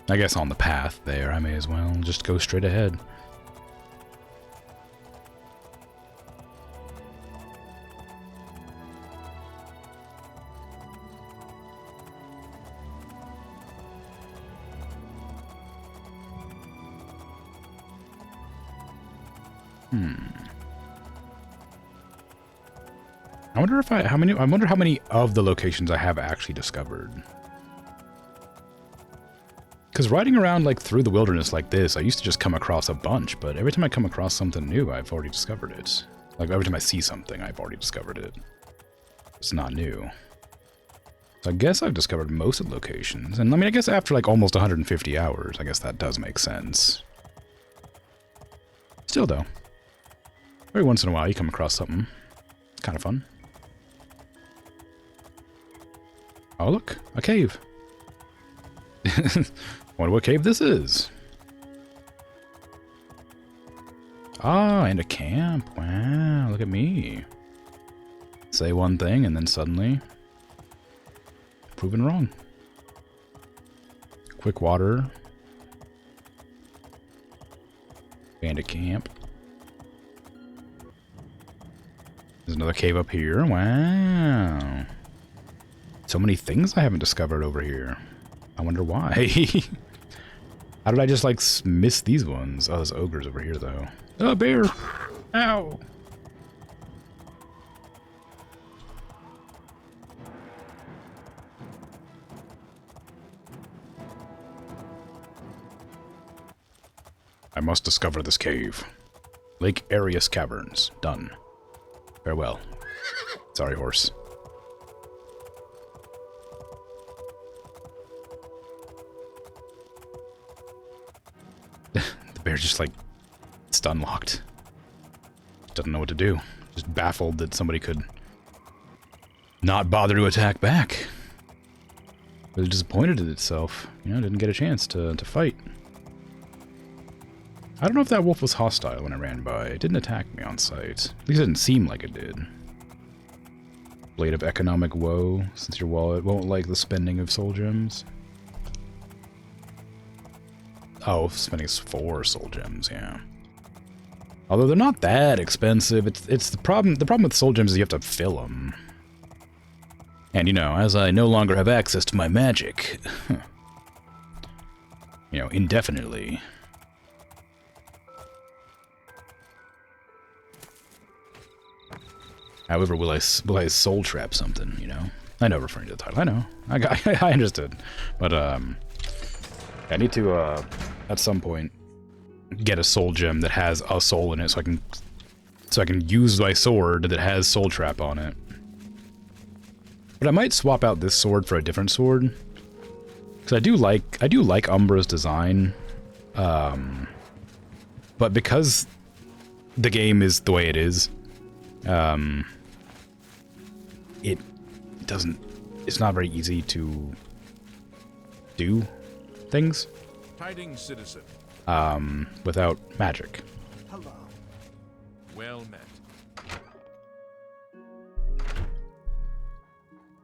I guess on the path there, I may as well just go straight ahead. I wonder if how many of the locations I have actually discovered. Because riding around like through the wilderness like this, I used to just come across a bunch, but every time I come across something new, I've already discovered it. Like every time I see something, I've already discovered it. It's not new. So I guess I've discovered most of the locations. And I mean, I guess after like almost 150 hours, I guess that does make sense. Still though, every once in a while you come across something. It's kind of fun. Oh look, a cave. Wonder what cave this is. Ah, and a camp. Wow, look at me. Say one thing and then suddenly proven wrong. Quick water. Bandit camp. There's another cave up here. Wow. So many things I haven't discovered over here. I wonder why. How did I just, like, miss these ones? Oh, there's ogres over here, though. Oh, bear! Ow! I must discover this cave. Lake Arius Caverns. Done. Farewell. Sorry, horse. The bear just like stun locked. Doesn't know what to do. Just baffled that somebody could not bother to attack back. Really disappointed at itself. You know, didn't get a chance to fight. I don't know if that wolf was hostile when I ran by. It didn't attack me on sight. At least it didn't seem like it did. Blade of economic woe, since your wallet won't like the spending of soul gems. Oh, spending 4 soul gems, yeah. Although they're not that expensive, it's the problem. The problem with soul gems is you have to fill them. And you know, as I no longer have access to my magic, you know, indefinitely. However, will I soul trap something? You know, I know referring to the title. I know, I understood, but I need to at some point get a soul gem that has a soul in it, so I can use my sword that has soul trap on it. But I might swap out this sword for a different sword, because I do like Umbra's design, but because the game is the way it is, it's not very easy to do things. Tidings, citizen. Without magic. Hello. Well met.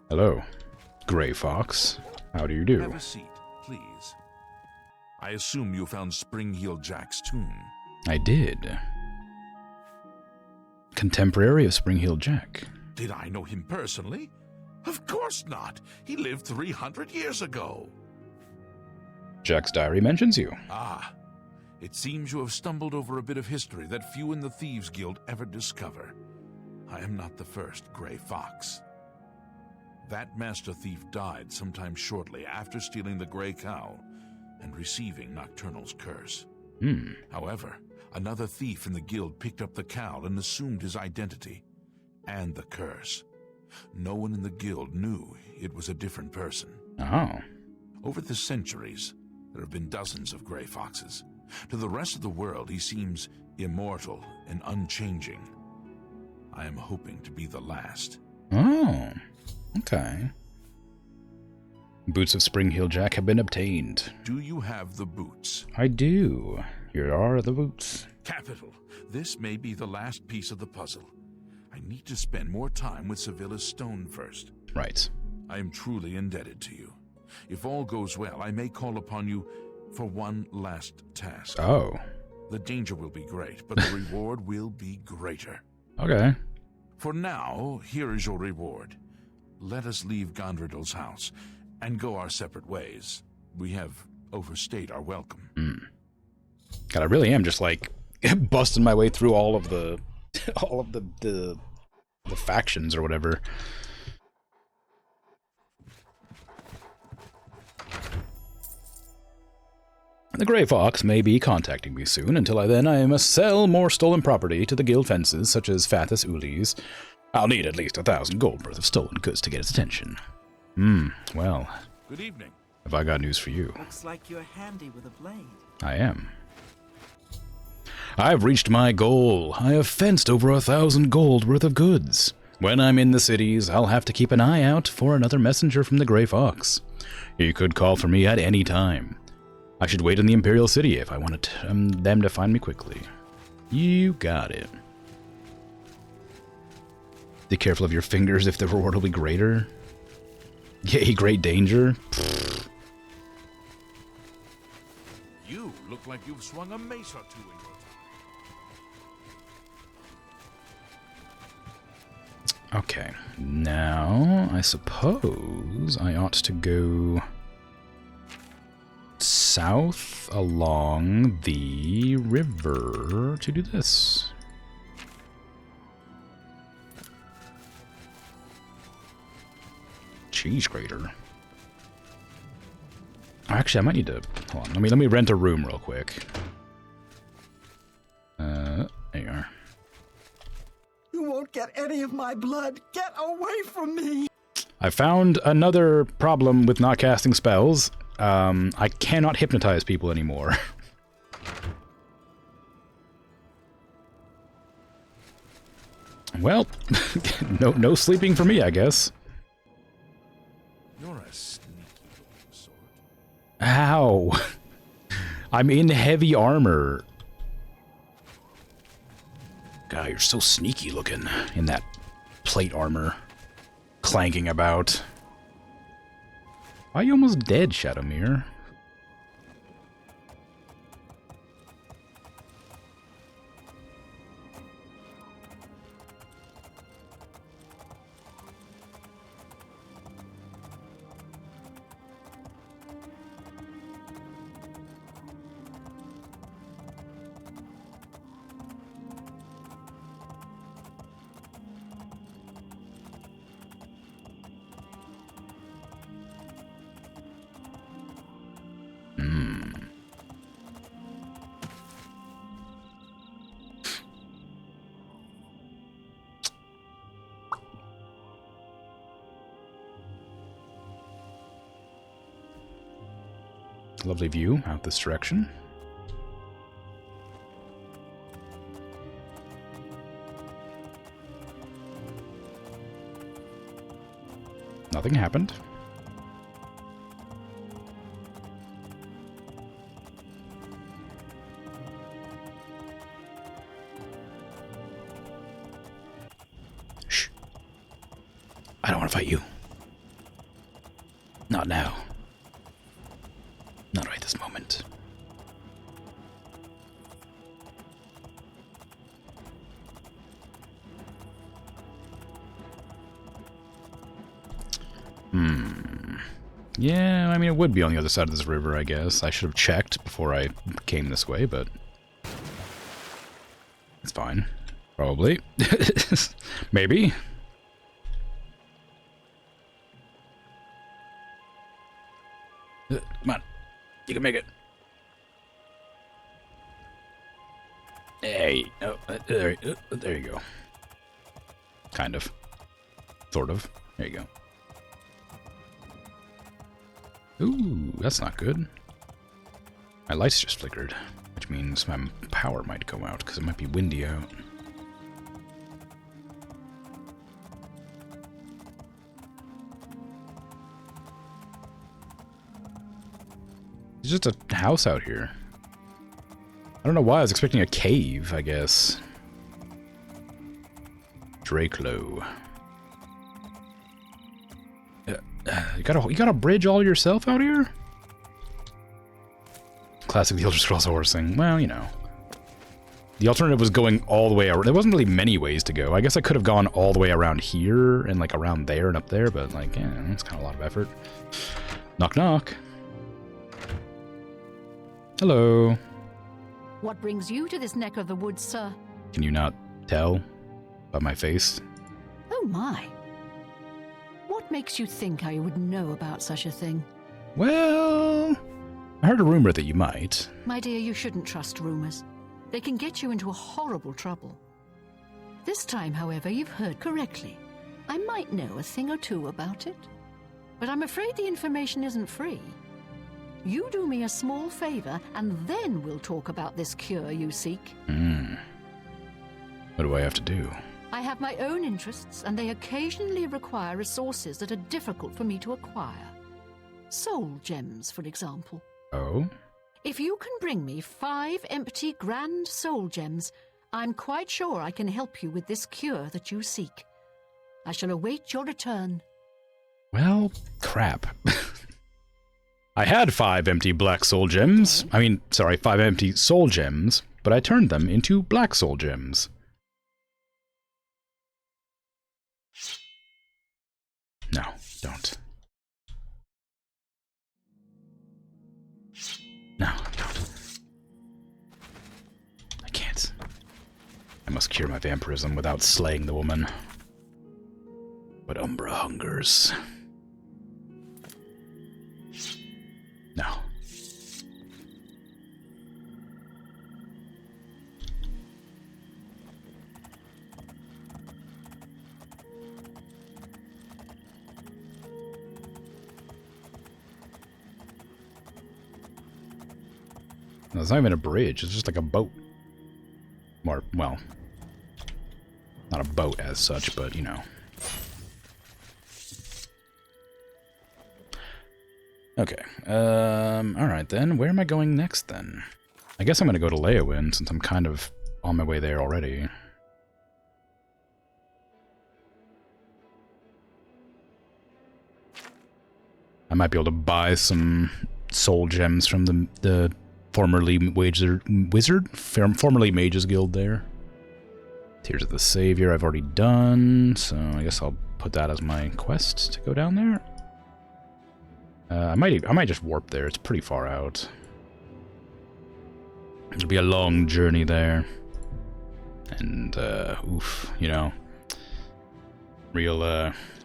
Hello, Gray Fox. How do you do? Have a seat, please. I assume you found Spring-Heel Jack's tomb. I did. Contemporary of Spring-Heel Jack. Did I know him personally? Of course not. He lived 300 years ago. Jack's diary mentions you. Ah, it seems you have stumbled over a bit of history that few in the Thieves Guild ever discover. I am not the first Grey Fox. That master thief died sometime shortly after stealing the Grey Cow and receiving Nocturnal's curse. However, another thief in the guild picked up the cow and assumed his identity and the curse. No one in the guild knew it was a different person. Oh. Over the centuries, there have been dozens of Grey Foxes. To the rest of the world, he seems immortal and unchanging. I am hoping to be the last. Oh, okay. Boots of Spring-Heel Jack have been obtained. Do you have the boots? I do. Here are the boots. Capital. This may be the last piece of the puzzle. I need to spend more time with Sevilla's stone first. Right. I am truly indebted to you. If all goes well, I may call upon you for one last task. Oh. The danger will be great, but the reward will be greater. Okay. For now, here is your reward. Let us leave Gondredal's house and go our separate ways. We have overstayed our welcome. God, I really am just like busting my way through all of the the factions or whatever. The Grey Fox may be contacting me soon. Until I must sell more stolen property to the guild fences, such as Fathus Uli's. I'll need at least 1,000 gold worth of stolen goods to get its attention. Well. Good evening. Have I got news for you? Looks like you're handy with a blade. I am. I've reached my goal. I have fenced over 1,000 gold worth of goods. When I'm in the cities, I'll have to keep an eye out for another messenger from the Grey Fox. He could call for me at any time. I should wait in the Imperial City if I wanted them to find me quickly. You got it. Be careful of your fingers if the reward will be greater. Yay, great danger. Pfft. You look like you've swung a mace or two in your time. Okay, now I suppose I ought to go south along the river to do this. Cheese grater. Actually, I might need to hold on. Let me rent a room real quick. There you are. You won't get any of my blood. Get away from me! I found another problem with not casting spells. I cannot hypnotize people anymore. Well, no sleeping for me, I guess. You're a sneaky looking sort. Ow! I'm in heavy armor. God, you're so sneaky looking in that plate armor. Clanking about. Why are you almost dead, Shadowmere? Lovely view out this direction. Nothing happened. Shh. I don't want to fight you. Not now. Not right this moment. Yeah, I mean, it would be on the other side of this river, I guess. I should have checked before I came this way, but... it's fine. Probably. Maybe. Come on. You can make it. Hey. Oh, there you go. Kind of. Sort of. There you go. Ooh, that's not good. My lights just flickered, which means my power might go out, because it might be windy out. There's just a house out here. I don't know why, I was expecting a cave, I guess. Drakelow. You got a bridge all yourself out here? Classic The Elder Scrolls horsing. Well, you know. The alternative was going all the way around. There wasn't really many ways to go. I guess I could have gone all the way around here and like around there and up there, but like, yeah, it's kind of a lot of effort. Knock knock. Hello. What brings you to this neck of the woods, sir? Can you not tell by my face? Oh my. What makes you think I would know about such a thing? Well, I heard a rumor that you might. My dear, you shouldn't trust rumors. They can get you into a horrible trouble. This time, however, you've heard correctly. I might know a thing or two about it. But I'm afraid the information isn't free. You do me a small favor, and then we'll talk about this cure you seek. What do I have to do? I have my own interests, and they occasionally require resources that are difficult for me to acquire. Soul gems, for example. Oh? If you can bring me 5 empty grand soul gems, I'm quite sure I can help you with this cure that you seek. I shall await your return. Well, crap. I had 5 empty black soul gems. I mean, sorry, 5 empty soul gems, but I turned them into black soul gems. No, don't. No, don't. I can't. I must cure my vampirism without slaying the woman. But Umbra hungers. No. No, it's not even a bridge, it's just like a boat. Or, well, not a boat as such, but, you know. Okay, alright then, where am I going next then? I guess I'm gonna go to Leowin, since I'm kind of on my way there already. I might be able to buy some soul gems from the formerly formerly Mages Guild there. Tears of the Savior I've already done, so I guess I'll put that as my quest to go down there. I might just warp there. It's pretty far out. It'll be a long journey there, and oof, you know, real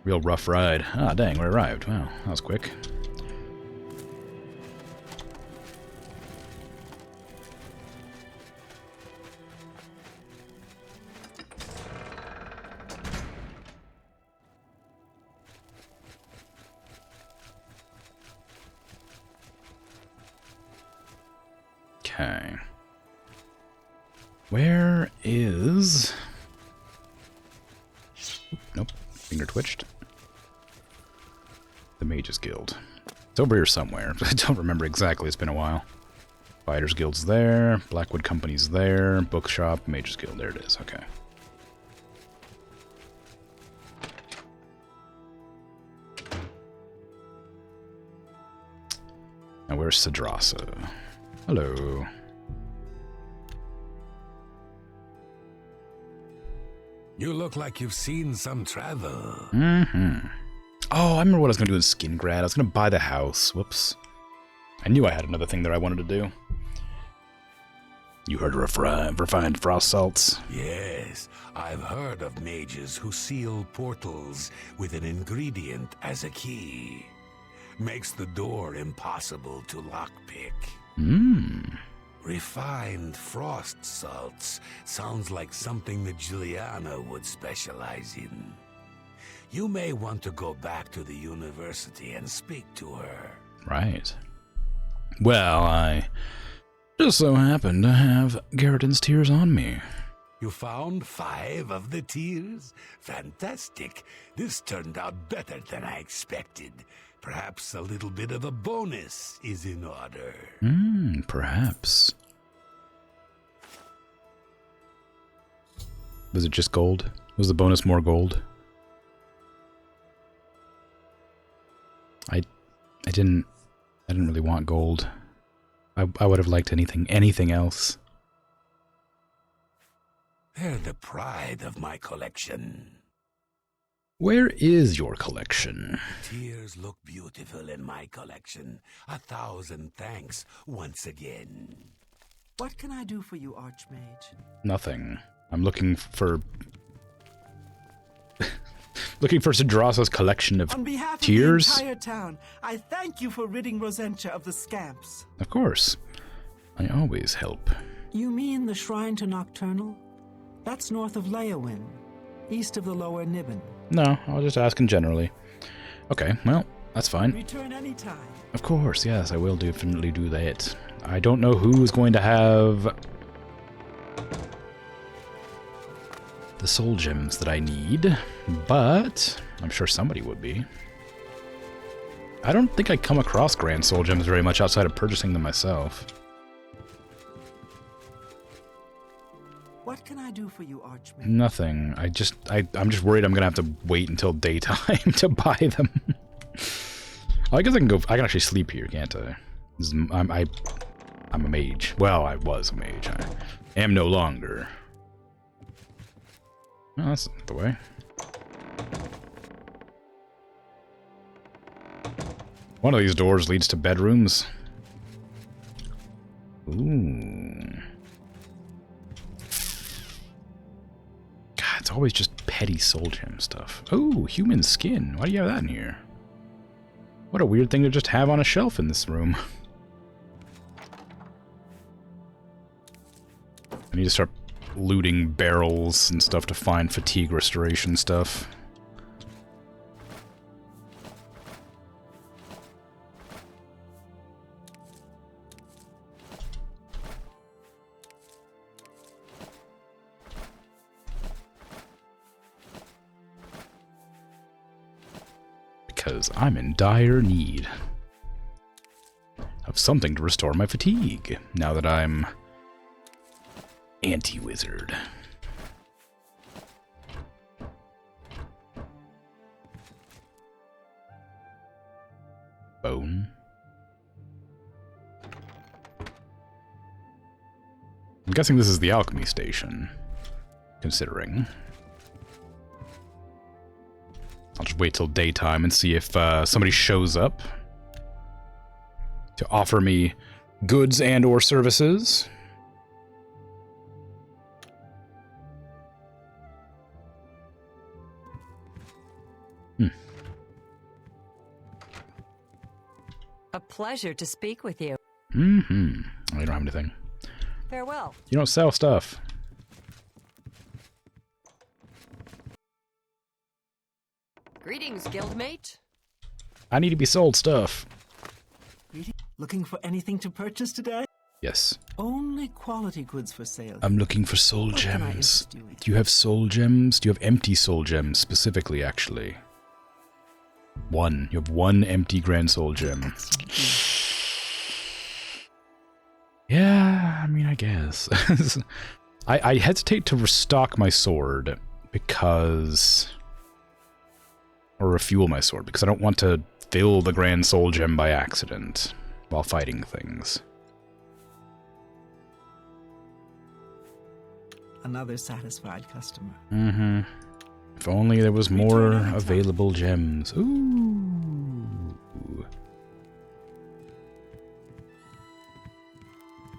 rough ride. Ah, dang, we arrived. Wow, that was quick. Okay. Where is... Oop, nope, finger twitched. The Mages Guild. It's over here somewhere. I don't remember exactly, it's been a while. Fighters Guild's there, Blackwood Company's there, Bookshop, Mages Guild, there it is, okay. Now where's Sidrasa? Hello. You look like you've seen some travel. Mm-hmm. Oh, I remember what I was going to do in Skingrad. I was going to buy the house. Whoops. I knew I had another thing that I wanted to do. You heard of refined frost salts? Yes, I've heard of mages who seal portals with an ingredient as a key. Makes the door impossible to lockpick. Refined frost salts sounds like something that Juliana would specialize in. You may want to go back to the university and speak to her. Right. Well, I just so happen to have Garriton's tears on me. You found 5 of the tears? Fantastic. This turned out better than I expected. Perhaps a little bit of a bonus is in order. Perhaps. Was it just gold? Was the bonus more gold? I didn't really want gold. I would have liked anything else. They're the pride of my collection. Where is your collection? Tears look beautiful in my collection. 1,000 thanks once again. What can I do for you, Archmage? Nothing. I'm looking for... looking for Sidrasa's collection of On behalf tears? of the entire town, I thank you for ridding Rosentia of the scamps. Of course. I always help. You mean the Shrine to Nocturnal? That's north of Leowin, east of the Lower Nibbin. No, I was just asking generally. Okay, well, that's fine. Return anytime. Of course, yes, I will definitely do that. I don't know who's going to have the soul gems that I need, but I'm sure somebody would be. I don't think I come across grand soul gems very much outside of purchasing them myself. What can I do for you, Archmage? Nothing. I'm just worried I'm gonna have to wait until daytime to buy them. I guess I can actually sleep here, can't I? I'm a mage. Well, I was a mage. I am no longer. Oh, that's not the way. One of these doors leads to bedrooms. Ooh. God, it's always just petty soul gem stuff. Oh, human skin. Why do you have that in here? What a weird thing to just have on a shelf in this room. I need to start looting barrels and stuff to find fatigue restoration stuff. Because I'm in dire need of something to restore my fatigue, now that I'm anti-wizard. Bone. I'm guessing this is the alchemy station, considering. I'll just wait till daytime and see if somebody shows up to offer me goods and or services. A pleasure to speak with you. I don't have anything. Farewell. You don't sell stuff. Greetings, guildmate. I need to be sold stuff. Looking for anything to purchase today? Yes. Only quality goods for sale. I'm looking for soul What can I gems. interest you in? Do you have soul gems? Do you have empty soul gems, specifically, actually? One. You have one empty grand soul gem. Yeah, I mean, I guess. I hesitate to restock my sword because... or refuel my sword, because I don't want to fill the grand soul gem by accident while fighting things. Another satisfied customer. If only there was more available gems. Ooh.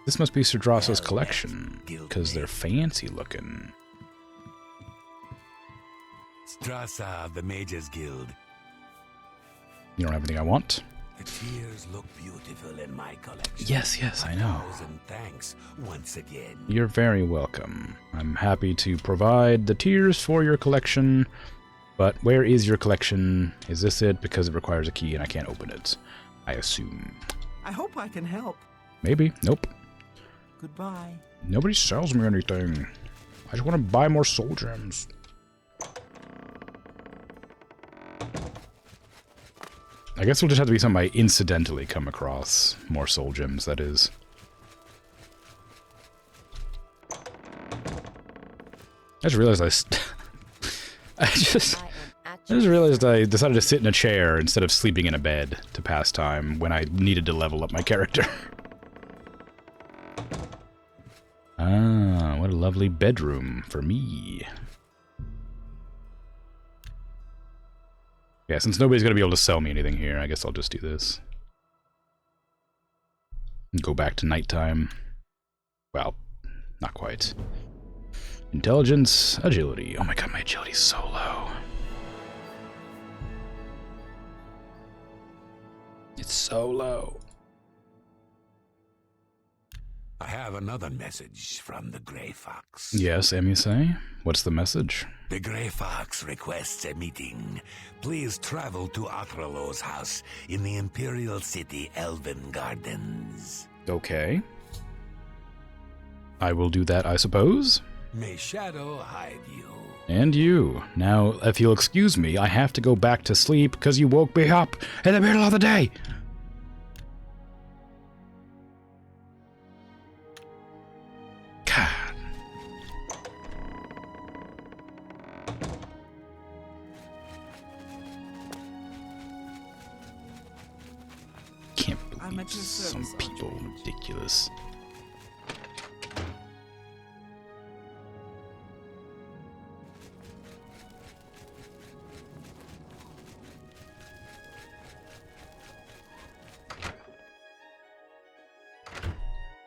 This must be Sudrasa's collection, because they're fancy looking. Strasa of the Mages Guild. You don't have anything I want? The tears look beautiful in my collection. Yes, I know. 1,000 thanks once again. You're very welcome. I'm happy to provide the tiers for your collection, but where is your collection? Is this it? Because it requires a key and I can't open it, I assume. I hope I can help. Maybe. Nope. Goodbye. Nobody sells me anything. I just want to buy more soul gems. I guess it'll just have to be something I incidentally come across. More soul gems, that is. I just realized I just realized I decided to sit in a chair instead of sleeping in a bed to pass time when I needed to level up my character. Ah, what a lovely bedroom for me. Yeah, since nobody's going to be able to sell me anything here, I guess I'll just do this. Go back to nighttime. Well, not quite. Intelligence, agility. Oh my god, my agility's so low. It's so low. I have another message from the Grey Fox. Yes, Emusei? What's the message? The Grey Fox requests a meeting. Please travel to Atralo's house in the Imperial City Elven Gardens. Okay. I will do that, I suppose. May Shadow hide you. And you. Now, if you'll excuse me, I have to go back to sleep because you woke me up in the middle of the day. God. Can't believe some people ridiculous.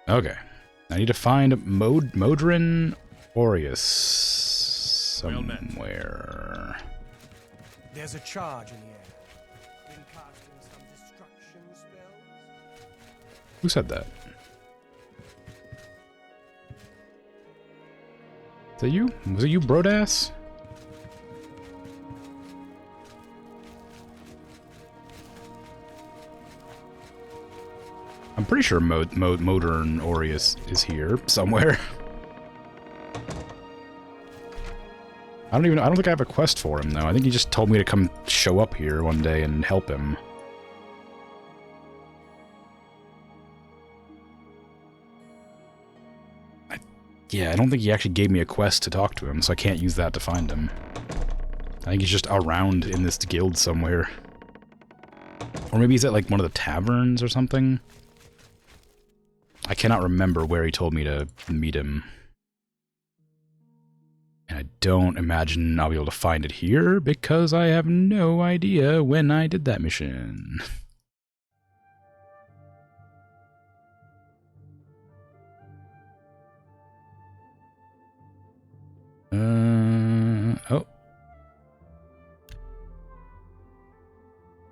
Okay. I need to find Modron Aureus somewhere. There's a charge in the air. Been casting some destruction spells? Who said that? Is that you? Was it you, Brodass? I'm pretty sure Modron Aureus is here somewhere. I don't think I have a quest for him though. I think he just told me to come show up here one day and help him. Yeah, I don't think he actually gave me a quest to talk to him, so I can't use that to find him. I think he's just around in this guild somewhere. Or maybe he's at like one of the taverns or something. I cannot remember where he told me to meet him. And I don't imagine I'll be able to find it here, because I have no idea when I did that mission. Oh.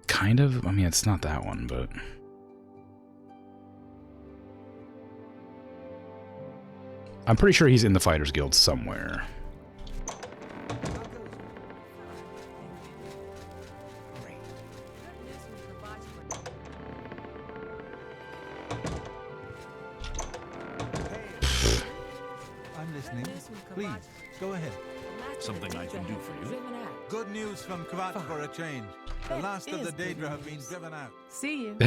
Kind of? I mean, it's not that one, but... I'm pretty sure he's in the Fighters Guild somewhere. I'm listening. Please, go ahead. Something I can do for you? Good news from Kvat for a change. The last of the Daedra have been driven out. See you.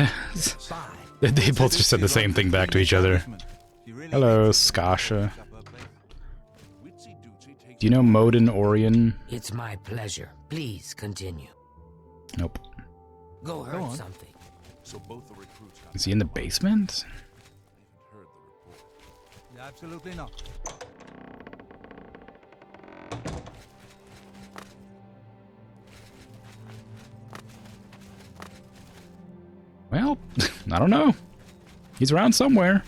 They both just said the same thing back to each other. Hello, Skasha. Do you know Modon Orion? It's my pleasure. Please continue. Nope. Go hurt something. So both the recruits got Is he in the basement? heard the report. Absolutely not. Well, I don't know. He's around somewhere.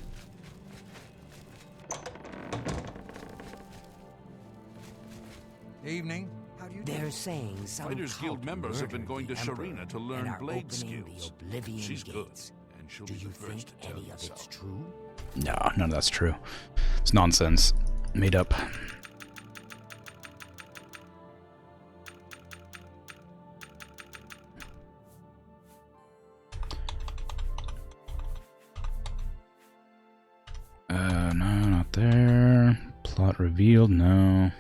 some Fighters Guild cult members have been murdered going to the Emperor Sharina to and learn are blade opening the skills. Oblivion She's good, gates. and she'll Do be you the first think to tell any you of so. it's true? No, none of that's true. It's nonsense. Made up. No, not there. Plot revealed, no.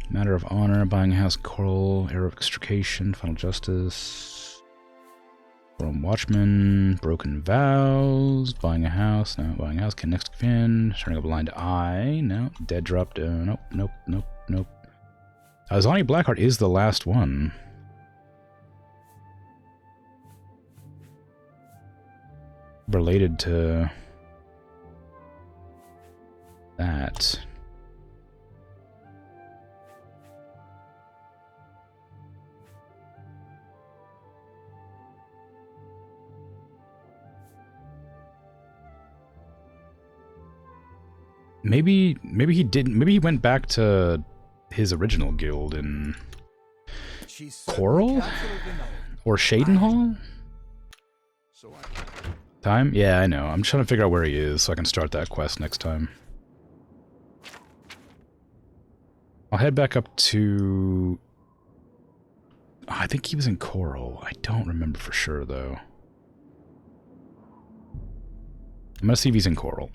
Matter of honor, buying a house, coral, arrow of extrication, final justice. From Watchman, broken vows, buying a house, no, buying a house, can next defend, turning a blind eye, no, dead drop, nope, nope, nope, nope. Azani Blackheart is the last one. Related to that. Maybe he didn't. Maybe he went back to his original guild in Coral or Shadenhall. Time? Yeah, I know. I'm trying to figure out where he is so I can start that quest next time. I'll head back up to... Oh, I think he was in Coral. I don't remember for sure, though. I'm gonna see if he's in Coral.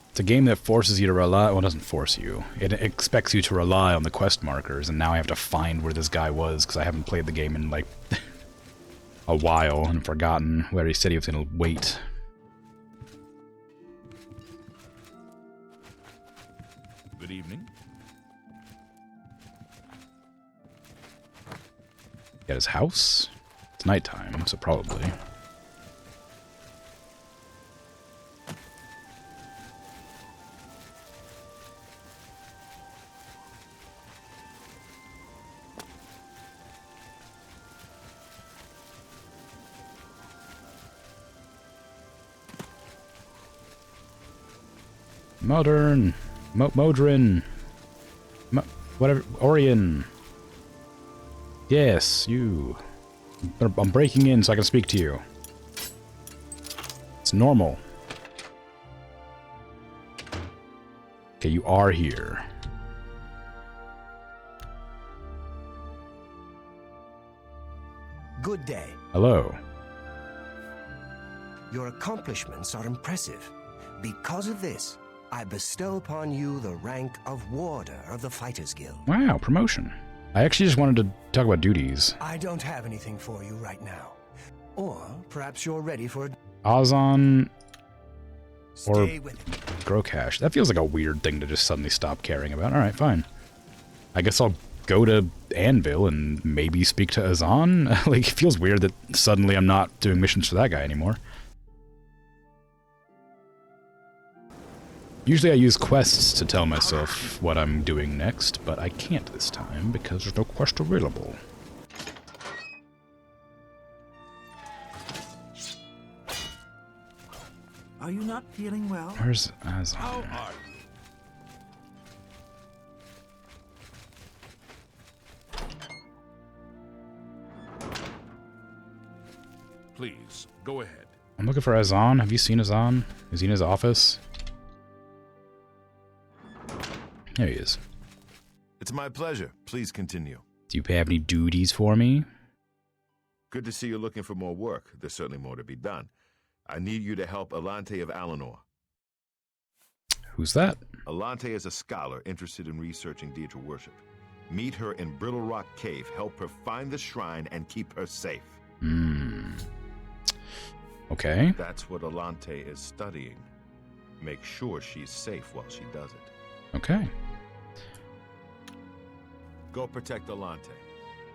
It's a game that forces you to rely... Well, it doesn't force you. It expects you to rely on the quest markers, and now I have to find where this guy was, because I haven't played the game in, like, a while, and forgotten where he said he was going to wait. Good evening. At his house? It's nighttime, so probably. Modern, Modrin, whatever, Orion. Yes, you. I'm breaking in so I can speak to you. It's normal. Okay, you are here. Good day. Hello. Your accomplishments are impressive. Because of this, I bestow upon you the rank of Warder of the Fighters Guild. Wow, promotion. I actually just wanted to talk about duties. I don't have anything for you right now. Or perhaps you're ready for Ozon or Stay with it. Grocash. That feels like a weird thing to just suddenly stop caring about. Alright, fine. I guess I'll go to Anvil and maybe speak to Azan. Like, it feels weird that suddenly I'm not doing missions for that guy anymore. Usually I use quests to tell myself what I'm doing next, but I can't this time because there's no quest available. Are you not feeling well? Where's Azan? How are you? Please, go ahead. I'm looking for Azan. Have you seen Azan? Is he in his office? There he is. It's my pleasure. Please continue. Do you have any duties for me? Good to see you're looking for more work. There's certainly more to be done. I need you to help Alante of Alinor. Who's that? Alante is a scholar interested in researching Deidre worship. Meet her in Brittle Rock Cave. Help her find the shrine and keep her safe. Okay. That's what Alante is studying. Make sure she's safe while she does it. Okay. Go protect Alante.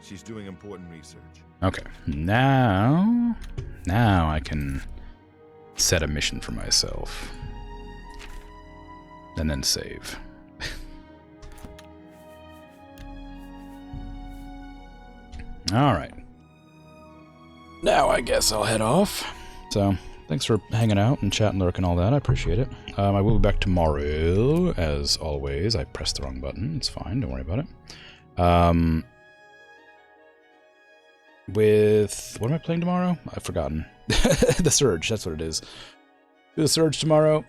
She's doing important research. Okay. Now I can set a mission for myself. And then save. Alright. now I guess I'll head off. So, thanks for hanging out and chat and lurk and all that. I appreciate it. I will be back tomorrow, as always. I pressed the wrong button. It's fine. Don't worry about it. With... what am I playing tomorrow? I've forgotten. The Surge. That's what it is. Do the Surge tomorrow.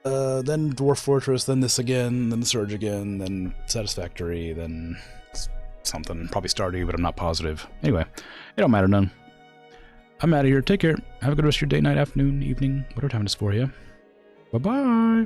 Then Dwarf Fortress. Then this again. Then the Surge again. Then Satisfactory. Then something. Probably Stardew, but I'm not positive. Anyway, it don't matter none. I'm out of here. Take care. Have a good rest of your day, night, afternoon, evening, whatever time it is for you. Bye-bye.